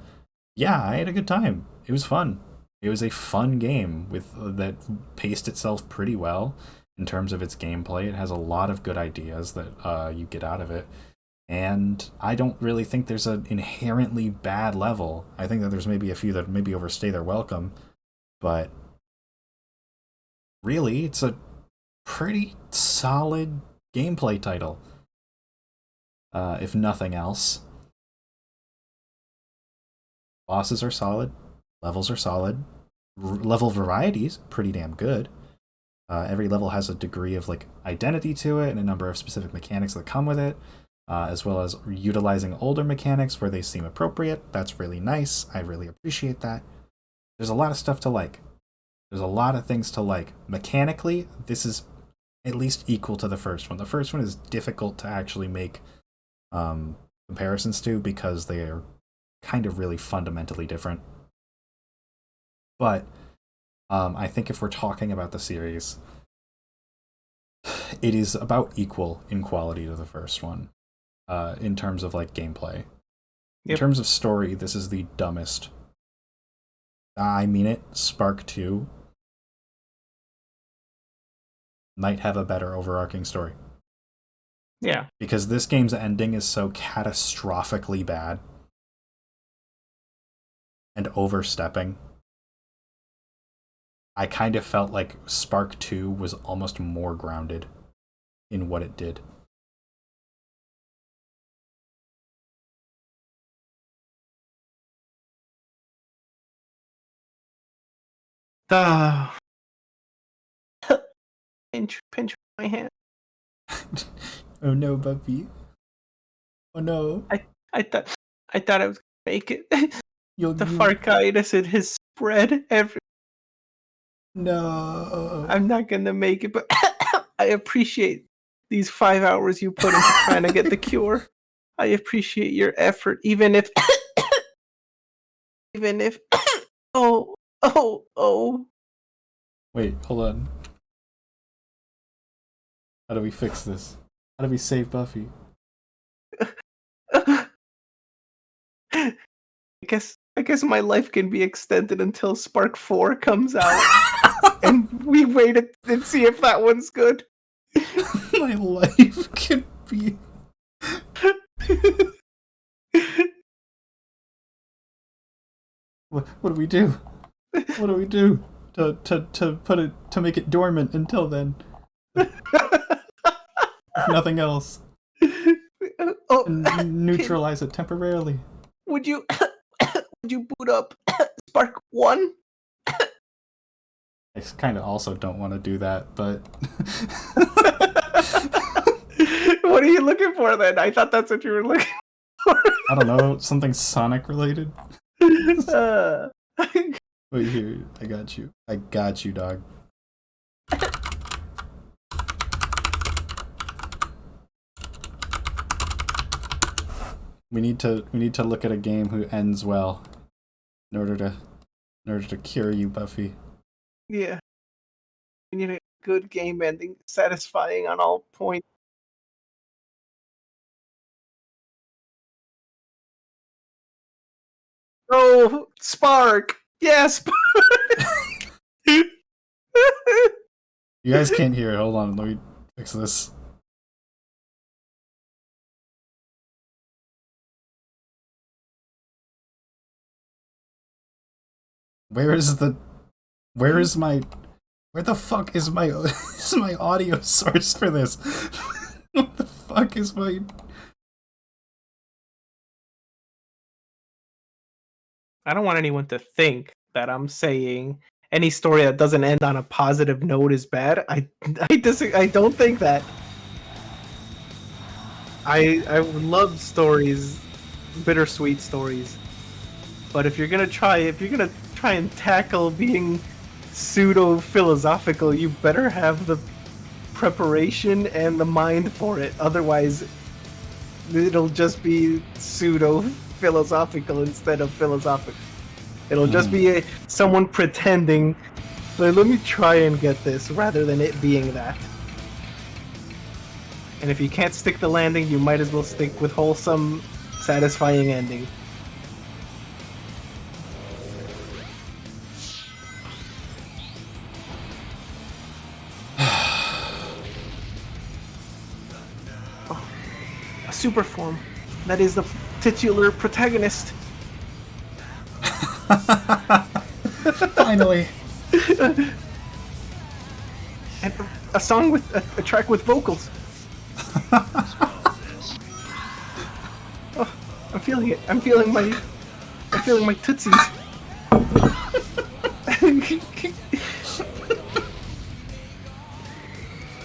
yeah, I had a good time. It was fun. It was a fun game that paced itself pretty well in terms of its gameplay. It has a lot of good ideas that you get out of it. And I don't really think there's an inherently bad level. I think that there's maybe a few that maybe overstay their welcome, but really, it's a pretty solid gameplay title, if nothing else. Bosses are solid, levels are solid, level varieties pretty damn good. Every level has a degree of like identity to it and a number of specific mechanics that come with it, as well as utilizing older mechanics where they seem appropriate. That's really nice. I really appreciate that. There's a lot of stuff to like. There's a lot of things to like. Mechanically, this is at least equal to the first one. The first one is difficult to actually make comparisons to because they are kind of really fundamentally different. But I think if we're talking about the series, it is about equal in quality to the first one, in terms of like gameplay. Yep. In terms of story, this is the dumbest. I mean it. Spark 2 might have a better overarching story. Yeah. Because this game's ending is so catastrophically bad and overstepping. I kind of felt like Spark 2 was almost more grounded in what it did. Pinch my hand. Oh no, Buffy. Oh no. I thought I was gonna make it. The Farkitis and his spread every. No. I'm not gonna make it, but I appreciate these 5 hours you put into trying to get the cure. I appreciate your effort, even if oh. Wait, hold on. How do we fix this? How do we save Buffy? I guess my life can be extended until Spark 4 comes out. And we wait and see if that one's good. My life can be What do we do? What do we do to make it dormant until then? If nothing else, Oh, and neutralize it temporarily. would you would you boot up Spark 1? I kind of also don't want to do that, but What are you looking for then? I thought that's what you were looking I don't know, something Sonic related. for. Wait here, I got you. I got you, dog. We need to look at a game who ends well in order to cure you, Buffy. Yeah. We need a good game ending, satisfying on all points. Oh, Spark! Yes! You guys can't hear it. Hold on, let me fix this. Where the fuck is my is my audio source for this? What the fuck is my... I don't want anyone to think that I'm saying any story that doesn't end on a positive note is bad. I don't think that. I love stories, bittersweet stories. But if you're gonna try and tackle being pseudo philosophical, you better have the preparation and the mind for it. Otherwise, it'll just be pseudo philosophical instead of philosophical. It'll just be someone pretending, like, let me try and get this, rather than it being that. And if you can't stick the landing, you might as well stick with wholesome, satisfying ending. A super form. That is the titular protagonist. Finally. And a song with a track with vocals. Oh, I'm feeling it. I'm feeling my tootsies.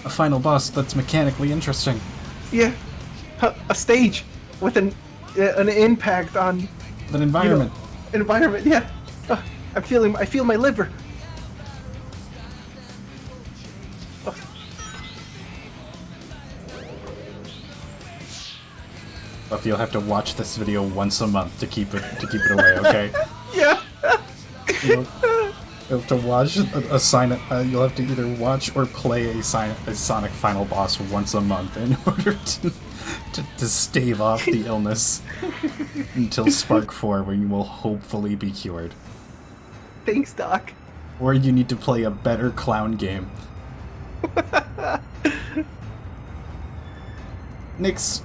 A final boss that's mechanically interesting. Yeah, a stage with an impact on An environment. environment. Yeah, I feel my liver. Buffy, you'll have to watch this video once a month to keep it away, okay? Yeah. You'll have to watch you'll have to either watch or play a Sonic final boss once a month in order to stave off the illness until Spark 4, when you will hopefully be cured. Thanks, Doc. Or you need to play a better clown game. Nyx,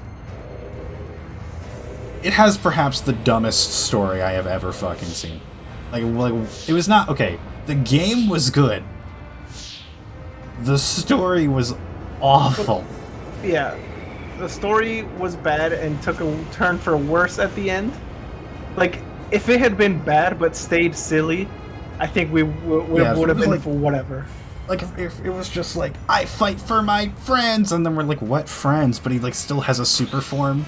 it has perhaps the dumbest story I have ever fucking seen. Like it was not okay. The game was good. The story was awful. Yeah, the story was bad and took a turn for worse at the end. Like, if it had been bad but stayed silly, I think we would have been like, for whatever. Like if it was just like, I fight for my friends, and then we're like, what friends? But he like still has a super form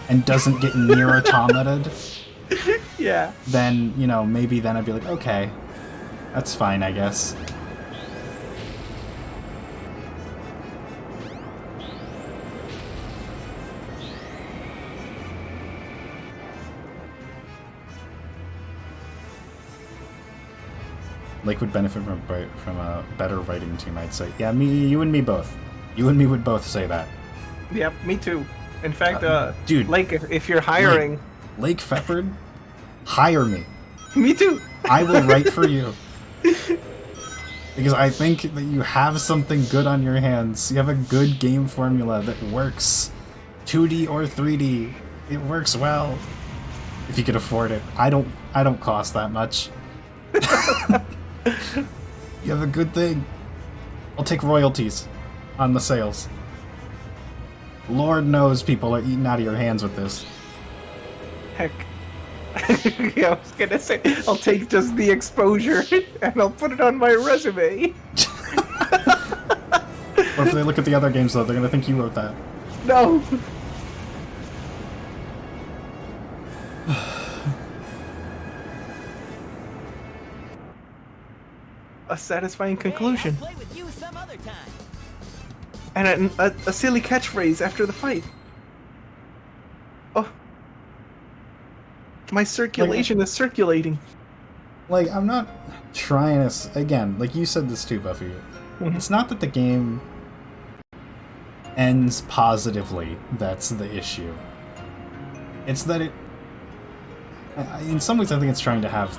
and doesn't get near automated. Yeah. Then, you know, maybe then I'd be like, okay, that's fine, I guess. Lake would benefit from a better writing team, I'd say. Yeah, you and me both. You and me would both say that. Yep, me too. In fact, dude, Lake, if you're hiring... Lake Feppard, hire me. Me too. I will write for you. Because I think that you have something good on your hands. You have a good game formula that works. 2D or 3D. It works well. If you could afford it. I don't I don't cost that much. You have a good thing. I'll take royalties on the sales. Lord knows people are eating out of your hands with this. Heck. Yeah, I was gonna say, I'll take just the exposure and I'll put it on my resume. Or if they look at the other games, though, they're gonna think you wrote that. No. A satisfying conclusion. Hey, I'll play with you some other time. And a silly catchphrase after the fight. Oh. My circulation is circulating. Like, I'm not trying to... Again, like you said this too, Buffy. It's not that the game ends positively that's the issue. It's that it... In some ways, I think it's trying to have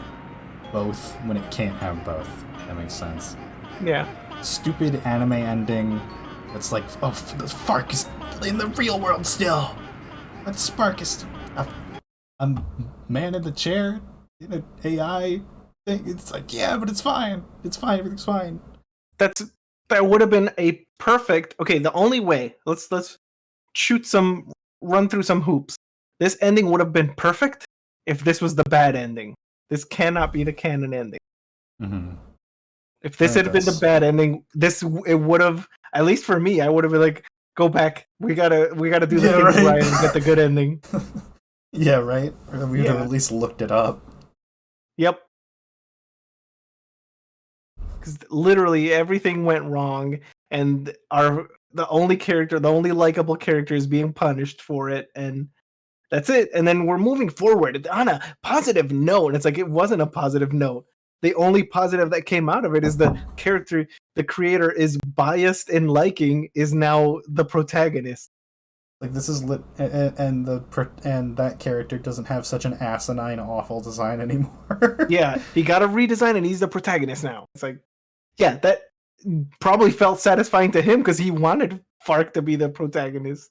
both when it can't have both. That makes sense. Yeah. Stupid anime ending. It's like, oh, the Fark is in the real world still. But Spark is a man in the chair in an AI thing. It's like, yeah, but it's fine. It's fine. Everything's fine. That would have been a perfect. Okay, the only way. Let's run through some hoops. This ending would have been perfect if this was the bad ending. This cannot be the canon ending. Mm-hmm. If this had been the bad ending, it would have, at least for me, I would have been like, go back. We gotta do the things right and get the good ending. Yeah, right? Or we would have at least looked it up. Yep. Because literally everything went wrong, and the only likable character is being punished for it, and that's it. And then we're moving forward on a positive note. And it's like, it wasn't a positive note. The only positive that came out of it is the character, the creator is biased in liking, is now the protagonist. Like, this is and that character doesn't have such an asinine, awful design anymore. Yeah, he got a redesign and he's the protagonist now. It's like, yeah, that probably felt satisfying to him because he wanted Fark to be the protagonist.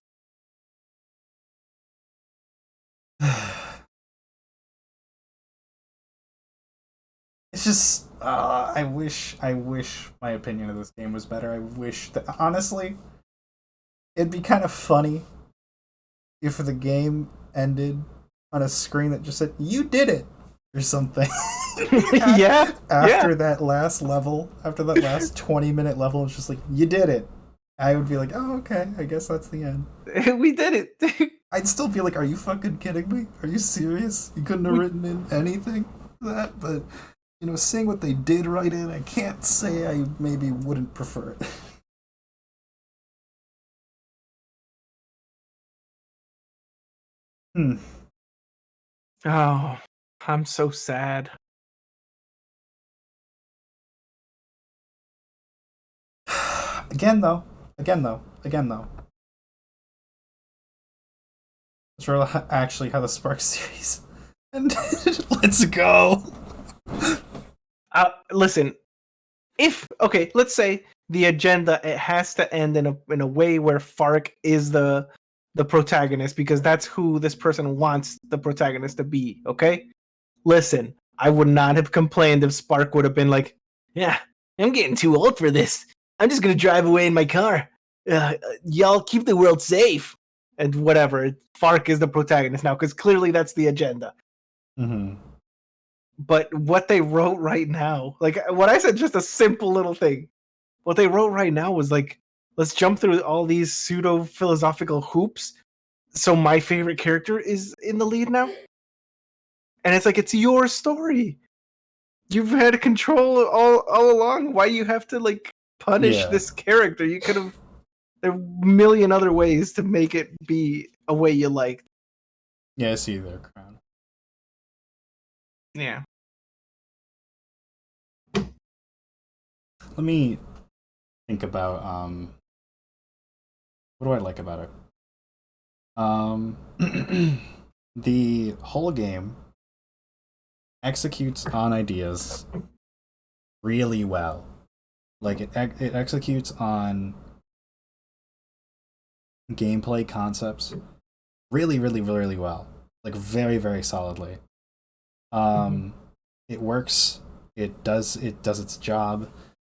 It's just, I wish my opinion of this game was better. I wish that, honestly, it'd be kind of funny if the game ended on a screen that just said, "You did it," or something. Yeah. After that last level, after that last 20-minute level, it's just like, "You did it." I would be like, "Oh, okay, I guess that's the end." We did it. I'd still be like, "Are you fucking kidding me? Are you serious? You couldn't have written in anything for that?" But, you know, seeing what they did write in, I can't say I maybe wouldn't prefer it. Oh, I'm so sad. Again though. That's actually how the Spark series ended. Let's go. Listen, let's say the agenda, it has to end in a way where Fark is the protagonist because that's who this person wants the protagonist to be. Okay, listen, I would not have complained if Spark would have been like, "Yeah, I'm getting too old for this. I'm just gonna drive away in my car. Y'all keep the world safe." And whatever, Fark is the protagonist now because clearly that's the agenda. Mm-hmm. But what they wrote right now, like what I said, just a simple little thing. What they wrote right now was like, let's jump through all these pseudo philosophical hoops. So my favorite character is in the lead now, and it's like, it's your story. You've had control all along. Why you have to like punish this character? You could have. There are a million other ways to make it be a way you liked. Yeah, I see their crown. Yeah. Let me think about what do I like about it? The whole game executes on ideas really well. Like it executes on gameplay concepts really, really, really well. Like very, very solidly. It works. It does its job,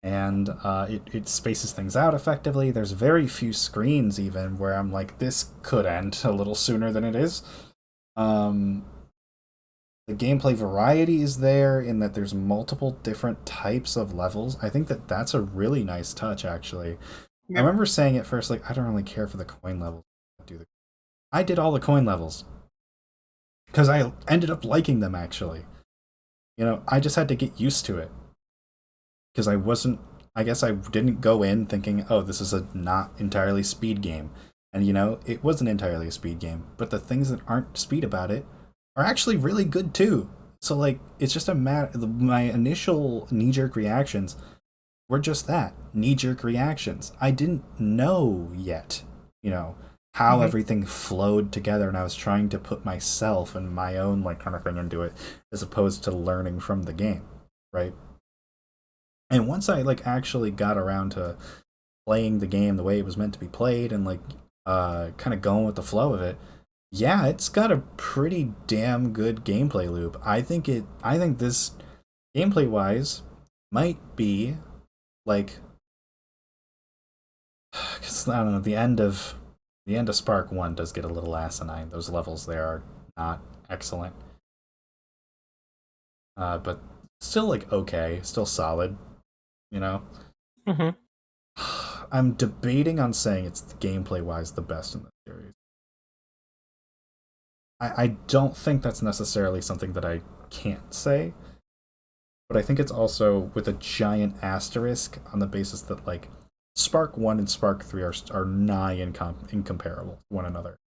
and it spaces things out effectively. There's very few screens even where I'm like, this could end a little sooner than it is. The gameplay variety is there in that there's multiple different types of levels. I think that that's a really nice touch, actually. Yeah. I remember saying at first, like, I don't really care for the coin levels. I did all the coin levels because I ended up liking them, actually. You know, I just had to get used to it because I guess I didn't go in thinking, oh, this is a not entirely speed game. And, you know, it wasn't entirely a speed game, but the things that aren't speed about it are actually really good too. So, like, it's just a matter. My initial knee-jerk reactions were just that, knee-jerk reactions. I didn't know yet, you know, how everything flowed together, and I was trying to put myself and my own, like, kind of thing into it, as opposed to learning from the game, right? And once I, like, actually got around to playing the game the way it was meant to be played, and, like, kind of going with the flow of it, yeah, it's got a pretty damn good gameplay loop. I think this gameplay wise might be like, cause I don't know, the end of Spark 1 does get a little asinine. Those levels there are not excellent. But still, like, okay, still solid, you know? I'm debating on saying it's gameplay wise the best in the series. I don't think that's necessarily something that I can't say, but I think it's also with a giant asterisk on the basis that, like, Spark 1 and Spark 3 are nigh incomparable to one another.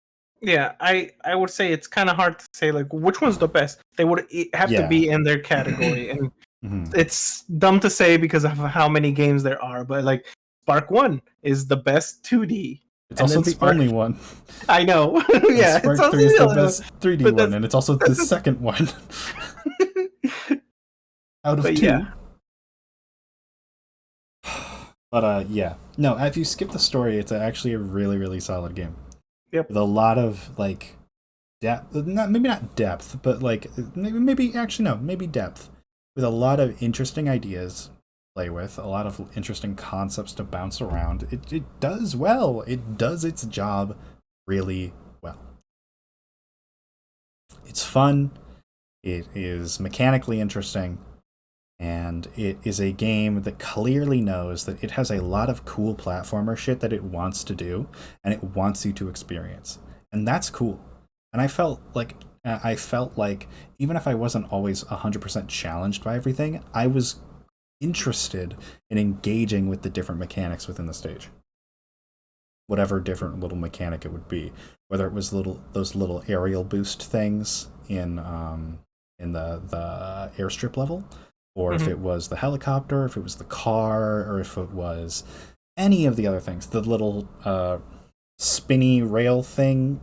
Yeah, I would say it's kind of hard to say, like, which one's the best. They would have to be in their category, and it's dumb to say because of how many games there are, but, like, Spark 1 is the best 2D. It's also the only one. I know. Yeah, Spark 3 is the best 3D one, and it's also the second one. Out of 2. Yeah. But, yeah. No, if you skip the story, it's actually a really, really solid game. Yep. With a lot of, like, depth. Maybe not depth, but, like, maybe depth. With a lot of interesting ideas play with, a lot of interesting concepts to bounce around. It does well. It does its job really well. It's fun. It is mechanically interesting. And it is a game that clearly knows that it has a lot of cool platformer shit that it wants to do, and it wants you to experience. And that's cool. And I felt like even if I wasn't always 100% challenged by everything, I was interested in engaging with the different mechanics within the stage. Whatever different little mechanic it would be, whether it was those little aerial boost things in the airstrip level, or if it was the helicopter, if it was the car, or if it was any of the other things, the little spinny rail thing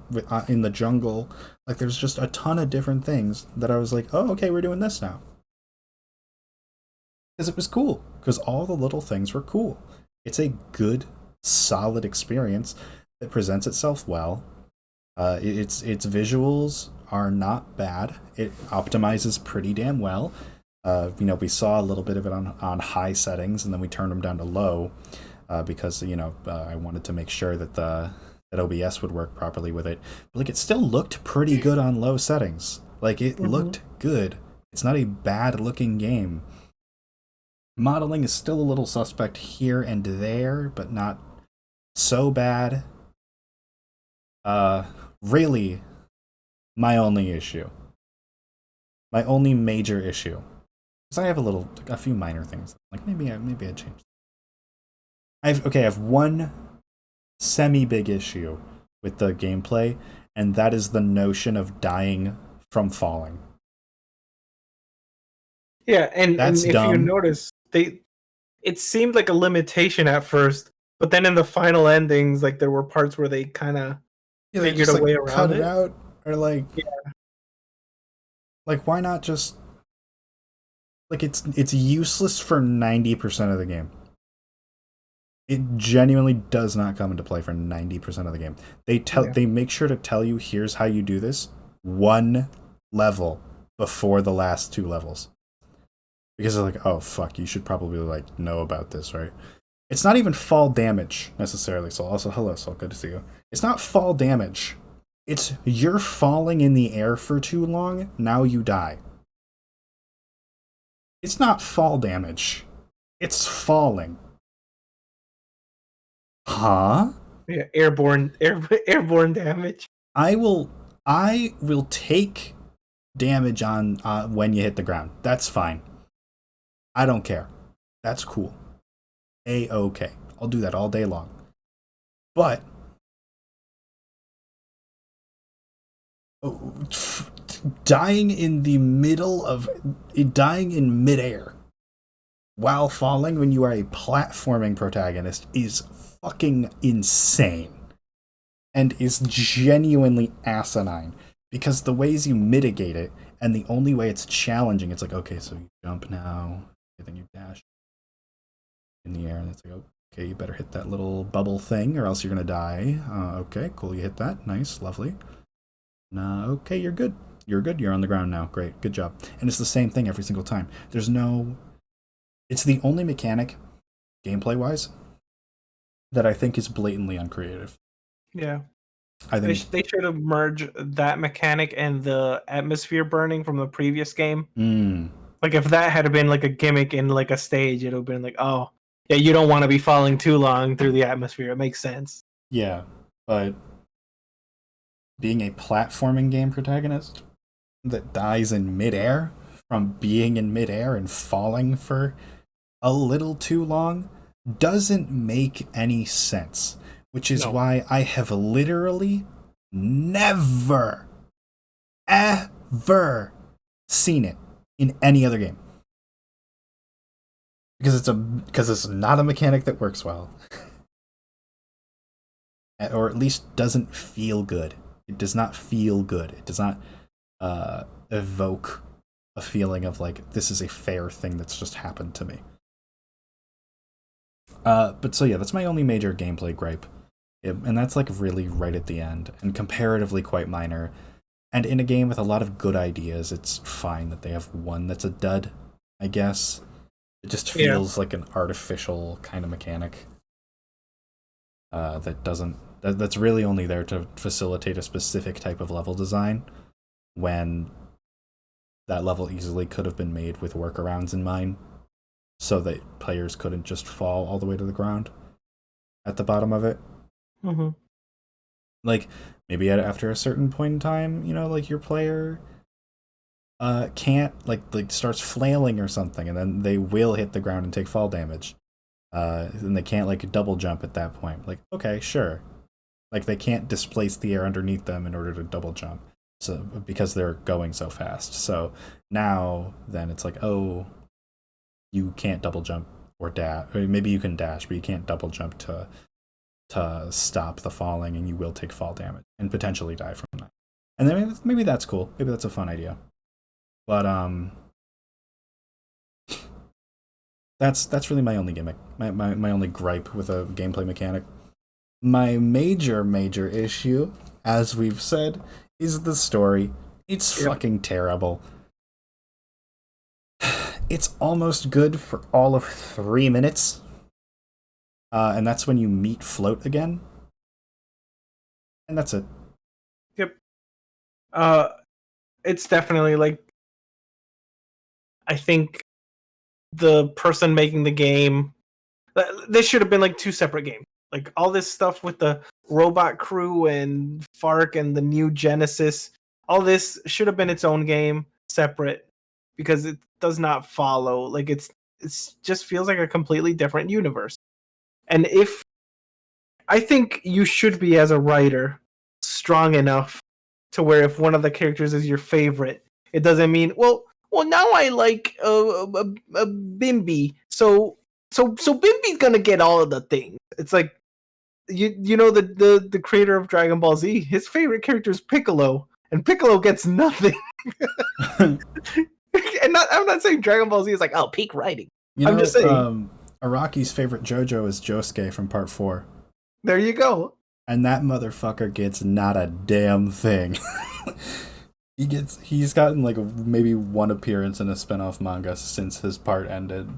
in the jungle. Like, there's just a ton of different things that I was like, oh, okay, we're doing this now. Because it was cool. Because all the little things were cool. It's a good, solid experience that presents itself well. Its visuals are not bad. It optimizes pretty damn well. We saw a little bit of it on high settings, and then we turned them down to low because I wanted to make sure that OBS would work properly with it. But, like, it still looked pretty good on low settings. Like, it looked good. It's not a bad looking game. Modeling is still a little suspect here and there, but not so bad. Really, my only issue. My only major issue. Because I have a few minor things. Like, maybe I'd change. I have one semi-big issue with the gameplay, and that is the notion of dying from falling. Yeah, and if dumb. you notice, it seemed like a limitation at first, but then in the final endings, like, there were parts where they kind of figured a way around cut it. it out, or like, like, why not just, like, it's useless for 90% of the game. It genuinely does not come into play for 90% of the game. They make sure to tell you, here's how you do this. One level. before the last 2 levels. Because they're like, oh fuck, you should probably like know about this, right? It's not even fall damage necessarily. So also, hello, Sol, good to see you. It's not fall damage. It's you're falling in the air for too long, now you die. It's not fall damage. It's falling. Huh? Yeah, airborne damage. I will take damage on when you hit the ground. That's fine. I don't care. That's cool. A-okay. I'll do that all day long. But dying in midair while falling when you are a platforming protagonist is fucking insane and is genuinely asinine, because the ways you mitigate it and the only way it's challenging, it's like, okay, so you jump now, then you dash in the air, and it's like, okay, you better hit that little bubble thing or else you're gonna die. Okay, cool, you hit that, nice, lovely. Okay, you're good, you're on the ground now, great, good job. And it's the same thing every single time. It's the only mechanic, gameplay wise, that I think is blatantly uncreative. Yeah. I think They should have merged that mechanic and the atmosphere burning from the previous game. Like, if that had been like a gimmick in like a stage, it would have been like, oh, yeah, you don't want to be falling too long through the atmosphere. It makes sense. Yeah, but being a platforming game protagonist that dies in midair from being in midair and falling for a little too long doesn't make any sense. Which is why I have literally never, ever seen it in any other game. Because it's not a mechanic that works well. Or at least doesn't feel good. It does not feel good. It does not evoke a feeling of like, this is a fair thing that's just happened to me. But so yeah, that's my only major gameplay gripe. And that's like really right at the end and comparatively quite minor. And in a game with a lot of good ideas, it's fine that they have one that's a dud, I guess. It just feels like an artificial kind of mechanic that's really only there to facilitate a specific type of level design, when that level easily could have been made with workarounds in mind so that players couldn't just fall all the way to the ground at the bottom of it. Mm-hmm. Like, maybe after a certain point in time, like your player can't, like starts flailing or something, and then they will hit the ground and take fall damage. And they can't, like, double jump at that point. Like, okay, sure. Like, they can't displace the air underneath them in order to double jump, so because they're going so fast. So now, then it's like, oh, you can't double jump or dash. Or maybe you can dash, but you can't double jump to stop the falling, and you will take fall damage and potentially die from that. And then maybe that's cool. Maybe that's a fun idea. But that's really my only gimmick. My only gripe with a gameplay mechanic. My major issue, as we've said, is the story. It's fucking terrible. It's almost good for all of 3 minutes. And that's when you meet Float again. And that's it. Yep. It's definitely like, I think the person making the game, this should have been like 2 separate games. Like, all this stuff with the robot crew and Fark and the new Genesis, all this should have been its own game, separate, because it does not follow. Like, it's just feels like a completely different universe. And I think you should be, as a writer, strong enough to where if one of the characters is your favorite, it doesn't mean, well, now I like Bimby, so Bimby's gonna get all of the things. It's like, the creator of Dragon Ball Z, his favorite character is Piccolo, and Piccolo gets nothing. And I'm not saying Dragon Ball Z is like, oh, peak writing. I'm just saying. Araki's favorite JoJo is Josuke from Part 4. There you go. And that motherfucker gets not a damn thing. He's gotten like maybe one appearance in a spin-off manga since his part ended.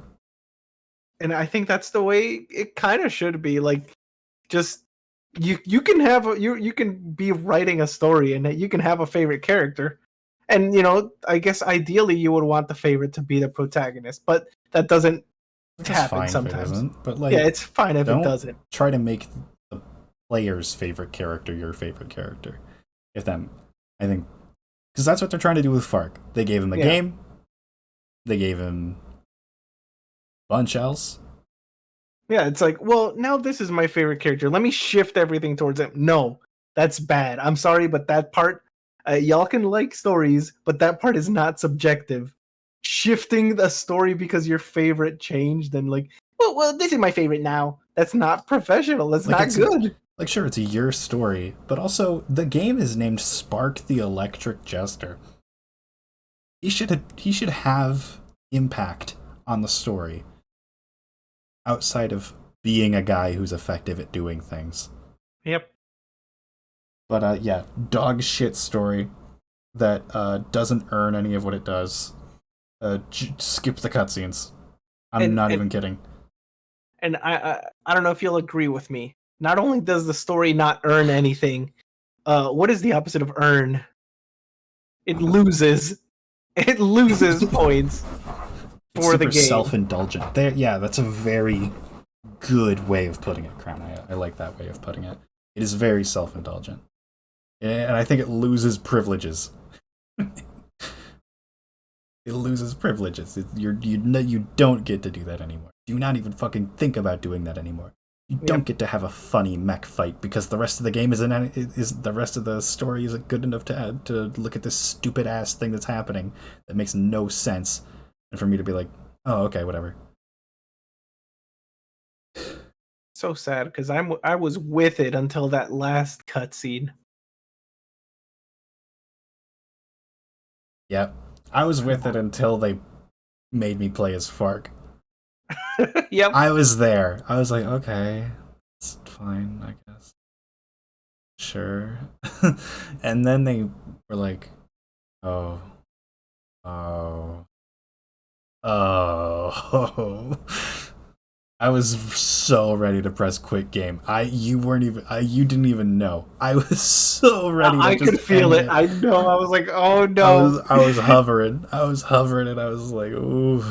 And I think that's the way it kind of should be. Like, just you can have you can be writing a story and you can have a favorite character, and I guess ideally you would want the favorite to be the protagonist, but that doesn't That's happen fine if it sometimes. isn't, but Yeah, it's fine if it don't doesn't. try to make the player's favorite character your favorite character. I think, because that's what they're trying to do with Fark. They gave him a game. They gave him a bunch else. Yeah, it's like, well, now this is my favorite character. Let me shift everything towards him. No, that's bad. I'm sorry, but that part, y'all can like stories, but that part is not subjective. Shifting the story because your favorite changed and like, well, this is my favorite now. That's not professional. That's not good. Sure, it's your story, but also the game is named Spark the Electric Jester. He should have impact on the story outside of being a guy who's effective at doing things. Yep. But yeah, dog shit story that doesn't earn any of what it does. Skip the cutscenes. I'm not even kidding. And I don't know if you'll agree with me. Not only does the story not earn anything, what is the opposite of earn? It loses. It loses points for the game. Self-indulgent. That's a very good way of putting it, Crown. I like that way of putting it. It is very self-indulgent. And I think it loses privileges. It loses privileges. You don't get to do that anymore. Do not even fucking think about doing that anymore. You don't get to have a funny mech fight because the rest of the game the rest of the story isn't good enough to look at this stupid ass thing that's happening that makes no sense, and for me to be like, oh, okay, whatever. So sad because I was with it until that last cutscene. Yep, I was with it until they made me play as Fark. Yep. I was there. I was like, okay, it's fine, I guess. Sure. And then they were like, oh. I was so ready to press quit game. You didn't even know. I was so ready. I could feel it. I know. I was like, oh no. I was hovering. And I was like, ooh.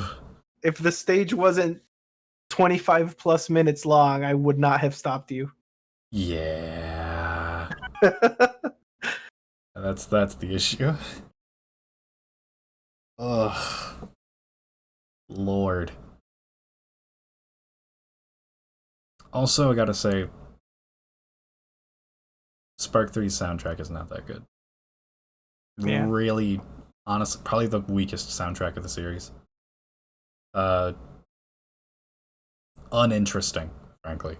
If the stage wasn't 25 plus minutes long, I would not have stopped you. Yeah. That's the issue. Ugh. Lord. Also, I gotta say, Spark 3's soundtrack is not that good. Yeah. Really, honestly, probably the weakest soundtrack of the series. Uninteresting, frankly.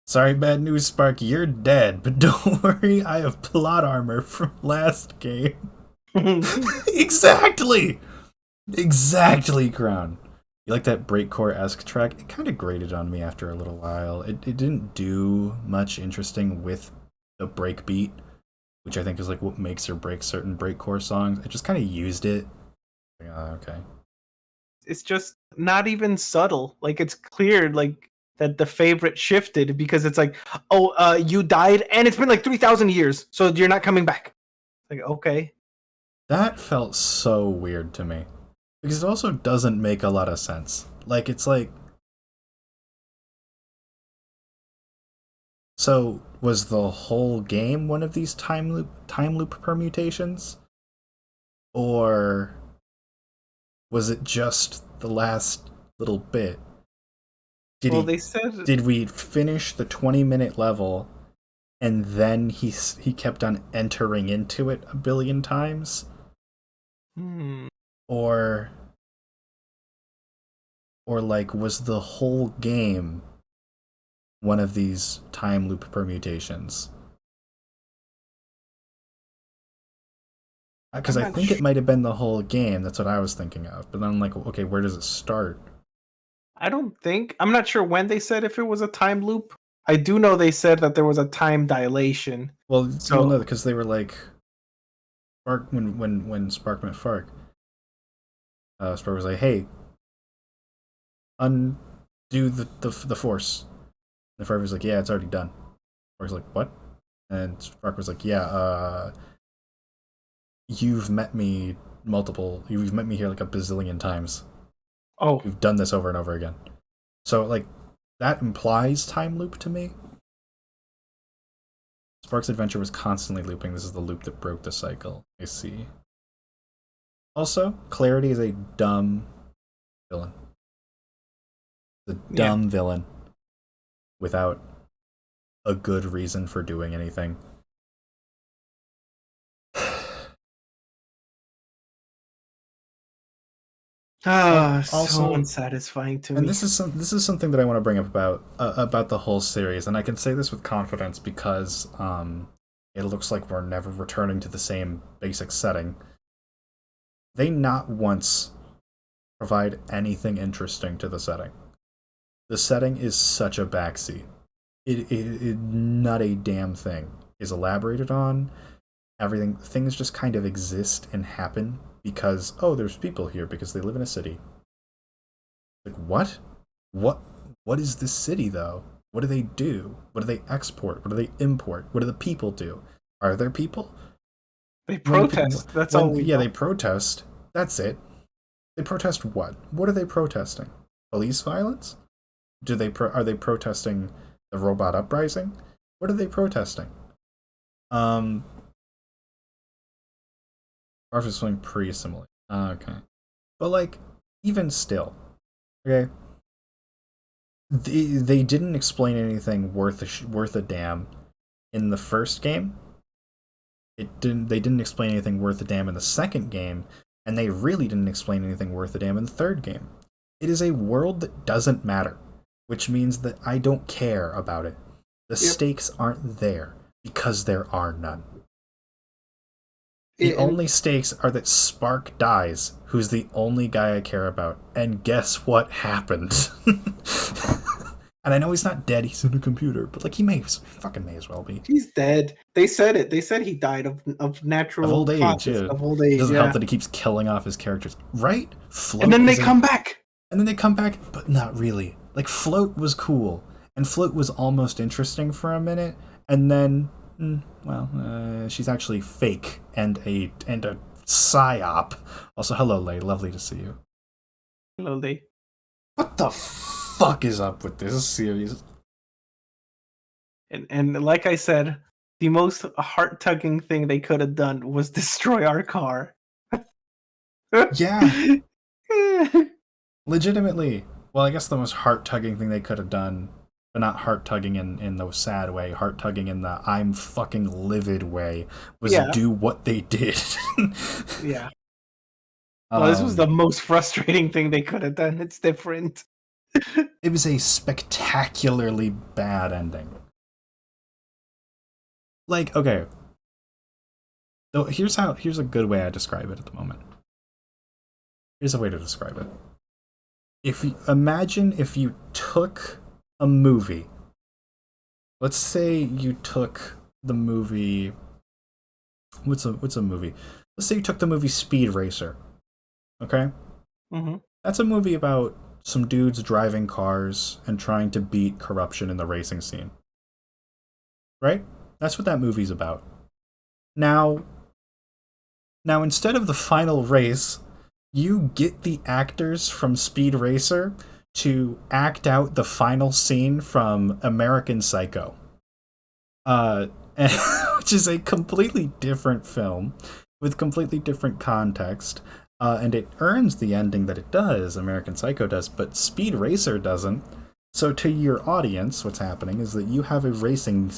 Sorry, bad news, Spark, you're dead, but don't worry, I have plot armor from last game. Exactly, Crown. You like that breakcore-esque track? It kind of grated on me after a little while. It didn't do much interesting with the breakbeat, which I think is like what makes or breaks certain breakcore songs. It just kind of used it. Like, okay. It's just not even subtle. Like, it's clear, like, that the favorite shifted because it's like, oh, you died and it's been like 3,000 years, so you're not coming back. Like, okay. That felt so weird to me. Because it also doesn't make a lot of sense. Like, it's like... So, was the whole game one of these time loop permutations? Or was it just the last little bit? They said... Did we finish the 20-minute level and then he kept on entering into it a billion times? Or like, was the whole game one of these time loop permutations? Because I think it might have been the whole game. That's what I was thinking of. But then I'm like, okay, where does it start? I'm not sure when they said if it was a time loop. I do know they said that there was a time dilation. Well, So- no, because they were like, Spark when Spark met Fark, Spark was like, "Hey, undo the force." And Fark was like, "Yeah, it's already done." Spark was like, "What?" And Spark was like, "Yeah, you've met me you've met me here like a bazillion times. Oh, You've done this over and over again." So like that implies time loop to me. Spark's adventure was constantly looping. This is the loop that broke the cycle. I see. Also, Clarity is a dumb villain. It's a dumb villain without a good reason for doing anything. so also- unsatisfying to me. And this is something that I want to bring up about the whole series, and I can say this with confidence because it looks like we're never returning to the same basic setting. They not once provide anything interesting to the setting. The setting is such a backseat. It not a damn thing is elaborated on. Things just kind of exist and happen because, oh, there's people here because they live in a city. Like, what? What is this city, though? What do they do? What do they export? What do they import? What do the people do? Are there people? They protest. That's all we Yeah, know. they protest. That's it. They protest what? What are they protesting? Police violence? Are they protesting the robot uprising? What are they protesting? Marv is swing pretty similar. Okay. But like, even still, okay. They didn't explain anything worth a damn in the first game. They didn't explain anything worth a damn in the second game, and they really didn't explain anything worth a damn in the third game. It is a world that doesn't matter, which means that I don't care about it. The stakes aren't there because there are none. The only stakes are that Spark dies, who's the only guy I care about, and guess what happened? And I know he's not dead, he's in a computer, but like he may as well be. He's dead. They said it. They said he died of natural Of old age, causes, yeah. Of old age, It doesn't yeah. help that he keeps killing off his characters. Right? Float And then they isn't- come back. And then they come back, but not really. Like, Float was cool, and Float was almost interesting for a minute, and then, she's actually fake and a psyop. Also, hello, Lay. Lovely to see you. Hello, Lee. What the fuck is up with this series? And like I said, the most heart-tugging thing they could have done was destroy our car. Yeah. Legitimately. Well, I guess the most heart-tugging thing they could have done, but not heart-tugging in the sad way, heart-tugging in the I'm fucking livid way, was do what they did. Yeah. Well, this was the most frustrating thing they could have done. It's different. It was a spectacularly bad ending. Like, okay. So here's a good way I describe it at the moment. Here's a way to describe it. Imagine if you took a movie. Let's say you took the movie. What's a movie? Let's say you took the movie Speed Racer. Okay? Mm-hmm. That's a movie about some dudes driving cars and trying to beat corruption in the racing scene. Right? That's what that movie's about. Now instead of the final race, you get the actors from Speed Racer to act out the final scene from American Psycho. Which is a completely different film with completely different context. And it earns the ending that it does, American Psycho does, but Speed Racer doesn't. So to your audience, what's happening is that you have a racing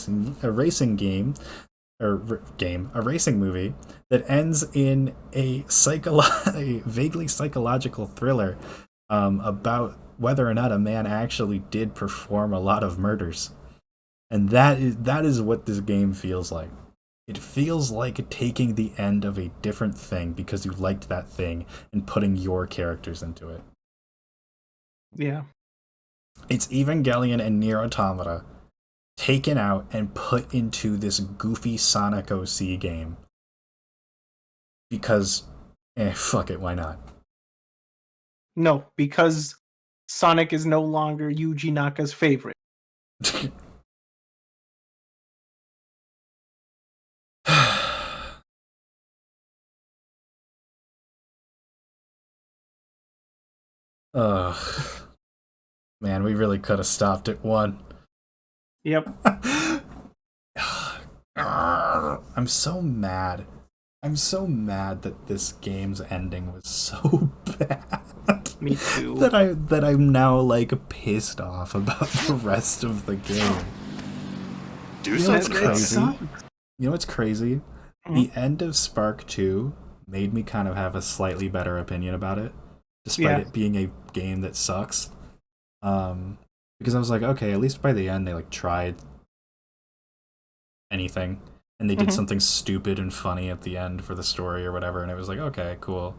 movie that ends in a vaguely psychological thriller about whether or not a man actually did perform a lot of murders. And that is what this game feels like. It feels like taking the end of a different thing because you liked that thing and putting your characters into it. Yeah. It's Evangelion and Nier Automata taken out and put into this goofy Sonic OC game. Because, fuck it, why not? No, because Sonic is no longer Yuji Naka's favorite. Ugh. Man, we really could have stopped at 1. Yep. I'm so mad. I'm so mad that this game's ending was so bad. Me too. that I'm now like pissed off about the rest of the game. Do You know what's something about crazy? it. You know what's crazy? The end of Spark 2 made me kind of have a slightly better opinion about it, despite it being a game that sucks. Because I was like, okay, at least by the end they like tried anything, and they did something stupid and funny at the end for the story or whatever, and it was like, okay, cool.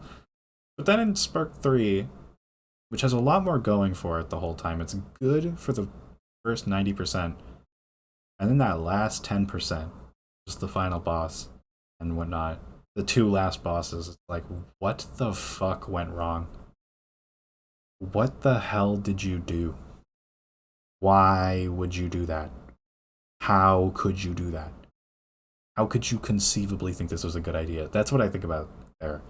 But then in Spark 3, which has a lot more going for it the whole time, it's good for the first 90%, and then that last 10%, just the final boss and whatnot, the 2 last bosses, it's like, what the fuck went wrong? What the hell did you do? Why would you do that? How could you do that? How could you conceivably think this was a good idea? That's what I think about there.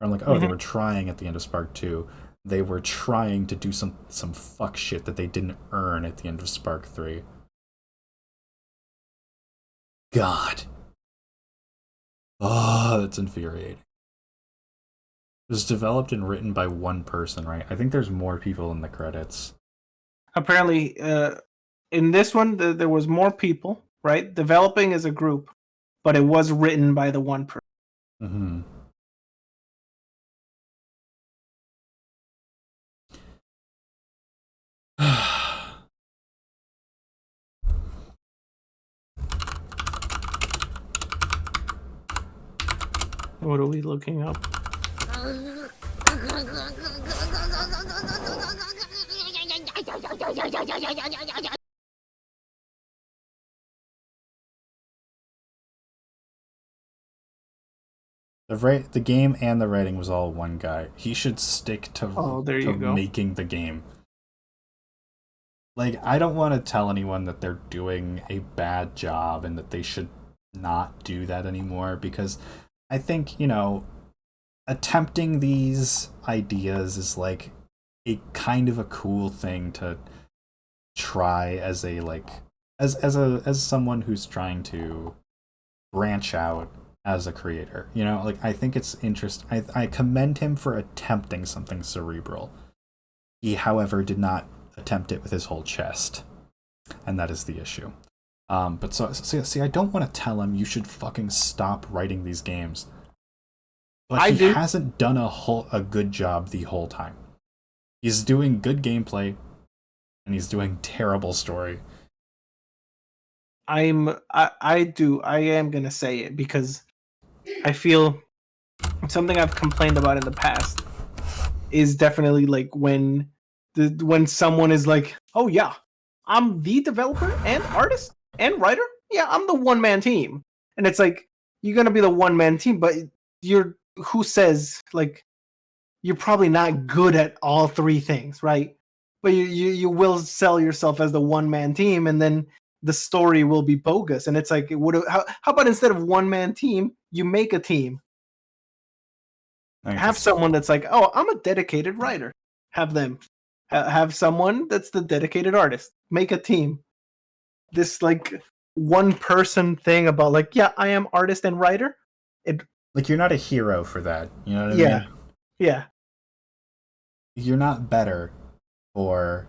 I'm like, oh, they were trying at the end of Spark 2. They were trying to do some fuck shit that they didn't earn at the end of Spark 3. God. Oh, that's infuriating. It was developed and written by one person, right? I think there's more people in the credits. Apparently, in this one, there was more people, right? Developing as a group, but it was written by the one person. Mm-hmm. What are we looking up? The game and the writing was all one guy. He should stick to, there you go. making the game. Like, I don't want to tell anyone that they're doing a bad job and that they should not do that anymore, because I think, you know, attempting these ideas is like a kind of a cool thing to try as a like as someone who's trying to branch out as a creator. You know, like, I think it's interesting. I commend him for attempting something cerebral. He, however, did not attempt it with his whole chest, and that is the issue. But so see, I don't want to tell him you should fucking stop writing these games, but he hasn't done a good job the whole time. He's doing good gameplay, and he's doing terrible story. I am gonna say it because I feel something I've complained about in the past is definitely like when someone is like, oh yeah, I'm the developer and artist and writer. Yeah, I'm the one-man team. And it's like, you're gonna be the one-man team, but who says, like, you're probably not good at all 3 things, right? But you will sell yourself as the one-man team, and then the story will be bogus. And it's like, how about instead of one-man team, you make a team? Have someone that's like, oh, I'm a dedicated writer. Have them. Have someone that's the dedicated artist. Make a team. This like one person thing about like, yeah, I am artist and writer. Like, you're not a hero for that. You know what I mean? Yeah. You're not better for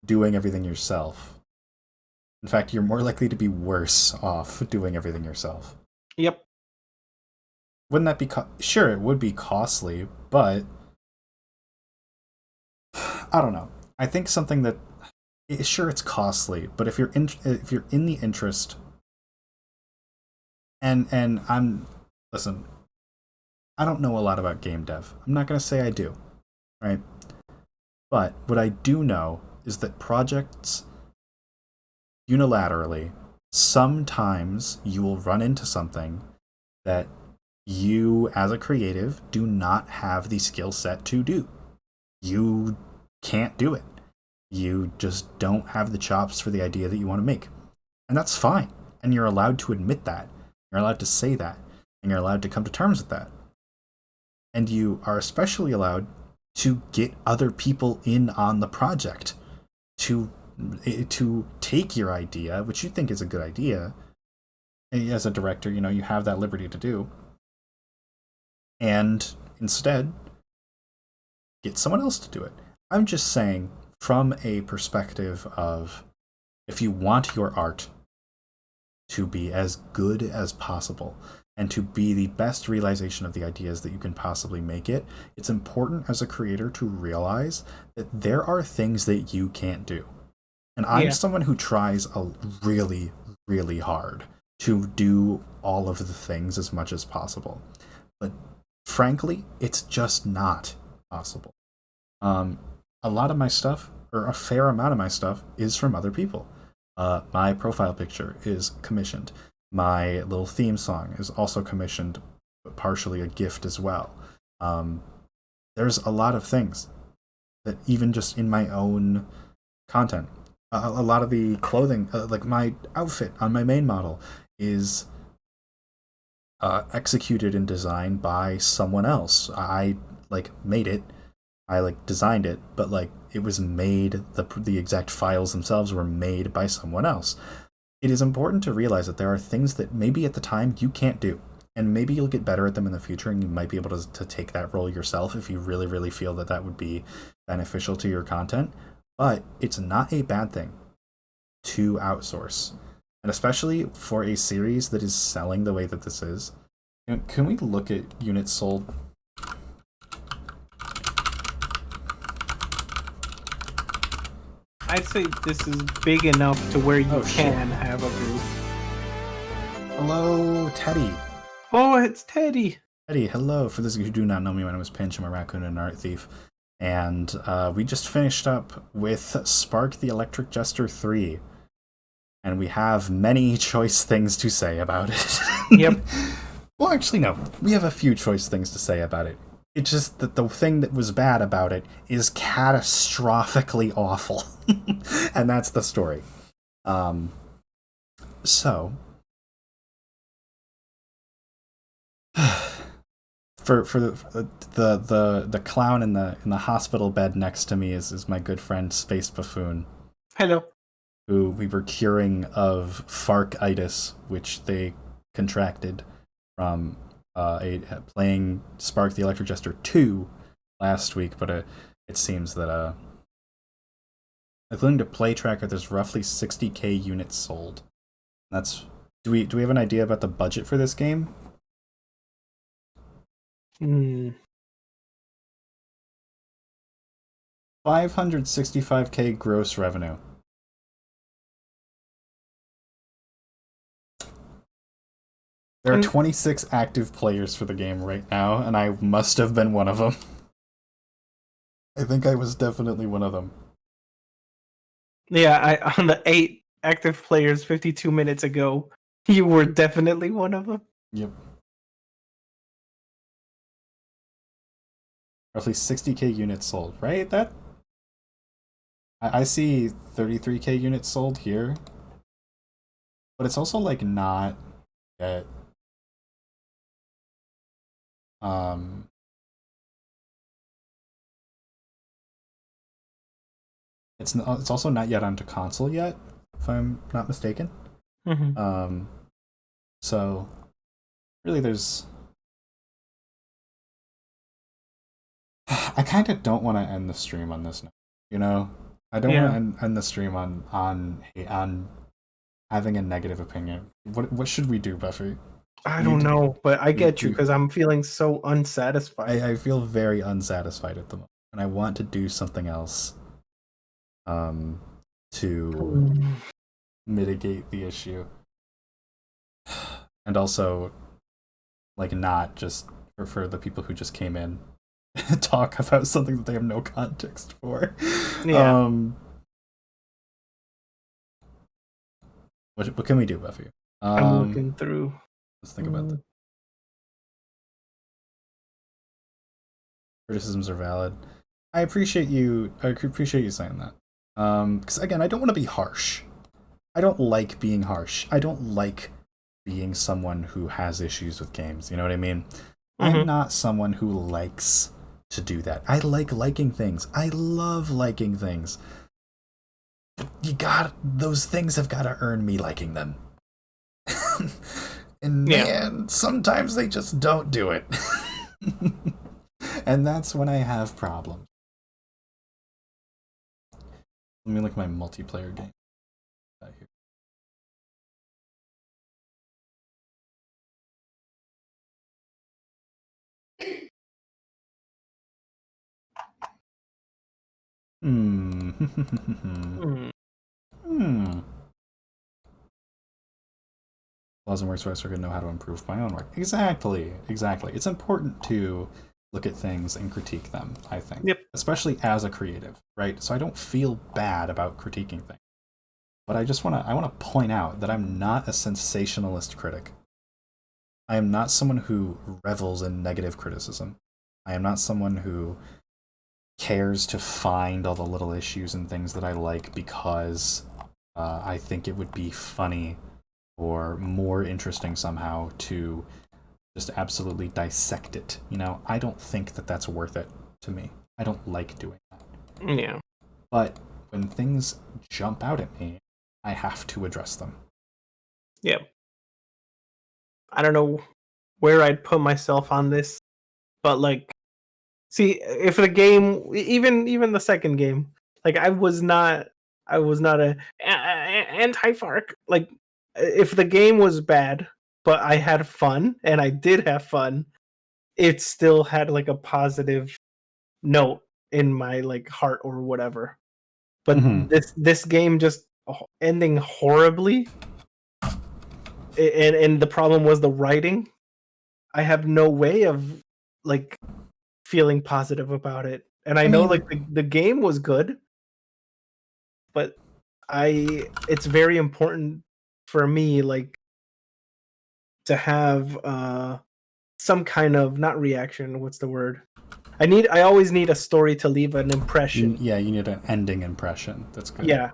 doing everything yourself. In fact, you're more likely to be worse off doing everything yourself. Yep. Wouldn't that be sure, it would be costly, but I don't know. I think something that sure, it's costly, but if you're in the interest, and listen, I don't know a lot about game dev. I'm not going to say I do, right? But what I do know is that projects unilaterally, sometimes you will run into something that you, as a creative, do not have the skill set to do. You can't do it. You just don't have the chops for the idea that you want to make. And that's fine. And you're allowed to admit that. You're allowed to say that. And you're allowed to come to terms with that. And you are especially allowed to get other people in on the project to take your idea, which you think is a good idea. As a director, you have that liberty to do. And instead, get someone else to do it. I'm just saying, from a perspective of, if you want your art to be as good as possible and to be the best realization of the ideas that you can possibly make it, it's important as a creator to realize that there are things that you can't do. And I'm someone who tries really, really hard to do all of the things as much as possible. But frankly, it's just not possible. A lot of my stuff, or a fair amount of my stuff, is from other people. My profile picture is commissioned. My little theme song is also commissioned, but partially a gift as well. There's a lot of things that even just in my own content, a lot of the clothing, like my outfit on my main model, is executed and designed by someone else. I made it. I designed it, but it was made, the exact files themselves were made by someone else. It is important to realize that there are things that maybe at the time you can't do, and maybe you'll get better at them in the future, and you might be able to take that role yourself if you really, really feel that that would be beneficial to your content. But it's not a bad thing to outsource, and especially for a series that is selling the way that this is. Can we look at units sold? I'd say this is big enough to where you can have a group. Hello, Teddy. Oh, it's Teddy. Teddy, hello. For those of you who do not know me, my name is Pinch. I'm a raccoon and an art thief. And we just finished up with Spark the Electric Jester 3. And we have many choice things to say about it. Yep. Well, actually, no. We have a few choice things to say about it. It's just that the thing that was bad about it is catastrophically awful. And that's the story. So for the clown in the hospital bed next to me is my good friend Space Buffoon. Hello. Who we were curing of FARKITIS, which they contracted from playing Spark the Electric Jester 2 last week, but it seems that according to Play Tracker, there's roughly 60k units sold. That's do we have an idea about the budget for this game? 565k gross revenue. There are 26 active players for the game right now, and I must have been one of them. I think I was definitely one of them. Yeah, on the 8 active players 52 minutes ago, you were definitely one of them. Yep. Roughly 60k units sold, right? That I see 33k units sold here, but it's also not yet. It's also not yet onto console yet, if I'm not mistaken. Mm-hmm. So really, there's. I kind of don't want to end the stream on this note, I don't want to end the stream on having a negative opinion. What should we do, Buffy? I don't know, but I get you because I'm feeling so unsatisfied. I feel very unsatisfied at the moment, and I want to do something else to mitigate the issue. And also, not just for the people who just came in, talk about something that they have no context for. Yeah. What can we do, Buffy? I'm looking through. Let's think about that. Criticisms are valid. I appreciate you saying that. Because again, I don't want to be harsh. I don't like being harsh. I don't like being someone who has issues with games. You know what I mean? I'm not someone who likes to do that. I like liking things. I love liking things. Those things have got to earn me liking them. And man, sometimes they just don't do it. And that's when I have problems. Let me look at my multiplayer game. Right here. Flaws and works for us are going to know how to improve my own work. Exactly. It's important to look at things and critique them, I think. Yep. Especially as a creative, right? So I don't feel bad about critiquing things. But I want to point out that I'm not a sensationalist critic. I am not someone who revels in negative criticism. I am not someone who cares to find all the little issues and things that I like because I think it would be funny or more interesting somehow to just absolutely dissect it. You know, I don't think that that's worth it to me. I don't like doing that. Yeah. But when things jump out at me, I have to address them. Yeah. I don't know where I'd put myself on this, but like, see, if the game, even the second game, like I was not a anti-Fark. Like, if the game was bad, but I had fun, and I did have fun, it still had like a positive note in my like heart or whatever. But this game just ending horribly, and the problem was the writing. I have no way of like feeling positive about it. And I know like the game was good, but it's very important for me like to have some kind of, not reaction, what's the word? I always need a story to leave an impression. You need an ending impression. That's good. Yeah.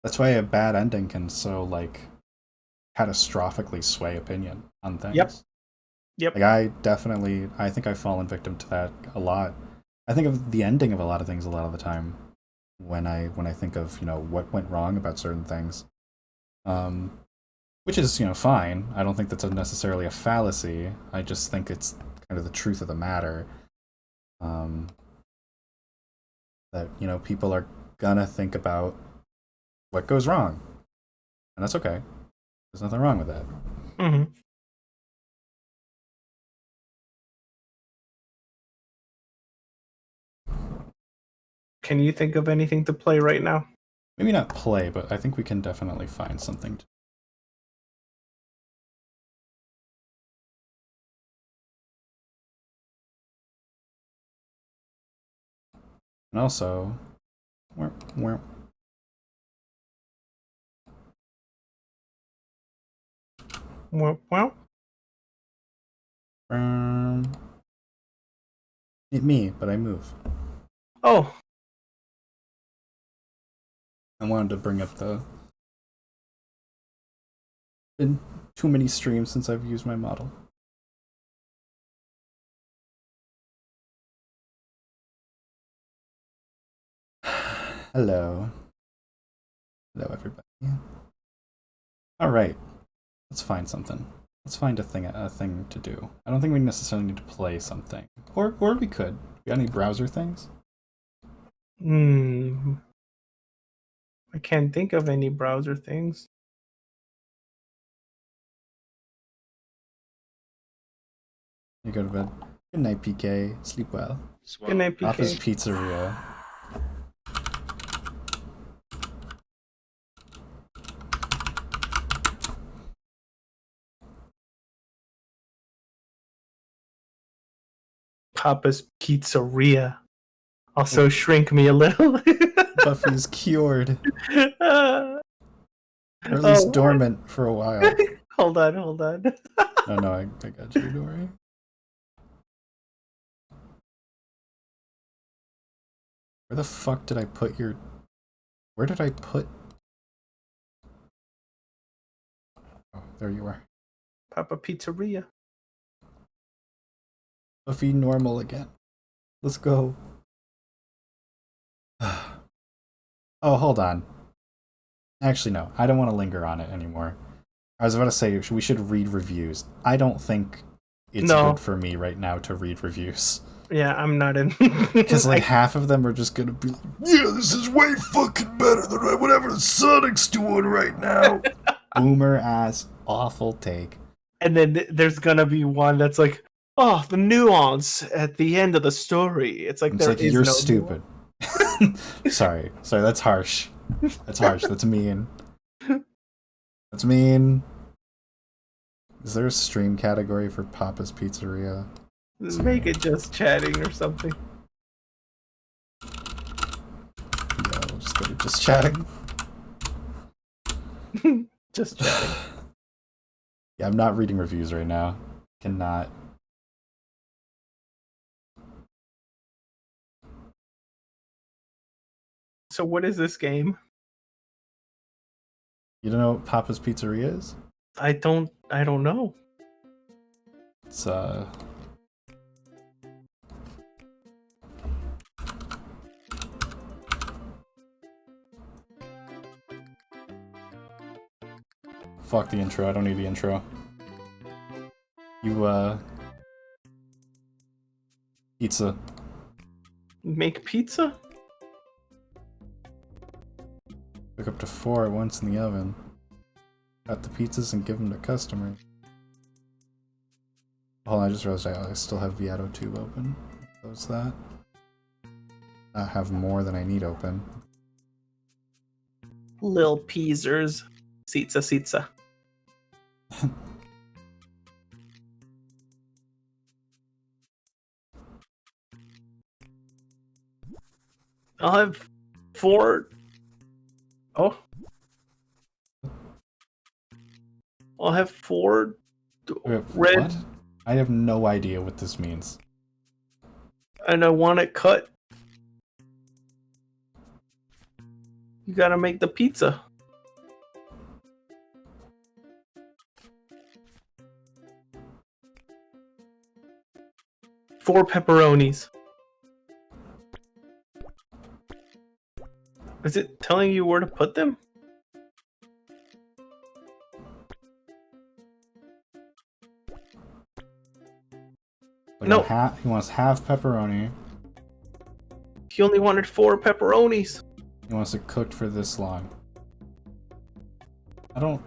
That's why a bad ending can so like catastrophically sway opinion on things. Yep. Like I think I've fallen victim to that a lot. I think of the ending of a lot of things a lot of the time when I think of, you know, what went wrong about certain things. Which is, you know, fine. I don't think that's necessarily a fallacy. I just think it's kind of the truth of the matter. That, you know, people are gonna think about what goes wrong. And that's okay. There's nothing wrong with that. Can you think of anything to play right now? Maybe not play, but I think we can definitely find something to. And also, Well, Hit me, but I move. oh, I wanted to bring up been too many streams since I've used my model. Hello, everybody. All right, let's find something. Let's find a thing to do. I don't think we necessarily need to play something, or we could. We got any browser things? I can't think of any browser things. You go to bed. Good night, PK. Sleep well. Good night, PK. Office Pizzeria. Papa's Pizzeria. Also shrink me a little. Buffy's cured. Or at least Oh, dormant for a while. hold on, hold on. No, I got you, don't worry. Where the fuck did I put your... Where did I put... Oh, there you are. Papa Pizzeria. Buffy normal again. Let's go. Oh, hold on. Actually, no. I don't want to linger on it anymore. I was about to say we should read reviews. I don't think it's good for me right now to read reviews. Yeah, I'm not in. Because like half of them are just gonna be like, yeah, this is way fucking better than whatever Sonic's doing right now. Boomer ass awful take. And then there's gonna be one that's like, oh, the nuance at the end of the story. It's like It's there like is you're no stupid. Sorry, that's harsh. That's harsh. That's mean. That's mean. Is there a stream category for Papa's Pizzeria? nuance. Make it just chatting or something. Yeah, we'll just go to just chatting. Just chatting. Yeah, I'm not reading reviews right now. Cannot. So what is this game? You don't know what Papa's Pizzeria is? I don't know. It's fuck the intro, I don't need the intro. You pizza. Make pizza? Cook up to 4 at once in the oven. Cut the pizzas and give them to customers. Hold on, I just realized I still have Viato Tube open. Close that. I have more than I need open. Lil Peasers. Sitza. I'll have 4. Oh. I'll have 4 Wait, red. what? I have no idea what this means. And I want it cut. You gotta make the pizza. Four pepperonis. Is it telling you where to put them? Like No. He wants half pepperoni. He only wanted 4 pepperonis. He wants it cooked for this long. I don't...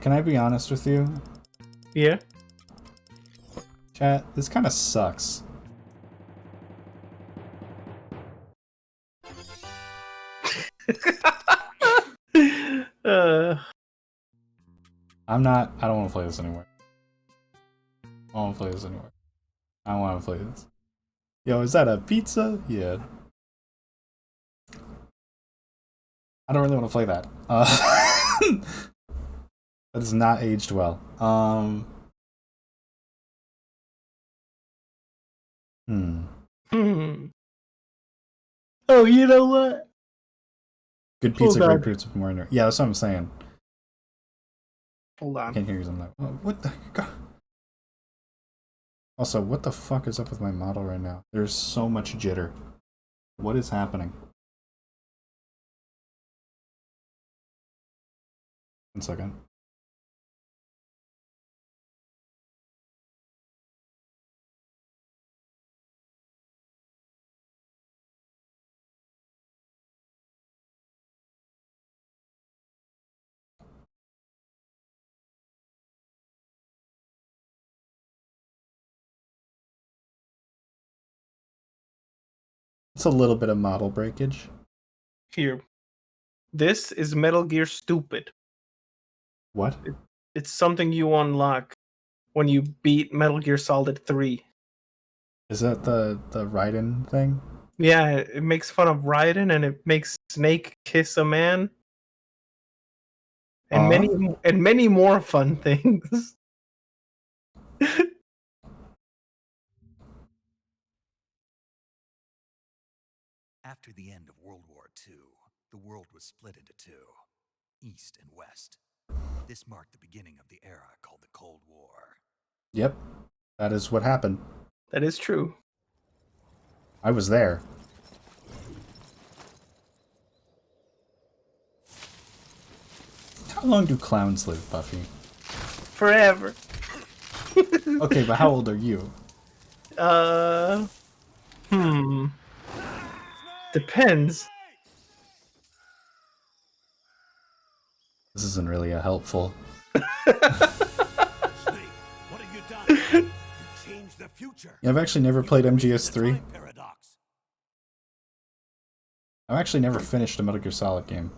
Can I be honest with you? Yeah. Chat, this kind of sucks. I don't want to play this anymore. I don't want to play this anymore. I don't want to play this. Yo, is that a pizza? Yeah. I don't really want to play that. That is not aged well. Oh, you know what? Good pizza, Hold great on. pizza, more energy. Yeah, that's what I'm saying. Hold I on. can't hear you. I'm like, oh, what the god? Also, what the fuck is up with my model right now? There's so much jitter. What is happening? 1 second. It's a little bit of model breakage. Here. This is Metal Gear Stupid. What? It's something you unlock when you beat Metal Gear Solid 3. Is that the Raiden thing? Yeah, it makes fun of Raiden and it makes Snake kiss a man. And many more fun things. After the end of World War II, the world was split into two, East and West. This marked the beginning of the era called the Cold War. Yep, that is what happened. That is true. I was there. How long do clowns live, Buffy? Forever. Okay, but how old are you? Depends. This isn't really a helpful. Snake, what have you done? You changed the future. Yeah, I've actually never played MGS3. Paradox. I've actually never finished a Metal Gear Solid game.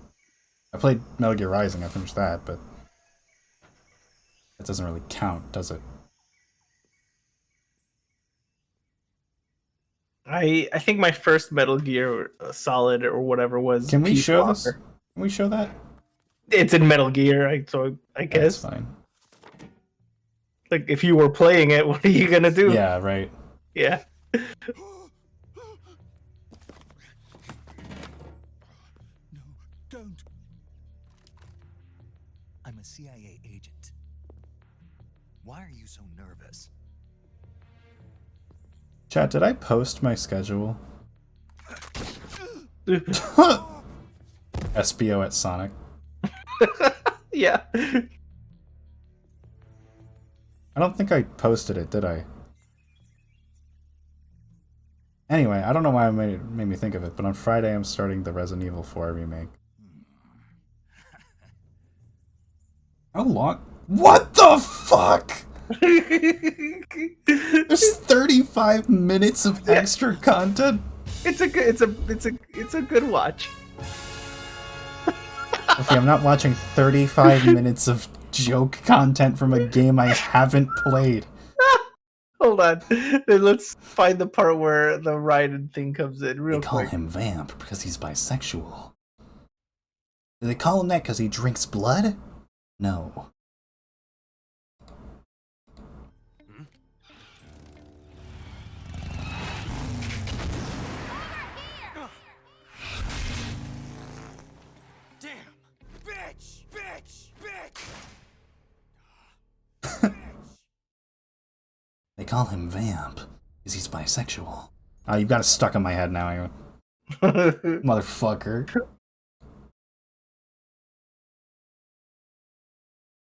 I played Metal Gear Rising, I finished that, but that doesn't really count, does it? I think my first Metal Gear Solid or whatever was. Can we Peace show Walker. this? Can we show that? It's in Metal Gear, so I guess. That's fine. Like, if you were playing it, what are you gonna do? Yeah, right. Yeah. No, don't. I'm a CIA agent. Why are you so nervous? Chat, did I post my schedule? SBO at Sonic. Yeah. I don't think I posted it, did I? Anyway, I don't know why it made me think of it, but on Friday I'm starting the Resident Evil 4 remake. How long? What the fuck? There's 35 minutes of extra content. It's a good watch. Okay, I'm not watching 35 minutes of joke content from a game I haven't played. Hold on. Then let's find the part where the Raiden thing comes in real They call quick. him Vamp because he's bisexual. Do they call him that because he drinks blood? No. Damn! Bitch! Bitch! Bitch! They call him Vamp because he's bisexual. Oh, you've got it stuck in my head now, you motherfucker.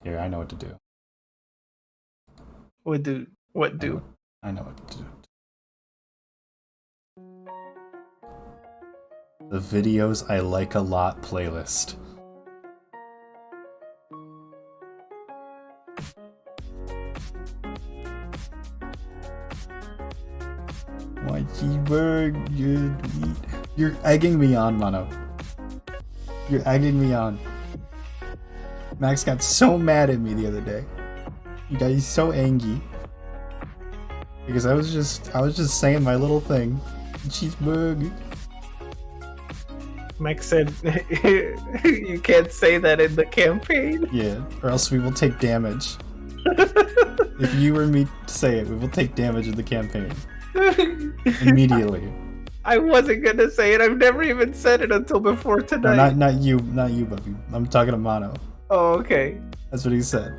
Here, I know what to do. What do? I know what to do. The videos I like a lot playlist. My cheeseburger. You're egging me on, Mono. You're egging me on. Max got so mad at me the other day. You got he's so angry. Because I was just saying my little thing. Cheeseburger. Max said you can't say that in the campaign. Yeah, or else we will take damage. If you or me say it, we will take damage in the campaign. Immediately. I wasn't gonna say it. I've never even said it until before No, tonight. not you, Buffy. I'm talking to Mono. Oh, okay. That's what he said.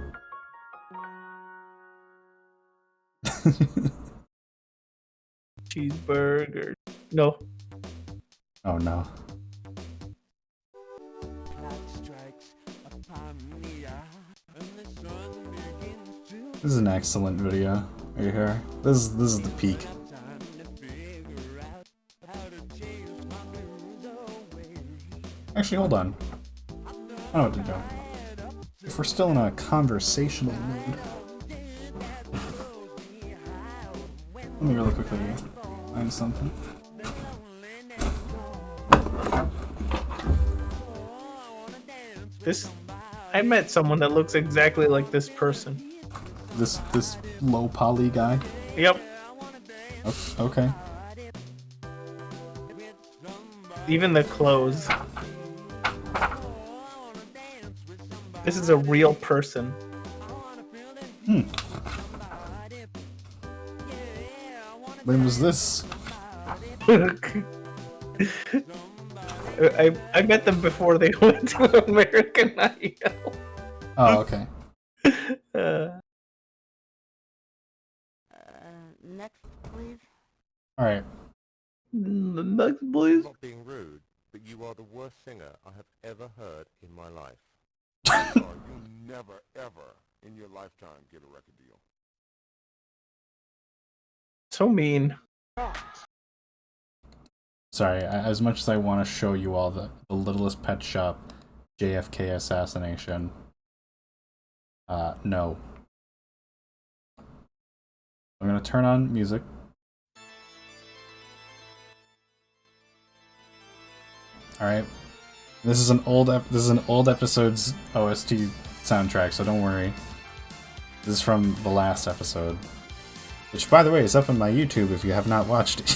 Cheeseburger. No. Oh no. This is an excellent video right here. This is the peak. Actually, hold on. I know what to do. If we're still in a conversational mood, let me really quickly find something. I met someone that looks exactly like this person. This low poly guy. Yep. Okay. Even the clothes. This is a real person. When was this? I met them before they went to American Idol. Oh, okay. Next, please. All right. Next, please. Not being rude, but you are the worst singer I have ever heard in my life. You never, ever in your lifetime get a record deal. So mean. Sorry. As much as I want to show you all the Littlest Pet Shop JFK assassination, no. I'm gonna turn on music. All right. This is an old episode's OST soundtrack, so don't worry. This is from the last episode, which, by the way, is up on my YouTube if you have not watched it.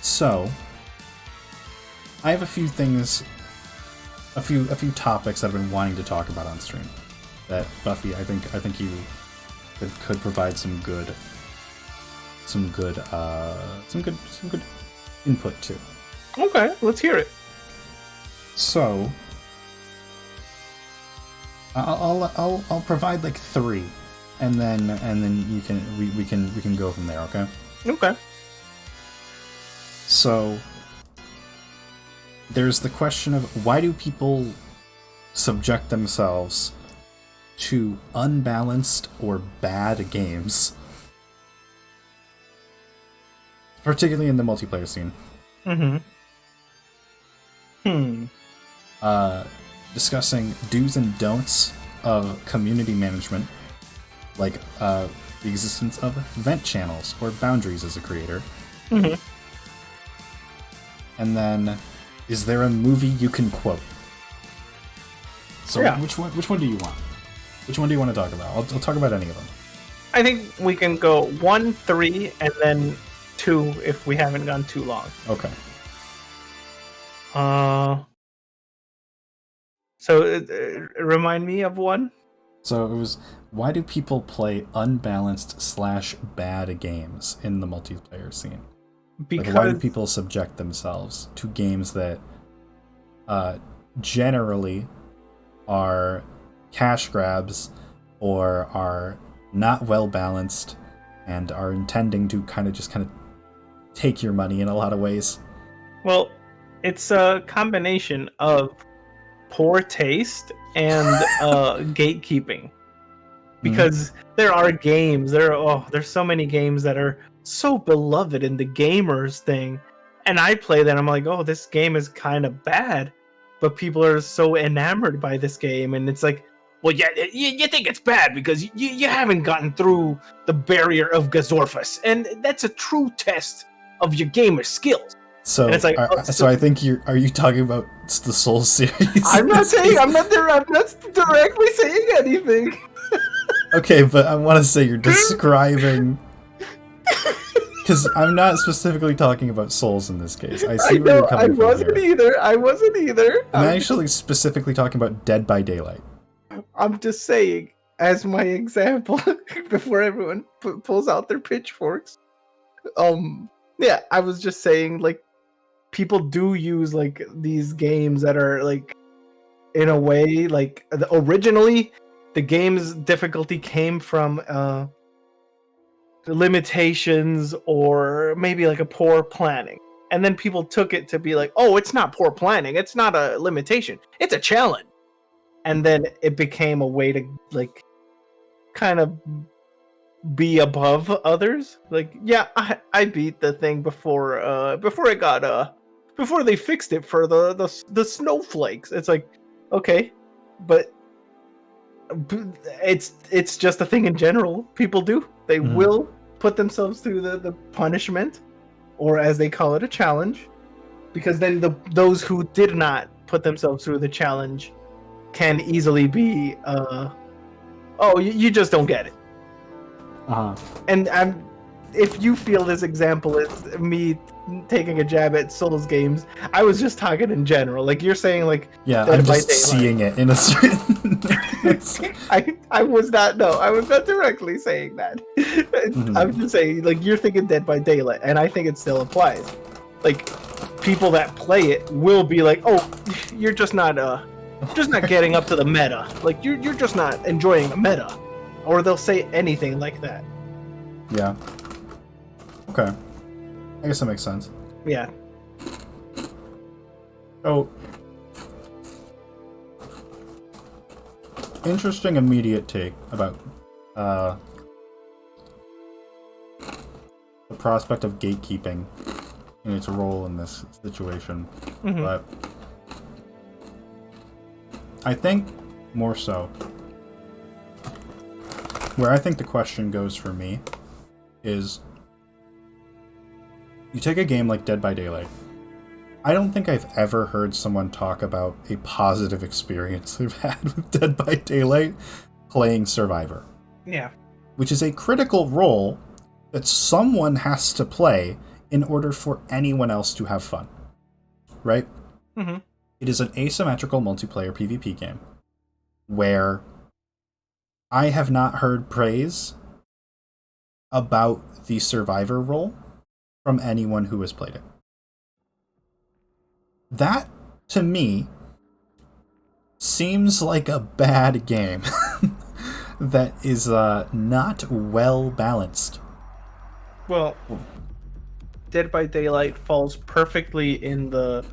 So, I have a few things, a few topics that I've been wanting to talk about on stream. That Buffy, I think you could provide some good input to. Okay, let's hear it. So, I'll provide like 3, and then we can go from there. Okay. Okay. So, there's the question of why do people subject themselves to unbalanced or bad games, particularly in the multiplayer scene. Discussing do's and don'ts of community management, like the existence of vent channels or boundaries as a creator. And then, is there a movie you can quote? So, Yeah. which one do you want? Which one do you want to talk about? I'll talk about any of them. I think we can go 1, 3, and then 2 if we haven't gone too long. Okay. So remind me of 1. So it was, why do people play unbalanced / bad games in the multiplayer scene? Because Like, why do people subject themselves to games that generally are cash grabs or are not well balanced and are intending to kind of take your money in a lot of ways? Well, it's a combination of poor taste and gatekeeping. Because there are games, there's so many games that are so beloved in the gamers thing, and I play that, I'm like, oh, this game is kind of bad, but people are so enamored by this game, and it's like, well, yeah, you think it's bad because you haven't gotten through the barrier of Gazorphus, and that's a true test of your gamer skills. So, And it's like, so I think are you talking about the Souls series? I'm not directly saying anything. Okay, but I want to say you're describing, because I'm not specifically talking about Souls in this case. I see where you're coming from here. I wasn't either. I'm actually specifically talking about Dead by Daylight. I'm just saying, as my example, before everyone pulls out their pitchforks. Yeah, I was just saying, like, people do use, like, these games that are, like, in a way, like, originally, the game's difficulty came from limitations or maybe, like, a poor planning. And then people took it to be like, oh, it's not poor planning, it's not a limitation, it's a challenge. And then it became a way to, like, kind of be above others. Like, yeah, I beat the thing before it got before they fixed it for the snowflakes. It's like, okay, but it's just a thing in general. People do. They will put themselves through the punishment, or as they call it, a challenge, because then those who did not put themselves through the challenge can easily be, oh, you just don't get it. And if you feel this example is me taking a jab at Souls games, I was just talking in general. Like you're saying, like yeah, I'm just seeing it in a certain. I was not. No, I was not directly saying that. I'm just saying, like you're thinking Dead by Daylight, and I think it still applies. Like people that play it will be like, oh, you're just not getting up to the meta. Like you're just not enjoying the meta, or they'll say anything like that. Yeah. Okay. I guess that makes sense. Yeah. So, interesting immediate take about the prospect of gatekeeping and its role in this situation. But I think more so, where I think the question goes for me is, you take a game like Dead by Daylight. I don't think I've ever heard someone talk about a positive experience they've had with Dead by Daylight playing Survivor. Yeah. Which is a critical role that someone has to play in order for anyone else to have fun. Right? It is an asymmetrical multiplayer PvP game where I have not heard praise about the Survivor role from anyone who has played it. That, to me, seems like a bad game that is not well balanced. Well, Dead by Daylight falls perfectly in the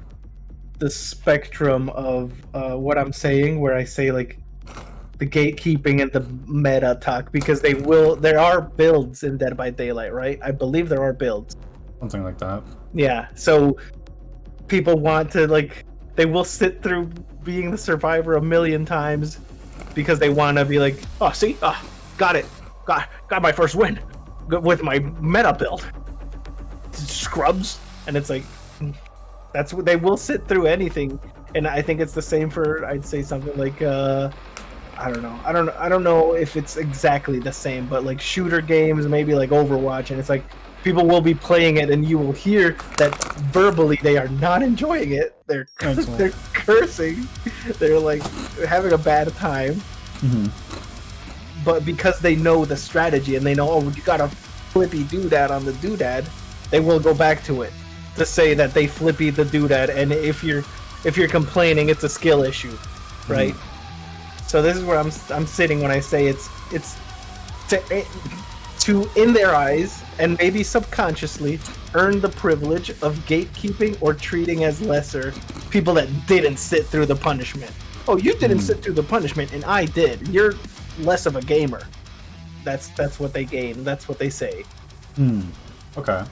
spectrum of what I'm saying, where I say like the gatekeeping and the meta talk, because there are builds in Dead by Daylight, right? I believe there are builds. Something like that. Yeah, so people want to, like, they will sit through being the survivor a million times because they want to be like, oh, see? Got it. Got my first win with my meta build. Scrubs. And it's like, that's what they will sit through anything. And I think it's the same for, I'd say something like, I don't know. I don't know if it's exactly the same, but like shooter games, maybe like Overwatch, and it's like, people will be playing it, and you will hear that verbally they are not enjoying it. They're cursing. They're like having a bad time. But because they know the strategy and they know, oh, you got a flippy doodad on the doodad, they will go back to it to say that they flippy the doodad. And if you're complaining, it's a skill issue, right? So this is where I'm sitting when I say it's to in their eyes, and maybe subconsciously, earn the privilege of gatekeeping or treating as lesser people that didn't sit through the punishment. Oh, you didn't sit through the punishment, and I did. You're less of a gamer. That's what they gain. That's what they say. Okay.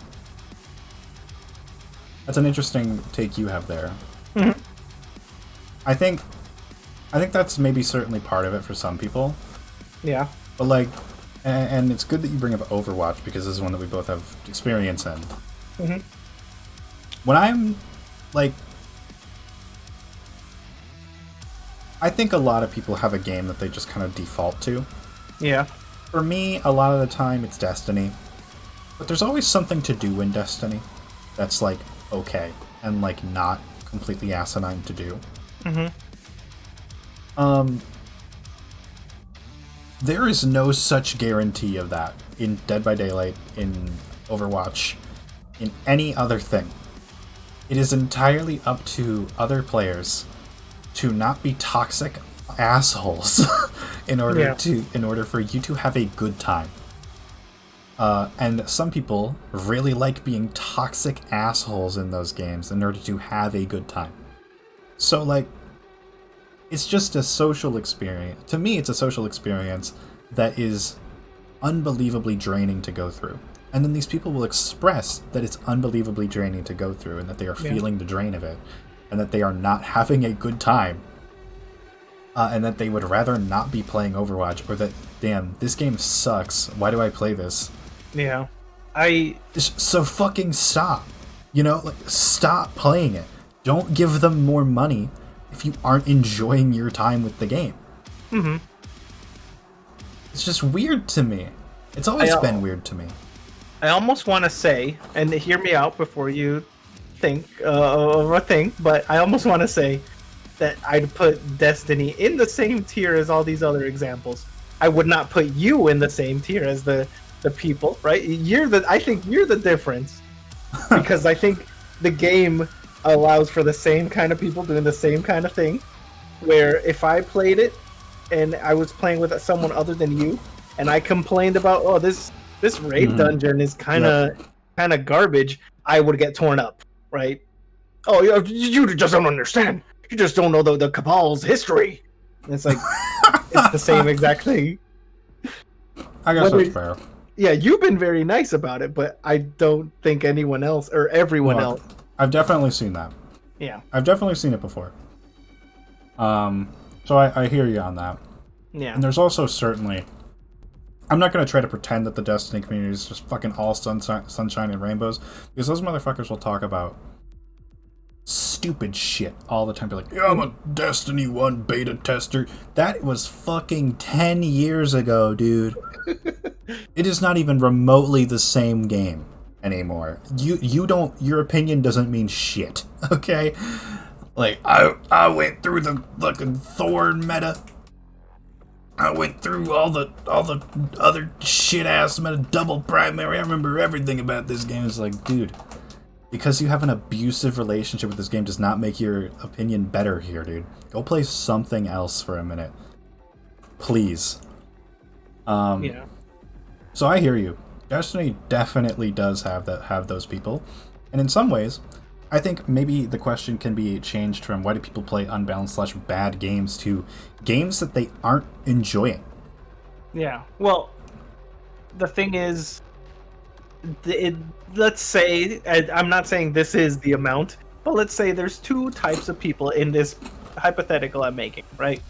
That's an interesting take you have there. I think that's maybe certainly part of it for some people. Yeah. But like, and it's good that you bring up Overwatch, because this is one that we both have experience in. When I'm like, I think a lot of people have a game that they just kind of default to. Yeah. For me, a lot of the time it's Destiny. But there's always something to do in Destiny that's like okay and like not completely asinine to do. There is no such guarantee of that in Dead by Daylight, in Overwatch, in any other thing. It is entirely up to other players to not be toxic assholes in order for you to have a good time. And some people really like being toxic assholes in those games in order to have a good time. So like, it's just a social experience. To me, it's a social experience that is unbelievably draining to go through. And then these people will express that it's unbelievably draining to go through and that they are feeling the drain of it and that they are not having a good time. And that they would rather not be playing Overwatch, or that, damn, this game sucks. Why do I play this? Yeah. So fucking stop. You know, like, stop playing it. Don't give them more money if you aren't enjoying your time with the game. Mm-hmm. It's just weird to me. It's always been weird to me. I almost want to say, and hear me out before you think of a thing, but I almost want to say that I'd put Destiny in the same tier as all these other examples. I would not put you in the same tier as the people, right? I think you're the difference. Because I think the game allows for the same kind of people doing the same kind of thing, where if I played it and I was playing with someone other than you, and I complained about, oh, this raid dungeon is kind of garbage, I would get torn up, right? Oh, you just don't understand. You just don't know the Cabal's history. And it's like, it's the same exact thing. I guess that's fair. Yeah, you've been very nice about it, but I don't think anyone else or everyone else. I've definitely seen that. Yeah. I've definitely seen it before. So I hear you on that. Yeah. And there's also certainly... I'm not going to try to pretend that the Destiny community is just fucking all sunshine and rainbows, because those motherfuckers will talk about stupid shit all the time. Be like, yeah, I'm a Destiny 1 beta tester. That was fucking 10 years ago, dude. It is not even remotely the same game anymore. You don't... Your opinion doesn't mean shit, okay? Like, I went through the fucking Thorn meta. I went through all the other shit-ass meta, double primary. I remember everything about this game. It's like, dude, because you have an abusive relationship with this game does not make your opinion better here, dude. Go play something else for a minute. Please. Yeah. So I hear you. Destiny definitely does have those people. And in some ways, I think maybe the question can be changed from why do people play unbalanced / bad games to games that they aren't enjoying. Yeah. Well, the thing is, let's say, I'm not saying this is the amount, but let's say there's two types of people in this hypothetical I'm making, right?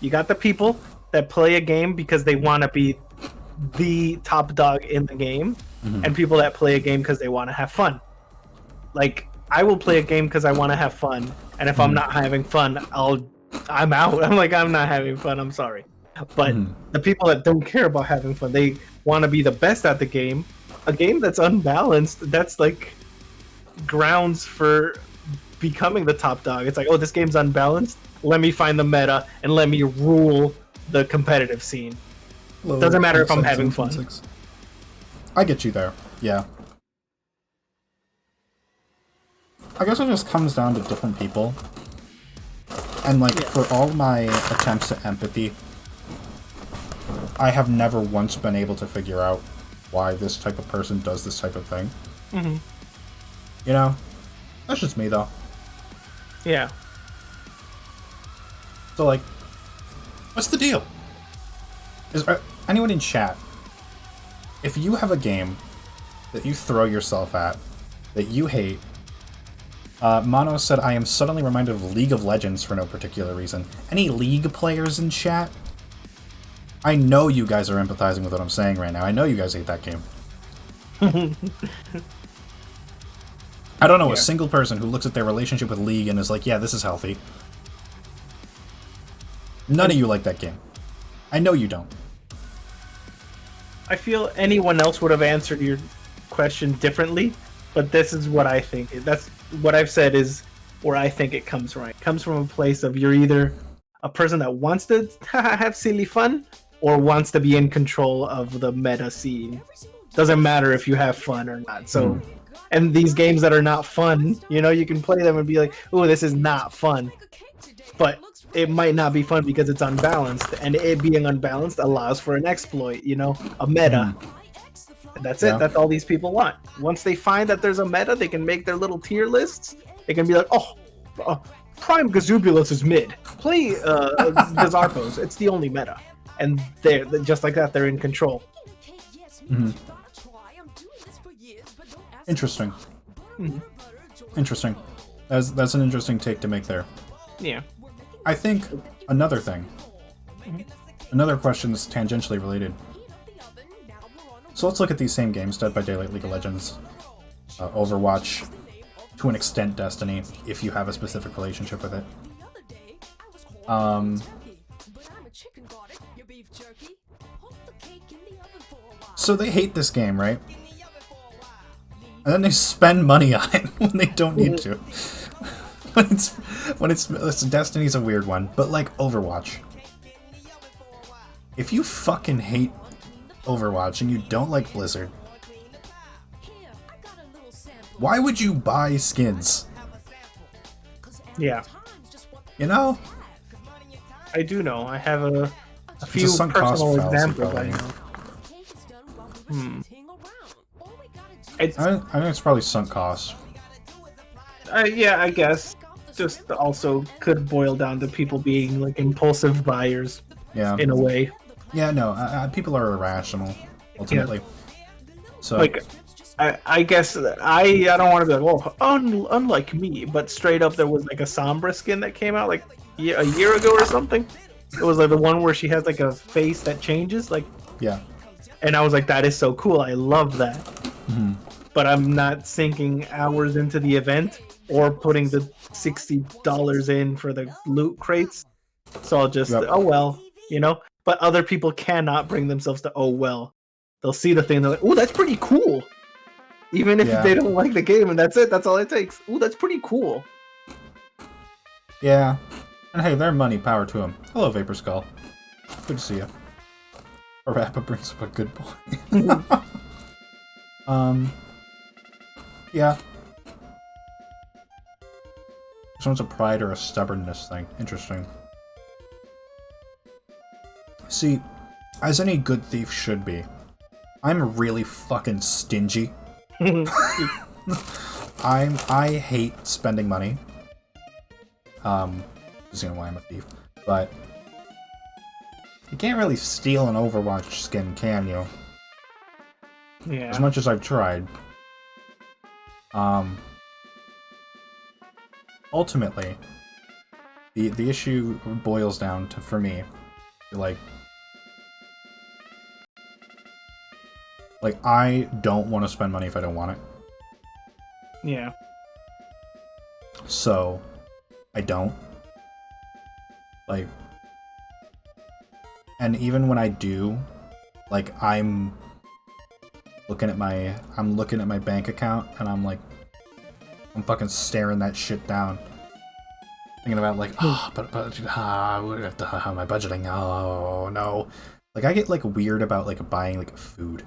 You got the people that play a game because they want to be the top dog in the game, and people that play a game because they want to have fun. Like, I will play a game because I want to have fun, and if I'm not having fun, I'm out. I'm like, I'm not having fun, I'm sorry. But the people that don't care about having fun, they want to be the best at the game. A game that's unbalanced, that's like grounds for becoming the top dog. It's like, oh, this game's unbalanced, let me find the meta and let me rule the competitive scene. Doesn't matter if I'm having fun. I get you there, yeah. I guess it just comes down to different people. And like, for all my attempts at empathy, I have never once been able to figure out why this type of person does this type of thing. You know? That's just me, though. Yeah. So like, what's the deal? Is anyone in chat, if you have a game that you throw yourself at, that you hate, Mono said, I am suddenly reminded of League of Legends for no particular reason. Any League players in chat? I know you guys are empathizing with what I'm saying right now. I know you guys hate that game. I don't know a single person who looks at their relationship with League and is like, yeah, this is healthy. None of you like that game. I know you don't. I feel anyone else would have answered your question differently, but this is what I think. That's what I've said is where I think it comes from. It comes from a place of you're either a person that wants to have silly fun or wants to be in control of the meta scene. Doesn't matter if you have fun or not. So, and these games that are not fun, you know, you can play them and be like, "Oh, this is not fun," but it might not be fun because it's unbalanced, and it being unbalanced allows for an exploit, you know, a meta. And that's it. That's all these people want. Once they find that there's a meta, they can make their little tier lists. They can be like, oh, Prime Gazubulus is mid. Play Gazarkos. It's the only meta. And they're just like that, they're in control. Interesting. Interesting. That's an interesting take to make there. Yeah. I think another thing, another question is tangentially related. So let's look at these same games: Dead by Daylight, League of Legends, Overwatch, to an extent Destiny, if you have a specific relationship with it. So they hate this game, right? And then they spend money on it when they don't need to. when it's Destiny's a weird one, but like Overwatch. If you fucking hate Overwatch and you don't like Blizzard, why would you buy skins? Yeah, You know? I do know. I have a It's few a sunk cost personal fallacy, examples. I probably. know. It's I think it's probably sunk cost. yeah, I guess. Just also could boil down to people being like impulsive buyers Yeah. in a way. Yeah, no, people are irrational, ultimately. So, Like, I guess I don't want to be like, oh, unlike me, but straight up there was like a Sombra skin that came out like a year ago or something. It was like the one where she has like a face that changes, like, yeah. and I was like, that is so cool. I love that. Mhm. But I'm not sinking hours into the event or putting the $60 in for the loot crates. So I'll just, Yep. oh well, you know? But other people cannot bring themselves to, oh well. They'll see the thing, they're like, oh, that's pretty cool. Even if Yeah. they don't like the game, and that's it, that's all it takes. Ooh, that's pretty cool. Yeah. And hey, their money, power to them. Hello, Vapor Skull. Good to see you. Parappa brings up a good point. Yeah. This one's a pride or a stubbornness thing. Interesting. See, as any good thief should be, I'm really fucking stingy. I hate spending money. Is why I'm a thief. But you can't really steal an Overwatch skin, can you? Yeah. As much as I've tried. Ultimately, the issue boils down to, for me, like I don't want to spend money if I don't want it. Yeah. So I don't. Like, and even when I do, like, I'm looking at my bank account and I'm like, I'm fucking staring that shit down. Thinking about like, oh, but how am I budgeting? Oh no. Like, I get like weird about like buying like food.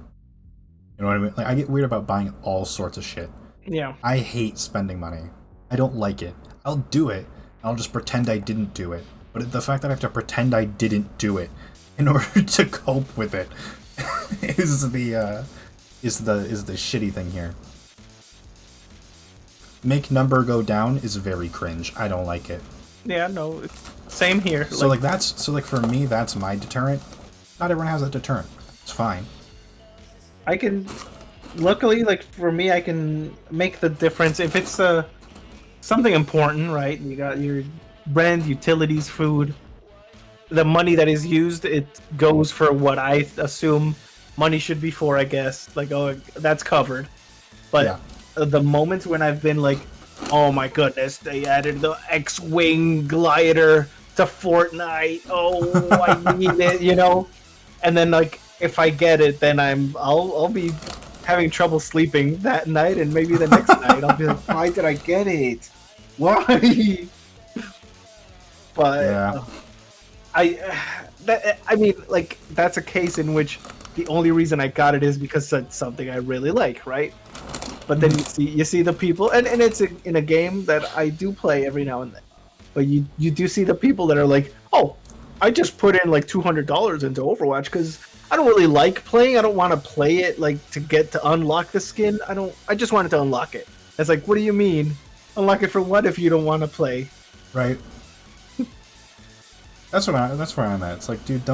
You know what I mean? Like, I get weird about buying all sorts of shit. Yeah. I hate spending money. I don't like it. I'll do it. I'll just pretend I didn't do it. But the fact that I have to pretend I didn't do it in order to cope with it is the shitty thing here. Make number go down is very cringe. I don't like it. Yeah, no, same here. So like for me, that's my deterrent. Not everyone has that deterrent. It's fine. I can, luckily, like for me, I can make the difference if it's something important, right? You got your rent, utilities, food. The money that is used, it goes for what I assume money should be for, I guess. Like, oh, that's covered. But Yeah. the moments when I've been like, oh my goodness, they added the X-Wing glider to Fortnite. Oh, I need it, you know? And then, like, if I get it, then I'll be having trouble sleeping that night, and maybe the next night I'll be like, why did I get it? Why? But Yeah. I mean, like, that's a case in which the only reason I got it is because it's something I really like, right? But then you see the people, and it's in a game that I do play every now and then. But you do see the people that are like, oh, I just put in like $200 into Overwatch because I don't really like playing. I don't want to play it like to unlock the skin. I just wanted to unlock it. It's like, what do you mean? Unlock it for what if you don't want to play? Right. That's where I'm at. It's like, dude,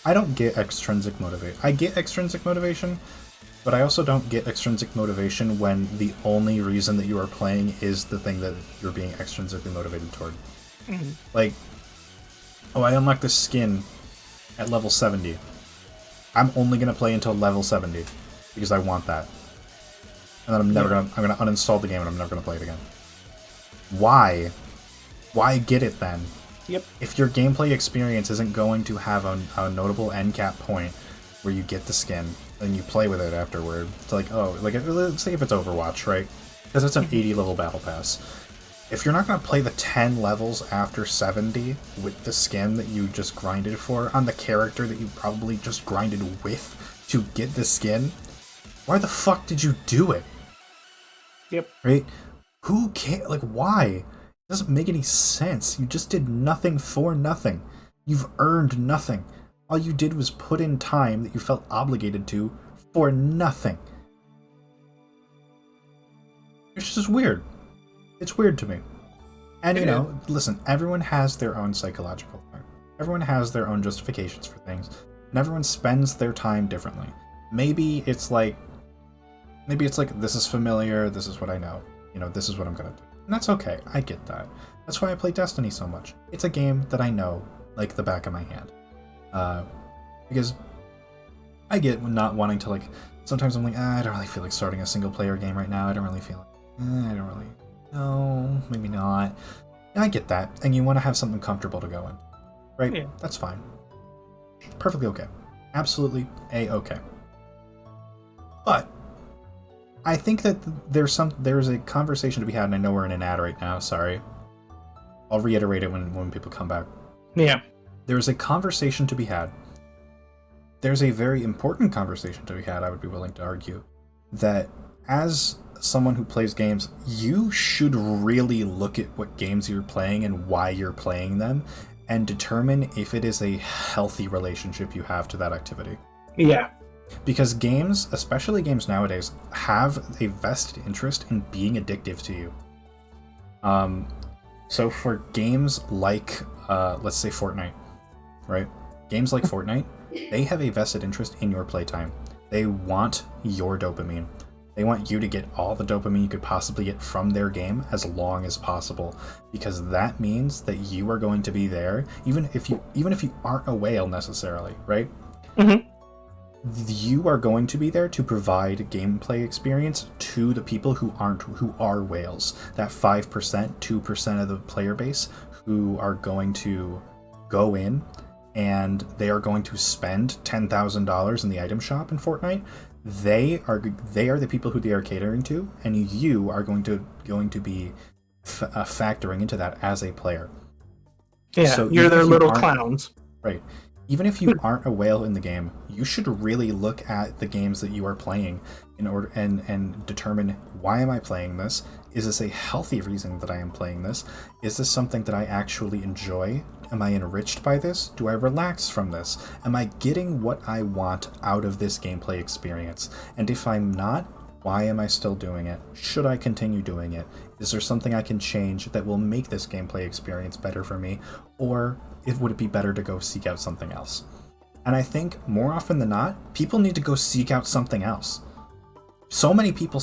I don't get extrinsic motivation. I get extrinsic motivation, but I also don't get extrinsic motivation when the only reason that you are playing is the thing that you're being extrinsically motivated toward. Like, oh, I unlocked this skin at level 70. I'm only gonna play until level 70 because I want that, and then I'm gonna uninstall the game and I'm never gonna play it again. Why? Why get it then? Yep. If your gameplay experience isn't going to have a notable end cap point where you get the skin and you play with it afterward, it's like, oh, like let's say if it's Overwatch, right? Because it's an 80 level battle pass. If you're not going to play the 10 levels after 70 with the skin that you just grinded for on the character that you probably just grinded with to get the skin, why the fuck did you do it? Yep. Right? Who cares? Like, why? It doesn't make any sense. You just did nothing for nothing. You've earned nothing. All you did was put in time that you felt obligated to for nothing. It's just weird. It's weird to me. And, you know, listen, everyone has their own psychological thing. Everyone has their own justifications for things. And everyone spends their time differently. Maybe it's like, this is familiar, this is what I know. You know, this is what I'm gonna do. And that's okay, I get that. That's why I play Destiny so much. It's a game that I know like the back of my hand. Because I get not wanting to, like, sometimes I'm like, I don't really feel like starting a single player game right now. I don't really feel like, I don't really, no, maybe not. And I get that, and you want to have something comfortable to go in, right? Yeah. That's fine. Perfectly okay. Absolutely A-okay. But I think that there's a conversation to be had, and I know we're in an ad right now, sorry. I'll reiterate it when people come back. Yeah. There's a conversation to be had. There's a very important conversation to be had, I would be willing to argue, that as someone who plays games, you should really look at what games you're playing and why you're playing them, and determine if it is a healthy relationship you have to that activity. Yeah. Because games, especially games nowadays, have a vested interest in being addictive to you. So for games like, let's say Fortnite, right? Games like Fortnite, they have a vested interest in your playtime. They want your dopamine. They want you to get all the dopamine you could possibly get from their game as long as possible, because that means that you are going to be there, even if you aren't a whale necessarily, right? Mm-hmm. You are going to be there to provide gameplay experience to the people who are whales. That 5%, 2% of the player base who are going to go in and they are going to spend $10,000 in the item shop in Fortnite. They are the people who they are catering to, and you are going to be factoring into that as a player. Yeah, so you're their little clowns. Right. Even if you aren't a whale in the game, you should really look at the games that you are playing in order and determine, why am I playing this? Is this a healthy reason that I am playing this? Is this something that I actually enjoy? Am I enriched by this? Do I relax from this? Am I getting what I want out of this gameplay experience? And if I'm not, why am I still doing it? Should I continue doing it? Is there something I can change that will make this gameplay experience better for me? Or would it be better to go seek out something else? And I think more often than not, people need to go seek out something else. So many people,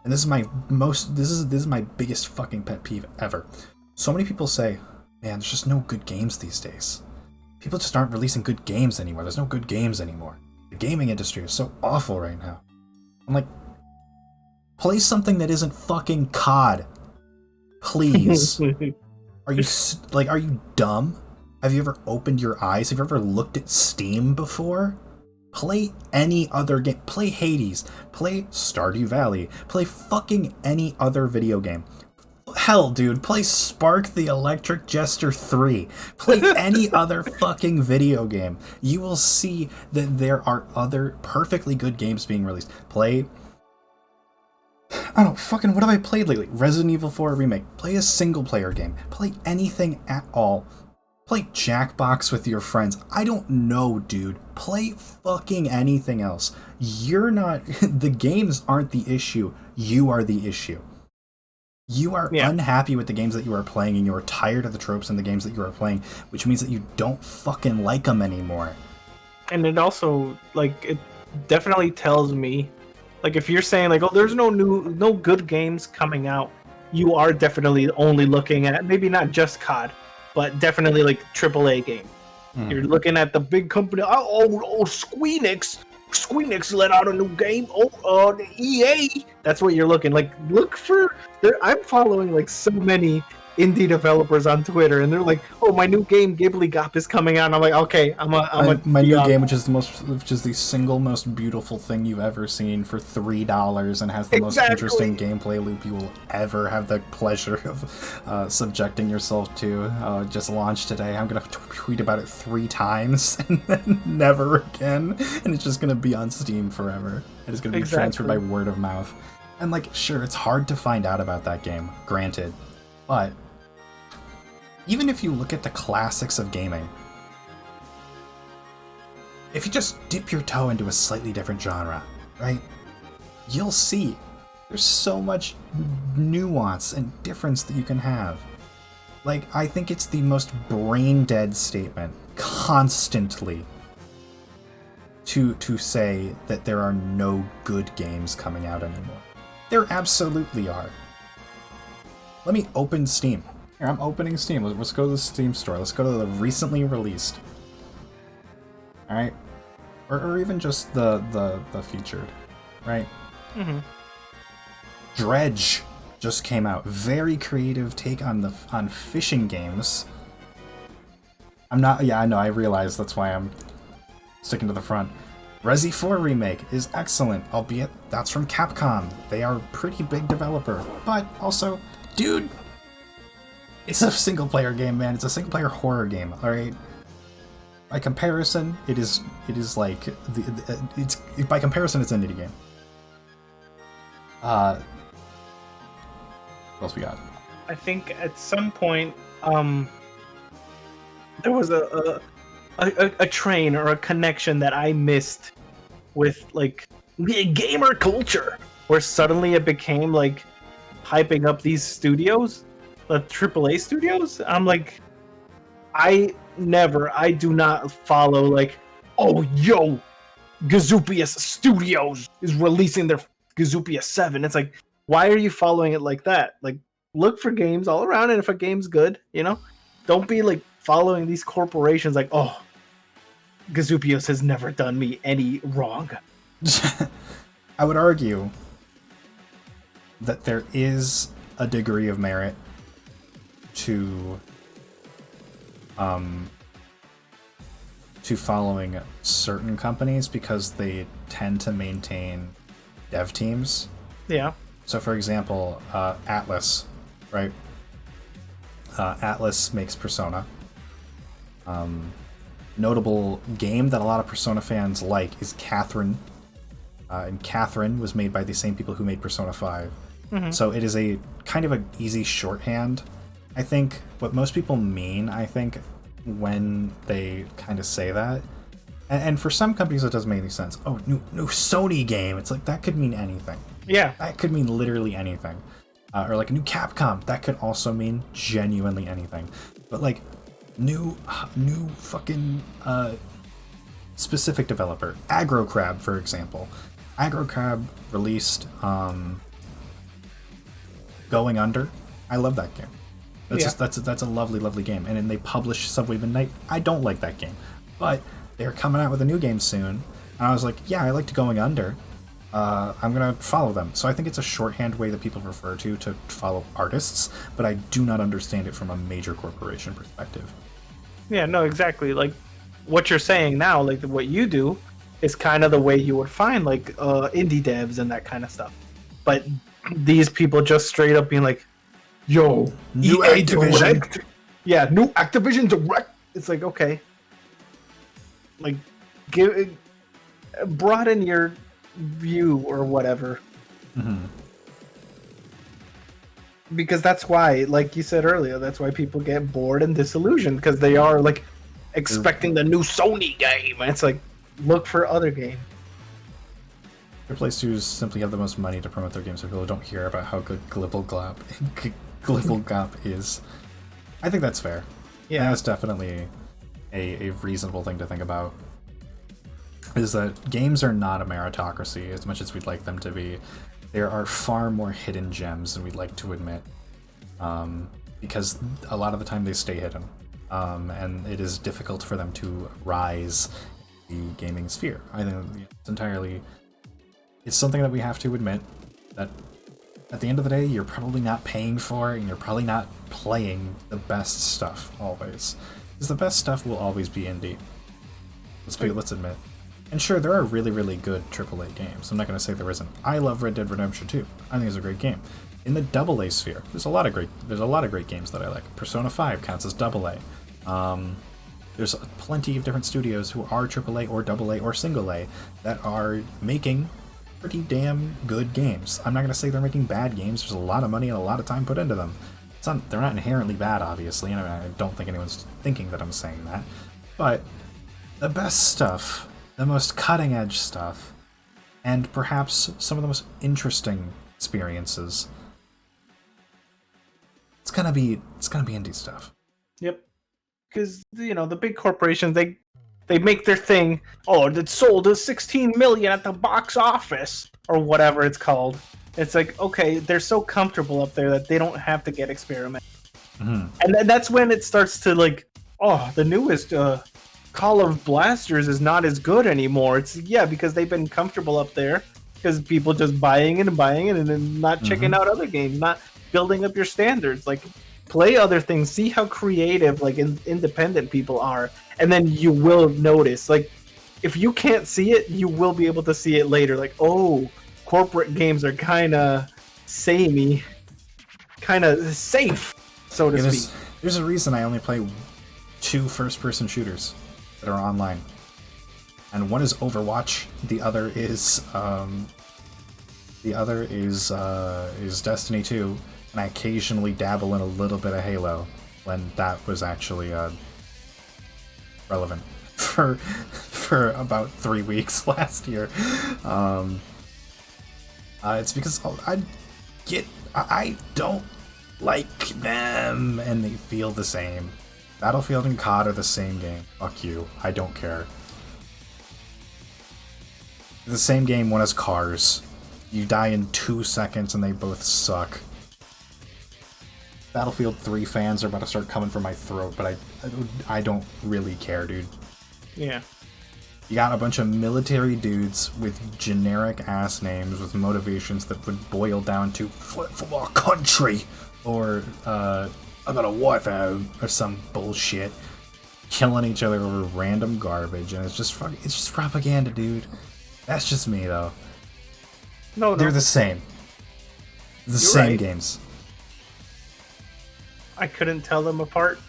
and this is my biggest fucking pet peeve ever. So many people say, man, there's just no good games these days. People just aren't releasing good games anymore. There's no good games anymore. The gaming industry is so awful right now. I'm like, play something that isn't fucking COD. Please. Are you dumb? Have you ever opened your eyes? Have you ever looked at Steam before? Play any other game. Play Hades. Play Stardew Valley. Play fucking any other video game. Hell, dude, play Spark the Electric Jester 3. Play any other fucking video game. You will see that there are other perfectly good games being released. Play... I don't fucking... What have I played lately? Resident Evil 4 Remake. Play a single-player game. Play anything at all. Play Jackbox with your friends. I don't know, dude. Play fucking anything else. You're not... The games aren't the issue. You are the issue. You are unhappy with the games that you are playing, and you are tired of the tropes in the games that you are playing, which means that you don't fucking like them anymore. And it also, like, it definitely tells me, like, if you're saying, like, oh, there's no good games coming out, you are definitely only looking at, maybe not just COD, but definitely, like, AAA game. You're looking at the big company. Oh, Squeenix let out a new game. The EA. That's what you're looking like. Look for. I'm following like so many indie developers on Twitter, and they're like, "Oh, my new game Ghibli Gop is coming out." And I'm like, "Okay, my new game, which is the single most beautiful thing you've ever seen for $3, and has the most interesting gameplay loop you will ever have the pleasure of subjecting yourself to. Just launched today. I'm gonna tweet about it 3 times and then never again, and it's just gonna be on Steam forever. It is gonna be transferred by word of mouth. And like, sure, it's hard to find out about that game, granted, but even if you look at the classics of gaming, if you just dip your toe into a slightly different genre, right, you'll see there's so much nuance and difference that you can have. Like, I think it's the most brain-dead statement constantly to say that there are no good games coming out anymore. There absolutely are. Let me open Steam. Here, I'm opening Steam. Let's go to the Steam store. Let's go to the recently released. Alright? Or even just the featured. Right? Mm-hmm. Dredge just came out. Very creative take on fishing games. I know, I realize that's why I'm sticking to the front. Resi 4 Remake is excellent, albeit that's from Capcom. They are a pretty big developer. But also, dude, it's a single-player game, man. It's a single-player horror game. All right. By comparison, it is like it's by comparison, it's an indie game. What else we got? I think at some point, there was a train or a connection that I missed with like gamer culture, where suddenly it became like hyping up these studios. The AAA studios. I'm like, I do not follow like, oh yo, Gazupius Studios is releasing their Gazupia 7. It's like, why are you following it like that? Like, look for games all around, and if a game's good, don't be like following these corporations like, oh, Gazupios has never done me any wrong. I would argue that there is a degree of merit to following certain companies because they tend to maintain dev teams. Yeah. So, for example, Atlas, right? Atlas makes Persona. Notable game that a lot of Persona fans like is Catherine. And Catherine was made by the same people who made Persona 5. Mm-hmm. So it is a kind of an easy shorthand. I think what most people mean, when they kind of say that, and for some companies it doesn't make any sense. Oh, new Sony game. It's like, that could mean anything. Yeah. That could mean literally anything. Or like a new Capcom. That could also mean genuinely anything. But like, new fucking specific developer. Aggro Crab, for example. Aggro Crab released Going Under. I love that game. That's a lovely game. And then they published Subway Midnight. I don't like that game, but they're coming out with a new game soon, and I was like, yeah, I liked Going Under. I'm gonna follow them. So I think it's a shorthand way that people refer to follow artists, but I do not understand it from a major corporation perspective. Yeah, no, exactly. Like what you're saying now, like what you do, is kind of the way you would find like indie devs and that kind of stuff. But these people just straight up being like, yo, new Activision. New Activision Direct. It's like, okay, like, broaden your view or whatever. Mm-hmm. Because that's why, like you said earlier, that's why people get bored and disillusioned, because they are like expecting the new Sony game, and it's like, look for other games. AAA studios simply have the most money to promote their games, so people don't hear about how good Glibblegop is. I think that's fair. Yeah, that's definitely a reasonable thing to think about. Is that games are not a meritocracy as much as we'd like them to be. There are far more hidden gems than we'd like to admit, because a lot of the time they stay hidden. and it is difficult for them to rise in the gaming sphere. I think it's something that we have to admit that at the end of the day, you're probably not paying for, and you're probably not playing the best stuff always. Because the best stuff will always be indie. Let's admit. And sure, there are really, really good AAA games. I'm not going to say there isn't. I love Red Dead Redemption 2. I think it's a great game. In the AA sphere, there's a lot of great games that I like. Persona 5 counts as AA. There's plenty of different studios who are AAA or AA or single A that are making pretty damn good games. I'm not going to say they're making bad games. There's a lot of money and a lot of time put into them. They're not inherently bad, obviously, and I don't think anyone's thinking that I'm saying that. But the best stuff, the most cutting-edge stuff, and perhaps some of the most interesting experiences, it's gonna be indie stuff. Yep. Because, the big corporations, they make their thing, it sold to 16 million at the box office, or whatever it's called. It's like, okay, they're so comfortable up there that they don't have to get experimental. Mm-hmm. And then that's when it starts to the newest Call of Blasters is not as good anymore. It's, because they've been comfortable up there, because people just buying it and then not checking out other games, not building up your standards. Play other things, see how creative independent people are, and then you will notice. If you can't see it, you will be able to see it later. Corporate games are kind of samey, kind of safe, so to speak. There's a reason I only play 2 first-person shooters that are online, and one is Overwatch. The other is Destiny 2. And I occasionally dabble in a little bit of Halo when that was actually relevant for about 3 weeks last year. It's because I don't like them, and they feel the same. Battlefield and COD are the same game. Fuck you. I don't care. The same game, one has cars. You die in 2 seconds and they both suck. Battlefield 3 fans are about to start coming for my throat, but I don't really care, dude. Yeah. You got a bunch of military dudes with generic ass names with motivations that would boil down to fight for our country, or I got a wife at home, or some bullshit, killing each other over random garbage, and it's just propaganda, dude. That's just me, though. No. They're the same. The same games. I couldn't tell them apart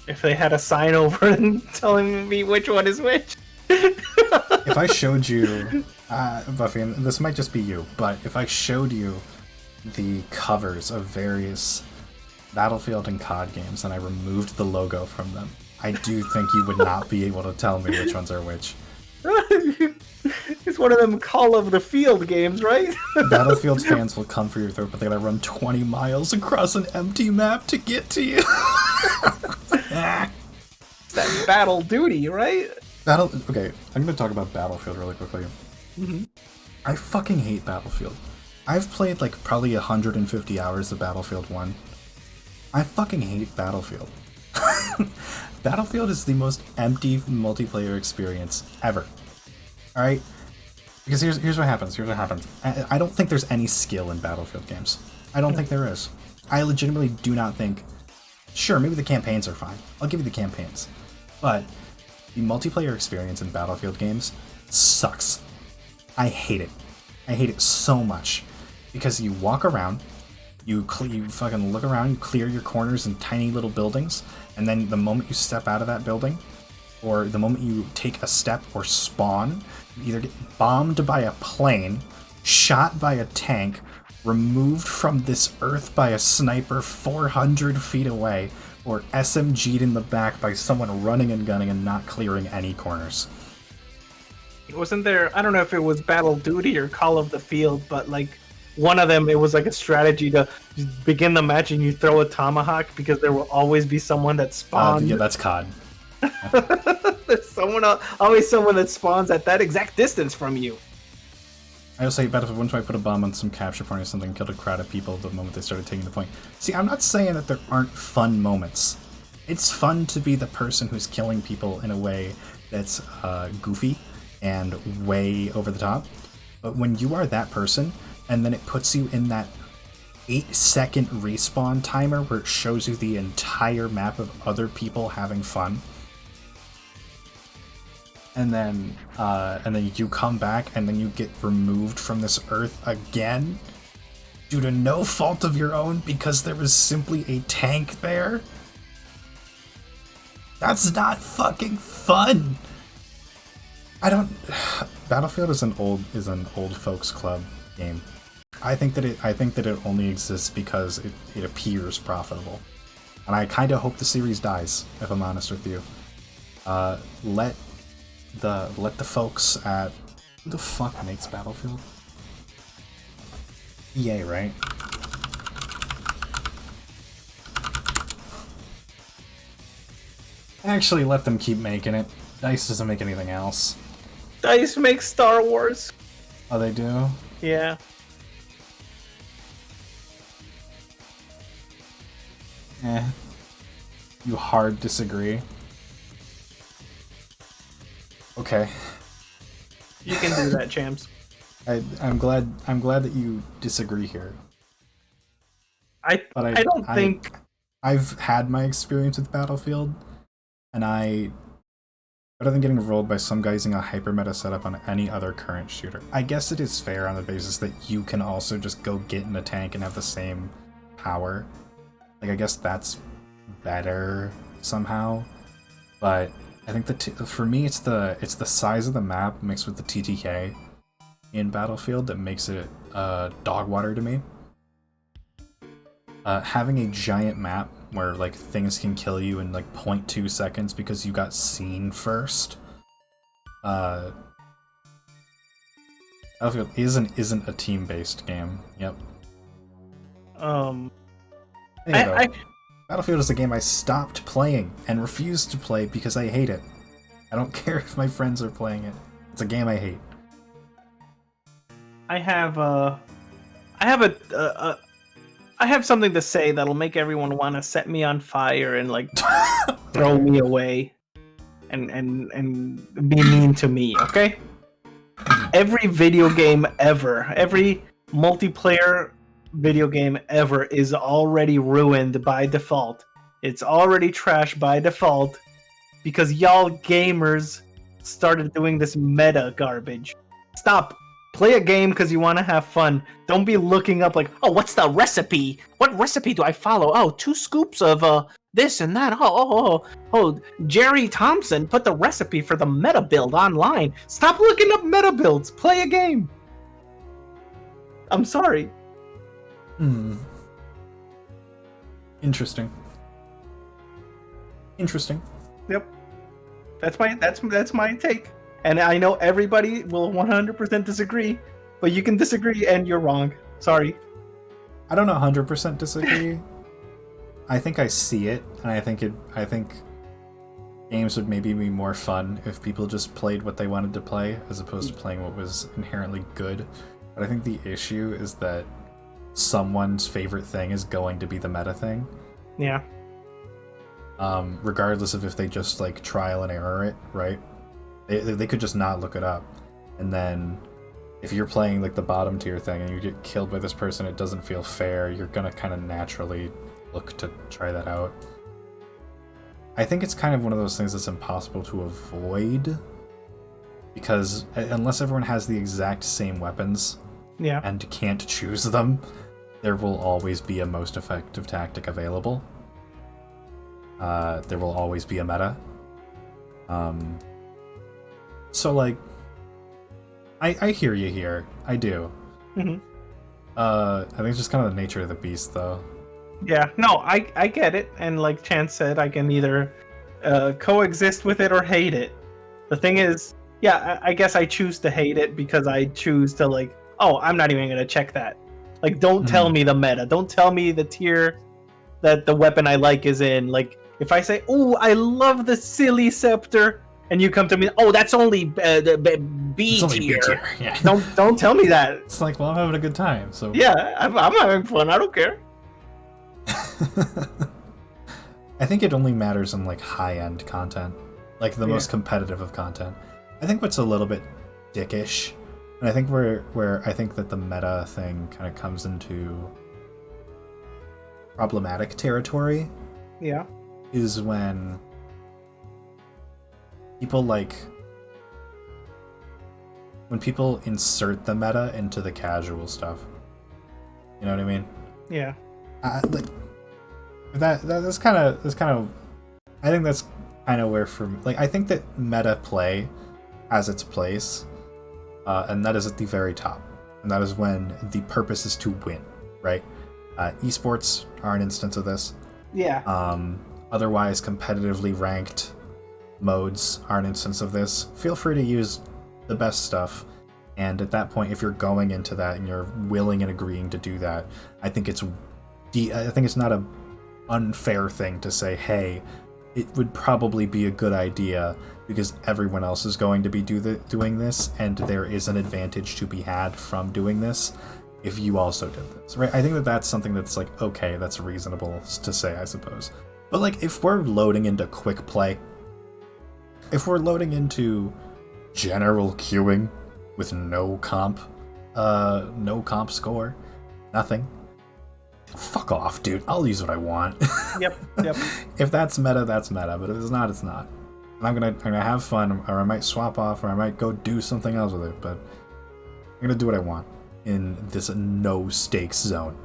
if they had a sign over and telling me which one is which. If I showed you, Buffy, and this might just be you, but if I showed you the covers of various Battlefield and COD games and I removed the logo from them, I do think you would not be able to tell me which ones are which. It's one of them Call of the Field games, right? Battlefield fans will come for your throat, but they gotta run 20 miles across an empty map to get to you. It's that Battle Duty, right? Okay, I'm gonna talk about Battlefield really quickly. Mm-hmm. I fucking hate Battlefield. I've played probably 150 hours of Battlefield 1. I fucking hate Battlefield. Battlefield is the most empty multiplayer experience ever. Alright? Because here's what happens. I don't think there's any skill in Battlefield games. I don't think there is. I legitimately do not think... Sure, maybe the campaigns are fine. I'll give you the campaigns. But the multiplayer experience in Battlefield games sucks. I hate it. I hate it so much. Because you walk around, you fucking look around, you clear your corners in tiny little buildings, and then the moment you step out of that building, or the moment you take a step or spawn, you either get bombed by a plane, shot by a tank, removed from this earth by a sniper 400 feet away, or SMG'd in the back by someone running and gunning and not clearing any corners. Wasn't there, I don't know if it was Battle Duty or Call of the Field, but one of them, it was a strategy to begin the match and you throw a tomahawk because there will always be someone that spawns. Yeah, that's COD. There's always someone that spawns at that exact distance from you. I also hate Battlefield 1 time I put a bomb on some capture point or something and killed a crowd of people the moment they started taking the point. See, I'm not saying that there aren't fun moments It's fun to be the person who's killing people in a way that's goofy and way over the top. But when you are that person, and then it puts you in that 8-second respawn timer where it shows you the entire map of other people having fun, and then you come back and then you get removed from this earth again due to no fault of your own because there was simply a tank there. That's not fucking fun. Battlefield is an old folks club game. I think that it only exists because it appears profitable. And I kind of hope the series dies, if I'm honest with you. Let the folks at... Who the fuck makes Battlefield? EA, right? Actually, let them keep making it. DICE doesn't make anything else. DICE makes Star Wars. Oh, they do? Yeah. You hard disagree. Okay. You can do that, champs. I'm glad that you disagree here. I don't think I've had my experience with Battlefield, and rather than getting rolled by some guy using a hyper meta setup on any other current shooter, I guess it is fair on the basis that you can also just go get in a tank and have the same power. Like, I guess that's better somehow, but I think for me it's the size of the map mixed with the TTK in Battlefield that makes it dog water to me. Having a giant map where like things can kill you in like 0.2 seconds because you got seen first. Battlefield isn't a team-based game. Yep. Anyway, Battlefield is a game I stopped playing and refused to play because I hate it. I don't care if my friends are playing it. It's a game I hate. I have something to say that'll make everyone want to set me on fire and like throw me away and be mean to me, okay? Every video game ever, every multiplayer video game ever is already ruined by default. It's already trash by default because y'all gamers started doing this meta garbage. Stop. Play a game because you want to have fun. Don't be looking up like, oh, what's the recipe? What recipe do I follow? Oh, 2 scoops of this and that. Oh, Jerry Thompson put the recipe for the meta build online. Stop looking up meta builds. Play a game. I'm sorry. Interesting. Yep. That's my take. And I know everybody will 100% disagree, but you can disagree and you're wrong. Sorry. I don't 100% disagree. I think I see it, and I think games would maybe be more fun if people just played what they wanted to play as opposed to playing what was inherently good. But I think the issue is that someone's favorite thing is going to be the meta thing. Yeah. Regardless of if they just like trial and error it, right? They could just not look it up, and then if you're playing like the bottom tier thing and you get killed by this person, it doesn't feel fair. You're gonna kind of naturally look to try that out. I think it's kind of one of those things that's impossible to avoid because unless everyone has the exact same weapons, yeah, and can't choose them, there will always be a most effective tactic available. There will always be a meta. So, like, I hear you here. I do. Mm-hmm. I think it's just kind of the nature of the beast, though. Yeah, no, I get it. And like Chance said, I can either coexist with it or hate it. The thing is, yeah, I guess I choose to hate it because I choose to, like, oh, I'm not even going to check that. Like, don't tell me the meta. Don't tell me the tier that the weapon I like is in. Like, if I say, oh, I love the silly scepter, and you come to me, oh, that's only the B tier. Yeah. Don't tell me that. It's like, well, I'm having a good time, so yeah, I'm having fun. I don't care. I think it only matters in like high-end content, like the most competitive of content. I think what's a little bit dickish, and I think where I think that the meta thing kind of comes into problematic territory, is when people insert the meta into the casual stuff. You know what I mean? Yeah. Like that's kind of. I think that's kind of where I think that meta play has its place, and that is at the very top, and that is when the purpose is to win, right? Esports are an instance of this. Yeah. Otherwise, competitively ranked modes are an instance of this. Feel free to use the best stuff, and at that point, if you're going into that and you're willing and agreeing to do that, I think it's not a unfair thing to say, hey, it would probably be a good idea because everyone else is going to be doing this, and there is an advantage to be had from doing this if you also did this, right? I think that that's something that's like, okay, that's reasonable to say, I suppose. But like, if we're loading into quick play, if we're loading into general queuing with no comp score, nothing, fuck off, dude. I'll use what I want. Yep. If that's meta, that's meta. But if it's not, it's not. And I'm gonna have fun, or I might swap off, or I might go do something else with it. But I'm gonna do what I want in this no stakes zone.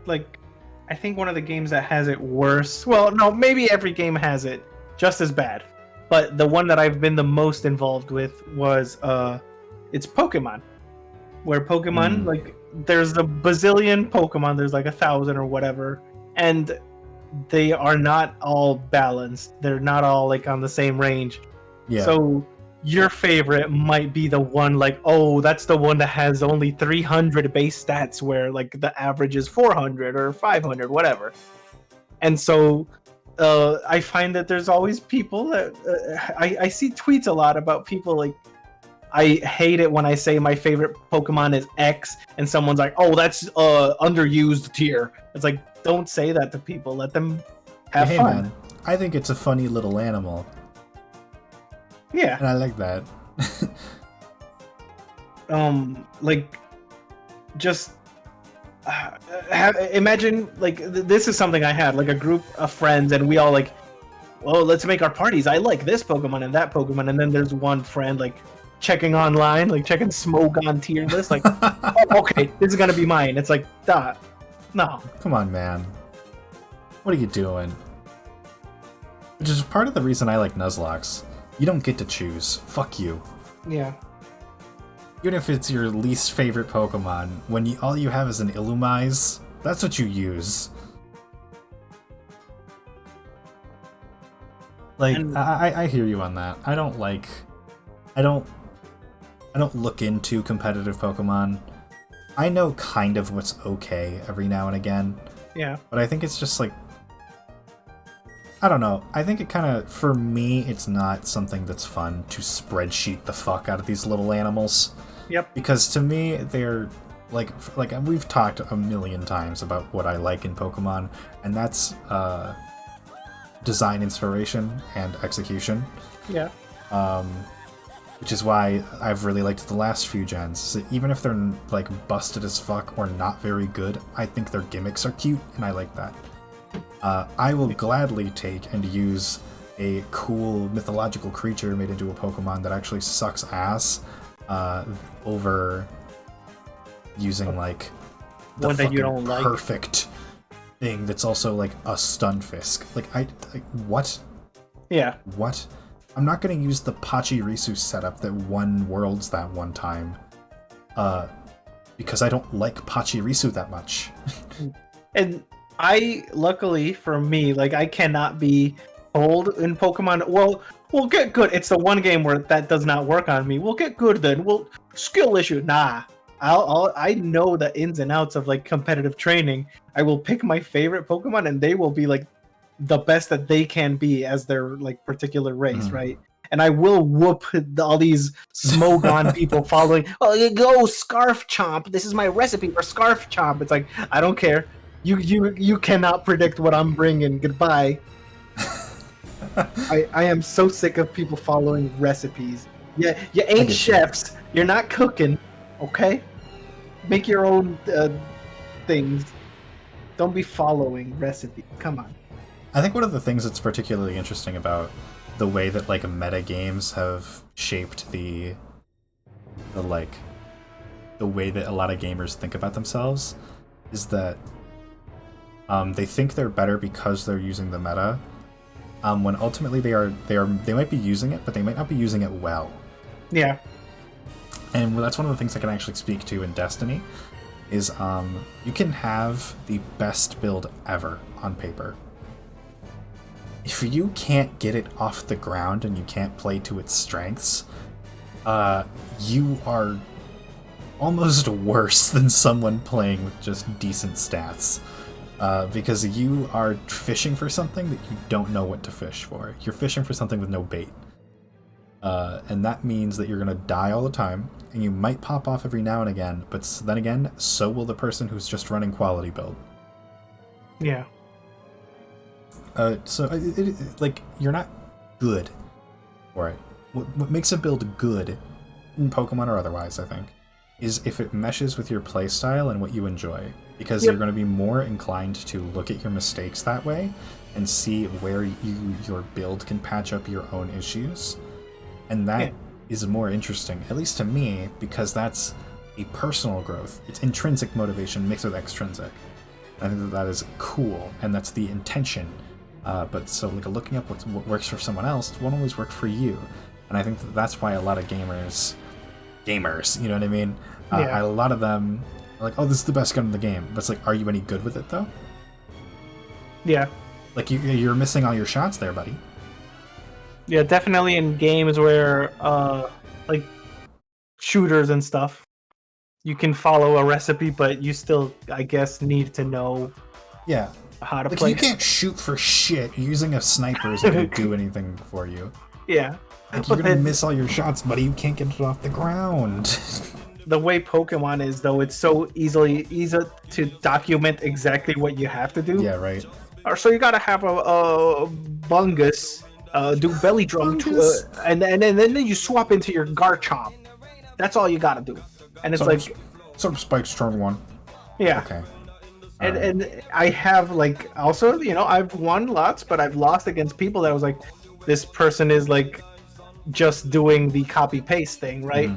Like, I think one of the games that has it worse. Well, no, maybe every game has it just as bad. But the one that I've been the most involved with was it's Pokemon. Where Pokemon, like, there's a bazillion Pokemon, there's like 1,000 or whatever, and they are not all balanced. They're not all like on the same range. Yeah. So your favorite might be the one like, oh, that's the one that has only 300 base stats where like the average is 400 or 500, whatever. And so I find that there's always people that I see tweets a lot about people like, I hate it when I say my favorite Pokemon is X and someone's like, oh, that's underused tier. It's like, don't say that to people. Let them have fun. Man, I think it's a funny little animal. Yeah. And I like that. Like, just imagine, like, this is something I had, like a group of friends, and we all like, well, let's make our parties. I like this Pokemon and that Pokemon, and then there's one friend, like, checking online, like, checking Smogon tier list, like, oh, okay, this is gonna be mine. It's like, no. Come on, man. What are you doing? Which is part of the reason I like Nuzlocke. You don't get to choose. Fuck you. Yeah. Even if it's your least favorite Pokemon, when all you have is an Illumise, that's what you use. Like, I hear you on that. I don't look into competitive Pokemon. I know kind of what's okay every now and again. Yeah. But I think it's just like, I don't know. I think it kind of, for me, it's not something that's fun to spreadsheet the fuck out of these little animals. Yep. Because to me, they're like we've talked a million times about what I like in Pokemon, and that's design inspiration and execution. Yeah. Which is why I've really liked the last few gens. So even if they're like busted as fuck or not very good, I think their gimmicks are cute, and I like that. I will gladly take and use a cool mythological creature made into a Pokemon that actually sucks ass over using like the one that you fucking don't like. perfect thing that's also like a Stunfisk. Like what? Yeah. What? I'm not going to use the Pachirisu setup that won Worlds that one time, because I don't like Pachirisu that much. And luckily for me, like, I cannot be told in Pokemon, well, we'll get good. It's the one game where that does not work on me. We'll get good then. Skill issue. Nah. I know the ins and outs of like competitive training. I will pick my favorite Pokemon, and they will be like the best that they can be as their like particular race, right? And I will whoop all these Smogon people following. Oh, you go Scarf Chomp. This is my recipe for Scarf Chomp. It's like, I don't care. You cannot predict what I'm bringing. Goodbye. I am so sick of people following recipes. Yeah, you I ain't get you. chefs. You're not cooking, okay? Make your own things. Don't be following recipes. Come on. I think one of the things that's particularly interesting about the way that like meta games have shaped the like the way that a lot of gamers think about themselves is that they think they're better because they're using the meta, when ultimately they might be using it, but they might not be using it well. Yeah. And that's one of the things I can actually speak to in Destiny is you can have the best build ever on paper. If you can't get it off the ground and you can't play to its strengths, you are almost worse than someone playing with just decent stats. Because you are fishing for something that you don't know what to fish for. You're fishing for something with no bait. And that means that you're going to die all the time, and you might pop off every now and again, but then again, so will the person who's just running quality build. Yeah. So, like, you're not good for it. What makes a build good, in Pokemon or otherwise, I think, is if it meshes with your playstyle and what you enjoy. Because you're going to be more inclined to look at your mistakes that way and see where your build can patch up your own issues. And that is more interesting, at least to me, because that's a personal growth. It's intrinsic motivation mixed with extrinsic. I think that is cool, and that's the intention. But so, like, looking up what works for someone else won't always work for you. And I think that's why a lot of gamers, you know what I mean? A lot of them are like, oh, this is the best gun in the game. But it's like, are you any good with it, though? Yeah. Like, you're missing all your shots there, buddy. Yeah, definitely in games where, like, shooters and stuff, you can follow a recipe, but you still, I guess, need to know how to Like, play. you can't shoot for shit. Using a sniper isn't going to do anything for you. Yeah. Like, you're going to miss all your shots, buddy. You can't get it off the ground. The way Pokemon is, though, it's so easy to document exactly what you have to do. Yeah, right. So you gotta have a Bungus do belly drum, and then you swap into your Garchomp. That's all you gotta do. And it's Some spikes turn one. Yeah. Okay. And I have, like, also, you know, I've won lots, but I've lost against people that was like, this person is, like, just doing the copy-paste thing, right?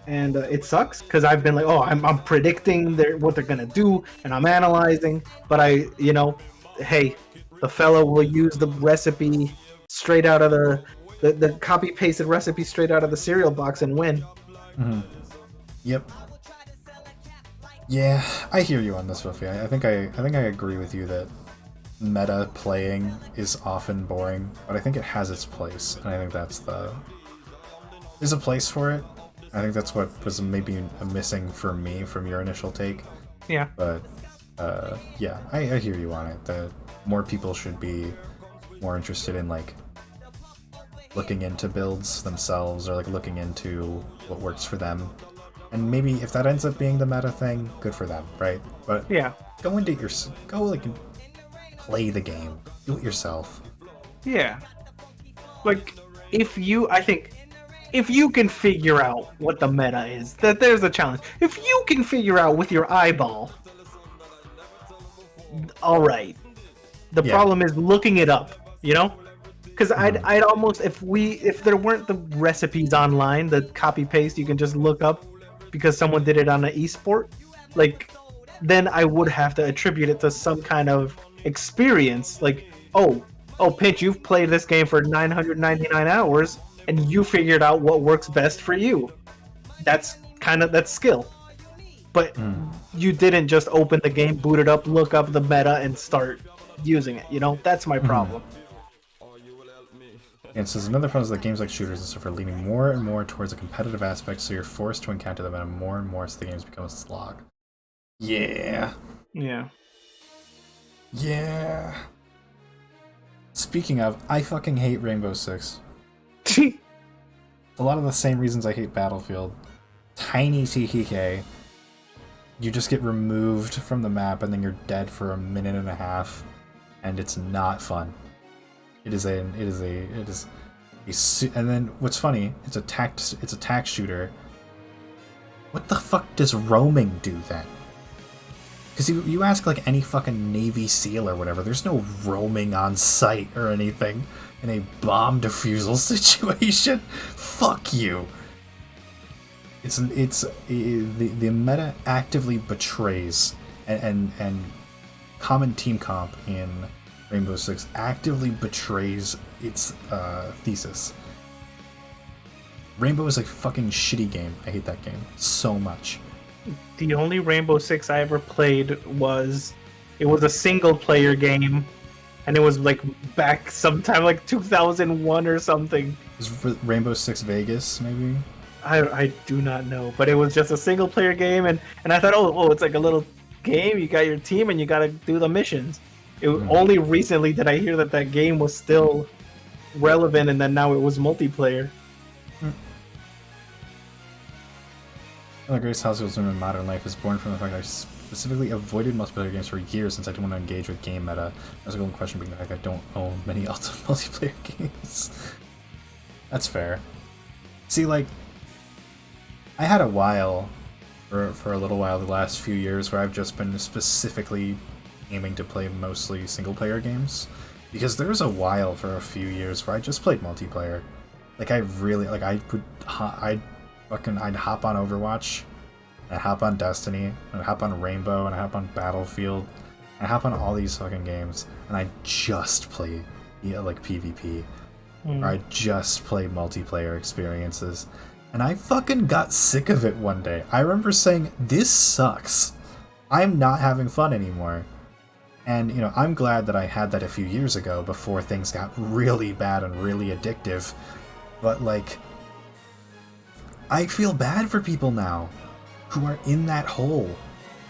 And it sucks, because I've been like, oh, I'm predicting what they're going to do, and I'm analyzing, but hey, the fellow will use the recipe straight out of the copy-pasted recipe straight out of the cereal box and win. Yep. Yeah, I hear you on this, Ruffy. I think I agree with you that meta playing is often boring, but I think it has its place, and I think there's a place for it. I think that's what was maybe missing for me from your initial take. Yeah. But yeah, I hear you on it. That more people should be more interested in, like, looking into builds themselves, or like looking into what works for them. And maybe if that ends up being the meta thing, good for them, right? But yeah, go like play the game, do it yourself. Yeah, like I think if you can figure out what the meta is, that there's a challenge. If you can figure out with your eyeball, all right. The problem is looking it up, you know? Because I'd almost, if there weren't the recipes online, the copy paste you can just look up because someone did it on an esport, like, then I would have to attribute it to some kind of experience. Like, oh, Pinch, you've played this game for 999 hours and you figured out what works best for you. That's skill. But you didn't just open the game, boot it up, look up the meta, and start using it. You know, that's my problem. And it says another problem is that games like shooters and stuff are leaning more and more towards a competitive aspect, so you're forced to encounter them and more and more, so the games become a slog. Yeah. Yeah. Yeah. Speaking of, I fucking hate Rainbow Six. A lot of the same reasons I hate Battlefield. Tiny TKK. You just get removed from the map and then you're dead for a minute and a half, and it's not fun. It is and then what's funny? It's a tac shooter. What the fuck does roaming do then? Because you ask like any fucking Navy SEAL or whatever, there's no roaming on site or anything in a bomb defusal situation. Fuck you. The meta actively betrays and common team comp in Rainbow Six actively betrays its thesis. Rainbow is a fucking shitty game. I hate that game so much. The only Rainbow Six I ever played was a single player game, and it was like back sometime like 2001 or something. Is Rainbow Six Vegas maybe? I do not know, but it was just a single player game, and I thought, oh, it's like a little game. You got your team, and you got to do the missions. Only recently did I hear that game was still relevant, and then now it was multiplayer. The greatest house in modern life is born from the fact that I specifically avoided multiplayer games for years since I didn't want to engage with game meta. That's a golden question being the fact that I don't own many multiplayer games. That's fair. See, like, I had a while, for a little while, the last few years, where I've just been specifically aiming to play mostly single-player games. Because there was a while for a few years where I just played multiplayer. Like, I really, like, I'd hop on Overwatch, I'd hop on Destiny, I'd hop on Rainbow, and I'd hop on Battlefield, and I'd hop on all these fucking games, and I'd just play, like, PvP. Or I'd just play multiplayer experiences. And I fucking got sick of it one day. I remember saying, this sucks. I'm not having fun anymore. And, you know, I'm glad that I had that a few years ago before things got really bad and really addictive. But, like, I feel bad for people now who are in that hole,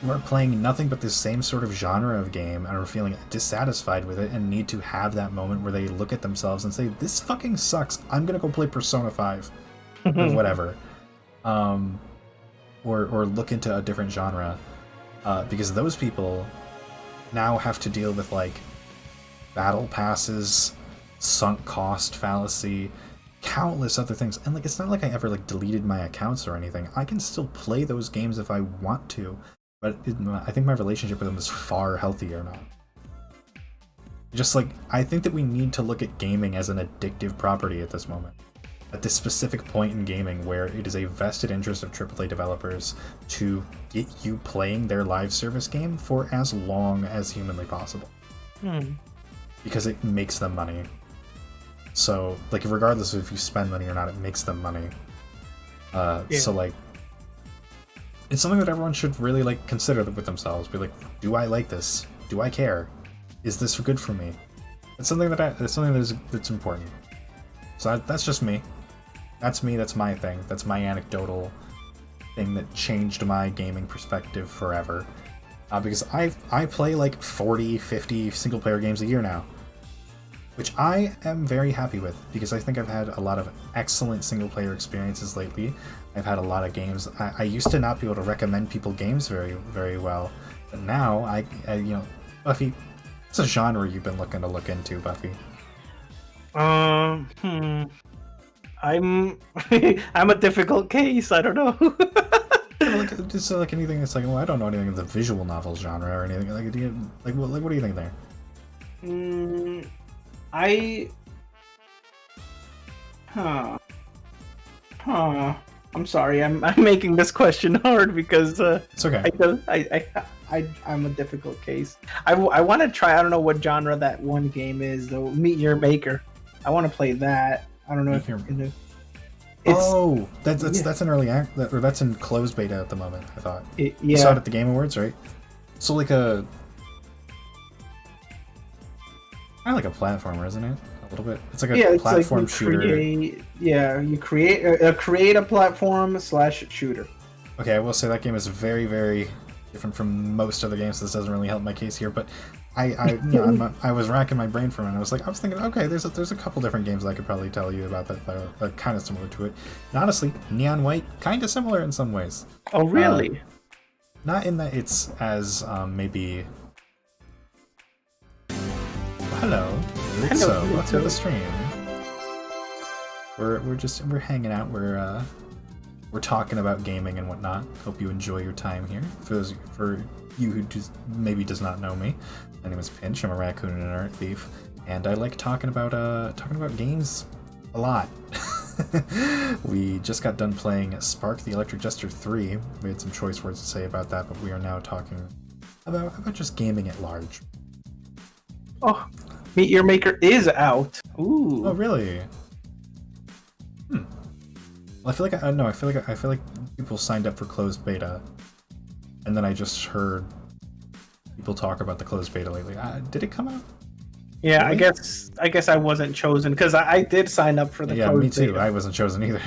who are playing nothing but the same sort of genre of game and are feeling dissatisfied with it and need to have that moment where they look at themselves and say, this fucking sucks. I'm gonna go play Persona 5. Or whatever, or look into a different genre, because those people now have to deal with like battle passes, sunk cost fallacy, countless other things, and like it's not like I ever like deleted my accounts or anything. I can still play those games if I want to, but I think my relationship with them is far healthier now. Just like I think that we need to look at gaming as an addictive property at this moment. At this specific point in gaming where it is a vested interest of AAA developers to get you playing their live service game for as long as humanly possible. Because it makes them money. So, like, regardless of if you spend money or not, it makes them money. So, like, it's something that everyone should really, like, consider with themselves. Be like, do I like this? Do I care? Is this good for me? It's something that's important. So that's just me. That's me, that's my thing. That's my anecdotal thing that changed my gaming perspective forever. Because I play like 40, 50 single-player games a year now. Which I am very happy with, because I think I've had a lot of excellent single-player experiences lately. I've had a lot of games. I used to not be able to recommend people games very, very well. But now, I you know, Buffy, what's a genre you've been looking to look into, Buffy? I'm I'm a difficult case. I don't know. Like, just like anything that's like, well, I don't know anything in the visual novel genre or anything. What do you think there? I'm sorry. I'm making this question hard because It's okay. I'm a difficult case. I want to try. I don't know what genre that one game is though. Meet Your Maker. I want to play that. I don't know if you're into. That's an early act, or that's in closed beta at the moment. I thought. You Yeah. saw it at the Game Awards, right? So like kind of like a platformer, isn't it? A little bit. It's like a platform shooter. You create a platform / shooter. Okay, I will say that game is very, very different from most other games. This doesn't really help my case here, but I was racking my brain for a minute. I was thinking, okay, there's a couple different games I could probably tell you about that are kind of similar to it. And honestly, Neon White, kind of similar in some ways. Oh, really? Not in that it's as maybe. Hello. So welcome to the stream. We're hanging out. We're talking about gaming and whatnot. Hope you enjoy your time here. For you who maybe does not know me, my name is Pinch. I'm a raccoon and an art thief, and I like talking about games a lot. We just got done playing Spark the Electric Jester 3. We had some choice words to say about that, but we are now talking about just gaming at large. Oh, Meet Your Maker is out. Ooh. Oh, really? Well, I feel like people signed up for closed beta, and then I just heard people talk about the closed beta lately. Did it come out? Yeah, Really? I guess I wasn't chosen because I did sign up for the closed me too. beta. I wasn't chosen either.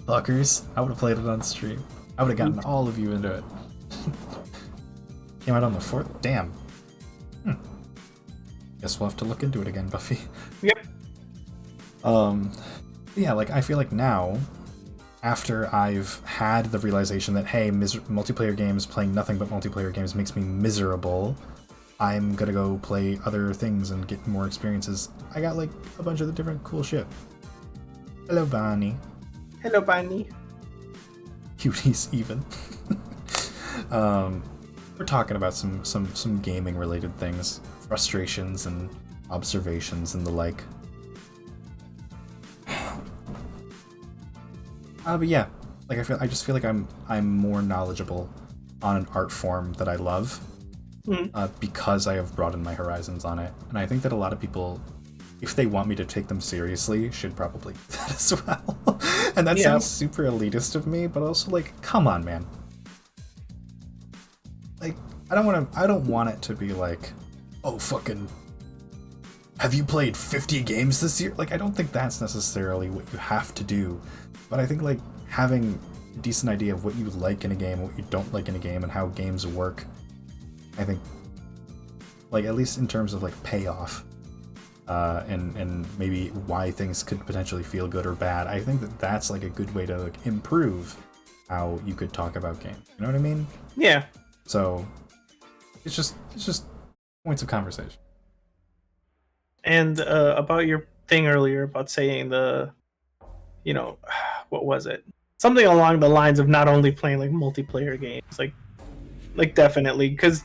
Fuckers. I would have played it on stream. I would have gotten all of you into it. Came out on the 4th? Damn. Guess we'll have to look into it again, Buffy. Yep. Yeah, like, I feel like now, after I've had the realization that, hey, multiplayer games, playing nothing but multiplayer games makes me miserable, I'm gonna go play other things and get more experiences. I got, like, a bunch of the different cool shit. Hello, Bonnie. Hello, Bonnie. Cuties, even. We're talking about some gaming-related things. Frustrations and observations and the like. But yeah, like I just feel like I'm more knowledgeable on an art form that I love, because I have broadened my horizons on it, and I think that a lot of people, if they want me to take them seriously, should probably do that as well. And that sounds super elitist of me, but also like, come on, man. Like, I don't want it to be like, oh, fucking, have you played 50 games this year? Like, I don't think that's necessarily what you have to do. But I think, like, having a decent idea of what you like in a game, what you don't like in a game, and how games work, I think, like, at least in terms of, like, payoff, and maybe why things could potentially feel good or bad, I think that that's, like, a good way to, like, improve how you could talk about games. You know what I mean? Yeah. So, it's just points of conversation. And about your thing earlier about saying what was it? Something along the lines of not only playing like multiplayer games, like definitely, because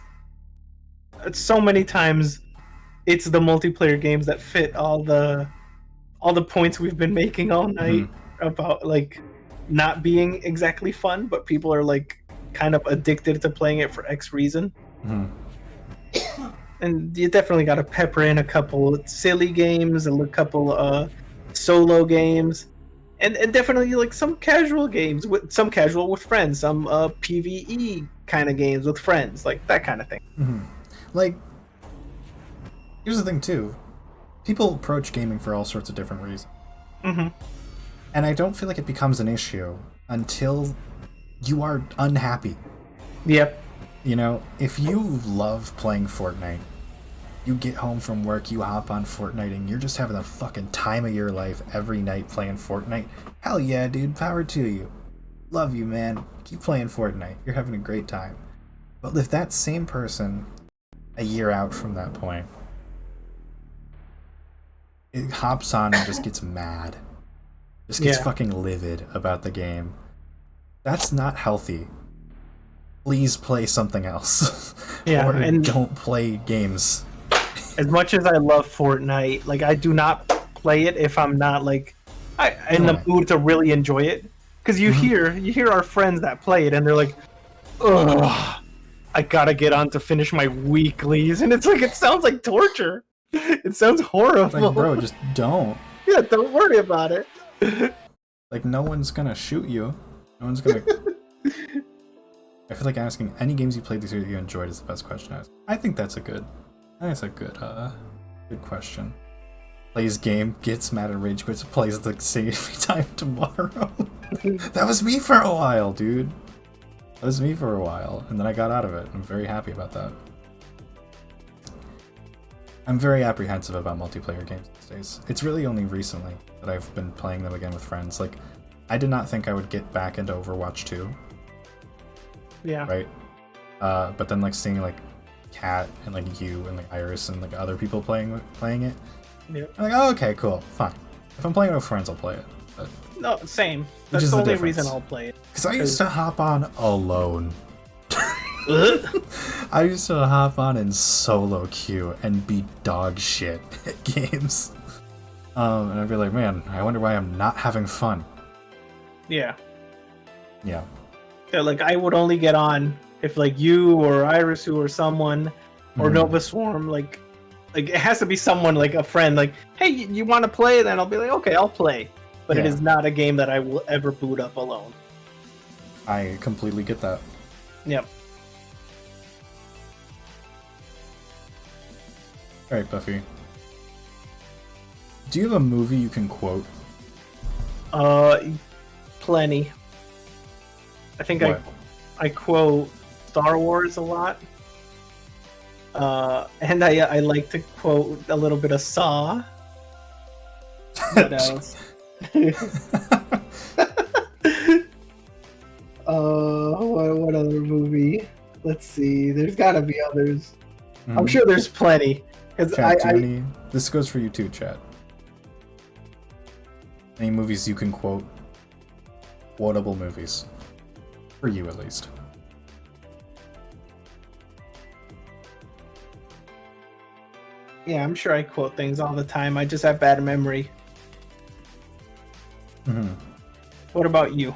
so many times it's the multiplayer games that fit all the points we've been making all night about like not being exactly fun, but people are like kind of addicted to playing it for X reason. And you definitely got to pepper in a couple silly games and a couple solo games, and definitely like some casual games with friends, some PvE kind of games with friends, like that kind of thing. Like, here's the thing too: people approach gaming for all sorts of different reasons, and I don't feel like it becomes an issue until you are unhappy. Yep. You know, if you love playing Fortnite, you get home from work, you hop on Fortnite, and you're just having the fucking time of your life every night playing Fortnite. Hell yeah, dude, power to you. Love you, man. Keep playing Fortnite. You're having a great time. But if that same person, a year out from that point, it hops on and just gets mad, just gets fucking livid about the game, that's not healthy. Please play something else. Yeah, or and don't play games. As much as I love Fortnite, like I do not play it if I'm not like in the mood to really enjoy it. Because you hear our friends that play it and they're like, ugh, I gotta get on to finish my weeklies, and it's like it sounds like torture. It sounds horrible. Like, bro, just don't. Yeah, don't worry about it. Like, no one's gonna shoot you. No one's gonna. I feel like asking any games you played this year that you enjoyed is the best question to ask. I think that's a good question. Plays game, gets mad and rage quits, plays the same time tomorrow. That was me for a while, dude. That was me for a while, and then I got out of it. I'm very happy about that. I'm very apprehensive about multiplayer games these days. It's really only recently that I've been playing them again with friends. Like, I did not think I would get back into Overwatch 2. Yeah. Right? But then, like, seeing, like, Kat and like you and like Iris and like other people playing it. Yep. I'm like, oh, okay, cool, fine. If I'm playing with friends, I'll play it. But No, same. Which That's is the the only difference. reason I'll play it. because I used to hop on alone. Ugh. I used to hop on in solo queue and be dog shit at games. And I'd be like, man, I wonder why I'm not having fun. Yeah. Yeah. Yeah, like I would only get on if like you or Irisu or someone or Mhm. Nova Swarm like it has to be someone like a friend like, hey, you want to play? Then I'll be like, okay, I'll play. But it Yeah. is not a game that I will ever boot up alone. I completely get that. Yep. Alright, Buffy. Do you have a movie you can quote? Plenty. I think What? I quote Star Wars a lot. And I like to quote a little bit of Saw. What else? What other movie? Let's see. There's got to be others. I'm Mhm. sure there's plenty. Because Chat, do you have any... This goes for you too, chat. Any movies you can quote? Quotable movies. For you, at least. yeah, I'm sure I quote things all the time. I just have bad memory. Hmm. What about you?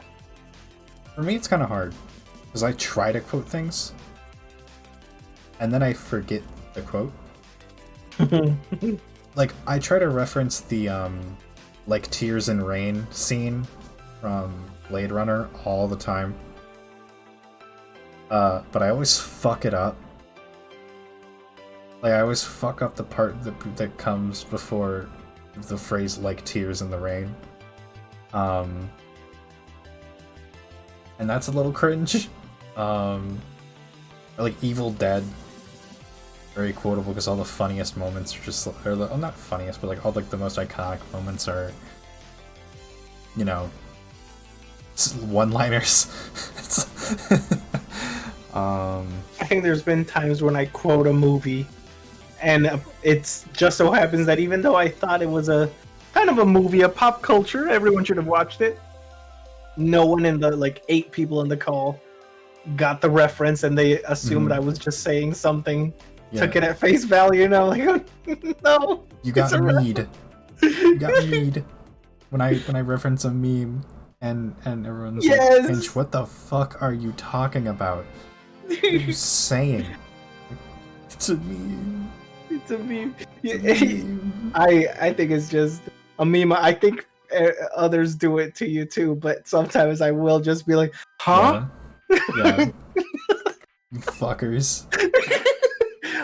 For me, it's kind of hard. Because I try to quote things, and then I forget the quote. Like, I try to reference the, like, Tears in Rain scene from Blade Runner all the time. But I always fuck it up. Like, I always fuck up the part that comes before the phrase, like, tears in the rain. And that's a little cringe. Like, Evil Dead. Very quotable because all the funniest moments are just, or the, well, not funniest, but like all like the most iconic moments are, you know, one-liners. I think there's been times when I quote a movie, and it's just so happens that even though I thought it was a kind of a movie, a pop culture, everyone should have watched it. No one in the like 8 people in the call got the reference, and they assumed I was just saying something. Yeah. Took it at face value, and I'm like, no. You got it's a mead. You got mead. When I reference a meme, and everyone's Yes! like, Finch, what the fuck are you talking about? What are you saying? It's a meme. It's a meme. It's a meme. I think it's just a meme. I think others do it to you too, but sometimes I will just be like, huh? Yeah. You fuckers.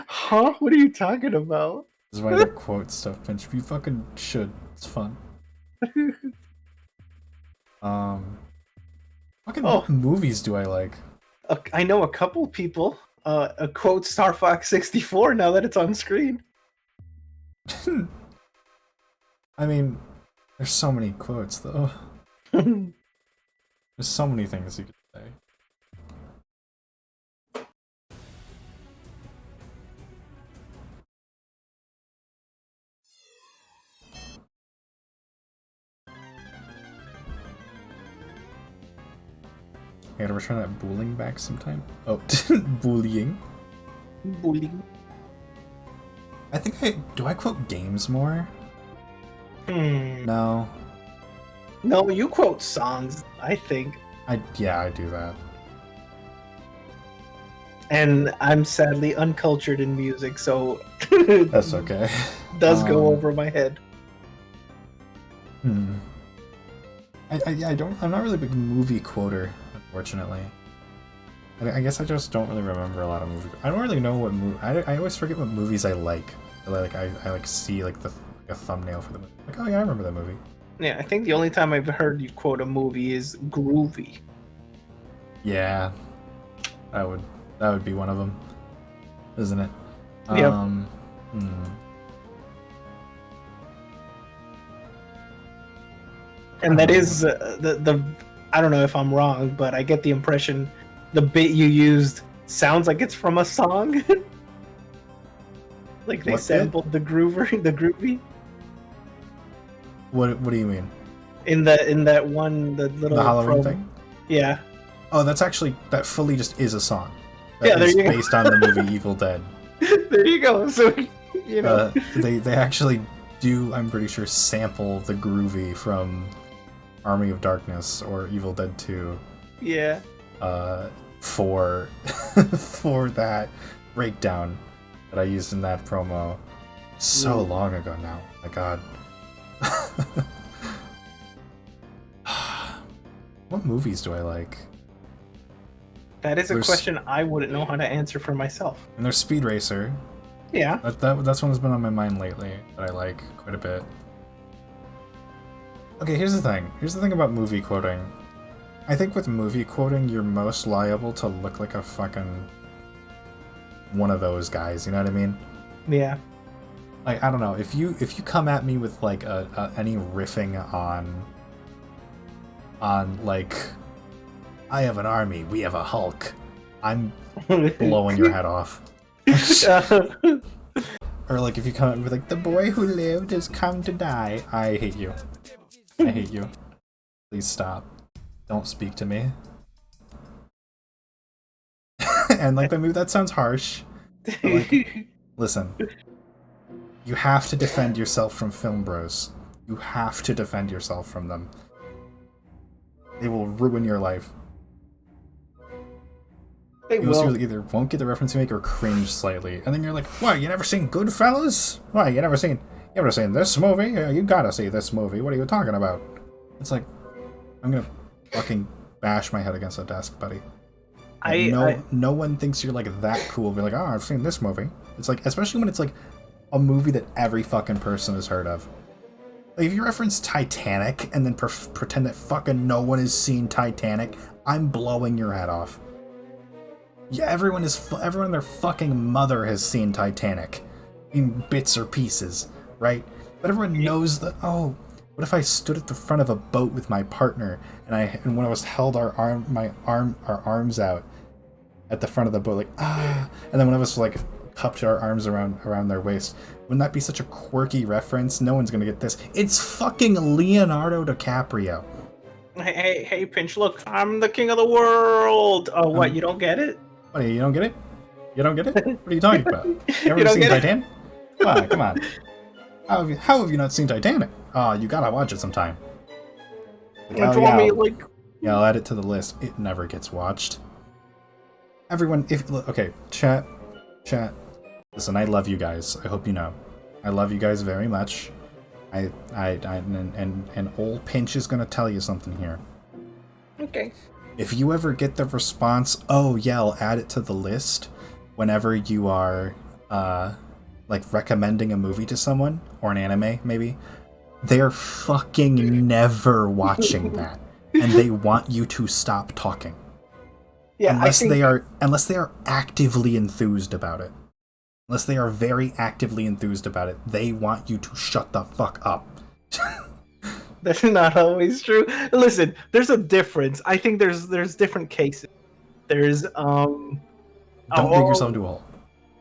Huh? What are you talking about? This is why I don't quote stuff, Finch. You fucking should. It's fun. Fucking Oh. what movies do I like? I know a couple people quote Star Fox 64 now that it's on screen. I mean, there's so many quotes, though. There's so many things you could say. I gotta return that bullying back sometime. Oh, bullying. Bullying. I think do I quote games more? Hmm. No. No, you quote songs, I think. Yeah, I do that. And I'm sadly uncultured in music, so That's okay. does go over my head. Hmm. I'm not really a big movie quoter, unfortunately. I guess I just don't really remember a lot of movies. I don't really know what movie. I always forget what movies I like. I like see like a thumbnail for the movie. Like, oh yeah, I remember that movie. Yeah, I think the only time I've heard you quote a movie is Groovy. Yeah, that would be one of them, isn't it? Yep. And that is the I don't know if I'm wrong, but I get the impression the bit you used sounds like it's from a song. Like they What bit? sampled the groover, the groovy What do you mean? in that one, the little The Halloween promo. thing? Yeah. Oh, that fully just is a song. Yeah, That there is you go. based on the movie Evil Dead. There you go. So you know. They actually do, I'm pretty sure, sample the groovy from Army of Darkness or Evil Dead 2 Yeah. for for that breakdown that I used in that promo so long ago now. My God. What movies do I like? That is a There's- question I wouldn't know how to answer for myself. And there's Speed Racer. Yeah. That's one that's been on my mind lately that I like quite a bit. Okay, here's the thing. Here's the thing about movie quoting. I think with movie quoting, you're most liable to look like a fucking one of those guys. You know what I mean? Yeah. Like, I don't know. If you come at me with like any riffing on like, I have an army, we have a Hulk, I'm blowing your head off. Or like if you come at me with like, the boy who lived has come to die, I hate you. I hate you. Please stop. Don't speak to me. And like that sounds harsh. But, like, listen. You have to defend yourself from film bros. You have to defend yourself from them. They will ruin your life. They You will. either won't get the reference you make or cringe slightly. And then you're like, what, you never seen Goodfellas? Why, you never seen this movie? Yeah, you gotta see this movie. What are you talking about? It's like, I'm gonna fucking bash my head against the desk, buddy. No one thinks you're like that cool. Be like, oh, I've seen this movie. It's like, especially when it's like a movie that every fucking person has heard of. Like, if you reference Titanic and then pretend that fucking no one has seen Titanic, I'm blowing your head off. Yeah, everyone and their fucking mother has seen Titanic in bits or pieces, right? But everyone knows that. Oh, what if I stood at the front of a boat with my partner and when I was held our arms out at the front of the boat, like and then when I was like cupped our arms around their waist. Wouldn't that be such a quirky reference? No one's gonna get this. It's fucking Leonardo DiCaprio. Hey, Pinch, look, I'm the king of the world. Oh, what, you don't get it? What, you don't get it? You don't get it? What are you talking about? You ever don't seen get it? Titanic? Come on. How have you not seen Titanic? Oh, you gotta watch it sometime. Like, You want me, like... Yeah, I'll add it to the list. It never gets watched. Everyone, okay, chat. Listen, I love you guys. I hope you know. I love you guys very much. And old Pinch is gonna tell you something here. Okay. If you ever get the response, oh yeah, I'll add it to the list, whenever you are, like recommending a movie to someone, or an anime, maybe, they're fucking never watching that. And they want you to stop talking. Yeah, unless they are actively enthused about it. Unless they are very actively enthused about it, they want you to shut the fuck up. That's not always true. Listen, there's a difference. I think there's different cases. There's Don't dig yourself into a hole.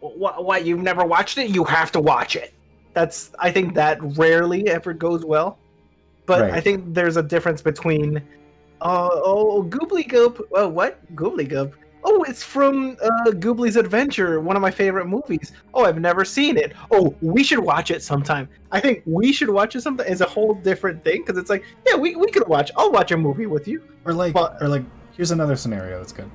What, you've never watched it? You have to watch it. I think that rarely ever goes well. But Right. I think there's a difference between Goobly Goop. Oh, what? Goobly Goop. Oh, it's from Goobly's Adventure, one of my favorite movies. Oh, I've never seen it. Oh, we should watch it sometime. I think we should watch it sometime is a whole different thing, because it's like, yeah, we could watch. I'll watch a movie with you. Or like, here's another scenario that's good.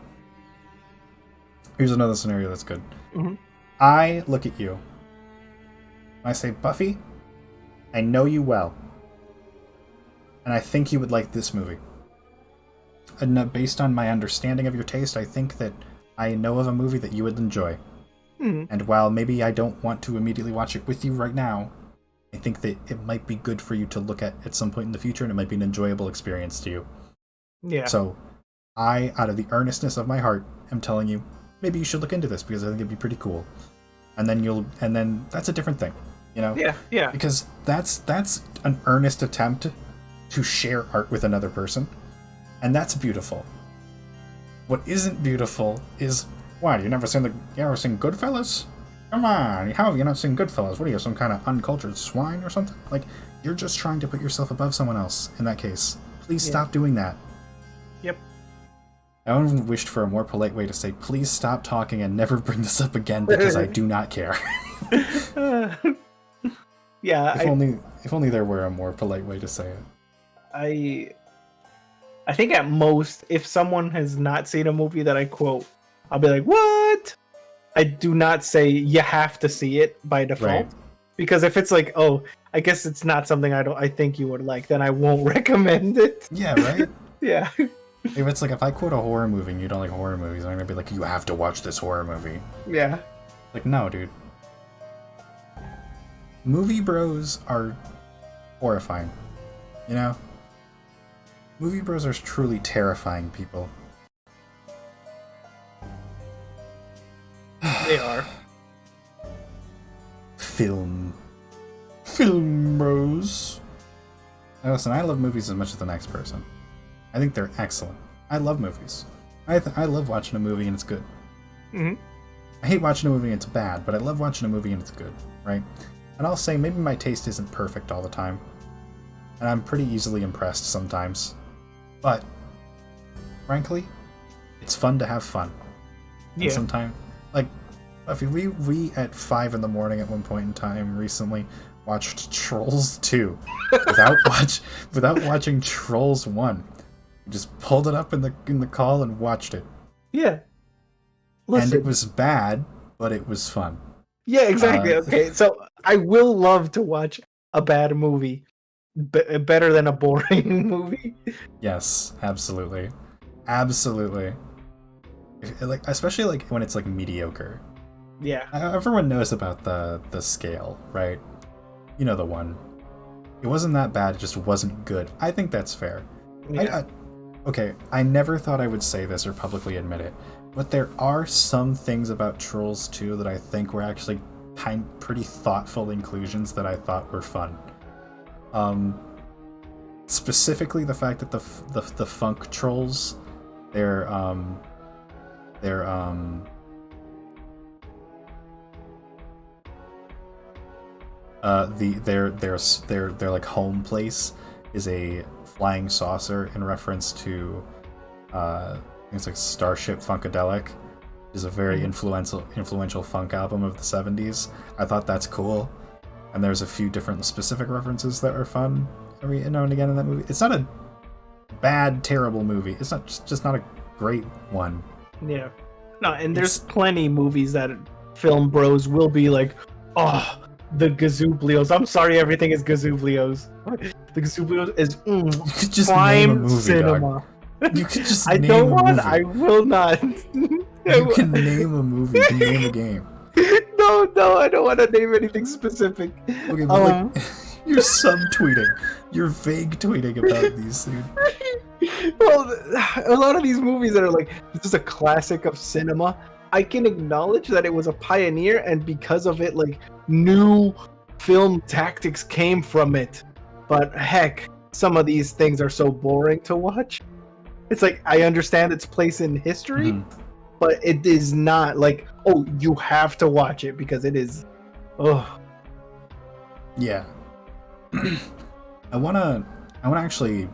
Mhm. I look at you. And I say, Buffy, I know you well. And I think you would like this movie. And based on my understanding of your taste, I think that I know of a movie that you would enjoy. Mhm. And while maybe I don't want to immediately watch it with you right now, I think that it might be good for you to look at some point in the future, and it might be an enjoyable experience to you. Yeah. So, I, out of the earnestness of my heart, am telling you, maybe you should look into this, because I think it'd be pretty cool. And then that's a different thing, you know? Yeah. Because that's an earnest attempt to share art with another person. And that's beautiful. What isn't beautiful is, why, you never seen Goodfellas? Come on, how have you not seen Goodfellas? What are you, some kind of uncultured swine or something? Like, you're just trying to put yourself above someone else in that case. Please stop doing that. Yep. I only wished for a more polite way to say, please stop talking and never bring this up again because I do not care. Yeah. If only there were a more polite way to say it. I think at most, if someone has not seen a movie that I quote, I'll be like, what? I do not say you have to see it by default. Right. Because if it's like, oh, I guess it's not something I think you would like, then I won't recommend it. Yeah, right? Yeah. If it's like, if I quote a horror movie and you don't like horror movies, I'm gonna be like, you have to watch this horror movie. Yeah. Like, no, dude. Movie bros are horrifying. You know? Movie bros are truly terrifying people. They are. Film bros. Now listen, I love movies as much as the next person. I think they're excellent. I love movies. I love watching a movie and it's good. Mm-hmm. I hate watching a movie and it's bad, but I love watching a movie and it's good, right? And I'll say maybe my taste isn't perfect all the time. And I'm pretty easily impressed sometimes. But, frankly, it's fun to have fun. And Yeah. sometimes, like, if we at 5 in the morning at one point in time recently watched Trolls 2 without watching Trolls 1. We just pulled it up in the call and watched it. Yeah. Listen. And it was bad, but it was fun. Yeah, exactly. Okay, so I will love to watch a bad movie better than a boring movie. Yes, absolutely. Absolutely. Like, especially like when it's like mediocre. Yeah. Everyone knows about the scale, right? You know the one. It wasn't that bad, it just wasn't good. I think that's fair. Yeah. Okay, I never thought I would say this or publicly admit it, but there are some things about Trolls 2 that I think were actually pretty thoughtful inclusions that I thought were fun. Specifically the fact that the funk trolls, they're their like home place is a flying saucer in reference to it's like Starship Funkadelic, which is a very influential funk album of the 70s. I thought that's cool, and there's a few different specific references that are fun every now and again in that movie. It's not a bad, terrible movie. It's not just not a great one. Yeah. No, and there's plenty movies that film bros will be like, oh, the Gazooblios. I'm sorry, everything is Gazooblios. The Gazooblios is You could just name a prime movie, cinema. dog. You could just I name don't a want. movie. I will not. You can name a movie. You can name a game. No, I don't want to name anything specific. Okay, but like, you're subtweeting. You're vague tweeting about these, dude. Well, a lot of these movies that are like, this is a classic of cinema. I can acknowledge that it was a pioneer, and because of it, like, new film tactics came from it. But heck, some of these things are so boring to watch. It's like, I understand its place in history, but it is not like, oh, you have to watch it because it is. Oh. Yeah. I wanna actually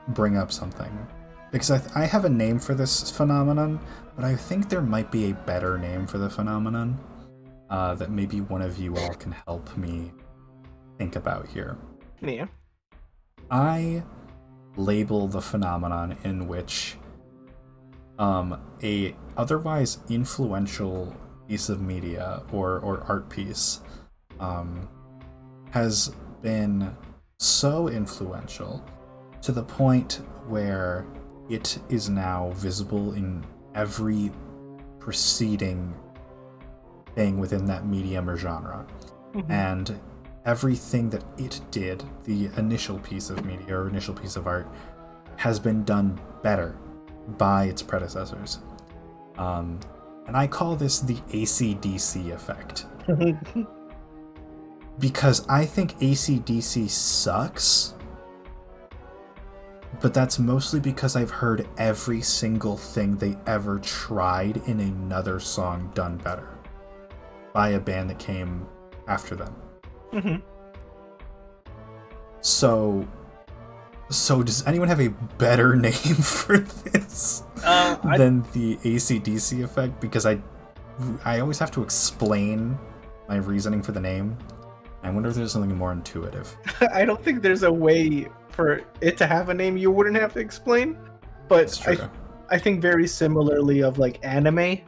bring up something, because I have a name for this phenomenon, but I think there might be a better name for the phenomenon that maybe one of you all can help me think about here. Yeah. I label the phenomenon in which a otherwise influential piece of media or art piece has been so influential to the point where it is now visible in every preceding thing within that medium or genre. And everything that it did, the initial piece of media or initial piece of art, has been done better by its predecessors. And I call this the AC/DC effect. Because I think AC/DC sucks, but that's mostly because I've heard every single thing they ever tried in another song done better by a band that came after them. Mhm. So does anyone have a better name for this than the AC/DC effect? Because I always have to explain my reasoning for the name. I wonder if there's something more intuitive. I don't think there's a way for it to have a name you wouldn't have to explain. But That's true. I think very similarly of like anime,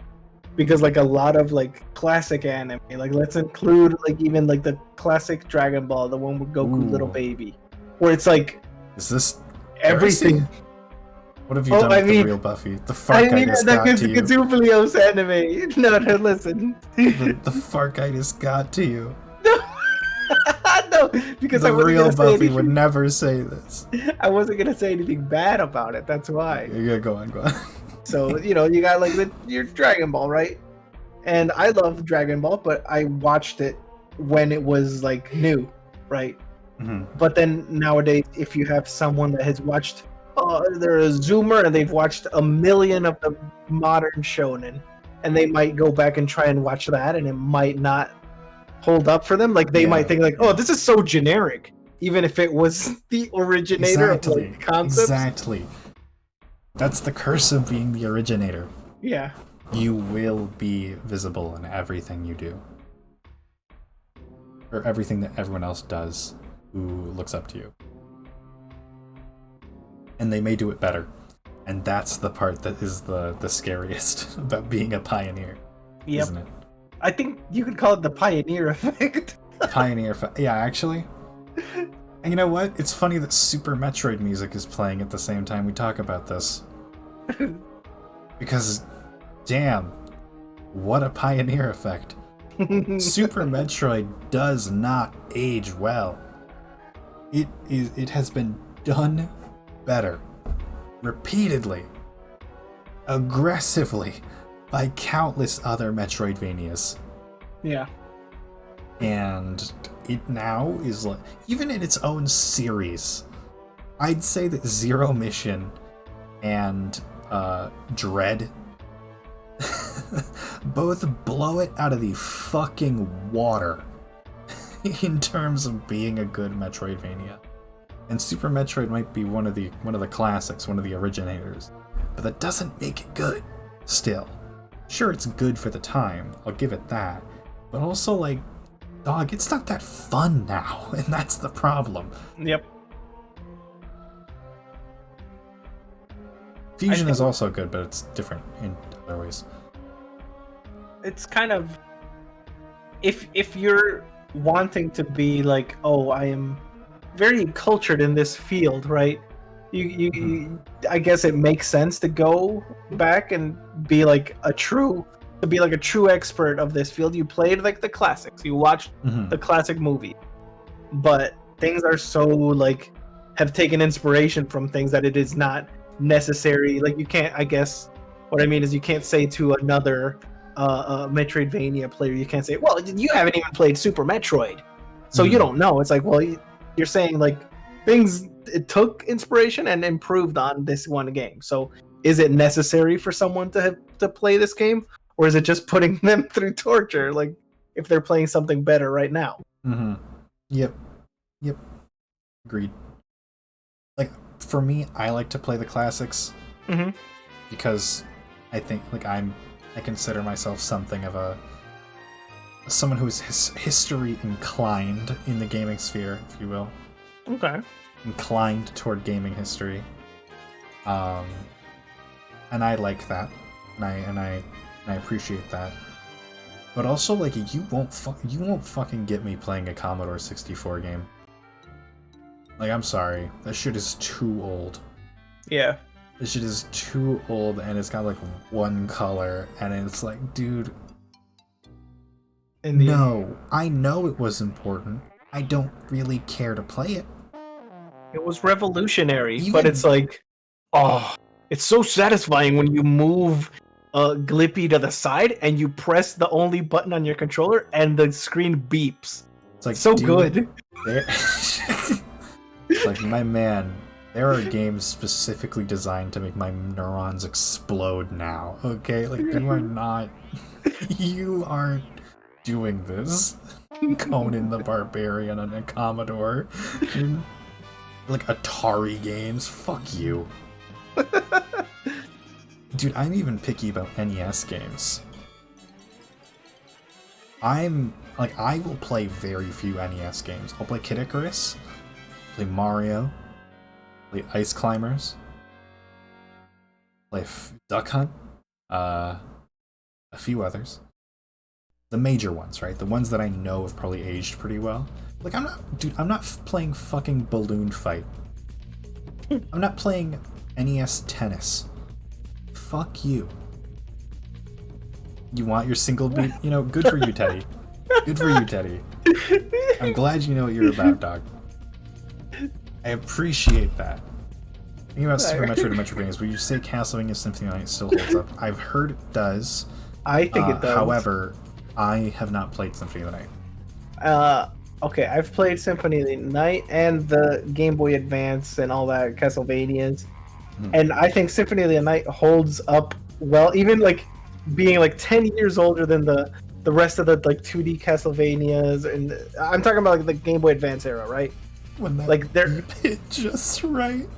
because like a lot of like classic anime, like let's include like even like the classic Dragon Ball, the one with Goku Ooh. little baby, where it's like Is this everything. heresy? What have you done with the real Buffy? The Farkitis got to you. Gazublios anime. No, listen. The Farkitis got to you. No, because I The wasn't real gonna say Buffy anything. would never say this. I wasn't gonna say anything bad about it. That's why. Yeah, go on. So you got like your Dragon Ball, right? And I love Dragon Ball, but I watched it when it was like new, right? Mhm. But then nowadays, if you have someone that has watched, they're a Zoomer and they've watched a million of the modern shonen, and they might go back and try and watch that, and it might not hold up for them. Like they might think like, oh, this is so generic, even if it was the originator of like, the concepts. Exactly. That's the curse of being the originator. Yeah. You will be visible in everything you do. Or everything that everyone else does who looks up to you. And they may do it better. And that's the part that is the scariest about being a pioneer. Yep. Isn't it? I think you could call it the pioneer effect. Pioneer effect. Yeah, actually. And you know what? It's funny that Super Metroid music is playing at the same time we talk about this. Because, damn, what a pioneer effect. Super Metroid does not age well. It has been done better. Repeatedly. Aggressively. By countless other Metroidvanias. Yeah. And it now is like, even in its own series, I'd say that Zero Mission and Dread both blow it out of the fucking water in terms of being a good Metroidvania. And Super Metroid might be one of the classics, one of the originators, but that doesn't make it good still. Sure, it's good for the time, I'll give it that, but also like, dog, it's not that fun now, and that's the problem. Yep. Fusion is also good, but it's different in other ways. It's kind of, if you're wanting to be like, oh, I am very cultured in this field, right? You I guess it makes sense to go back and be like a true expert of this field. You played like the classics, you watched the classic movie, but things are so like have taken inspiration from things that it is not necessary. Like you can't, I guess what I mean is you can't say to another Metroidvania player, you can't say, well, you haven't even played Super Metroid, so you don't know. It's like, well, you're saying like things, it took inspiration and improved on this one game. So is it necessary for someone to play this game, or is it just putting them through torture, like if they're playing something better right now? Yep. Agreed. Like for me, I like to play the classics because I think like I consider myself something of someone who is history inclined in the gaming sphere, if you will. Okay. Inclined toward gaming history, and I like that, and I appreciate that. But also, like, you won't fucking get me playing a Commodore 64 game. Like, I'm sorry, that shit is too old. Yeah. This shit is too old, and it's got like one color, and it's like, dude. No, I know it was important. I don't really care to play it. It was revolutionary, but it's like, oh, it's so satisfying when you move Glippy to the side and you press the only button on your controller and the screen beeps. It's like so good. It's like, my man, there are games specifically designed to make my neurons explode now. Okay, like you aren't doing this. Conan the Barbarian on a Commodore. Like Atari games. Fuck you. Dude, I'm even picky about NES games. I will play very few NES games. I'll play Kid Icarus, play Mario, play Ice Climbers, play Duck Hunt, a few others. The major ones, right? The ones that I know have probably aged pretty well. Like, I'm not playing fucking Balloon Fight. I'm not playing NES Tennis. Fuck you. You want your single beat? You know, good for you, Teddy. Good for you, Teddy. I'm glad you know what you're about, dog. I appreciate that. Thinking about Super Metroid and Metroidvanias, will you say Castlevania Symphony of the Night still holds up? I've heard it does. I think it does. However, I have not played Symphony of the Night. Okay, I've played Symphony of the Night and the Game Boy Advance and all that Castlevanias, and I think Symphony of the Night holds up well, even like being like 10 years older than the rest of the like 2D Castlevanias, and I'm talking about like the Game Boy Advance era, right? When that like they're hit just right.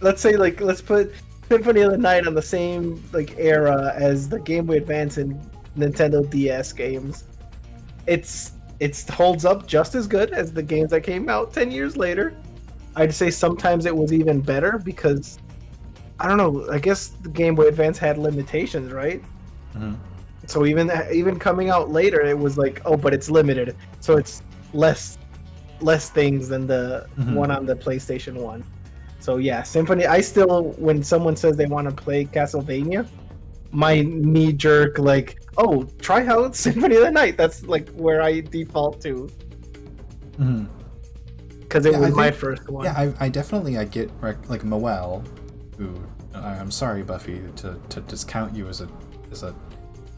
Let's say like let's put Symphony of the Night on the same like era as the Game Boy Advance and Nintendo DS games. It holds up just as good as the games that came out 10 years later. I'd say sometimes it was even better because I don't know. I guess the Game Boy Advance had limitations, right? Mm-hmm. So even coming out later, it was like, oh, but it's limited, so it's less things than the one on the PlayStation 1. So yeah, Symphony. I still, when someone says they want to play Castlevania, my knee jerk like, oh, try out Symphony of the Night. That's like where I default to. Because it was my first one. Yeah, I definitely get like Moel, who I'm sorry, Buffy, to discount you as a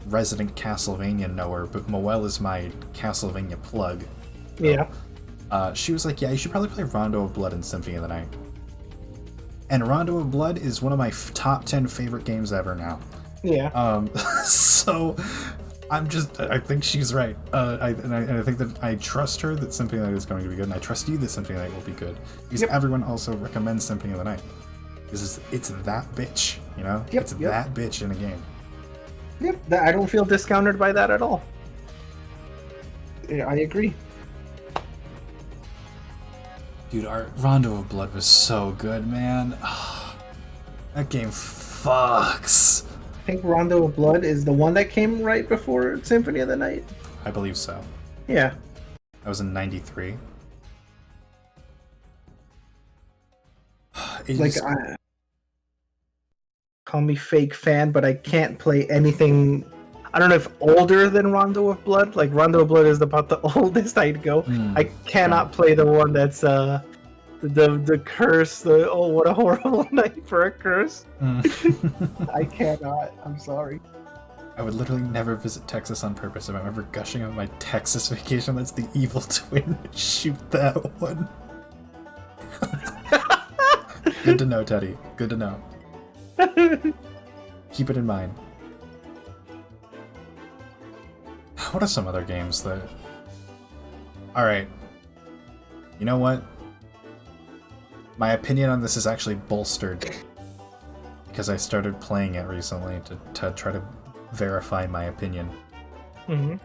resident Castlevania knower, but Moel is my Castlevania plug. Yeah. She was like, yeah, you should probably play Rondo of Blood and Symphony of the Night. And Rondo of Blood is one of my top 10 favorite games ever now. Yeah. So I think she's right. I think that I trust her that Symphony of the Night is going to be good, and I trust you that Symphony of the Night will be good. Because everyone also recommends Symphony of the Night. Because it's that bitch, you know? It's that bitch in a game. Yep, I don't feel discounted by that at all. Yeah, I agree. Dude, our Rondo of Blood was so good, man. That game fucks. I think Rondo of Blood is the one that came right before Symphony of the Night. I believe so. Yeah. That was in '93. Call me fake fan, but I can't play anything. I don't know if older than Rondo of Blood. Like Rondo of Blood is about the oldest I'd go. I cannot play the one that's the curse. Oh, what a horrible night for a curse. I cannot. I'm sorry. I would literally never visit Texas on purpose. If I'm ever gushing on my Texas vacation, that's the evil twin. Shoot that one. Good to know, Teddy. Good to know. Keep it in mind. What are some other games that... Alright. You know what? My opinion on this is actually bolstered because I started playing it recently to try to verify my opinion. I'm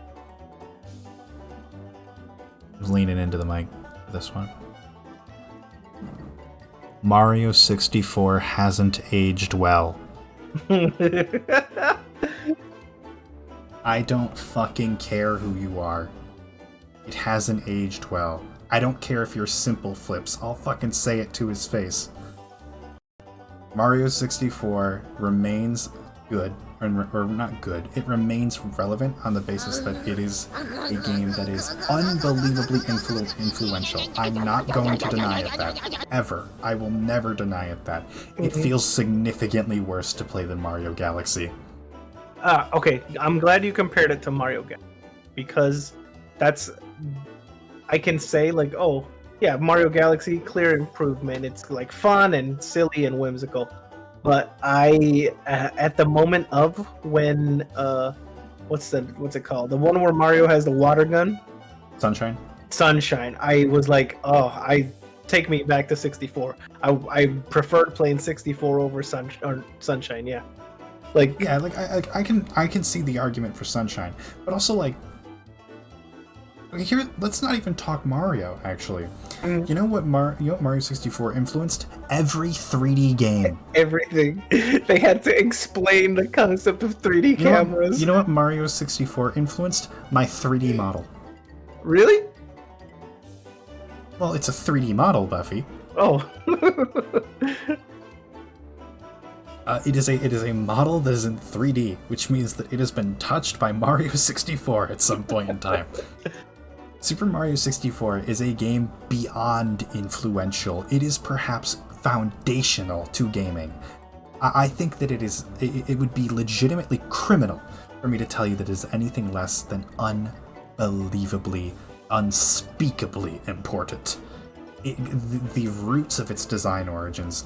leaning into the mic for this one. Mario 64 hasn't aged well. I don't fucking care who you are. It hasn't aged well. I don't care if you're Simple Flips. I'll fucking say it to his face. Mario 64 remains good, or not good. It remains relevant on the basis that it is a game that is unbelievably influential. I'm not going to deny it that. Ever. I will never deny it that. It feels significantly worse to play than Mario Galaxy. Okay, I'm glad you compared it to Mario Galaxy, because that's... I can say, like, oh, yeah, Mario Galaxy, clear improvement. It's, like, fun and silly and whimsical. But I, at the moment of when, what's it called? The one where Mario has the water gun, Sunshine. Sunshine. I was like, oh, take me back to 64. I preferred playing 64 over Sunshine. Yeah, like Yeah, like I can see the argument for Sunshine, but also like, okay, here let's not even talk Mario. Actually, you know what Mario 64 influenced? Every 3D game. everything. They had to explain the concept of 3D cameras. You know what Mario 64 influenced? My 3D model. Really? Well, it's a 3D model, Buffy. Oh. It is a model that is in 3D, which means that it has been touched by Mario 64 at some point in time. Super Mario 64 is a game beyond influential. It is perhaps foundational to gaming. I think that it would be legitimately criminal for me to tell you that it is anything less than unbelievably, unspeakably important. The roots of its design origins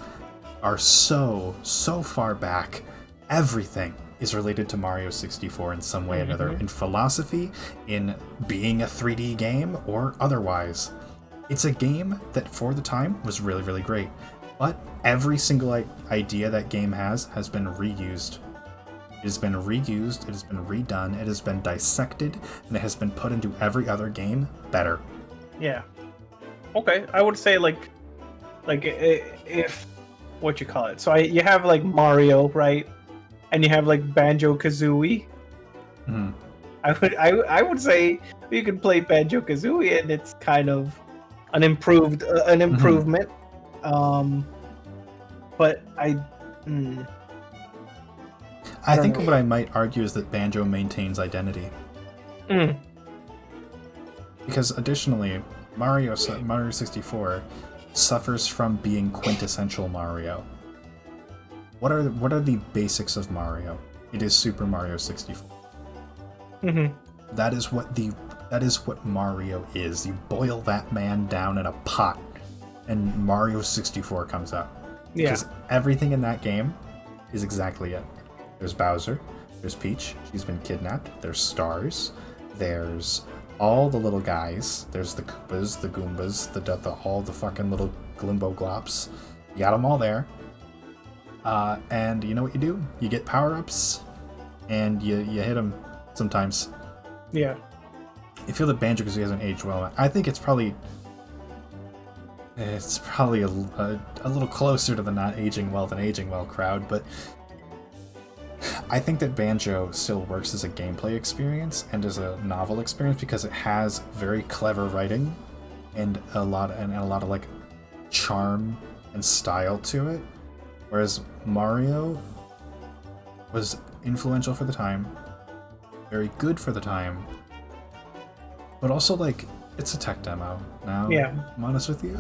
are so far back. Everything is related to Mario 64 in some way or another, in philosophy, in being a 3D game, or otherwise. It's a game that for the time was really, really great, but every single idea that game has been reused. It has been reused, it has been redone, it has been dissected, and it has been put into every other game better. Yeah. Okay, I would say like if what you call it. So you have like Mario, right? And you have like Banjo-Kazooie. Mm-hmm. I would say you can play Banjo-Kazooie and it's kind of an improvement. But I think what I might argue is that Banjo maintains identity. Because additionally, Mario 64 suffers from being quintessential Mario. What are the basics of Mario? It is Super Mario 64. That is what Mario is. You boil that man down in a pot, and Mario 64 comes out. Because everything in that game is exactly it. There's Bowser, there's Peach, she's been kidnapped, there's stars, there's all the little guys, there's the Koopas, the Goombas, all the fucking little Glimbo Glops. You got them all there. And you know what you do? You get power-ups, and you hit them sometimes. Yeah. I feel that Banjo-Kazooie hasn't aged well. I think it's probably a little closer to the not aging well than aging well crowd, but I think that Banjo still works as a gameplay experience and as a novel experience because it has very clever writing and a lot of like charm and style to it. Whereas Mario was influential for the time, very good for the time, but also like it's a tech demo now. Yeah, I'm honest with you.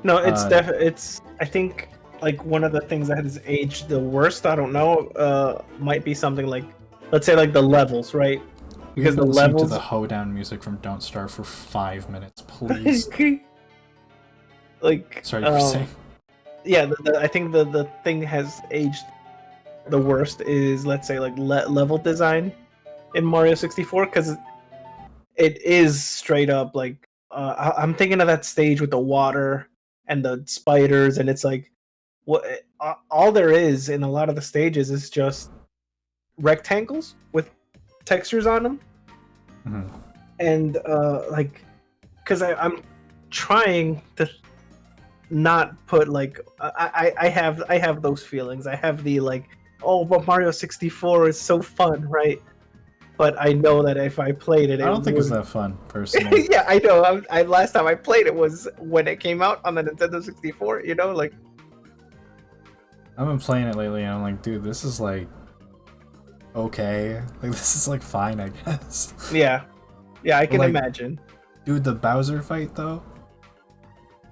No, it's it's. I think like one of the things that has aged the worst. I don't know. Might be something like, let's say like the levels, right? Because the levels to the hoedown music from Don't Starve for 5 minutes, please. Like sorry, you were saying. Yeah, I think the thing has aged the worst is, let's say, like level design in Mario 64, because it is straight up like I'm thinking of that stage with the water and the spiders, and it's like what all there is in a lot of the stages is just rectangles with textures on them, and like because I'm trying to not put like I have those feelings. I have the like, oh, but Mario 64 is so fun, right? But I know that if I played it, I don't think it's that fun, personally. Yeah, I know. I last time I played it was when it came out on the Nintendo 64. You know, like I've been playing it lately, and I'm like, dude, this is like okay. Like this is like fine, I guess. Yeah, I can like, imagine. Dude, the Bowser fight though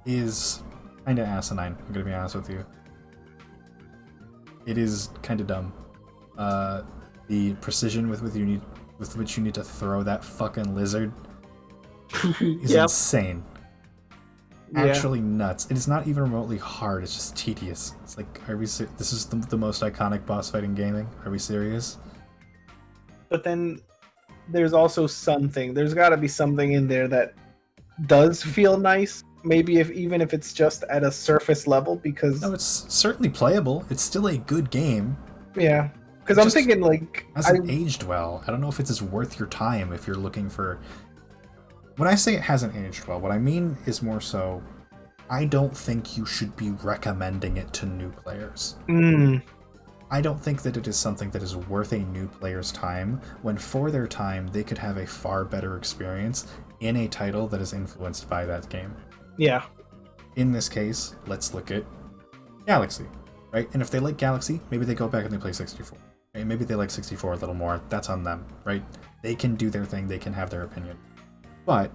is kind of asinine. I'm gonna be honest with you. It is kind of dumb. The precision with which you need to throw that fucking lizard is insane. actually nuts. It is not even remotely hard. It's just tedious. It's like, this is the most iconic boss fight in gaming? Are we serious? But then there's also something. There's got to be something in there that does feel nice. Maybe even if it's just at a surface level, because No, it's certainly playable. It's still a good game. yeah, because I'm just thinking like hasn't aged well. I don't know if it's worth your time if you're looking for. When I say it hasn't aged well, what I mean is more so, I don't think you should be recommending it to new players. I don't think that it is something that is worth a new player's time, when for their time they could have a far better experience in a title that is influenced by that game. Yeah. In this case, let's look at Galaxy, right? And if they like Galaxy, maybe they go back and they play 64. Okay? Maybe they like 64 a little more. That's on them, right? They can do their thing. They can have their opinion. But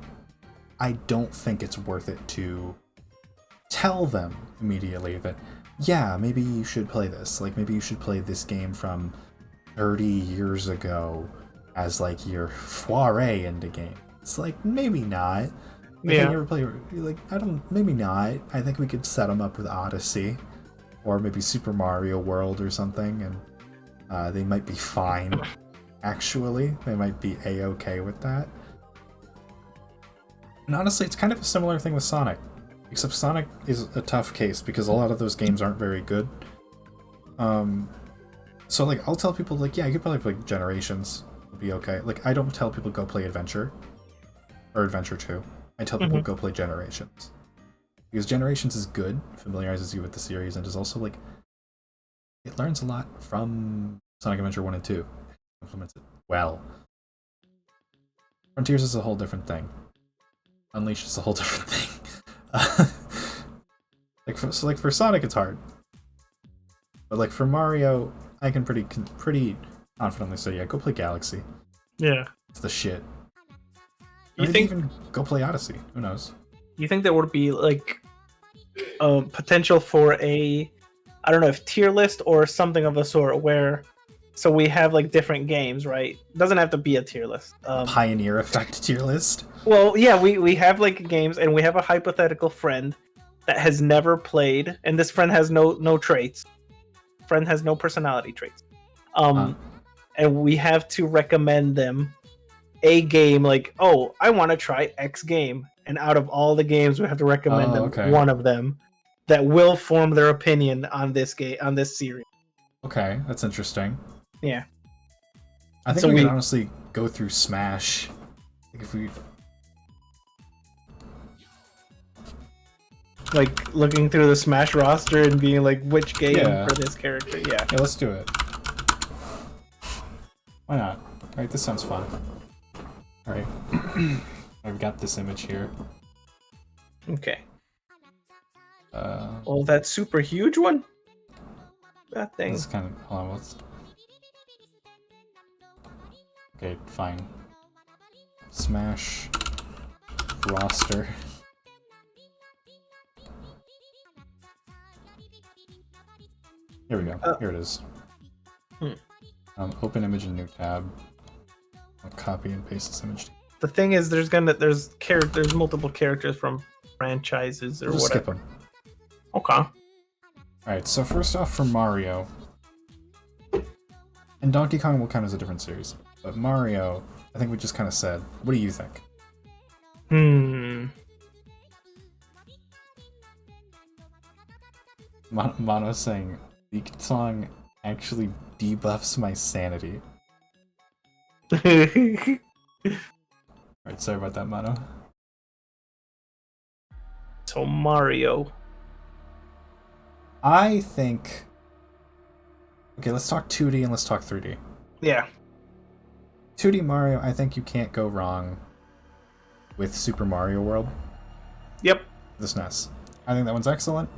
I don't think it's worth it to tell them immediately that, yeah, maybe you should play this. Like, maybe you should play this game from 30 years ago as, like, your foray into game. It's like, maybe not. Like, Yeah. you ever play, like, maybe not. I think we could set them up with Odyssey, or maybe Super Mario World or something, and they might be fine, actually. They might be A-okay with that. And honestly, it's kind of a similar thing with Sonic. Except Sonic is a tough case, because a lot of those games aren't very good. So, like, I'll tell people, like, yeah, you could probably play Generations. It'll be okay. Like, I don't tell people go play Adventure. Or Adventure 2. I tell people go play Generations. Because Generations is good, familiarizes you with the series, and is also, like, it learns a lot from Sonic Adventure 1 and 2. It implements it well. Frontiers is a whole different thing. Unleashed is a whole different thing. Like for Sonic, it's hard. But, like, for Mario, I can pretty confidently say, yeah, go play Galaxy. Yeah. It's the shit. You Or think even go play Odyssey? Who knows? you think there would be like potential for a, I don't know if tier list or something of the sort, where so we have like different games, right? Doesn't have to be a tier list. Pioneer Effect tier list? Well, yeah, we have like games, and we have a hypothetical friend that has never played, and this friend has no traits. Friend has no personality traits. And we have to recommend them a game, like, oh, I want to try X game, and out of all the games, we have to recommend them one of them that will form their opinion on this game, on this series. Okay, that's interesting. Yeah. I think So we could we- honestly go through Smash. Like if we Like looking through the Smash roster and being like, which game Yeah. for this character? Yeah. Yeah, let's do it. Why not? Alright, this sounds fun. Alright. I've got this image here. Okay. Uh, Oh, that super huge one. That thing. This kind of. Hold on, what's. Okay, fine. Smash roster. Here we go. Here it is. Open image in new tab. I'll copy and paste this image. The thing is, there's multiple characters from franchises or We'll just skip whatever. them. Okay. Alright, so first off for Mario. And Donkey Kong will count as a different series. But Mario, I think we just kind of said. What do you think? Mono saying, leaked song actually debuffs my sanity. Alright, sorry about that, Mono. So Mario. I think... Okay, let's talk 2D and let's talk 3D. Yeah. 2D Mario, I think you can't go wrong with Super Mario World. Yep. The SNES. I think that one's excellent.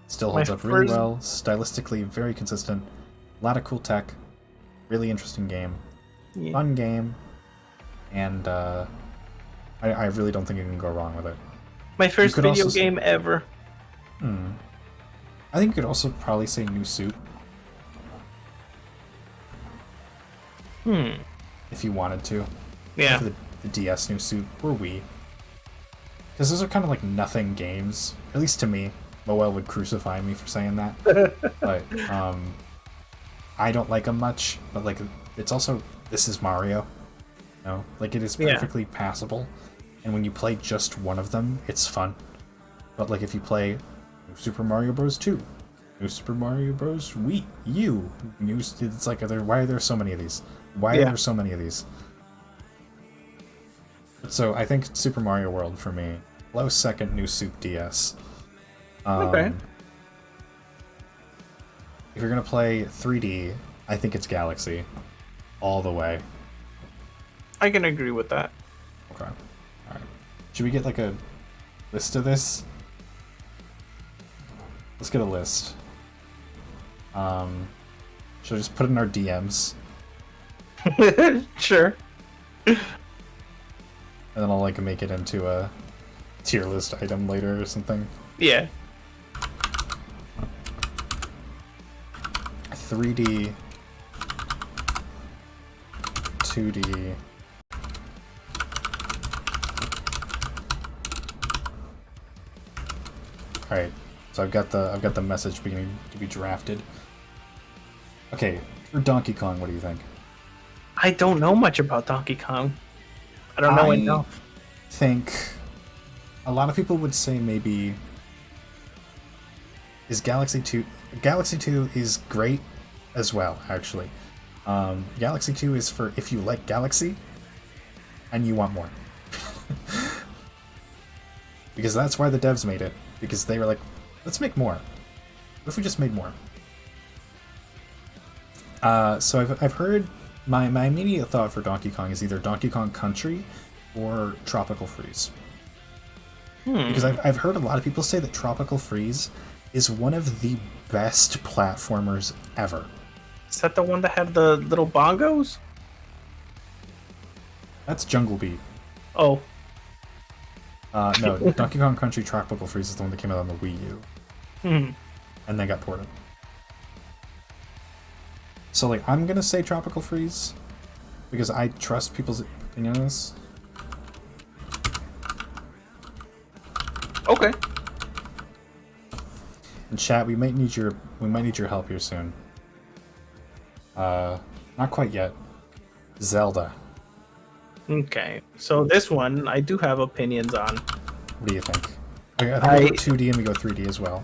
Still My holds up really first- well. Stylistically, very consistent. A lot of cool tech. Really interesting game. Yeah. Fun game. And I really don't think you can go wrong with it. My first could video also say- game ever. I think you could also probably say New Suit if you wanted to. Yeah. For the DS New Suit or Wii. because those are kind of like nothing games, at least to me. Moel would crucify me for saying that, but I don't like them much. But like, it's also, this is Mario, you know, like it is perfectly passable, and when you play just one of them, it's fun. But like if you play New Super Mario Bros. 2, New Super Mario Bros. Wii U, it's like, why are there so many of these? Why are there so many of these? So I think Super Mario World for me. Close second, New Soup DS. Okay. If you're gonna play 3D, I think it's Galaxy, all the way. I can agree with that. Okay. All right. Should we get like a list of this? Let's get a list. Should I just put it in our DMs? Sure. And then I'll like make it into a tier list item later or something. Yeah. 3D, 2D, all right. So I've got the message beginning to be drafted. Okay, for Donkey Kong, what do you think? I don't know much about Donkey Kong. I don't know enough. I think a lot of people would say maybe is Galaxy 2. Galaxy 2 is great as well, actually. Galaxy 2 is for if you like Galaxy and you want more. Because that's why the devs made it. Because they were like, let's make more. What if we just made more? So I've heard my immediate thought for Donkey Kong is either Donkey Kong Country or Tropical Freeze. Because I've heard a lot of people say that Tropical Freeze is one of the best platformers ever. Is that the one that had the little bongos? That's Jungle Beat. Oh. No, Donkey Kong Country Tropical Freeze is the one that came out on the Wii U. And then got ported. So, like, I'm gonna say Tropical Freeze, because I trust people's opinion on this. Okay. And chat, we might need your help here soon. Not quite yet. Zelda. Okay. So this one I do have opinions on. What do you think? Okay, I think we go 2D and we go 3D as well.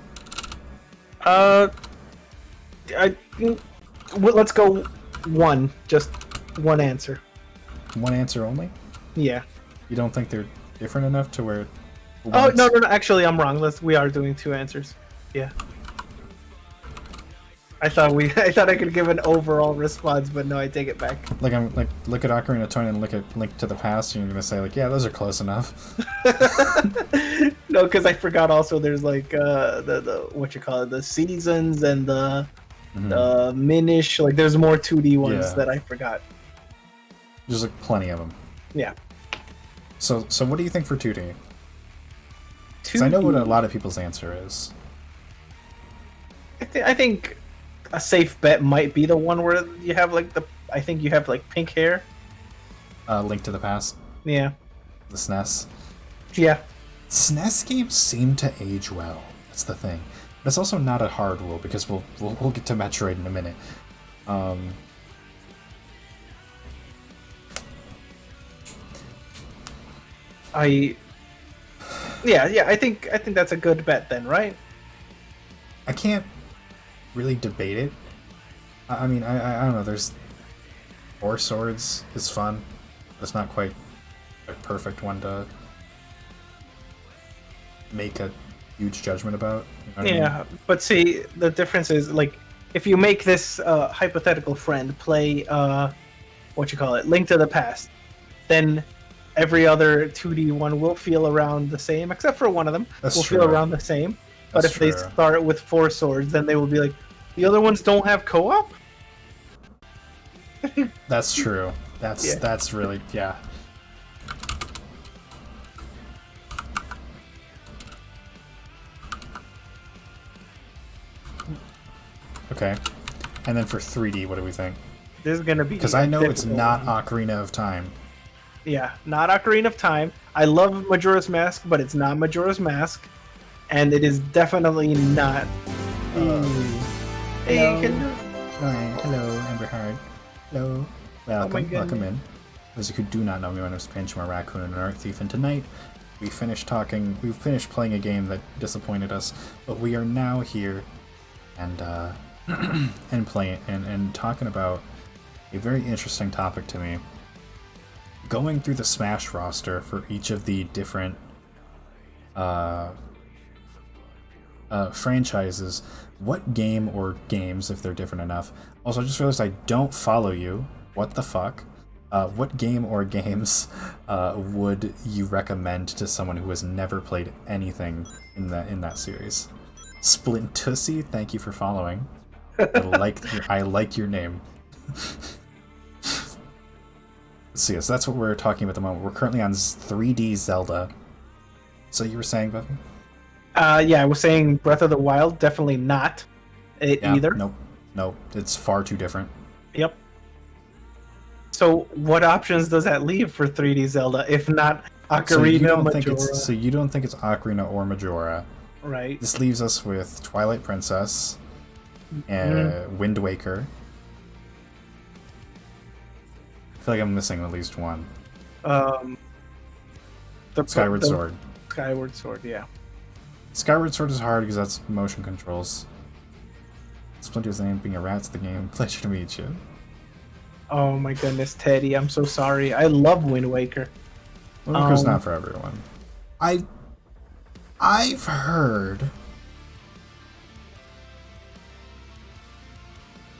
Let's go one. Just one answer. One answer only? Yeah. You don't think they're different enough to where? Oh no! Actually, I'm wrong. We are doing two answers. Yeah. I thought I could give an overall response, but no, I take it back. Like look at Ocarina of Time and look at Link to the Past, and you're gonna say like, yeah, those are close enough. No, because I forgot also there's like the what you call it, the seasons and the Minish. Like there's more 2D ones that I forgot. There's like plenty of them. Yeah. So what do you think for 2D? Because I know what a lot of people's answer is. I think a safe bet might be the one where you have like I think you have like pink hair. Link to the Past. Yeah. The SNES. Yeah. SNES games seem to age well. That's the thing. But it's also not a hard rule because we'll get to Metroid in a minute. Yeah, I think that's a good bet then, right? I can't really debate it. I mean, I don't know. There's Four Swords is fun. But it's not quite a perfect one to make a huge judgment about. You know what I mean? But see, the difference is like if you make this hypothetical friend play Link to the Past, then every other 2D one will feel around the same, except for one of them will feel around the same. But if they start with Four Swords, then they will be like, the other ones don't have co-op? That's true. That's really, yeah. Okay. And then for 3D, what do we think? This is gonna be because I know it's not Ocarina of Time. Yeah, not Ocarina of Time. I love Majora's Mask, but it's not Majora's Mask, and it is definitely not. Hey, Hello. hello. Ryan, hello, Amber Heart. Hello. Welcome, welcome goodness. in. Those who do not know me, my name is Panchima Raccoon and an Art Thief, and tonight we finished playing a game that disappointed us, but we are now here and and playing and talking about a very interesting topic to me. Going through the Smash roster for each of the different franchises, what game or games, if they're different enough. Also, I just realized I don't follow you. What the fuck? What game or games would you recommend to someone who has never played anything in that series? Splintussy, thank you for following. I like your name. So yes, that's what we're talking about at the moment. We're currently on 3D Zelda. So you were saying, Buffy? Yeah, I was saying Breath of the Wild, definitely not it either. Nope. It's far too different. Yep. So what options does that leave for 3D Zelda, if not Ocarina, Majora? So you don't think it's Ocarina or Majora? Right. This leaves us with Twilight Princess, and Wind Waker. I feel like I'm missing at least one. Skyward Sword. Skyward Sword, yeah. Skyward Sword is hard because that's motion controls. Splinter's name being a rat's the game. Pleasure to meet you. Oh my goodness, Teddy, I'm so sorry. I love Wind Waker. Wind Waker's not for everyone. I've heard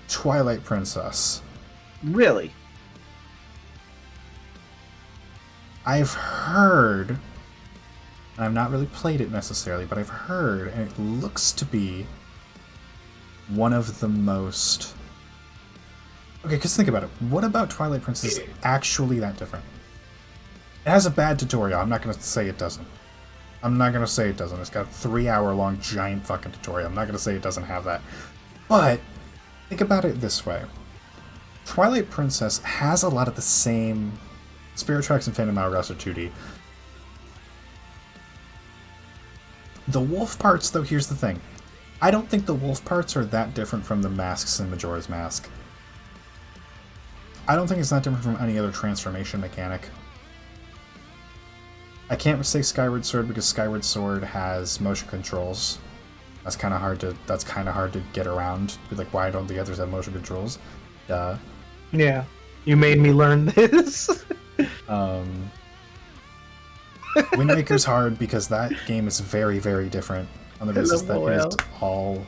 Twilight Princess. Really? I've heard, and I've not really played it necessarily, but I've heard, and it looks to be one of the most... Okay, because think about it. What about Twilight Princess is actually that different? It has a bad tutorial. I'm not going to say it doesn't. It's got a 3-hour-long giant fucking tutorial. I'm not going to say it doesn't have that. But think about it this way. Twilight Princess has a lot of the same... Spirit Tracks and Phantom Hourglass are 2D. The wolf parts, though, here's the thing. I don't think the wolf parts are that different from the masks in Majora's Mask. I don't think it's that different from any other transformation mechanic. I can't say Skyward Sword because Skyward Sword has motion controls. That's kind of hard to get around. Like, why don't the others have motion controls? Duh. Yeah, you made me learn this. Wind Waker's hard because that game is very, very different on the basis that it is all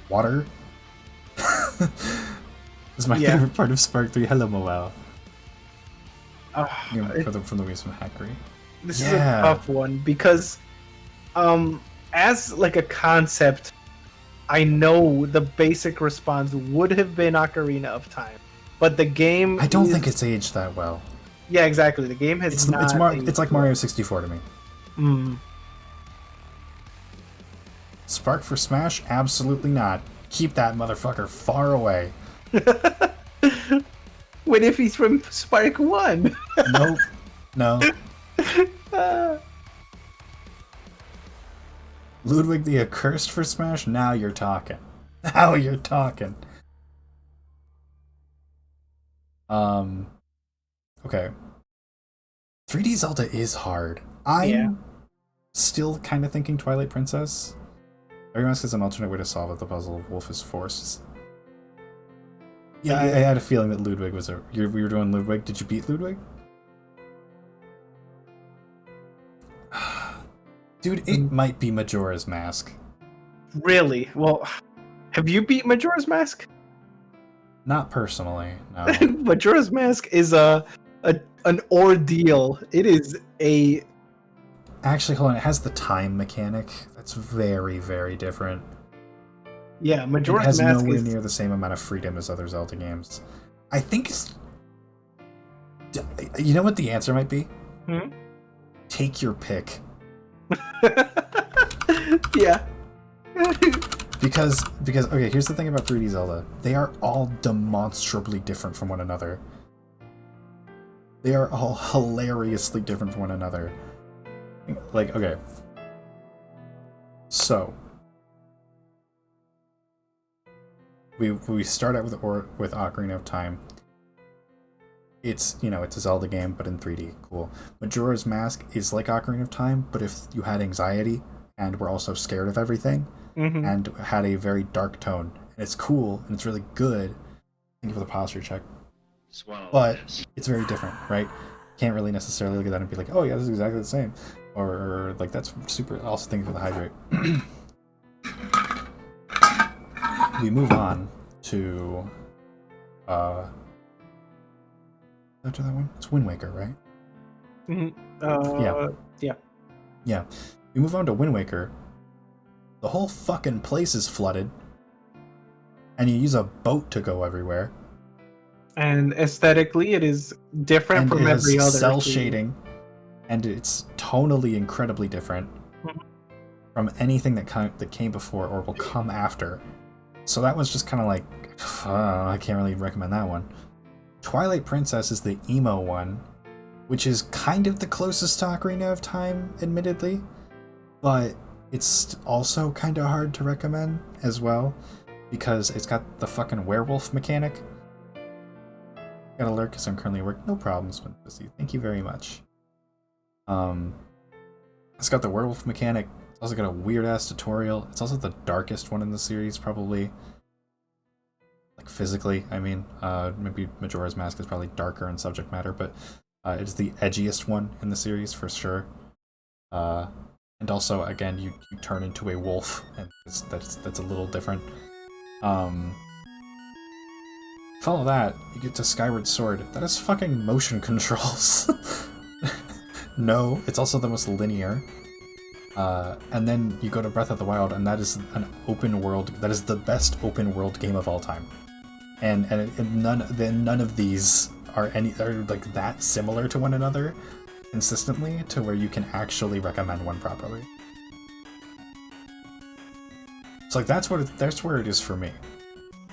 water. This is my favorite part of Spark 3. Hello, Moel. From the Ways from Hackery. This is a tough one because, as like a concept, I know the basic response would have been Ocarina of Time, but the game. I don't think it's aged that well. Yeah, exactly. The game has It's like Mario 64 to me. Spark for Smash? Absolutely not. Keep that motherfucker far away. What if he's from Spark 1? Nope. No. Ludwig the Accursed for Smash? Now you're talking. Okay. 3D Zelda is hard. I'm still kind of thinking Twilight Princess. Everyone asks an alternate way to solve the puzzle of Wolf is Forced. Yeah, I had a feeling that Ludwig was we were doing Ludwig. Did you beat Ludwig? Dude, it might be Majora's Mask. Really? Well, have you beat Majora's Mask? Not personally, no. Majora's Mask is an ordeal. It is a... Actually, hold on. It has the time mechanic. That's very, very different. Yeah, Majora's Mask It has nowhere near the same amount of freedom as other Zelda games. I think it's... You know what the answer might be? Take your pick. Yeah. Because okay, here's the thing about 3D Zelda. They are all demonstrably different from one another. They are all hilariously different from one another. Like, okay. So we start out with Ocarina of Time. It's, you know, it's a Zelda game, but in 3D. Cool. Majora's Mask is like Ocarina of Time, but if you had anxiety and were also scared of everything, and had a very dark tone. And it's cool, and it's really good. Thank you for the posture check. Swallow But this. it's very different, right? Can't really necessarily look at that and be like, oh yeah, this is exactly the same. Or like, that's super... Also, thank you for the hydrate. We move on to... After that one? It's Wind Waker, right? Yeah. We move on to Wind Waker. The whole fucking place is flooded. And you use a boat to go everywhere. And aesthetically, it is different And from it has every other cell game. shading. And it's tonally incredibly different from anything that came before or will come after. So that was just kind of like, I can't really recommend that one. Twilight Princess is the emo one, which is kind of the closest to Ocarina of Time, admittedly, but it's also kind of hard to recommend as well, because it's got the fucking werewolf mechanic. Got alert because I'm currently working. No problems with this. Thank you very much. It's got the werewolf mechanic. It's also got a weird ass tutorial. It's also the darkest one in the series, probably. Like physically, I mean, maybe Majora's Mask is probably darker in subject matter, but it's the edgiest one in the series for sure. And also, again, you turn into a wolf, and that's a little different. Follow that, you get to Skyward Sword. That is fucking motion controls. No, it's also the most linear. And then you go to Breath of the Wild, and that is an open world. That is the best open world game of all time. And none of these are like that similar to one another consistently to where you can actually recommend one properly. So like that's where it is for me. In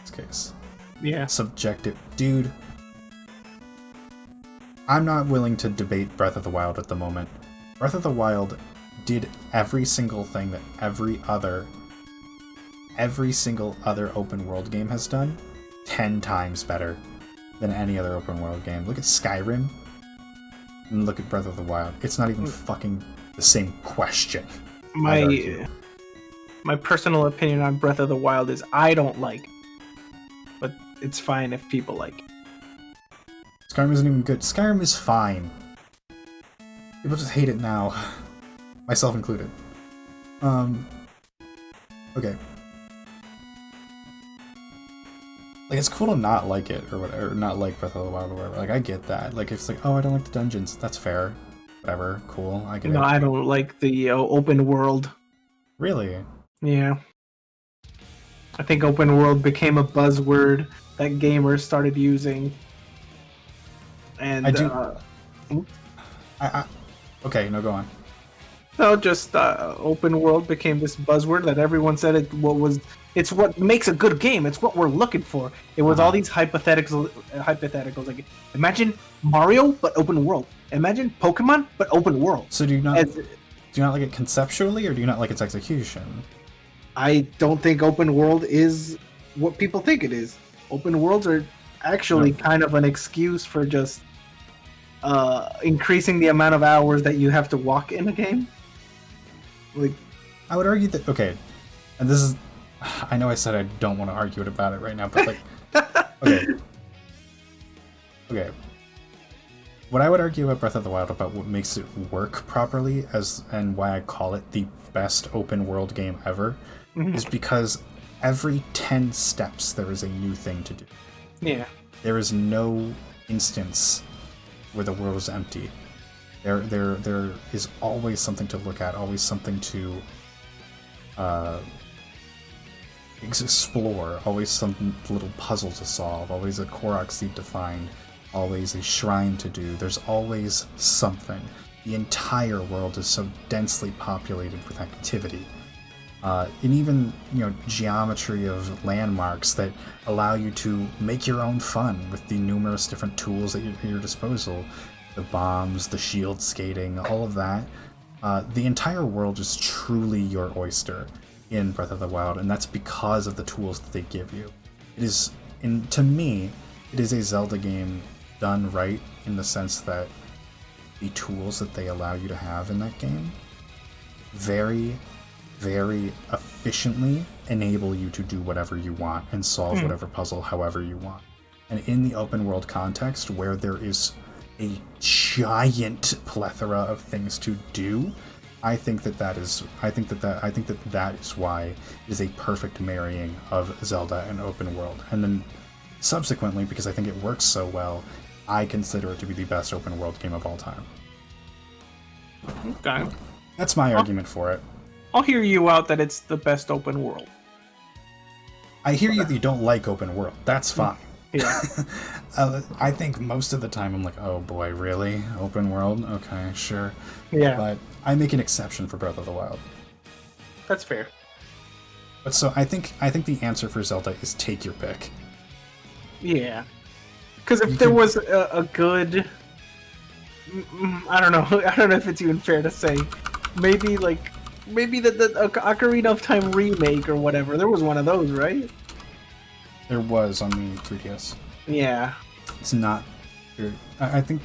this case. Yeah. Subjective, dude. I'm not willing to debate Breath of the Wild at the moment. Breath of the Wild did every single thing that every single other open world game has done 10 times better than any other open world game. Look at Skyrim and look at Breath of the Wild. It's not even fucking the same question. My personal opinion on Breath of the Wild is I don't like, but it's fine if people like. Skyrim isn't even good. Skyrim is fine. People just hate it now. Myself included. Okay. Like, it's cool to not like it, or whatever, or not like Breath of the Wild, or whatever. Like, I get that. Like, if it's like, oh, I don't like the dungeons. That's fair. Whatever. Cool. I get it. No, I don't like the open world. Really? Yeah. I think open world became a buzzword that gamers started using. And I do... Okay, no, go on. No, just open world became this buzzword that everyone said it's what makes a good game. It's what we're looking for. It was all these hypotheticals. Like, imagine Mario but open world. Imagine Pokemon but open world. So do you not like it conceptually, or do you not like its execution? I don't think open world is what people think it is. Open worlds are actually kind of an excuse for just increasing the amount of hours that you have to walk in a game. Like, I would argue that, okay, and this is, I know I said I don't want to argue about it right now, but like, okay. What I would argue about Breath of the Wild, about what makes it work properly, and why I call it the best open world game ever, is because every 10 steps there is a new thing to do. Yeah. There is no instance where the world is empty. There is always something to look at, always something to explore, always some little puzzle to solve, always a Korok seed to find, always a shrine to do. There's always something. The entire world is so densely populated with activity. And even, geometry of landmarks that allow you to make your own fun with the numerous different tools at your disposal. the bombs, the shield skating, all of that. The entire world is truly your oyster in Breath of the Wild, and that's because of the tools that they give you. It is, to me, it is a Zelda game done right in the sense that the tools that they allow you to have in that game very, very efficiently enable you to do whatever you want and solve whatever puzzle however you want. And in the open world context, where there is a giant plethora of things to do, I think that is why it is a perfect marrying of Zelda and open world. And then subsequently, because I think it works so well, I consider it to be the best open world game of all time. Okay. That's my argument for it. I'll hear you out that it's the best open world. I hear you that you don't like open world. That's fine. Yeah. I think most of the time I'm like, oh boy, really? Open world? Okay, sure. Yeah. But I make an exception for Breath of the Wild. That's fair. But so I think the answer for Zelda is take your pick. Yeah. Because if there was a good... I don't know. I don't know if it's even fair to say. Maybe the Ocarina of Time remake or whatever. There was one of those, right? There was on the 3DS. Yeah. It's not... I think...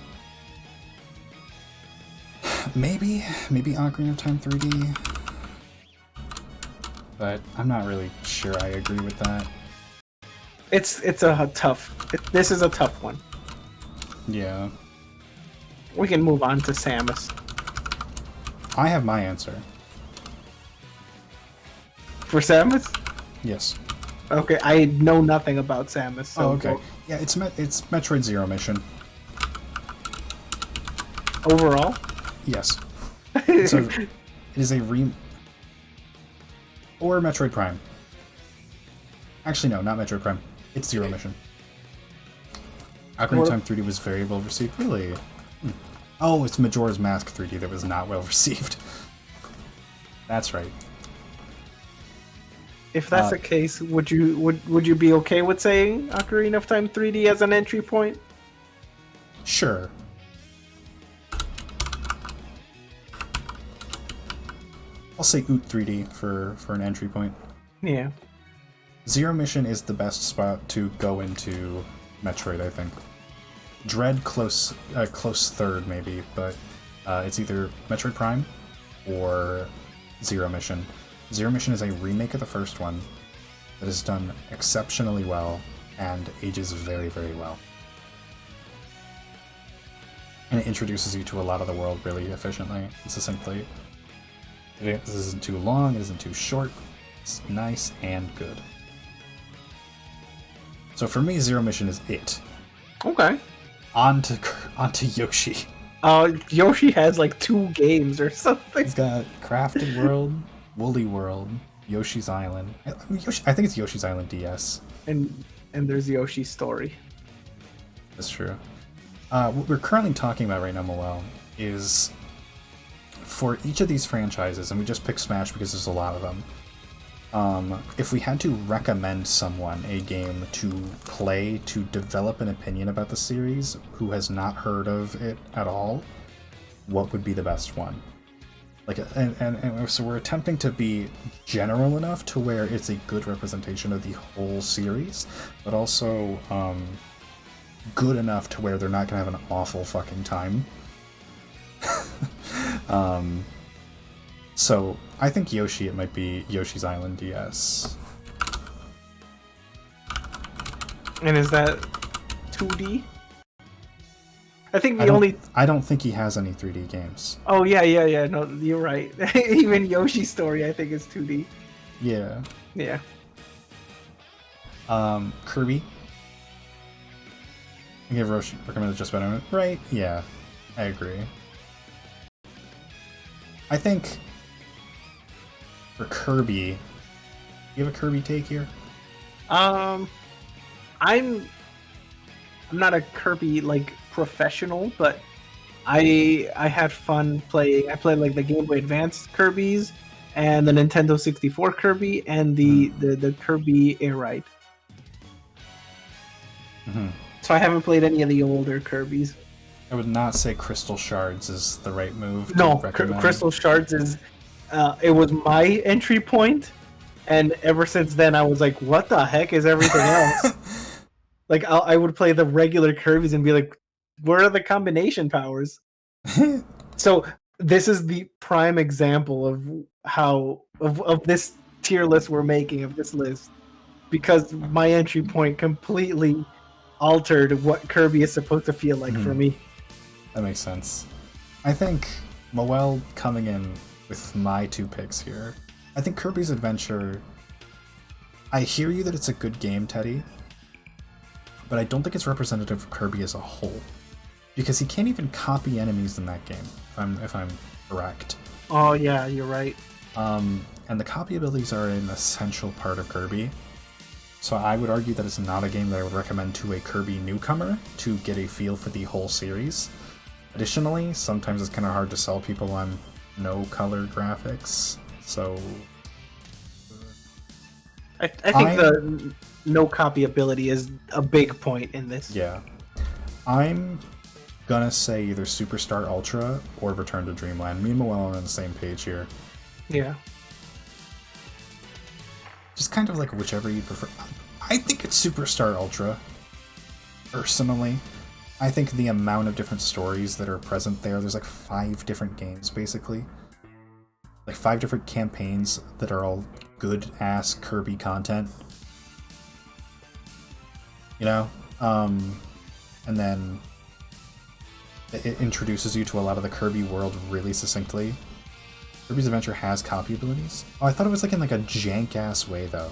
Maybe Ocarina of Time 3D. But I'm not really sure I agree with that. It's a tough... This is a tough one. Yeah. We can move on to Samus. I have my answer. For Samus? Yes. Okay, I know nothing about Samus. So Oh, okay. Yeah, it's Metroid Zero Mission. Overall? Yes. So it is a or Metroid Prime. Actually, no, not Metroid Prime. It's Zero Mission. Ocarina of Time 3D was very well received. Really? Oh, it's Majora's Mask 3D that was not well received. That's right. If that's the case, would you be okay with saying Ocarina of Time 3D as an entry point? Sure. I'll say Oot 3D for an entry point. Yeah. Zero Mission is the best spot to go into Metroid, I think. Dread close third maybe, but it's either Metroid Prime or Zero Mission. Zero Mission is a remake of the first one that is done exceptionally well and ages very, very well. And it introduces you to a lot of the world really efficiently and succinctly. This isn't too long, it isn't too short, it's nice and good. So for me, Zero Mission is it. Okay. On to Yoshi. Yoshi has like 2 games or something. He's got Crafted World, Woolly World, Yoshi's Island. I think it's Yoshi's Island DS. And there's Yoshi's Story. That's true. What we're currently talking about right now, Moel, is for each of these franchises, and we just picked Smash because there's a lot of them. If we had to recommend someone a game to play to develop an opinion about the series who has not heard of it at all, what would be the best one? Like, and so we're attempting to be general enough to where it's a good representation of the whole series, but also good enough to where they're not gonna have an awful fucking time. So I think Yoshi, it might be Yoshi's Island DS. And is that 2D? I think I don't think he has any 3D games. Oh yeah. No, you're right. Even Yoshi's Story, I think, is 2D. Yeah. Yeah. Kirby. I give Roshi recommended just about it. Right? Yeah, I agree. I think for Kirby, you have a Kirby take here? I'm not a Kirby like professional, but I had fun playing. I played like the Game Boy Advance Kirby's and the Nintendo 64 Kirby and the Kirby Air Ride. Mm-hmm. So I haven't played any of the older Kirby's. I would not say Crystal Shards is the right move. To No, recommend. Crystal Shards is. It was my entry point, and ever since then I was like, "What the heck is everything else?" Like I would play the regular Kirby's and be like, "Where are the combination powers?" So this is the prime example of how of this tier list we're making of this list, because my entry point completely altered what Kirby is supposed to feel like for me. That makes sense. I think Moel coming in with my 2 picks here. I think Kirby's Adventure. I hear you that it's a good game, Teddy, but I don't think it's representative of Kirby as a whole, because he can't even copy enemies in that game. If I'm correct. Oh yeah, you're right. And the copy abilities are an essential part of Kirby. So I would argue that it's not a game that I would recommend to a Kirby newcomer to get a feel for the whole series. Additionally, sometimes it's kind of hard to sell people on no color graphics. So I think the no copy ability is a big point in this. yeah, I'm gonna say either Superstar Ultra or Return to Dreamland. Me and Moel are on the same page here. Yeah. Just kind of like whichever you prefer. I think it's Superstar Ultra. Personally, I think the amount of different stories that are present there's like 5 different games basically. Like 5 different campaigns that are all good-ass Kirby content. You know? And then it introduces you to a lot of the Kirby world really succinctly. Kirby's Adventure has copy abilities. Oh, I thought it was like in like a jank-ass way though.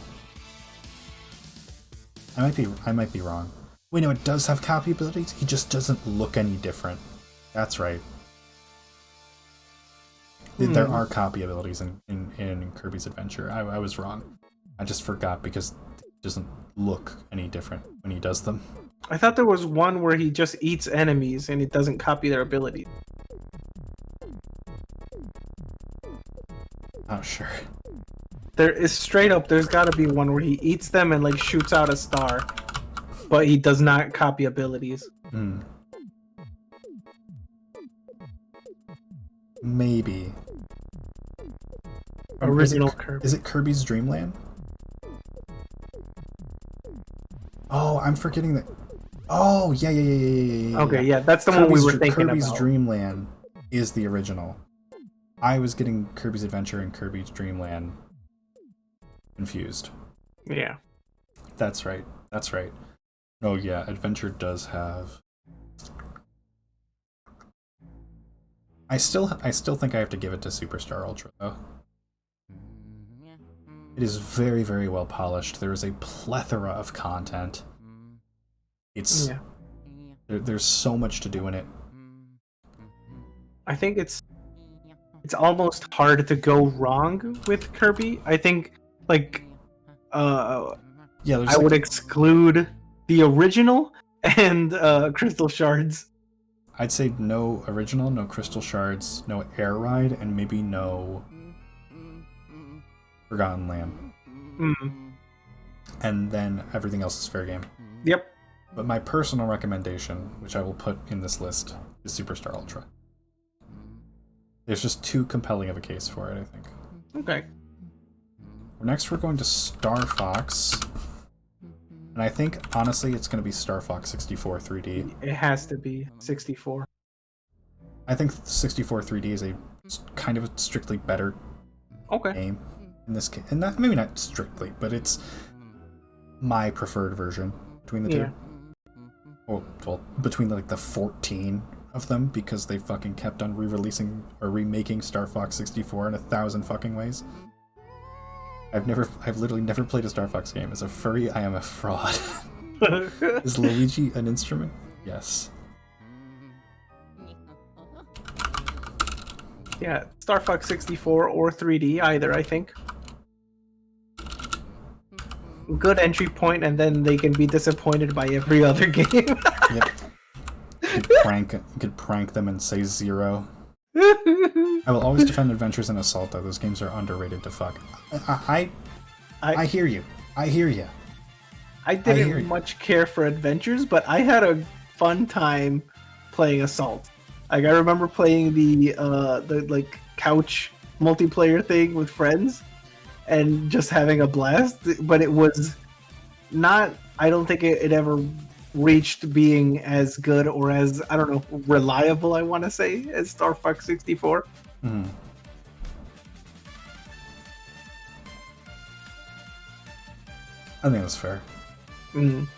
I might be wrong. Wait, no, it does have copy abilities? He just doesn't look any different. That's right. There are copy abilities in Kirby's Adventure. I was wrong. I just forgot because it doesn't look any different when he does them. I thought there was one where he just eats enemies and it doesn't copy their abilities. Oh, sure. There is straight up, there's gotta be one where he eats them and like shoots out a star, but he does not copy abilities. Maybe. Original Kirby. Is it Kirby's Dream Land? Oh, I'm forgetting that. Oh, yeah. Okay, yeah, that's the one we were thinking Kirby's about. Dream Land is the original. I was getting Kirby's Adventure and Kirby's Dream Land confused. Yeah. That's right. Oh yeah, Adventure does have. I still think I have to give it to Superstar Ultra though. It is very, very well polished. There is a plethora of content. It's there's so much to do in it. I think it's almost hard to go wrong with Kirby. I think like I would exclude the original and Crystal Shards. I'd say no original, no Crystal Shards, no Air Ride, and maybe no Forgotten Land. And then everything else is fair game. Yep. But my personal recommendation, which I will put in this list, is Superstar Ultra. There's just too compelling of a case for it, I think. Okay. Next we're going to Star Fox. And I think, honestly, it's going to be Star Fox 64 3D. It has to be 64. I think 64 3D is a kind of a strictly better game in this case. And maybe not strictly, but it's my preferred version between the two. Well, between like the 14 of them, because they fucking kept on re-releasing or remaking Star Fox 64 in 1,000 fucking ways. I've literally never played a Star Fox game. As a furry, I am a fraud. Is Luigi an instrument? Yes. Yeah, Star Fox 64 or 3D, either, I think. Good entry point, and then they can be disappointed by every other game. Yep. You could prank them and say 0. I will always defend Adventures in Assault, though. Those games are underrated to fuck. I hear you. I hear you. I didn't much care for Adventures, but I had a fun time playing Assault. Like I remember playing the like couch multiplayer thing with friends and just having a blast. But it was not. I don't think it ever reached being as good or as, I don't know, reliable, I want to say, as Star Fox 64. Mhm. I think that's fair. Mm.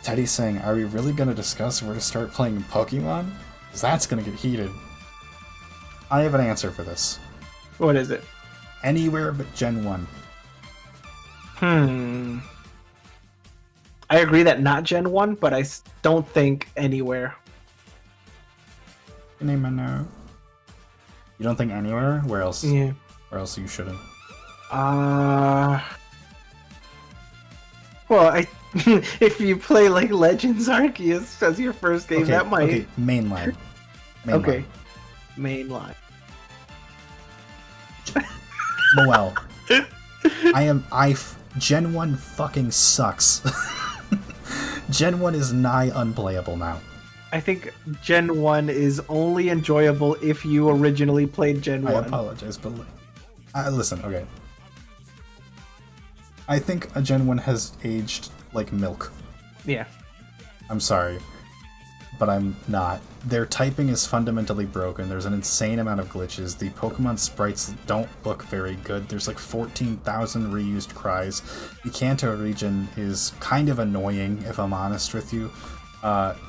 Teddy's saying, are we really going to discuss where to start playing Pokemon? Because that's going to get heated. I have an answer for this. What is it? Anywhere but Gen 1. I agree that not Gen 1, but I don't think anywhere. You don't think anywhere? Where else? Yeah. Where else you shouldn't? Well, if you play like Legends Arceus as your first game, that might. Okay, mainline. Okay, mainline. Well, Gen 1 fucking sucks. Gen 1 is nigh unplayable now. I think Gen 1 is only enjoyable if you originally played Gen 1. I apologize, but listen, okay. I think a Gen 1 has aged like milk. Yeah. I'm sorry, but I'm not. Their typing is fundamentally broken. There's an insane amount of glitches. The Pokemon sprites don't look very good. There's like 14,000 reused cries. The Kanto region is kind of annoying, if I'm honest with you.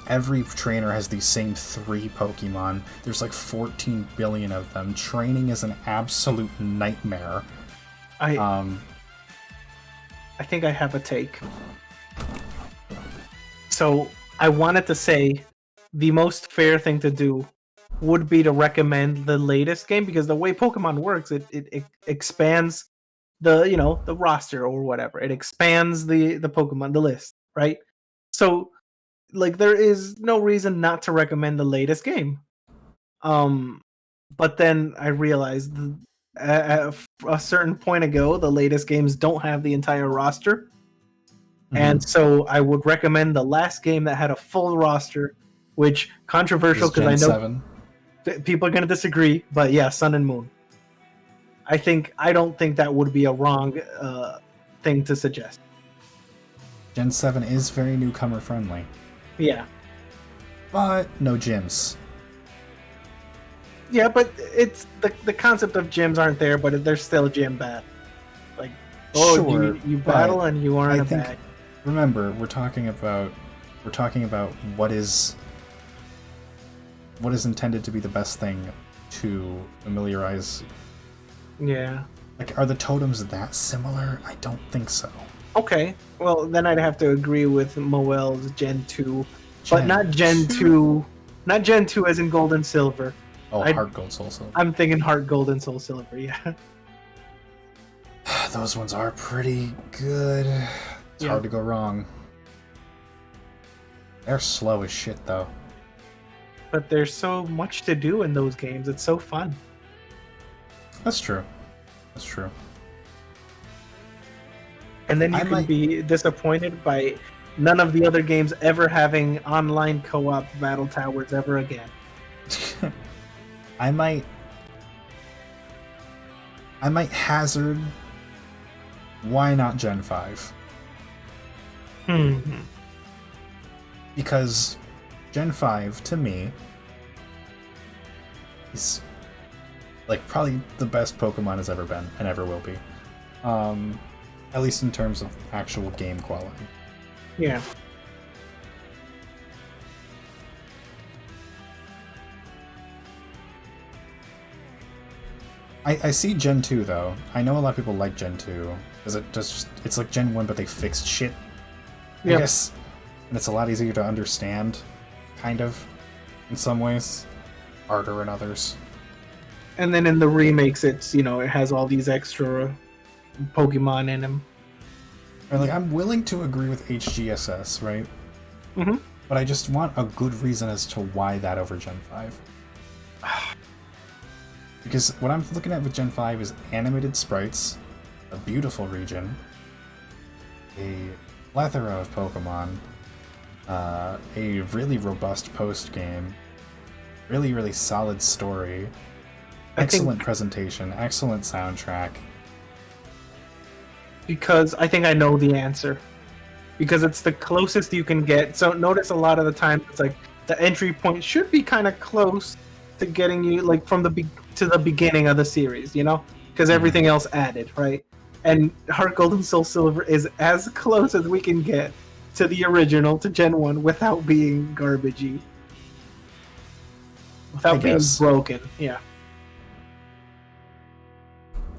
Every trainer has the same 3 Pokemon. There's like 14 billion of them. Training is an absolute nightmare. I think I have a take. So I wanted to say the most fair thing to do would be to recommend the latest game, because the way Pokemon works, it expands the roster or whatever. It expands the Pokemon, the list, right? So like there is no reason not to recommend the latest game. But then I realized at a certain point ago, the latest games don't have the entire roster. And so I would recommend the last game that had a full roster, which controversial because I know 7. People are going to disagree, but yeah, Sun and Moon. I don't think that would be a wrong thing to suggest. Gen 7 is very newcomer friendly. Yeah. But no gyms. Yeah, but it's the concept of gyms aren't there, but they're still gym bad. Like, Sure, you battle and you aren't a bag. Remember, we're talking about what is intended to be the best thing to familiarize. Yeah. Like, are the totems that similar? I don't think so. Okay, well then I'd have to agree with Moel's Gen 2, but not Gen 2, not Gen 2 as in Gold and Silver. Oh, Heart Gold, Soul Silver. I'm thinking Heart Gold and Soul Silver, yeah. Those ones are pretty good. It's hard to go wrong. They're slow as shit, though. But there's so much to do in those games. It's so fun. That's true. That's true. And then you can be disappointed by none of the other games ever having online co-op battle towers ever again. I might hazard, why not Gen 5? Because Gen 5, to me, is like probably the best Pokemon has ever been and ever will be. At least in terms of actual game quality. Yeah. I see Gen 2 though. I know a lot of people like Gen 2 because it's like Gen 1 but they fixed shit. I guess. And it's a lot easier to understand, kind of, in some ways. Harder in others. And then in the remakes it has all these extra Pokemon in them. And like I'm willing to agree with HGSS, right? Mm-hmm. But I just want a good reason as to why that over Gen 5. Because what I'm looking at with Gen 5 is animated sprites, a beautiful region, a plethora of Pokemon, a really robust post game, really, really solid story, excellent presentation, excellent soundtrack. Because I think I know the answer. Because it's the closest you can get. So notice a lot of the time it's like the entry point should be kind of close to getting you like from to the beginning of the series, you know? Because everything else added, right? And Heart Gold and Soul Silver is as close as we can get to the original, to Gen 1, without being garbagey. Without being broken, yeah.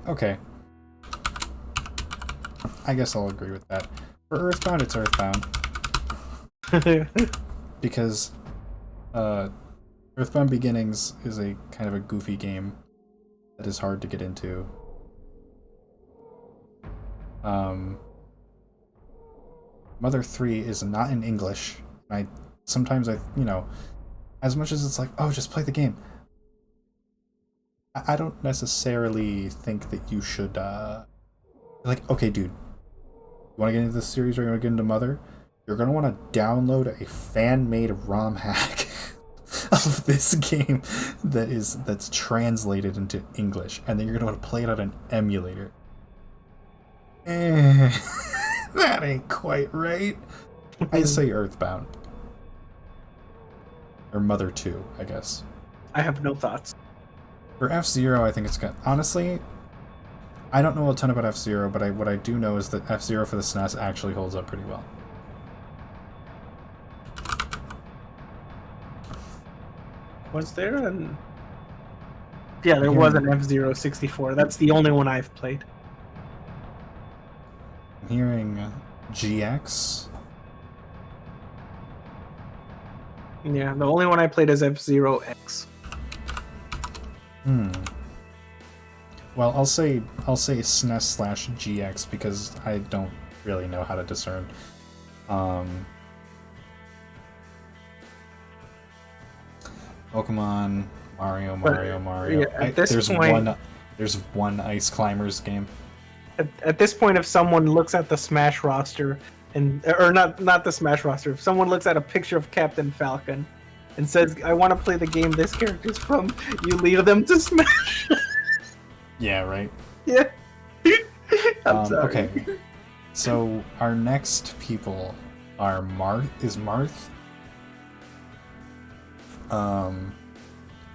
Okay. I guess I'll agree with that. For Earthbound, it's Earthbound. Because Earthbound Beginnings is a kind of a goofy game that is hard to get into. Mother 3 is not in English. Sometimes you know, as much as it's like, oh, just play the game. I don't necessarily think that you should, like, okay, dude, you want to get into this series or you want to get into Mother? You're going to want to download a fan-made ROM hack of this game that's translated into English, and then you're going to want to play it on an emulator. That ain't quite right. I say Earthbound. Or Mother 2, I guess. I have no thoughts. For F-Zero, I think it's good. Honestly, I don't know a ton about F-Zero, but what I do know is that F-Zero for the SNES actually holds up pretty well. Was there an... Yeah, there was an F-Zero 64. That's the only one I've played. I'm hearing GX. Yeah, the only one I played is F-Zero X. Well, I'll say SNES/GX because I don't really know how to discern. Pokemon, Mario. Yeah, at this point, there's one Ice Climbers game. At this point, if someone looks at the Smash roster or not the Smash roster, if someone looks at a picture of Captain Falcon and says, "I want to play the game this character's from," you lead them to Smash. Yeah, right. Yeah. I'm sorry. Okay. So our next people are Marth.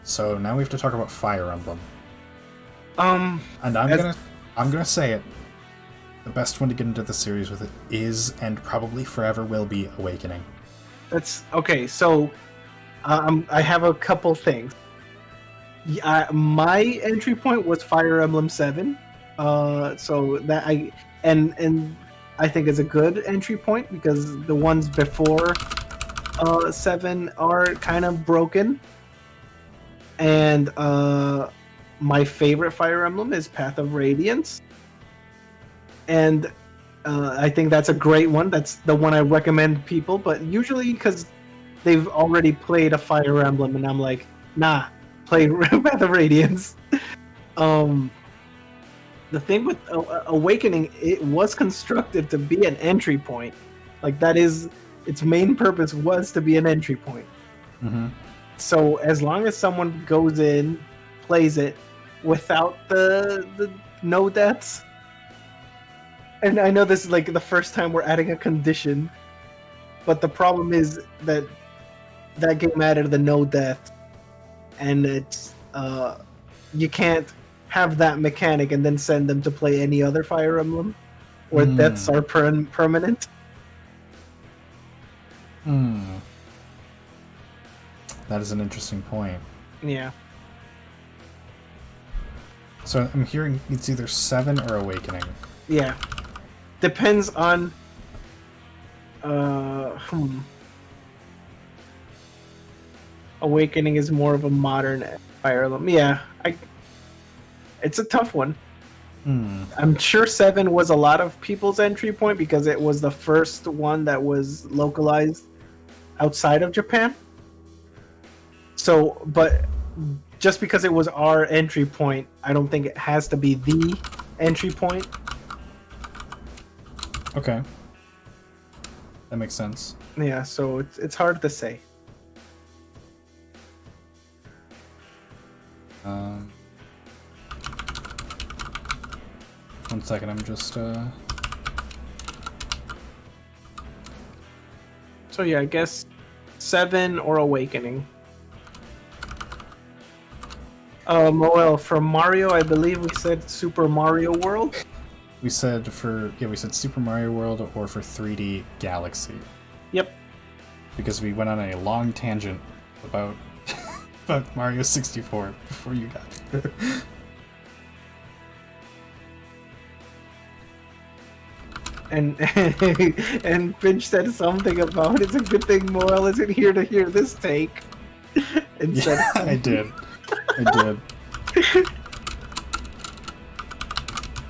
So now we have to talk about Fire Emblem. And I'm gonna say it. The best one to get into the series with it is, and probably forever will be, Awakening. That's okay. So, I have a couple things. My entry point was Fire Emblem 7. So that I think is a good entry point because the ones before 7 are kind of broken. And my favorite Fire Emblem is Path of Radiance. And I think that's a great one. That's the one I recommend people, but usually because they've already played a Fire Emblem and I'm like, nah, play Path of Radiance. The thing with Awakening, it was constructed to be an entry point. Like, that is, its main purpose was to be an entry point. Mm-hmm. So as long as someone goes in, plays it without the no deaths, and I know this is like the first time we're adding a condition, but the problem is that that game added the no death, and it's you can't have that mechanic and then send them to play any other Fire Emblem where deaths are permanent. That is an interesting point. Yeah. So I'm hearing it's either 7 or Awakening. Yeah. Depends on Awakening is more of a modern Fire Emblem. Yeah, it's a tough one. I'm sure 7 was a lot of people's entry point because it was the first one that was localized outside of Japan. So, but just because it was our entry point, I don't think it has to be the entry point. Okay. That makes sense. Yeah, so it's hard to say. One second, I'm just So yeah, I guess 7 or Awakening. Well, for Mario, I believe we said Super Mario World. we said Super Mario World or for 3D Galaxy. Yep. Because we went on a long tangent about about Mario 64 before you got here. And and Finch said something about it's a good thing Moel isn't here to hear this take. And said, Yeah, I did.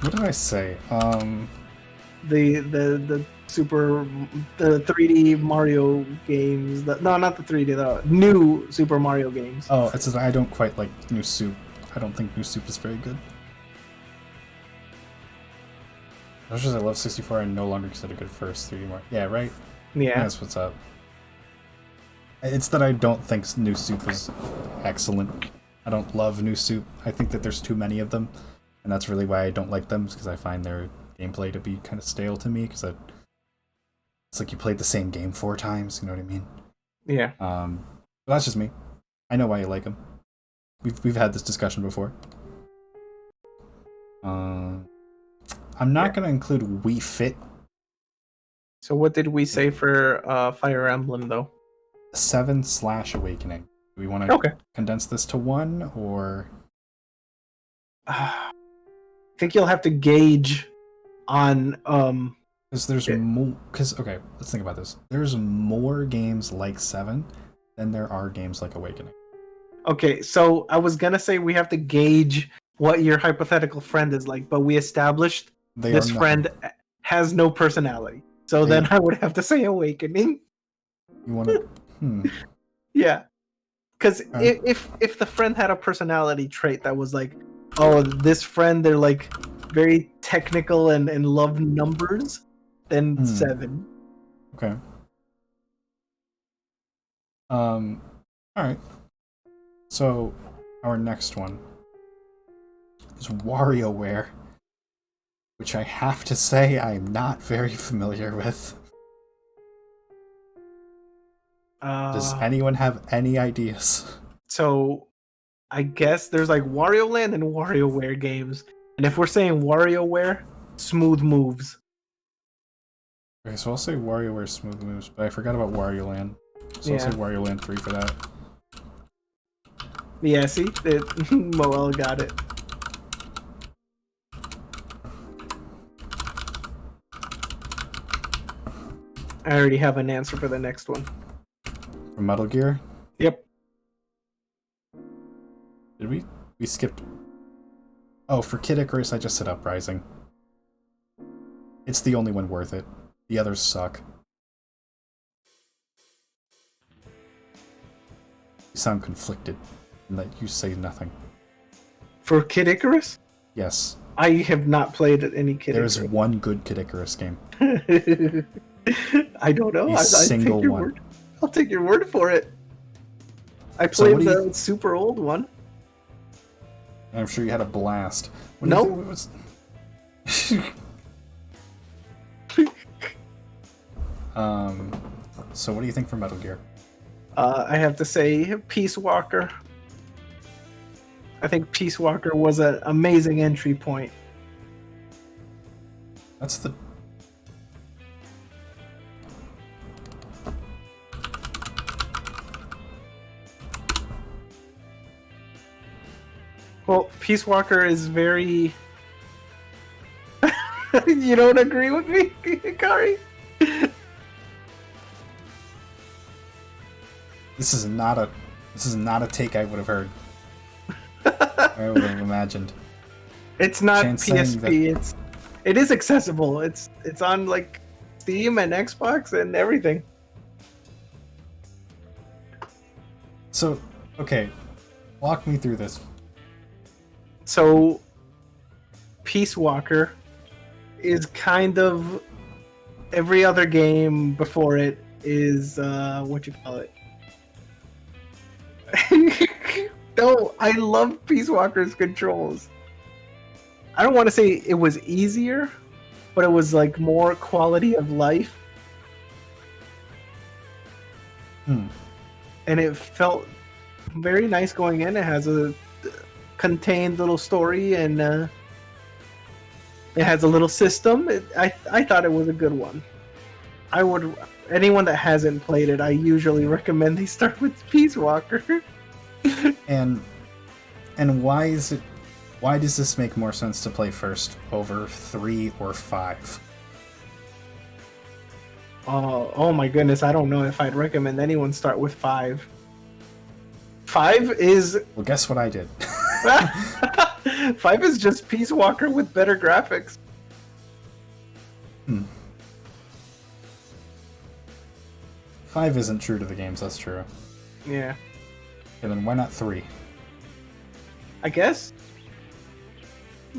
What did I say? the 3D Mario games. No, not the 3D. The new Super Mario games. Oh, it says I don't quite like New Soup. I don't think New Soup is very good. As much as I love 64, I no longer consider good first 3D Mario. Yeah, right? Yeah. That's what's up. It's that I don't think New Soup is excellent. I don't love New Soup. I think that there's too many of them, and that's really why I don't like them, because I find their gameplay to be kind of stale to me, because it's like you played the same game 4 times, you know what I mean? Yeah. But that's just me. I know why you like them. We've had this discussion before. I'm not going to include Wii Fit. So what did we say for Fire Emblem though? 7/Awakening. Do we want to condense this to 1, or? I think you'll have to gauge on Because there's more. Because okay, let's think about this. There's more games like 7 than there are games like Awakening. Okay, so I was gonna say we have to gauge what your hypothetical friend is like, but we established this friend has no personality. So then I would have to say Awakening. You want to? Yeah, because if the friend had a personality trait that was like, oh, this friend, they're like very technical and love numbers, then 7. Okay. All right. So our next one is WarioWare, which I have to say I'm not very familiar with. Does anyone have any ideas? So I guess there's like Wario Land and WarioWare games. And if we're saying WarioWare, Smooth Moves. Okay, so I'll say WarioWare Smooth Moves, but I forgot about Wario Land. So I'll say Wario Land 3 for that. Yeah, see? Moel got it. I already have an answer for the next one. From Metal Gear? Yep. Did we? We skipped. Oh, for Kid Icarus, I just said Uprising. It's the only one worth it. The others suck. You sound conflicted in that you say nothing. For Kid Icarus? Yes. I have not played any Kid Icarus. There's one good Kid Icarus game. I don't know. Single one. I'll take your word for it. I played the super old one. I'm sure you had a blast. No. So what do you think for Metal Gear? I have to say Peace Walker. I think Peace Walker was an amazing entry point. That's the... Well, Peace Walker is very... You don't agree with me, Kari? This is not a take I would have heard. I would have imagined. It's not Chance PSP. It is accessible. It's on like Steam and Xbox and everything. So, okay, walk me through this. So, Peace Walker is kind of every other game before it is what you call it. No, I love Peace Walker's controls. I don't want to say it was easier, but it was like more quality of life. And it felt very nice going in. It has a contained little story, and it has a little system. I thought it was a good one. I would, anyone that hasn't played it, I usually recommend they start with Peace Walker. And why is it? Why does this make more sense to play first over 3 or 5? Oh my goodness! I don't know if I'd recommend anyone start with 5. 5 is Well, guess what I did. 5 is just Peace Walker with better graphics. 5 isn't true to the games. That's true. Yeah, And then why not 3? I guess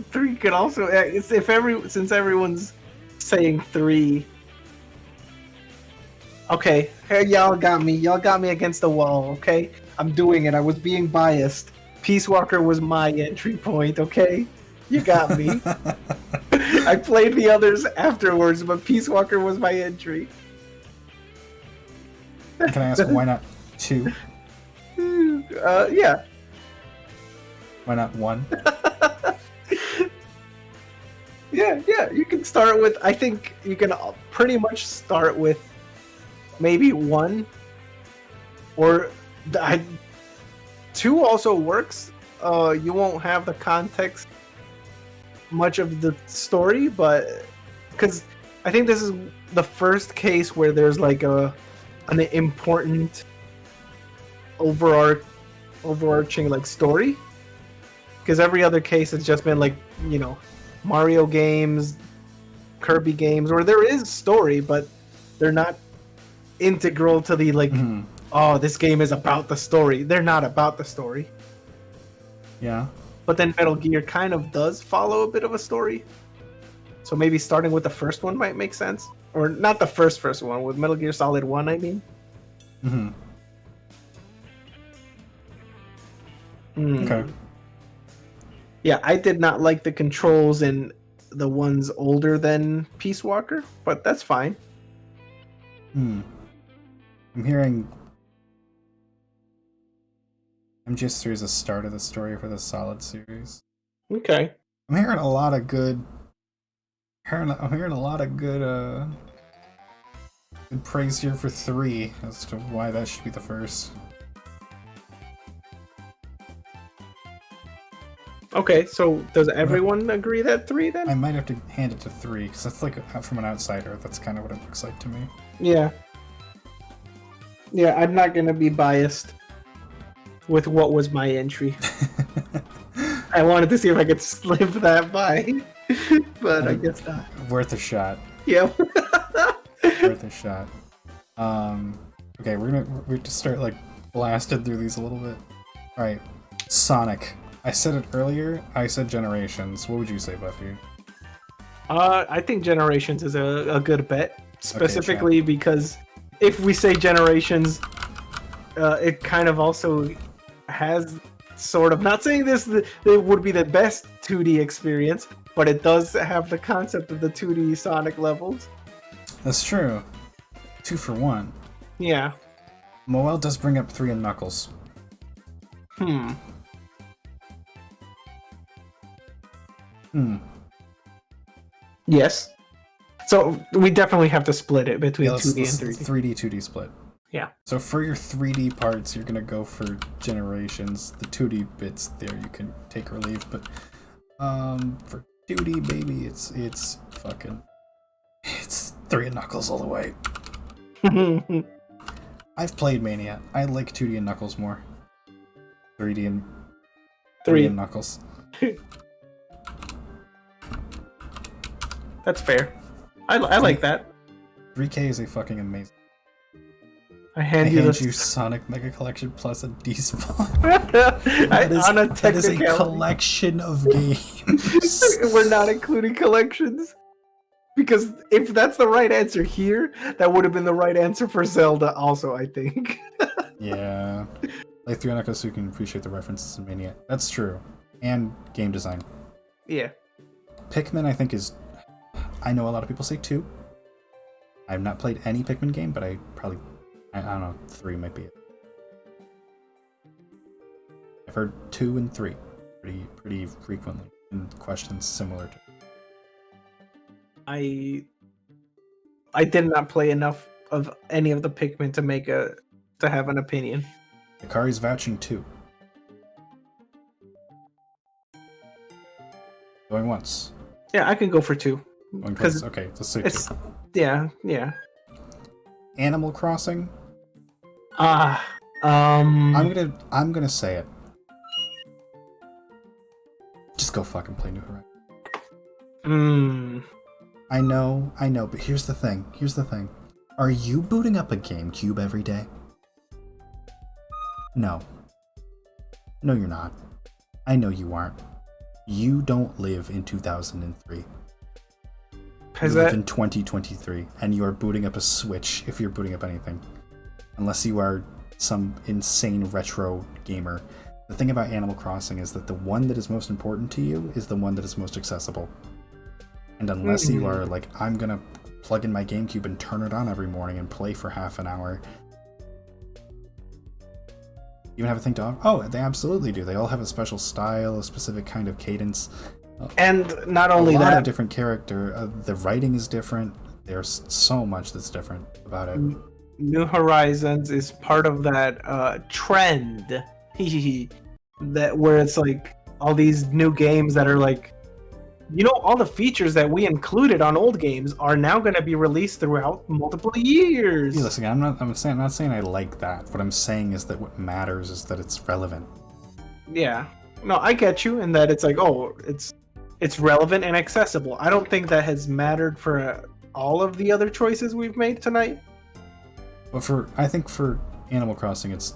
3 could also. Since everyone's saying 3. Okay, hey, y'all got me. Y'all got me against the wall. Okay, I'm doing it. I was being biased. Peace Walker was my entry point. Okay, you got me. I played the others afterwards, but Peace Walker was my entry. Can I ask why not 2? Yeah. Why not 1? Yeah. You can start with. I think you can pretty much start with maybe 1, or 2 also works. You won't have the context much of the story, but because I think this is the first case where there's like an important overarching like story. Because every other case has just been like, Mario games, Kirby games, where there is story, but they're not integral to the like. Oh, this game is about the story. They're not about the story. Yeah. But then Metal Gear kind of does follow a bit of a story. So maybe starting with the first one might make sense. Or not the first one, with Metal Gear Solid 1, I mean. Okay. Yeah, I did not like the controls in the ones older than Peace Walker, but that's fine. I'm hearing MGS3 is the start of the story for the Solid series. Okay. I'm hearing a lot of good. I'm hearing a lot of good praise here for 3 as to why that should be the first. Okay, so does everyone agree that 3 then? I might have to hand it to 3 because that's like from an outsider. That's kind of what it looks like to me. Yeah. Yeah, I'm not gonna be biased with what was my entry. I wanted to see if I could slip that by, but I guess not. Worth a shot. Yeah. Worth a shot. Okay, we're just start like blasted through these a little bit. All right, Sonic. I said it earlier. I said Generations. What would you say, Buffy? I think Generations is a good bet, specifically because if we say Generations, it kind of also has sort of, not saying this it would be the best 2D experience, but it does have the concept of the 2D Sonic levels. That's true. 2 for 1. Yeah. Moel does bring up 3 and Knuckles. Yes. So we definitely have to split it between 2D and 3D. 3D, 2D split. Yeah. So for your 3D parts, you're gonna go for Generations. The 2D bits there you can take or leave, but for 2D, baby, it's 3 and Knuckles all the way. I've played Mania. I like 2D and Knuckles more. 3D and 3 and Knuckles. That's fair. I like that. 3K is a fucking amazing. I hand you Sonic Mega Collection plus a D-Spawn. That is a collection of games. We're not including collections. Because if that's the right answer here, that would have been the right answer for Zelda also, I think. Yeah. Like 3 Knuckles, so you can appreciate the references in Mania. That's true. And game design. Yeah. Pikmin, I think, is... I know a lot of people say 2. I have not played any Pikmin game, but I probably... I don't know, 3 might be it. I've heard 2 and 3 pretty frequently in questions similar to... I did not play enough of any of the Pikmin to have an opinion. Hikari's vouching 2. Going once. Yeah, I can go for 2. Going twice. Okay, let's say 2. Yeah. Animal Crossing. I'm I'm gonna say it. Just go fucking play New Horizons. I know, but here's the thing. Are you booting up a GameCube every day? No. No, you're not. I know you aren't. You don't live in 2003. You live in 2023, and you are booting up a Switch if you're booting up anything. Unless you are some insane retro gamer. The thing about Animal Crossing is that the one that is most important to you is the one that is most accessible. And unless you are like, I'm gonna plug in my GameCube and turn it on every morning and play for half an hour. You even have a thing to... Oh, they absolutely do. They all have a special style, a specific kind of cadence. And not only a lot that, of different character. The writing is different. There's so much that's different about it. New Horizons is part of that trend that where it's like all these new games that are like, you know, all the features that we included on old games are now going to be released throughout multiple years. Yeah, listen, I'm not saying I like that. What I'm saying is that what matters is that it's relevant. Yeah, no, I get you in that it's like, oh, it's relevant and accessible. I don't think that has mattered for all of the other choices we've made tonight. But I think for Animal Crossing, it's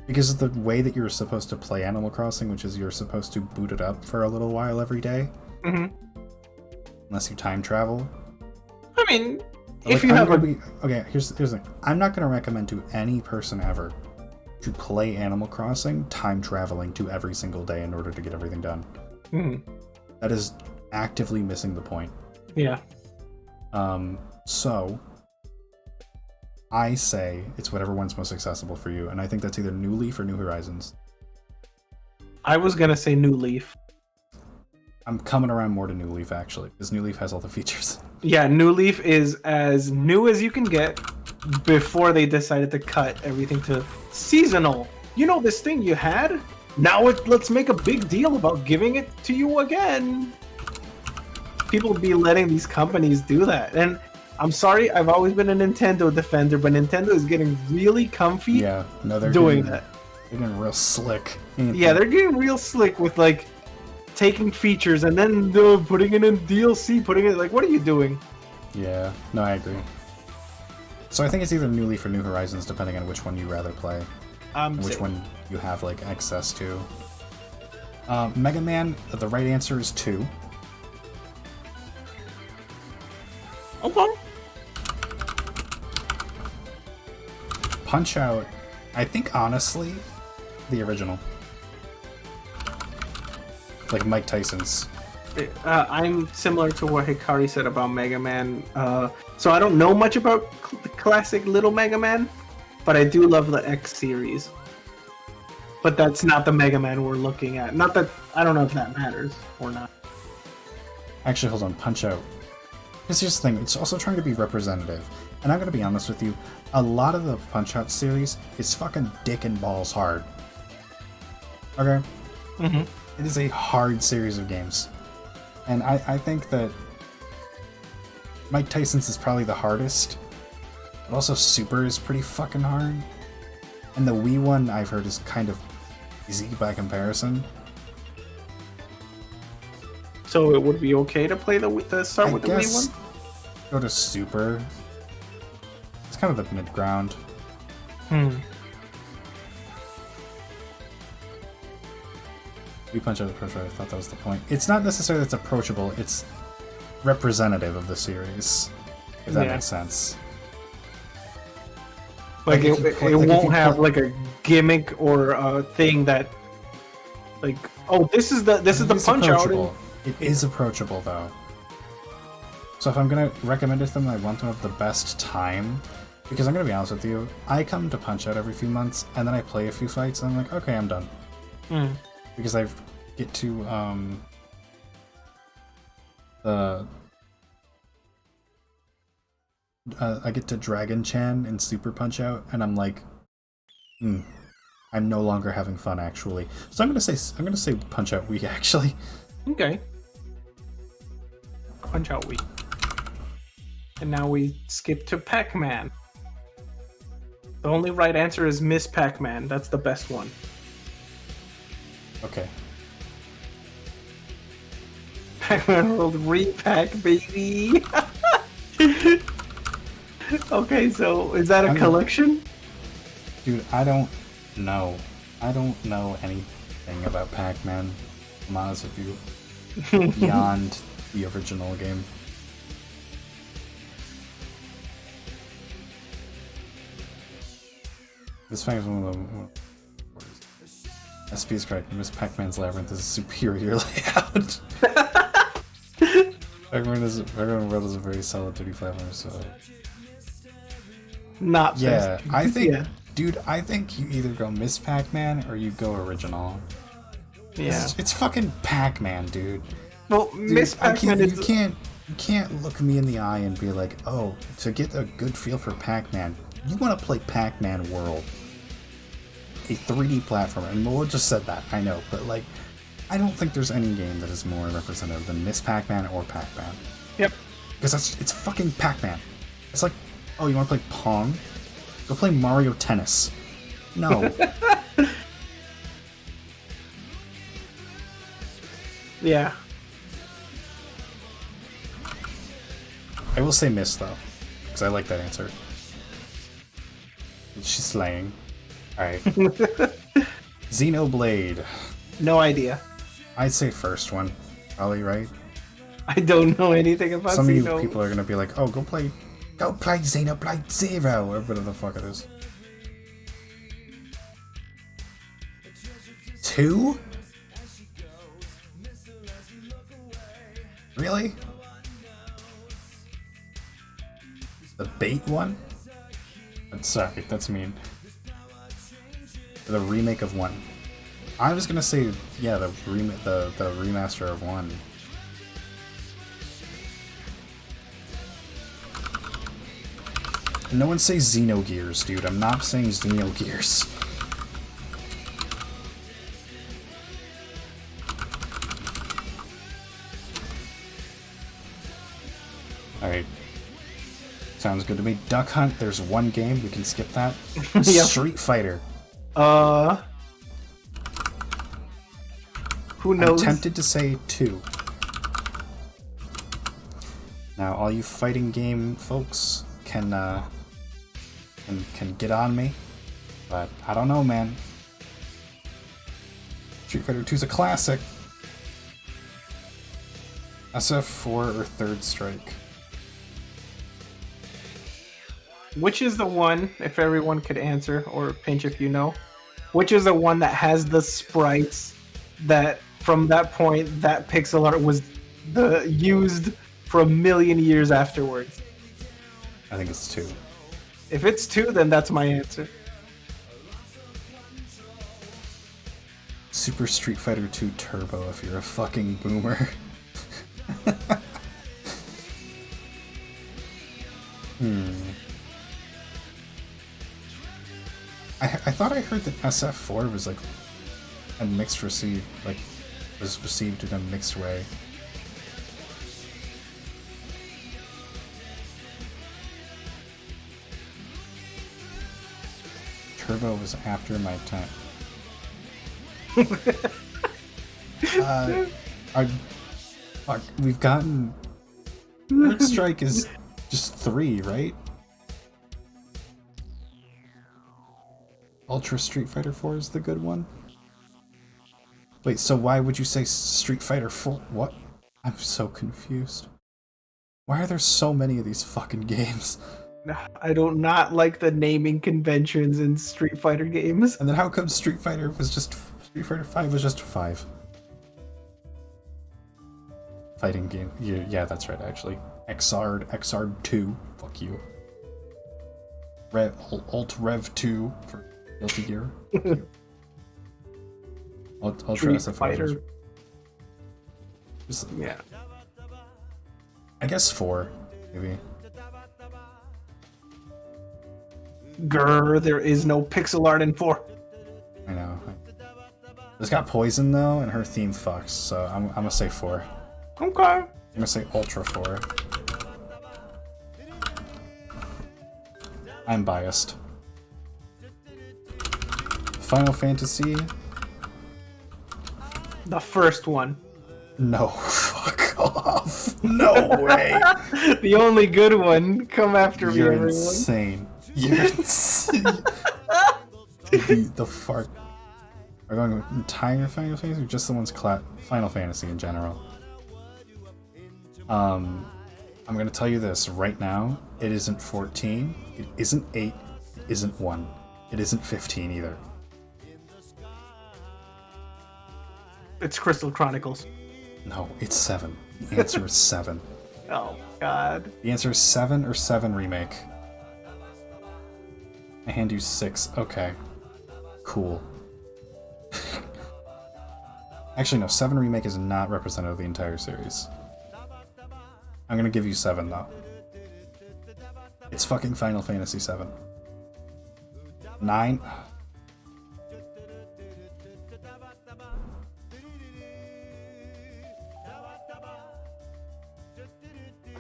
because of the way that you're supposed to play Animal Crossing, which is you're supposed to boot it up for a little while every day. Mm-hmm. Unless you time travel. I mean, like, if you have okay, here's the thing. I'm not going to recommend to any person ever to play Animal Crossing time traveling to every single day in order to get everything done. Mm-hmm. That is actively missing the point. Yeah. So I say it's whatever one's most accessible for you, and I think that's either New Leaf or New Horizons. I was gonna say New Leaf. I'm coming around more to New Leaf, actually, because New Leaf has all the features. Yeah, New Leaf is as new as you can get before they decided to cut everything to seasonal. You know this thing you had? Now let's make a big deal about giving it to you again. People be letting these companies do that, and I'm sorry, I've always been a Nintendo defender, but Nintendo is getting really comfy. Yeah, no, they're doing that. They're getting real slick. Yeah, they're getting real slick with like taking features and then putting it in DLC, putting it like, what are you doing? Yeah, no, I agree. So I think it's either New Leaf or New Horizons, depending on which one you rather play, and which one you have like access to. Mega Man, the right answer is 2. Okay. Punch-Out, I think honestly, the original. Like Mike Tyson's. I'm similar to what Hikari said about Mega Man. So I don't know much about the classic Little Mega Man, but I do love the X series. But that's not the Mega Man we're looking at. Not that, I don't know if that matters or not. Actually, hold on, Punch-Out. Because here's the thing, it's also trying to be representative. And I'm going to be honest with you, a lot of the Punch-Out series is fucking dick and balls hard. Okay? Mm-hmm. It is a hard series of games. And I think that Mike Tyson's is probably the hardest. But also Super is pretty fucking hard. And the Wii one, I've heard, is kind of easy by comparison. So it would be okay to play the start with the Wii one? Go to Super. It's kind of the mid-ground. We punch out approachable. I thought that was the point. It's not necessarily it's approachable. It's representative of the series. If that makes sense. Like if it you won't have play- like a gimmick or a thing that, like, oh, this is the It is punch out. approachable. It is approachable though. So if I'm gonna recommend it to them, I want them to have the best time. Because I'm gonna be honest with you, I come to Punch Out every few months, and then I play a few fights, and I'm like, okay, I'm done. Because I get to I get to Dragon Chan in Super Punch Out, and I'm like, I'm no longer having fun actually. So I'm gonna say Punch Out Week actually. Okay. Punch Out Week. And now we skip to Pac-Man. The only right answer is Miss Pac-Man. That's the best one. Okay. Pac-Man World Repack, baby. Okay, so is that a collection? Dude, I don't know. I don't know anything about Pac-Man. I'm honest with you. Beyond the original game. This fight is one of them. SP is correct. Miss Pac-Man's Labyrinth is a superior layout. Pac-Man World is a very solid 2D platformer, so... Not Yeah, best. I think... Yeah. Dude, I think you either go Miss Pac-Man or you go original. Yeah. It's fucking Pac-Man, dude. Well, Dude, Miss Pac-Man is... You can't look me in the eye and be like, oh, to get a good feel for Pac-Man, you want to play Pac-Man World. A 3D platformer. And Mo just said that, I know, but like, I don't think there's any game that is more representative than Miss Pac-Man or Pac-Man. Yep. Because it's fucking Pac-Man. It's like, oh, you want to play Pong? Go play Mario Tennis. No. Yeah. I will say Miss, though. Because I like that answer. She's slaying. Alright. Xenoblade. No idea. I'd say first one. Probably, right? I don't know anything about Some of you Xeno. people are gonna be like, oh, go play Xenoblade Zero, or whatever the fuck it is. 2? Really? The bait one? Sorry, that's mean. The remake of 1. I was gonna say, yeah, the remaster of 1. No one say Xenogears, dude. I'm not saying Xenogears. Alright. Sounds good to me. Duck Hunt, there's one game. We can skip that. Yep. Street Fighter. Who knows? I'm tempted to say 2. Now, all you fighting game folks can get on me, but I don't know, man. Street Fighter 2's a classic. SF4 or Third Strike? Which is the one, if everyone could answer, or pinch if you know, which is the one that has the sprites that, from that point, that pixel art was used for a million years afterwards? I think it's 2. If it's 2, then that's my answer. Super Street Fighter 2 Turbo if you're a fucking boomer. I thought I heard that SF4 was like a mixed received, like was received in a mixed way. Turbo was after my time. We've gotten... Third Strike is just 3, right? Ultra Street Fighter 4 is the good one? Wait, so why would you say Street Fighter 4? What? I'm so confused. Why are there so many of these fucking games? I do not like the naming conventions in Street Fighter games. And then how come Street Fighter 5 was just 5? Fighting game. Yeah, that's right, actually. Xrd 2. Fuck you. Alt Rev 2 for Guilty Gear. Ultra Street SFO. Fighter. Yeah. I guess 4, maybe. Grr, there is no pixel art in 4. I know. It's got Poison though, and her theme fucks, so I'm gonna say 4. Okay. I'm gonna say Ultra 4. I'm biased. Final Fantasy? The first one. No, fuck off. No way. The only good one. Come after You're me, everyone. insane. You're insane. the fart. Are we going with entire Final Fantasy or just the ones Final Fantasy in general? I'm gonna tell you this right now. It isn't 14. It isn't 8. It isn't 1. It isn't 15 either. It's Crystal Chronicles. No, it's 7. The answer is 7. Oh, God. The answer is 7 or 7 Remake. I hand you 6. Okay. Cool. Actually, no, 7 Remake is not representative of the entire series. I'm gonna give you 7, though. It's fucking Final Fantasy 7. 9?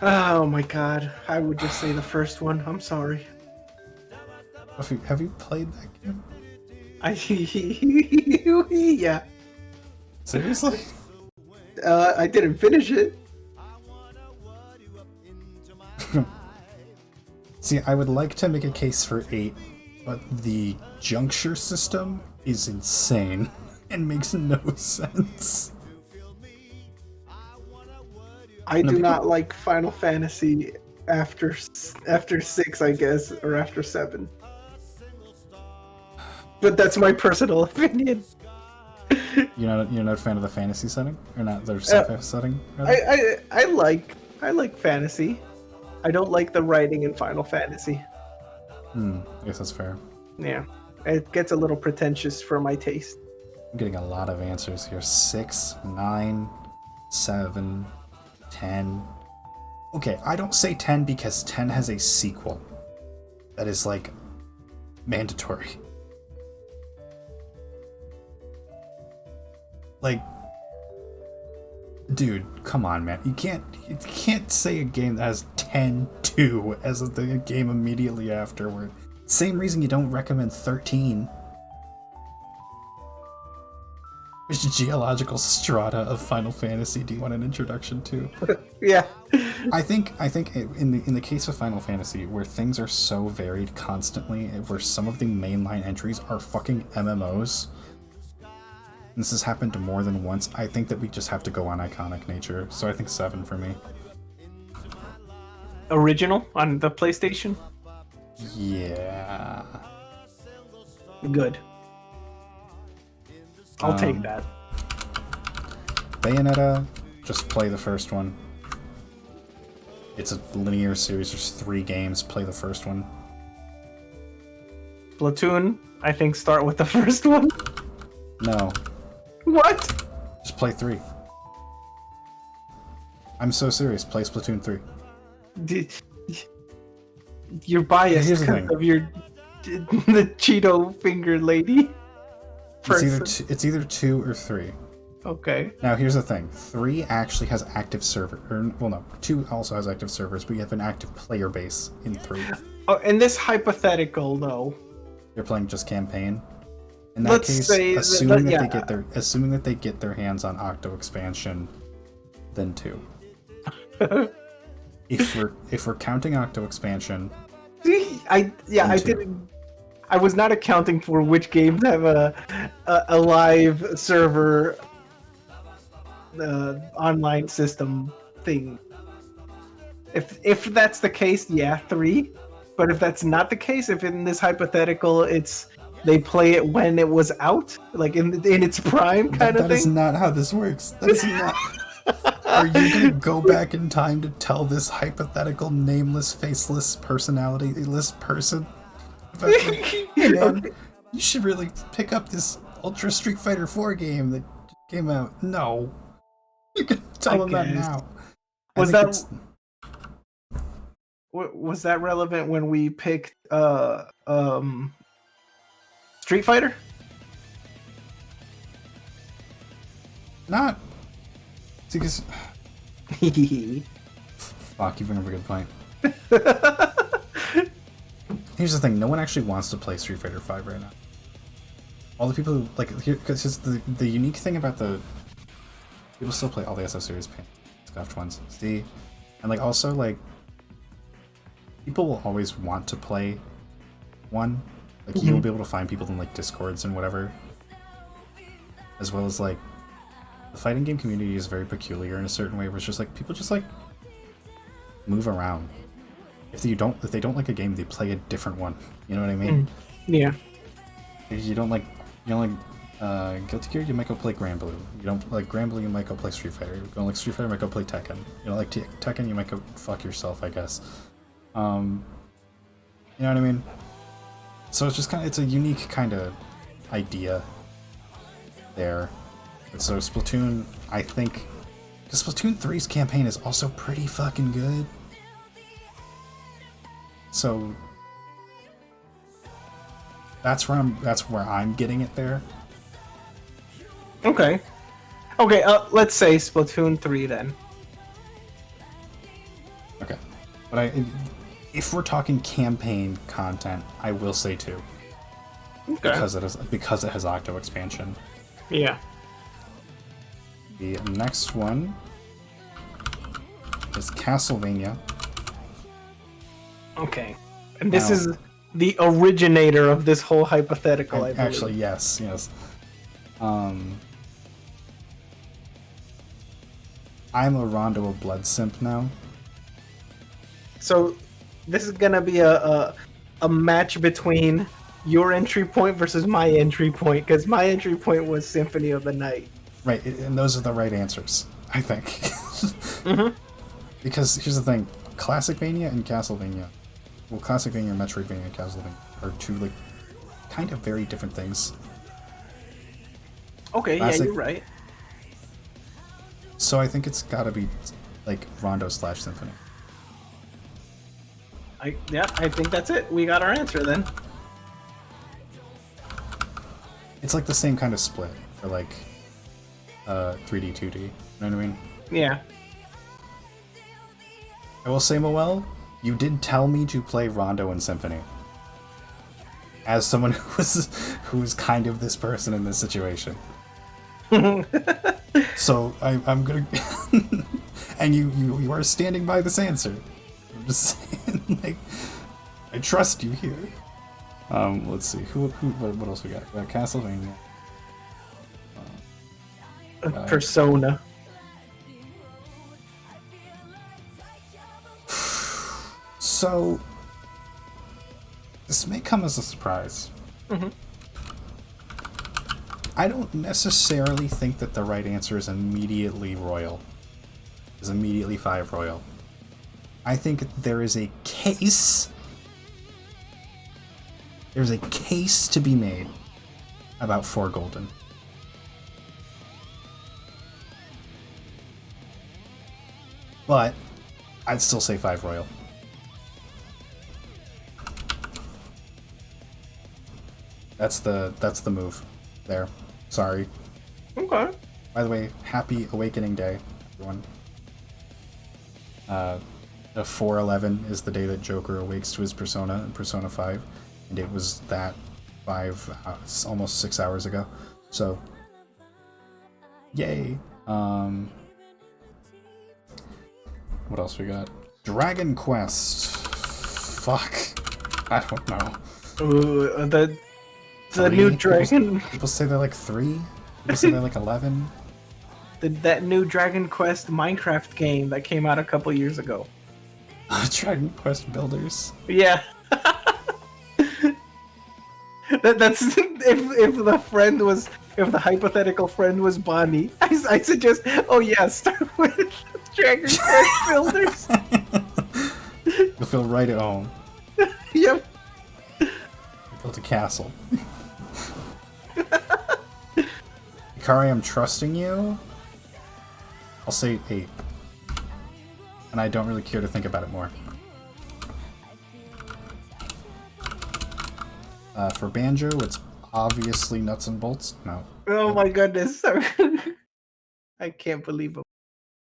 Oh my God. I would just say the first one. I'm sorry. Have you played that game? Yeah. Seriously? I didn't finish it. See, I would like to make a case for 8, but the juncture system is insane and makes no sense. I do not like Final Fantasy after 6, I guess, or after 7. But that's my personal opinion. You're not a fan of the fantasy setting, or not the sci-fi setting? I like fantasy. I don't like the writing in Final Fantasy. I guess that's fair. Yeah, it gets a little pretentious for my taste. I'm getting a lot of answers here. 6, 9, 7, 10. Okay, I don't say 10 because 10 has a sequel that is like mandatory. Like, dude, come on, man. You can't say a game that has 10-2 as the game immediately afterward. Same reason you don't recommend 13. Which geological strata of Final Fantasy do you want an introduction to? Yeah. I think in the case of Final Fantasy, where things are so varied constantly, where some of the mainline entries are fucking MMOs, and this has happened more than once, I think that we just have to go on iconic nature. So I think 7 for me. Original on the PlayStation? Yeah. Good. I'll take that. Bayonetta, just play the first one. It's a linear series, there's 3 games, play the first one. Splatoon, I think start with the first one. No. What? Just play 3. I'm so serious, play Splatoon 3. You're biased Here's the because thing. of the Cheeto finger lady. It's either 2 or 3. Okay. Now here's the thing. 3 actually has active server, well no, 2 also has active servers, but you have an active player base in 3. Oh, in this hypothetical though, You're playing just campaign. In that let's case, say assuming that, assuming that they get their hands on Octo expansion, then 2. if we're counting Octo expansion, I didn't. I was not accounting for which games have a live server online system thing. If that's the case, yeah, 3. But if that's not the case, if in this hypothetical it's they play it when it was out, like in its prime kind of That is thing. not how this works. That is not. Are you gonna go back in time to tell this hypothetical, nameless, faceless, personality-less person? About, like, hey man, you should really pick up this Ultra Street Fighter 4 game that came out. No, you can tell them that guess. now. Was that relevant when we picked Street Fighter? Not. Because fuck, you bring up a good point. Here's the thing: no one actually wants to play Street Fighter 5 right now. All the people who like, because the unique thing about the people still play all the SF series scuffed ones. See, and like also like people will always want to play one. Like you'll be able to find people in like Discords and whatever, as well as like the fighting game community is very peculiar in a certain way where it's just like people just like move around. If they don't like a game, they play a different one. You know what I mean? Yeah. If you don't like Guilty Gear, you might go play Grand Blue. You don't like Grand Blue, you might go play Street Fighter. You don't like Street Fighter, you might go play Tekken. You don't like Tekken, you might go fuck yourself, I guess. You know what I mean? So it's just it's a unique kind of idea there. And so Splatoon, I think, because Splatoon 3's campaign is also pretty fucking good. So that's where I'm getting it there. Okay. Let's say Splatoon 3 then. Okay, but if we're talking campaign content, I will say 2. Okay. Because it has Octo expansion. Yeah. The next one is Castlevania. Okay. And this Now- is the originator of this whole hypothetical, I believe. Actually, yes. I'm a Rondo of Blood simp now. So this is gonna be a match between your entry point versus my entry point, because my entry point was Symphony of the Night. Right, and those are the right answers, I think. Mm-hmm. Because here's the thing, Classicvania and Castlevania, well, Classicvania and Metroidvania and Castlevania are two like kind of very different things. Okay, Classic- yeah, you're right. So I think it's gotta be like Rondo/Symphony. I think that's it. We got our answer then. It's like the same kind of split for like 3D, 2D. You know what I mean? Yeah. I will say, Moel, you did tell me to play Rondo and Symphony. As someone who is kind of this person in this situation. So I'm gonna and you are standing by this answer. I'm just saying, like, I trust you here. Let's see, what else we got? We got Castlevania. Persona. So this may come as a surprise. Mm-hmm. I don't necessarily think that the right answer is immediately royal. Is immediately 5 royal. I think there is a case. There's a case to be made about 4 golden. But I'd still say 5 royal. That's the move there. Sorry. Okay. By the way, happy Awakening Day, everyone. The 4/11 is the day that Joker awakes to his persona in Persona 5, and it was that 5, almost 6 hours ago. So, yay. What else we got? Dragon Quest. Fuck. I don't know. Ooh, the 3? new dragon. People say they're like 3. People say they're like 11. that new Dragon Quest Minecraft game that came out a couple years ago. Dragon Quest Builders. Yeah. That's if the hypothetical friend was Bonnie, I suggest, oh yeah, start with Dragon Quest Builders. You'll feel right at home. Yep. Built a castle. Ikari, I'm trusting you. I'll say 8. And I don't really care to think about it more. For Banjo, it's obviously nuts and bolts. No. Oh my goodness. I can't believe it.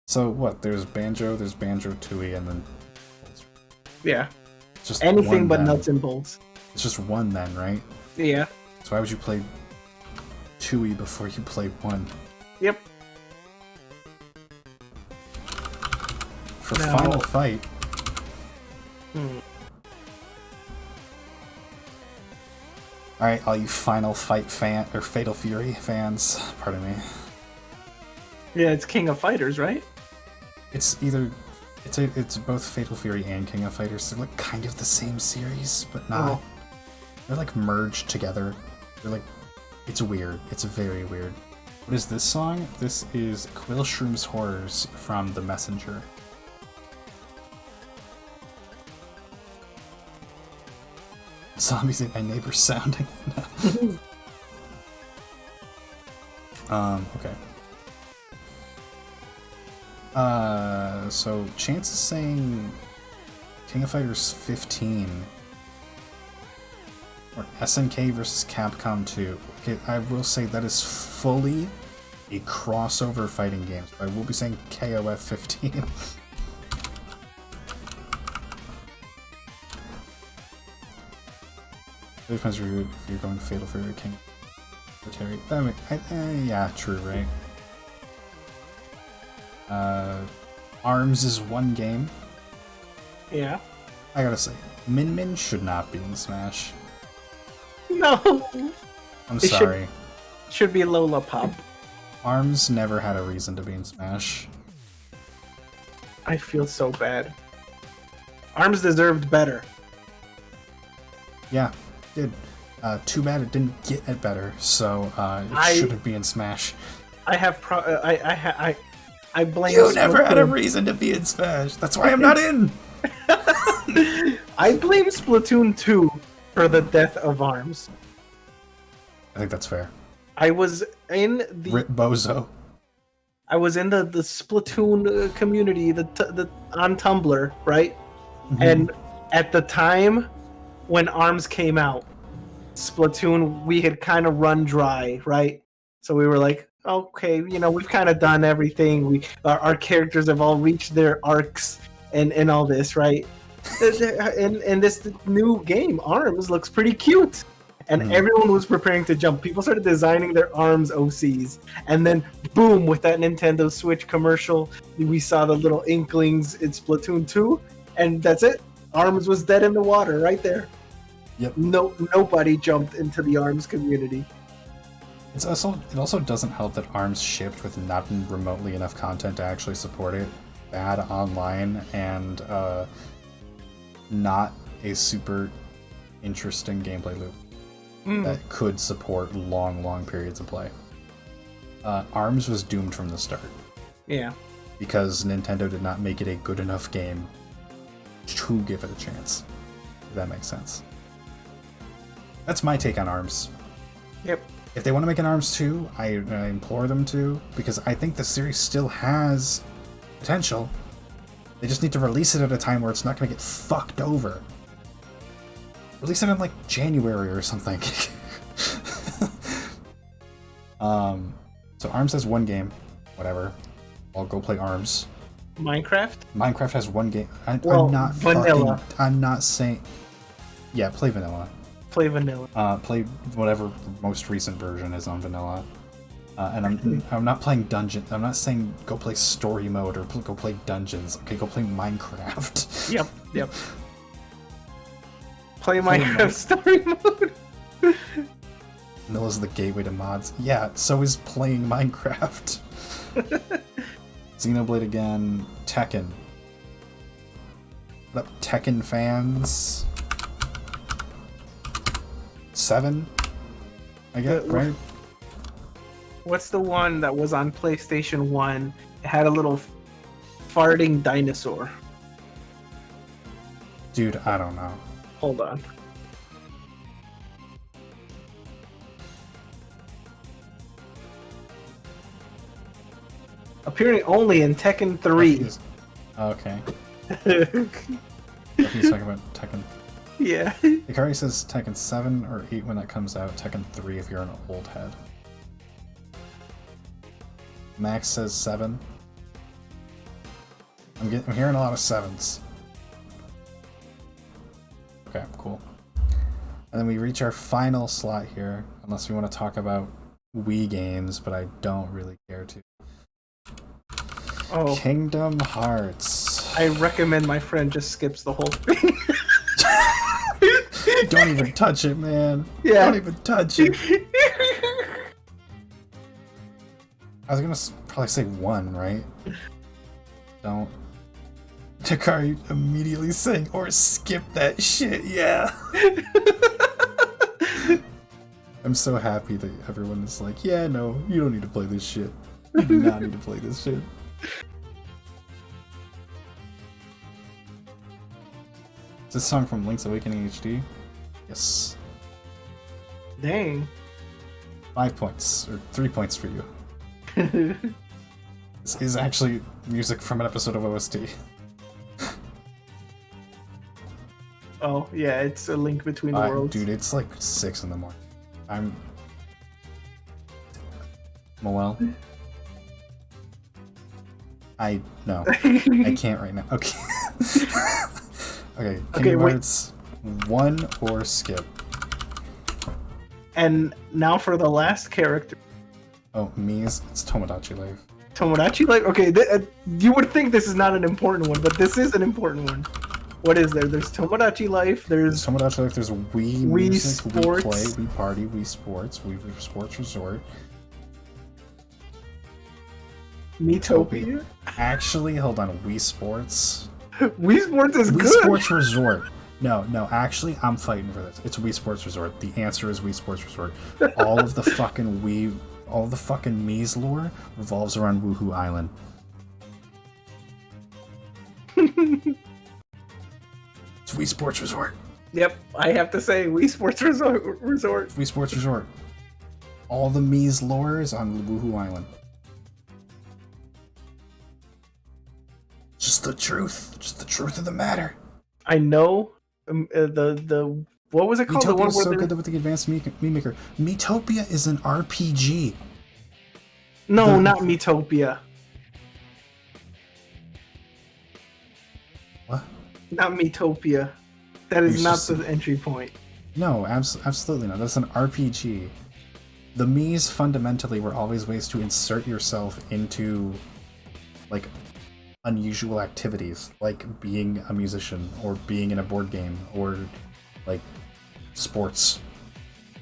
So what? There's Banjo Tooie, and then Yeah. it's just Anything one but then. nuts and bolts. It's just one then, right? Yeah. So why would you play Tooie before you play 1? Yep. For No. Final Fight, alright, all you Final Fight fan or Fatal Fury fans, pardon me. Yeah, it's King of Fighters, right? It's both Fatal Fury and King of Fighters. They're like kind of the same series, but not. Oh. They're like merged together. They're like, it's weird. It's very weird. What is this song? This is Quill Shroom's Horrors from The Messenger. Zombies ate my neighbor's sounding. Okay. So Chance is saying King of Fighters 15 or SNK versus Capcom 2. Okay, I will say that is fully a crossover fighting game. So I will be saying KOF 15. It depends if you're going Fatal Fury or King of Terry. Yeah, true, right? Arms is one game. Yeah. I gotta say, Min Min should not be in Smash. No. I'm It sorry. Should be Lola Pop. Arms never had a reason to be in Smash. I feel so bad. Arms deserved better. Yeah, did. Too bad it didn't get it better, so it shouldn't be in Smash. I have I blame. You never had a Splatoon. reason to be in Smash. That's why I'm not in. I blame Splatoon 2 for the death of Arms. I think that's fair. I was in the Rip Bozo. I was in the Splatoon community, the on Tumblr, right? Mm-hmm. And at the time when Arms came out, Splatoon, we had kind of run dry, right? So we were like, okay, we've kind of done everything. Our characters have all reached their arcs and all this, right? and this new game, Arms, looks pretty cute. And everyone was preparing to jump. People started designing their Arms OCs. And then, boom, with that Nintendo Switch commercial, we saw the little inklings in Splatoon 2. And that's it. Arms was dead in the water right there. Yep. Nobody jumped into the Arms community. It also doesn't help that Arms shipped with not remotely enough content to actually support it. Bad online and not a super interesting gameplay loop that could support long periods of play. Arms was doomed from the start. Yeah. Because Nintendo did not make it a good enough game to give it a chance. If that makes sense. That's my take on Arms. Yep. If they want to make an Arms 2, I implore them to, because I think the series still has potential. They just need to release it at a time where it's not going to get fucked over. Release it in like January or something. So Arms has one game. Whatever. I'll go play Arms. Minecraft? Minecraft has one game. I'm not vanilla. I'm not saying... Yeah, play vanilla. Play vanilla. Play whatever most recent version is on vanilla. And I'm not playing dungeon. I'm not saying go play story mode or go play dungeons. Okay, go play Minecraft. Yep. Play Minecraft story mode. Vanilla's the gateway to mods. Yeah, so is playing Minecraft. Xenoblade again. Tekken. What up, Tekken fans? 7? I guess, right? What's the one that was on PlayStation 1? It had a little farting dinosaur. Dude, I don't know. Hold on. Appearing only in Tekken 3. Okay. He's talking about Tekken. Yeah. Ikari says Tekken 7 or 8 when that comes out. Tekken 3 if you're an old head. Max says 7. I'm hearing a lot of 7s. Okay, cool. And then we reach our final slot here, unless we want to talk about Wii games, but I don't really care to. Oh. Kingdom Hearts. I recommend my friend just skips the whole thing. Don't even touch it, man. Yeah. Don't even touch it. I was gonna probably say 1, right? Don't. Takari immediately saying, or skip that shit, yeah. I'm so happy that everyone is like, yeah, no, you don't need to play this shit. You do not need to play this shit. Is this song from Link's Awakening HD? Yes. Dang. 5 points, or 3 points for you. This is actually music from an episode of OST. Oh, yeah, it's a link between the worlds. Dude, it's like 6 in the morning. I'm... Moel? No. I can't right now. Okay. Okay, Kingdom Hearts 1 or skip. And now for the last character. Oh, it's Tomodachi Life. Tomodachi Life? Okay, you would think this is not an important one, but this is an important one. What is there? There's Tomodachi Life, there's Tomodachi Life, there's Wii Music, Sports. Wii Play, Wii Party, Wii Sports, Wii Sports Resort. Miitopia? Actually, hold on, Wii Sports? Wii Sports is Wii good! Sports Resort. No, actually, I'm fighting for this. It's Wii Sports Resort. The answer is Wii Sports Resort. All of the fucking Mii's lore revolves around Woohoo Island. It's Wii Sports Resort. Yep, I have to say Wii Sports Resort. Wii Sports Resort. All the Mii's lore is on Woohoo Island. Just the truth. Just the truth of the matter. I know the what was it called? Miitopia is so good with the advanced Mii Maker. Miitopia is an RPG. No, not Miitopia. What? Not Miitopia. That is not the entry point. No, absolutely not. That's an RPG. The Mii's fundamentally were always ways to insert yourself into, like, unusual activities, like being a musician, or being in a board game, or, like, sports.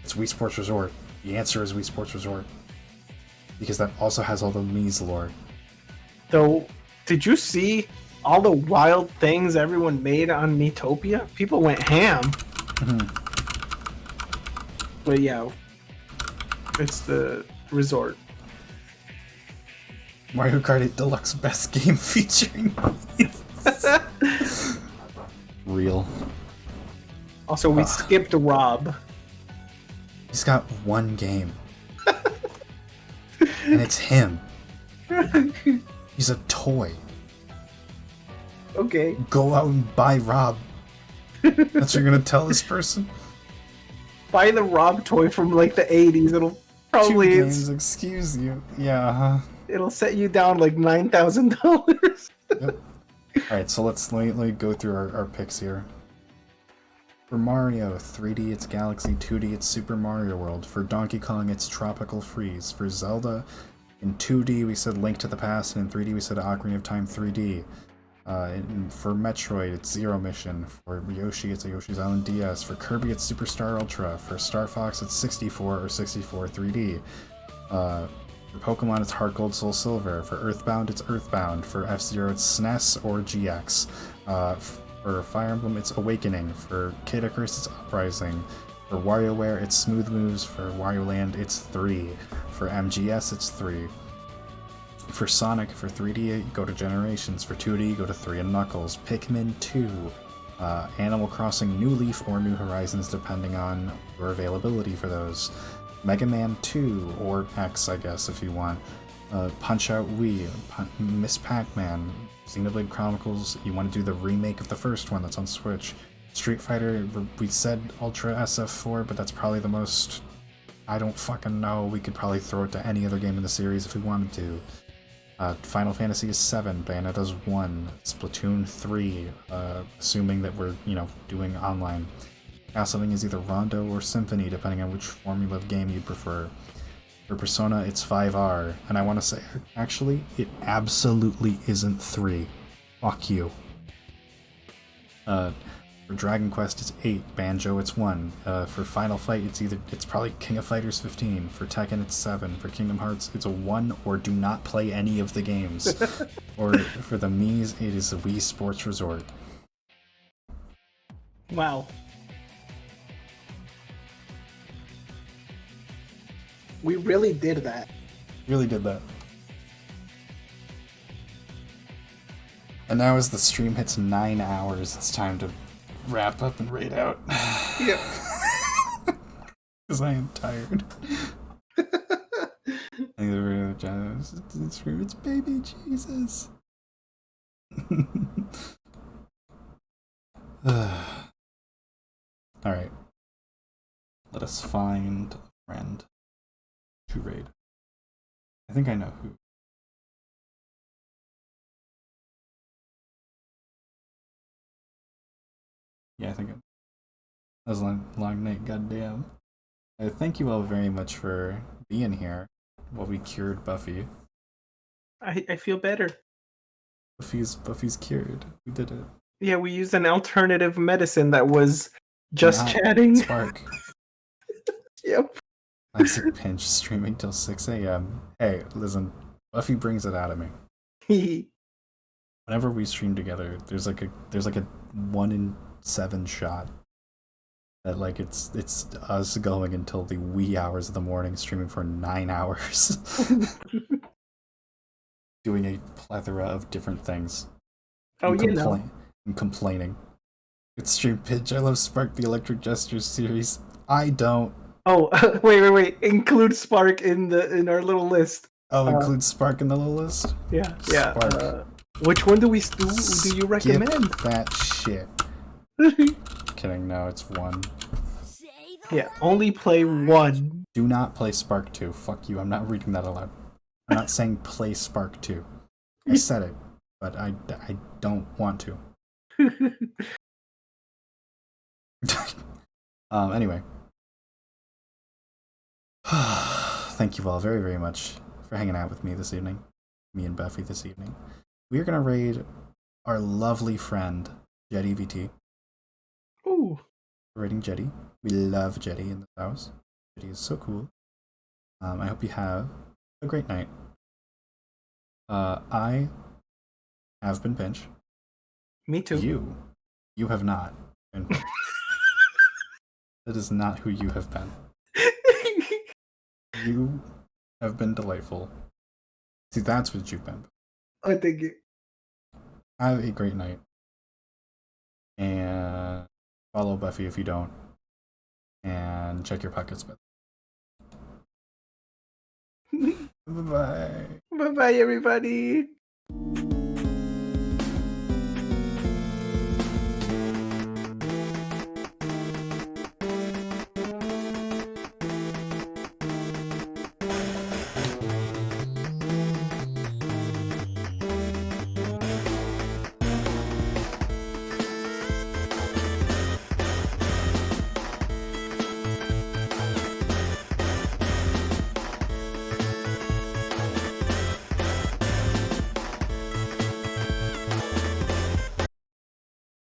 It's Wii Sports Resort. The answer is Wii Sports Resort. Because that also has all the Mii's lore. Though, did you see all the wild things everyone made on Miitopia? People went ham. Mm-hmm. But yeah, it's the resort. Mario Kart 8 Deluxe best game featuring Real. Also, we skipped Rob. He's got one game. And it's him. He's a toy. Okay. Go out and buy Rob. That's what you're gonna tell this person? Buy the Rob toy from like the 80s. It'll probably 2 games, excuse you. Yeah. It'll set you down like $9,000. Yep. Alright, so let me go through our picks here. For Mario, 3D it's Galaxy, 2D it's Super Mario World. For Donkey Kong it's Tropical Freeze. For Zelda, in 2D we said Link to the Past, and in 3D we said Ocarina of Time 3D. For Metroid it's Zero Mission. For Yoshi it's a Yoshi's Island DS. For Kirby it's Superstar Ultra. For Star Fox it's 64 or 64 3D. For Pokemon, it's Heart Gold, Soul Silver. For Earthbound, it's Earthbound. For F-Zero, it's SNES or GX. For Fire Emblem, it's Awakening. For Kid Icarus, it's Uprising. For WarioWare, it's Smooth Moves. For Wario Land, it's 3. For MGS, it's 3. For Sonic, for 3D, you go to Generations. For 2D, you go to 3 and Knuckles. Pikmin 2. Animal Crossing New Leaf or New Horizons, depending on your availability for those. Mega Man 2, or X, I guess, if you want. Punch-Out Wii, Miss Pac-Man, Xenoblade Chronicles, you want to do the remake of the first one that's on Switch. Street Fighter, we said Ultra SF4, but that's probably the most... I don't fucking know. We could probably throw it to any other game in the series if we wanted to. Final Fantasy is 7, Bayonetta's 1, Splatoon 3, assuming that we're, doing online. Castlevania is either Rondo or Symphony, depending on which formula of game you prefer. For Persona, it's 5R, and I want to say, actually, it absolutely isn't 3. Fuck you. For Dragon Quest, it's 8. Banjo, it's 1. For Final Fight, it's probably King of Fighters 15. For Tekken, it's 7. For Kingdom Hearts, it's a 1, or do not play any of the games. Or for the Mii's, it is the Wii Sports Resort. Wow. We really did that. Really did that. And now as the stream hits 9 hours, it's time to wrap up and raid out. Yep. Because I am tired. It's baby Jesus. Alright. Let us find a friend to raid. I think I know who. Yeah, I think that was a long night, goddamn. Thank you all very much for being here while we cured Buffy. I feel better. Buffy's cured. We did it. Yeah, we used an alternative medicine that was just Not chatting. Spark. Yep. Classic Pinch streaming till 6 a.m. Hey, listen, Buffy brings it out of me. Whenever we stream together, there's like a 1 in 7 shot that it's us going until the wee hours of the morning, streaming for 9 hours, doing a plethora of different things. And complaining. It's Stream Pitch. I love Spark the Electric Jester series. I don't. Oh, wait. Include Spark in our little list. Oh, include Spark in the little list? Yeah. Spark. Which one do you recommend? Skip that shit. Kidding, no, it's 1. Yeah, only play 1. Do not play Spark 2. Fuck you, I'm not reading that aloud. I'm not saying play Spark 2. I said it, but I don't want to. Anyway. Thank you all very, very much for hanging out with me this evening. Me and Buffy this evening. We are going to raid our lovely friend, Jetty VT. Ooh. We're raiding Jetty. We love Jetty in this house. Jetty is so cool. I hope you have a great night. I have been Pinch. Me too. You have not been Pinch. That is not who you have been. You have been delightful. See, that's what you've been. I think you. Have a great night. And follow Buffy if you don't. And check your pockets. Bye-bye. Bye-bye, everybody.